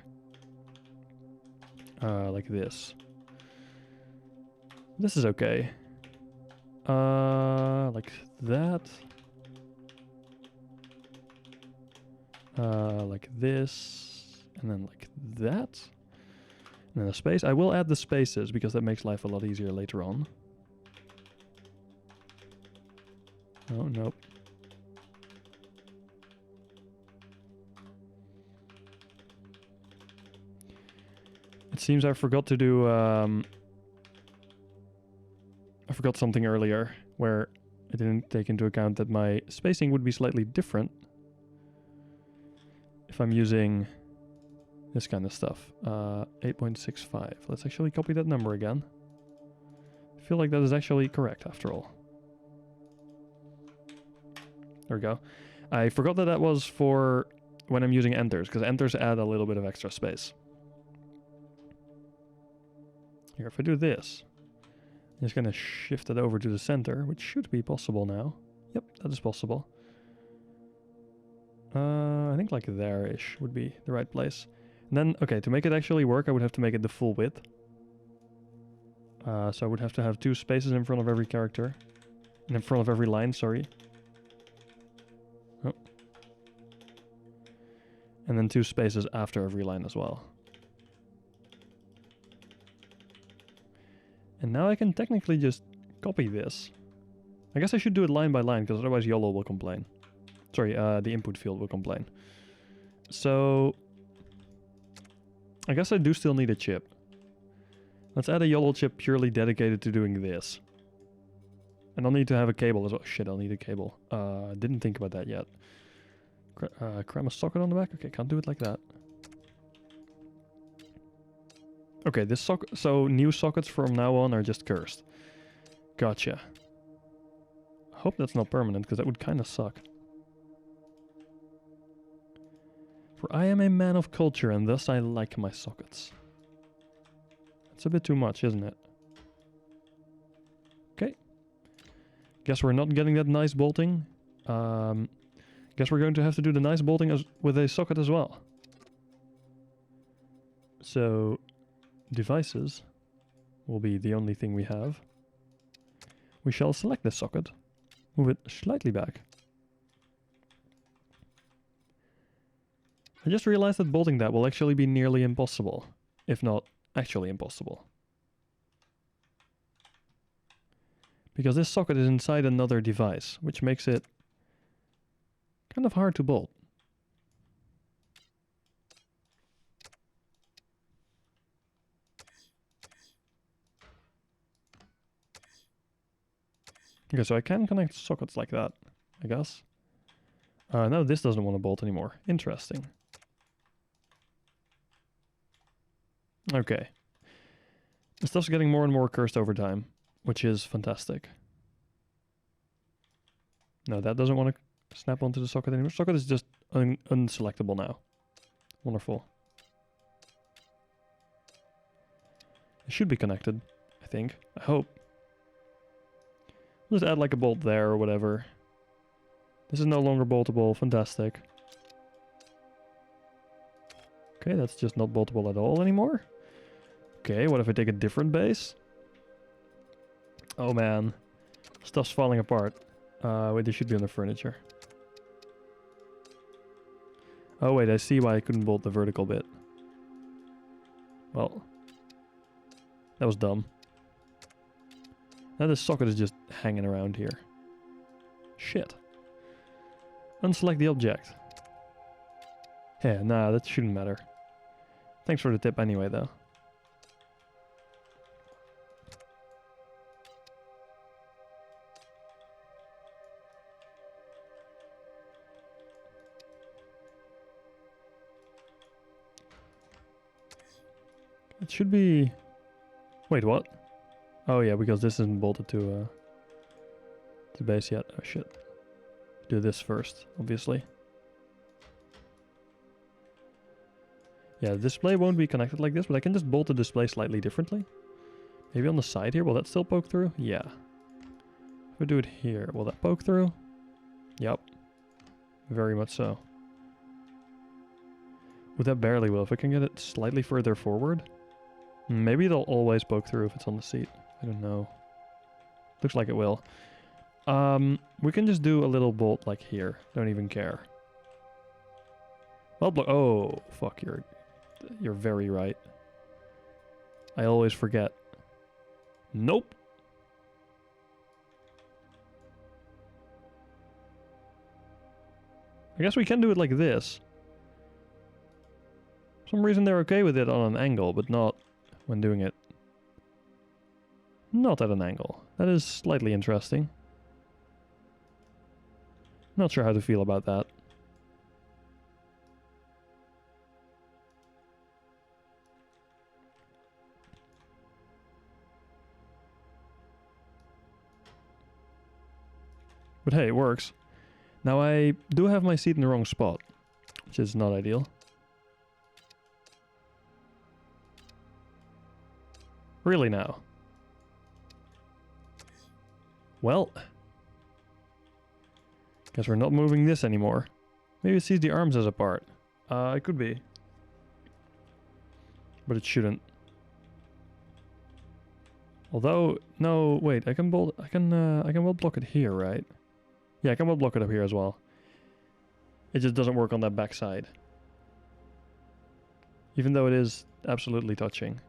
Like this. This is okay. Like that. Like this. And then like that. And then a space. I will add the spaces because that makes life a lot easier later on. Oh, nope. It seems I forgot to do, I forgot something earlier where I didn't take into account that my spacing would be slightly different if I'm using this kind of stuff. 8.65. Let's actually copy that number again. I feel like that is actually correct after all. There we go. I forgot that that was for when I'm using enters, because enters add a little bit of extra space. Here, if I do this, I'm just going to shift it over to the center, which should be possible now. Yep, that is possible. I think like there-ish would be the right place. And then, okay, to make it actually work, I would have to make it the full width. So I would have to have 2 spaces in front of every character. And in front of every line, sorry. Oh. And then 2 spaces after every line as well. And now I can technically just copy this. I guess I should do it line by line, because otherwise YOLO will complain. Sorry, the input field will complain. So I guess I do still need a chip. Let's add a YOLO chip purely dedicated to doing this. And I'll need to have a cable as well. Shit, I'll need a cable. Didn't think about that yet. Cram a socket on the back? Okay, can't do it like that. Okay, this socket. So new sockets from now on are just cursed. Gotcha. I hope that's not permanent, because that would kind of suck. For I am a man of culture, and thus I like my sockets. That's a bit too much, isn't it? Okay. Guess we're not getting that nice bolting. Guess we're going to have to do the nice bolting as with a socket as well. So, devices will be the only thing we have. We shall select this socket. Move it slightly back. I just realized that bolting that will actually be nearly impossible, if not actually impossible. Because this socket is inside another device, which makes it kind of hard to bolt. Okay, so I can connect sockets like that, I guess. No, this doesn't want to bolt anymore. Interesting. Okay. This stuff's getting more and more cursed over time, which is fantastic. No, that doesn't want to snap onto the socket anymore. Socket is just unselectable now. Wonderful. It should be connected, I think. I hope. Just add like a bolt there or whatever. This is no longer boltable. Fantastic. Okay, that's just not boltable at all anymore. Okay, what if I take a different base? Oh man. Stuff's falling apart. Wait, this should be on the furniture. Oh wait, I see why I couldn't bolt the vertical bit. Well, that was dumb. Now this socket is just hanging around here. Shit. Unselect the object. Yeah, nah, that shouldn't matter. Thanks for the tip anyway, though. It should be... Wait, what? Oh yeah, because this isn't bolted to base yet. Oh shit. Do this first, obviously. Yeah, the display won't be connected like this, but I can just bolt the display slightly differently. Maybe on the side here, will that still poke through? Yeah. If I do it here, will that poke through? Yep. Very much so. Well, that barely will. If I can get it slightly further forward. Maybe it'll always poke through if it's on the seat. I don't know. Looks like it will. We can just do a little bolt like here. Don't even care. Well, oh, fuck, you're very right. I always forget. Nope. I guess we can do it like this. For some reason they're okay with it on an angle, but not when doing it. Not at an angle. That is slightly interesting. Not sure how to feel about that. But hey, it works. Now I do have my seat in the wrong spot, which is not ideal. Really now? Well, guess we're not moving this anymore. Maybe it sees the arms as a part. It could be. But it shouldn't. Although, no, wait, I can bolt block it here, right? Yeah, I can bolt block it up here as well. It just doesn't work on that back side. Even though it is absolutely touching.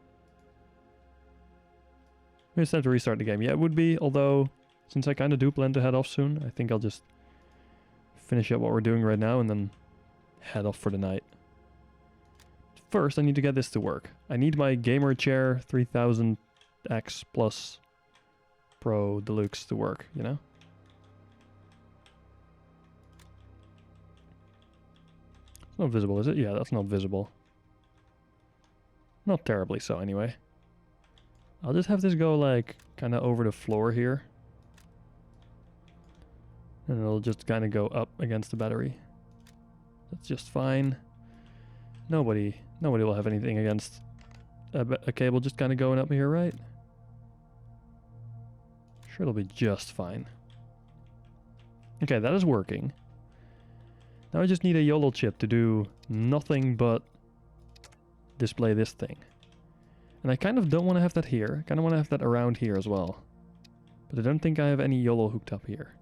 Maybe it's time to restart the game. Yeah, it would be, although, since I kind of do plan to head off soon, I think I'll just finish up what we're doing right now and then head off for the night. First, I need to get this to work. I need my gamer chair 3000X Plus Pro Deluxe to work, you know? It's not visible, is it? Yeah, that's not visible. Not terribly so, anyway. I'll just have this go, like, kind of over the floor here. And it'll just kind of go up against the battery. That's just fine. Nobody will have anything against a cable just kind of going up here, right? Sure, it'll be just fine. Okay, that is working. Now I just need a YOLO chip to do nothing but display this thing. And I kind of don't want to have that here. I kind of want to have that around here as well. But I don't think I have any YOLO hooked up here.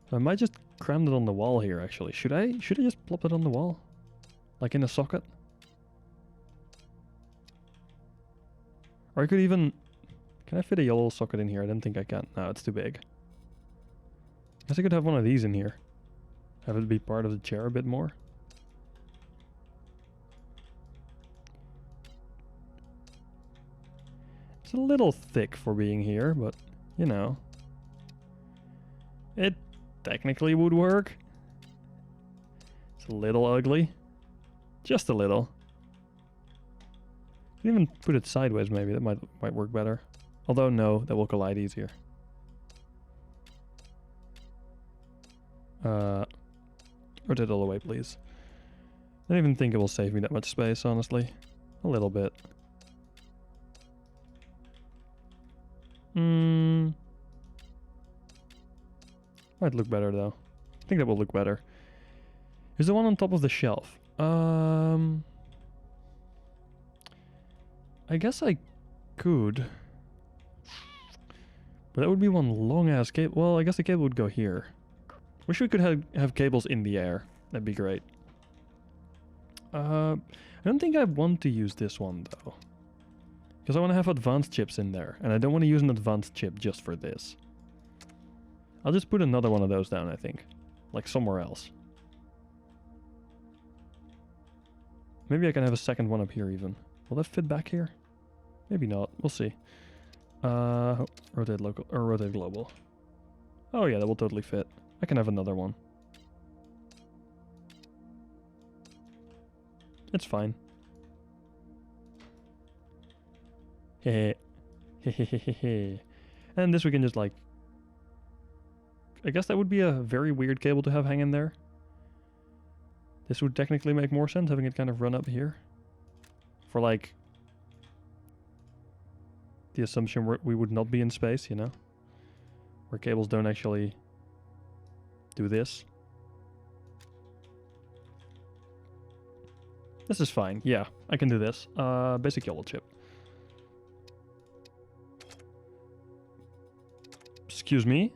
So I might just cram it on the wall here, actually. Should I just plop it on the wall? Like in a socket? Or I could even... Can I fit a YOLO socket in here? I don't think I can. No, it's too big. Guess I could have one of these in here. Have it be part of the chair a bit more. It's a little thick for being here, but, you know. It technically would work. It's a little ugly. Just a little. You can even put it sideways maybe, that might work better. Although no, that will collide easier. Rotate all the way, please. I don't even think it will save me that much space, honestly. A little bit. Might look better though. I think that will look better. Is the one on top of the shelf? I guess I could. But that would be one long ass cable. Well, I guess the cable would go here. Wish we could have cables in the air. That'd be great. I don't think I want to use this one though. Because I want to have advanced chips in there. And I don't want to use an advanced chip just for this. I'll just put another one of those down, I think. Like somewhere else. Maybe I can have a second one up here even. Will that fit back here? Maybe not. We'll see. Rotate local or rotate global. Oh yeah, that will totally fit. I can have another one. It's fine. Hehe. Hehehehe. And this we can just like... I guess that would be a very weird cable to have hanging there. This would technically make more sense, having it kind of run up here. For like... the assumption we would not be in space, you know? Where cables don't actually do this. This is fine, yeah, I can do this. Basic YOLO chip. Excuse me?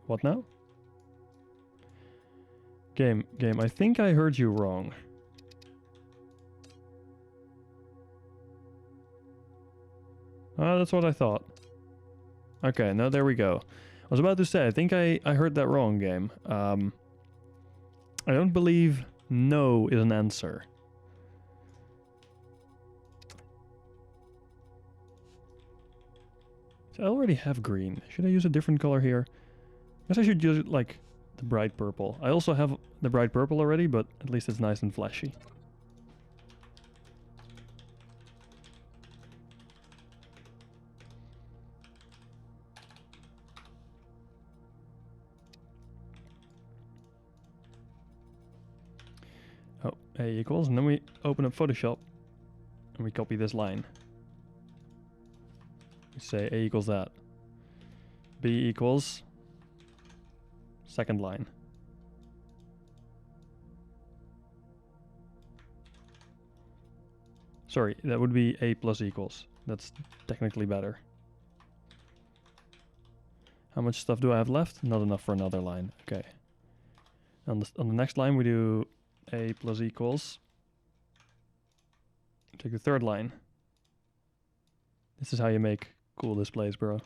What now? Game, I think I heard you wrong. That's what I thought. Okay, now there we go. I was about to say, I think I heard that wrong, game. I don't believe no is an answer. So I already have green. Should I use a different color here? I guess I should use it like the bright purple. I also have the bright purple already, but at least it's nice and flashy. Oh, A equals, and then we open up Photoshop and we copy this line. We say A equals that. B equals second line. Sorry, that would be A plus equals. That's technically better. How much stuff do I have left? Not enough for another line. Okay. On the next line we do A plus equals. Take the third line. This is how you make cool displays, bro.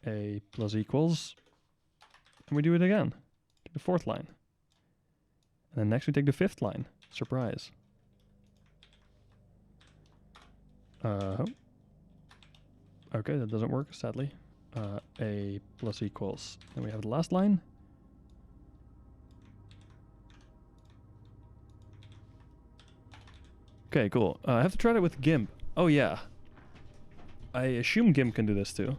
A plus equals. And we do it again. Take the fourth line. And then next we take the fifth line. Surprise. Okay, that doesn't work, sadly. A plus equals. Then we have the last line. Okay, cool. I have to try that with GIMP. Oh yeah. I assume GIMP can do this too.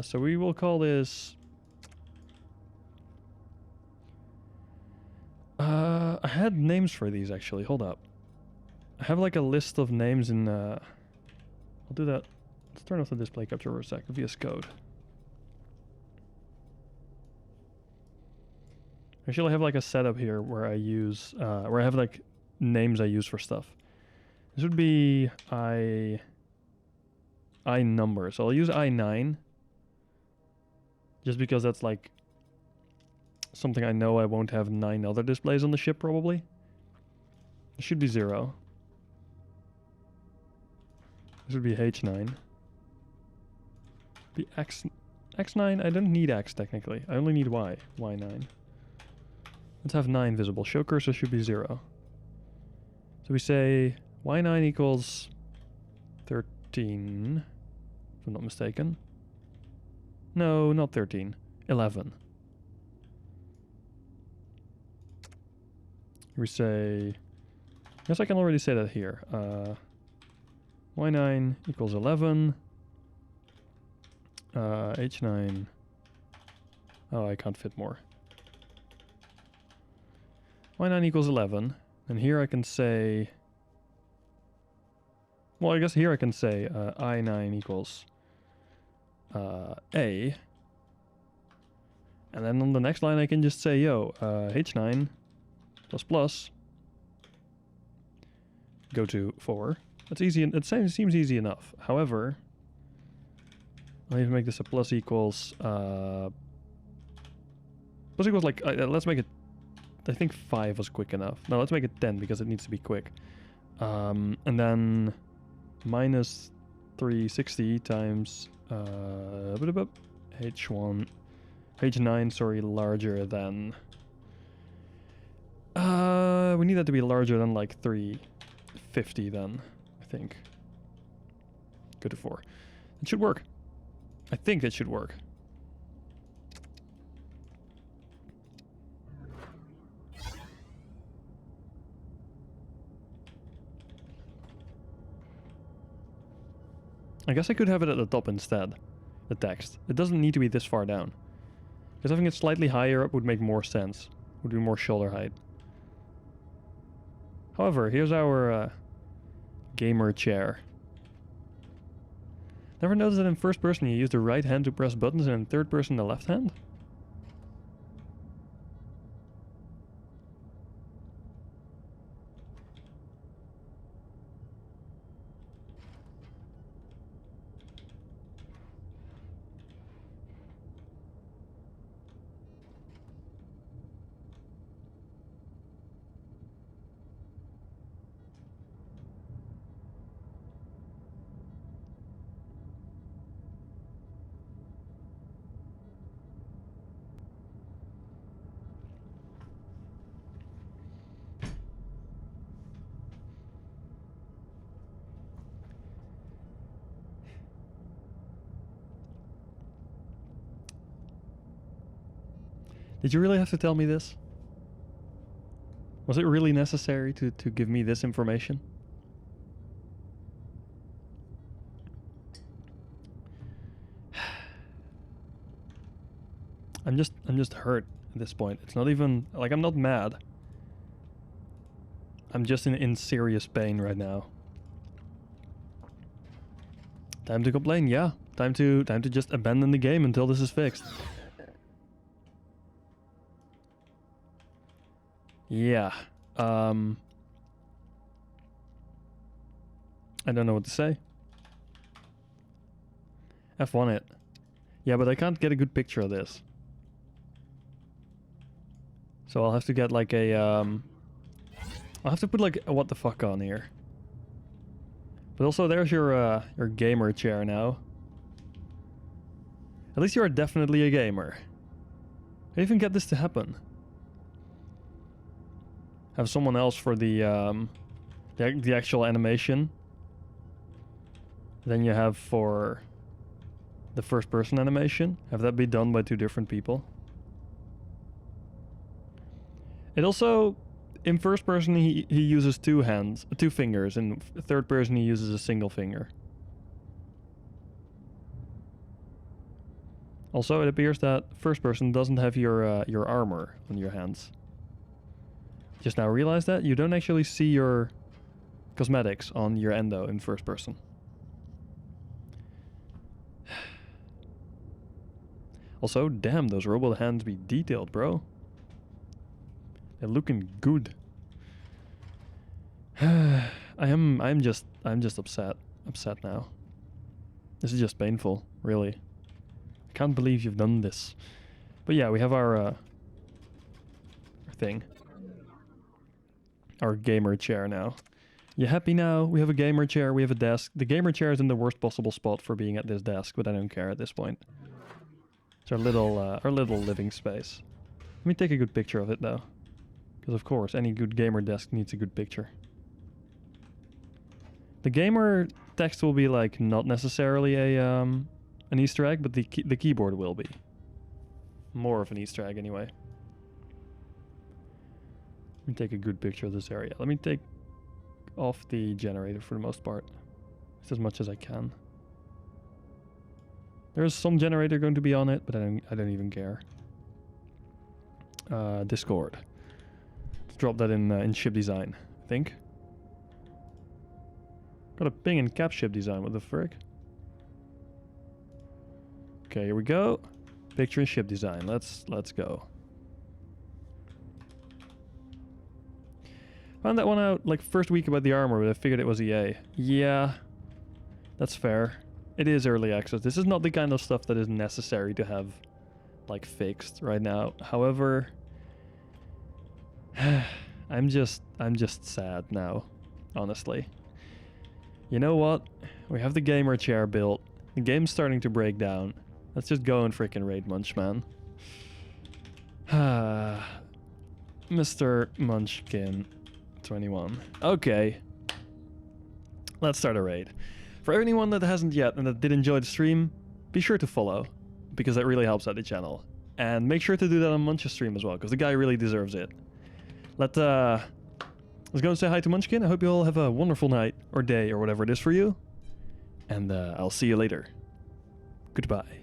So we will call this... I had names for these actually, hold up. I have like a list of names in... I'll do that. Let's turn off the display capture for a sec, VS Code. Actually I have like a setup here where I use... where I have like names I use for stuff. This would be I number. So I'll use I9. Just because that's like something I know I won't have 9 other displays on the ship probably. It should be 0. This would be H9. Be X9. I don't need X technically. I only need Y. Y9. Let's have 9 visible. Show cursor should be 0. So we say Y9 equals 13. If I'm not mistaken. No, not 13. 11. We say... I guess I can already say that here. Y9 equals 11. H9... Oh, I can't fit more. Y9 equals 11. And here I can say... Well, I guess here I can say I9 equals A. And then on the next line I can just say, yo, H9 plus plus go to 4. That's easy. It seems easy enough. However, I need to make this a plus equals like, let's make it, I think 5 was quick enough. No, let's make it 10 because it needs to be quick. And then minus 360 times H1, H9, sorry, larger than... we need that to be larger than like 350 then, I think. Go to 4. It should work. I think it should work. I guess I could have it at the top instead, the text. It doesn't need to be this far down. Because having it slightly higher up would make more sense. Would be more shoulder height. However, here's our gamer chair. Never noticed that in first person you use the right hand to press buttons and in third person the left hand? Did you really have to tell me this? Was it really necessary to give me this information? I'm just hurt at this point. It's not even like I'm not mad. I'm just in serious pain right now. Time to complain, yeah. Time to just abandon the game until this is fixed. Yeah. I don't know what to say. F1 it. Yeah, but I can't get a good picture of this. So I'll have to get like a I'll have to put like a what the fuck on here. But also there's your gamer chair now. At least you are definitely a gamer. How do you even get this to happen? Have someone else for the actual animation. Then you have for the first person animation. Have that be done by 2 different people. It also, in first person he uses 2 fingers. In third person he uses a single finger. Also, it appears that first person doesn't have your armor on your hands. Just now realized that you don't actually see your cosmetics on your endo in first person. Also, damn, those robot hands be detailed, bro. They're looking good. I'm just upset now. This is just painful, really. I can't believe you've done this. But yeah, we have our thing. Our gamer chair now. You happy now? We have a gamer chair, we have a desk. The gamer chair is in the worst possible spot for being at this desk, but I don't care at this point. It's our little living space. Let me take a good picture of it though. Because of course, any good gamer desk needs a good picture. The gamer text will be like not necessarily an Easter egg, but the keyboard will be. More of an Easter egg anyway. Let me take a good picture of this area. Let me take off the generator for the most part. Just as much as I can. There's some generator going to be on it, but I don't even care. Discord. Let's drop that in ship design, I think. Got a ping in cap ship design, what the frick? Okay, here we go. Picture in ship design. Let's go. Found that one out like first week about the armor, but I figured it was EA. Yeah, that's fair. It is early access. This is not the kind of stuff that is necessary to have like fixed right now. However, I'm just sad now, honestly. You know what? We have the gamer chair built. The game's starting to break down. Let's just go and freaking raid Munch, man. Mr. Munchkin 21. Okay. Let's start a raid. For anyone that hasn't yet and that did enjoy the stream, be sure to follow, because that really helps out the channel. And make sure to do that on Munch's stream as well, because the guy really deserves it. Let's go and say hi to Munchkin. I hope you all have a wonderful night, or day, or whatever it is for you. And I'll see you later. Goodbye.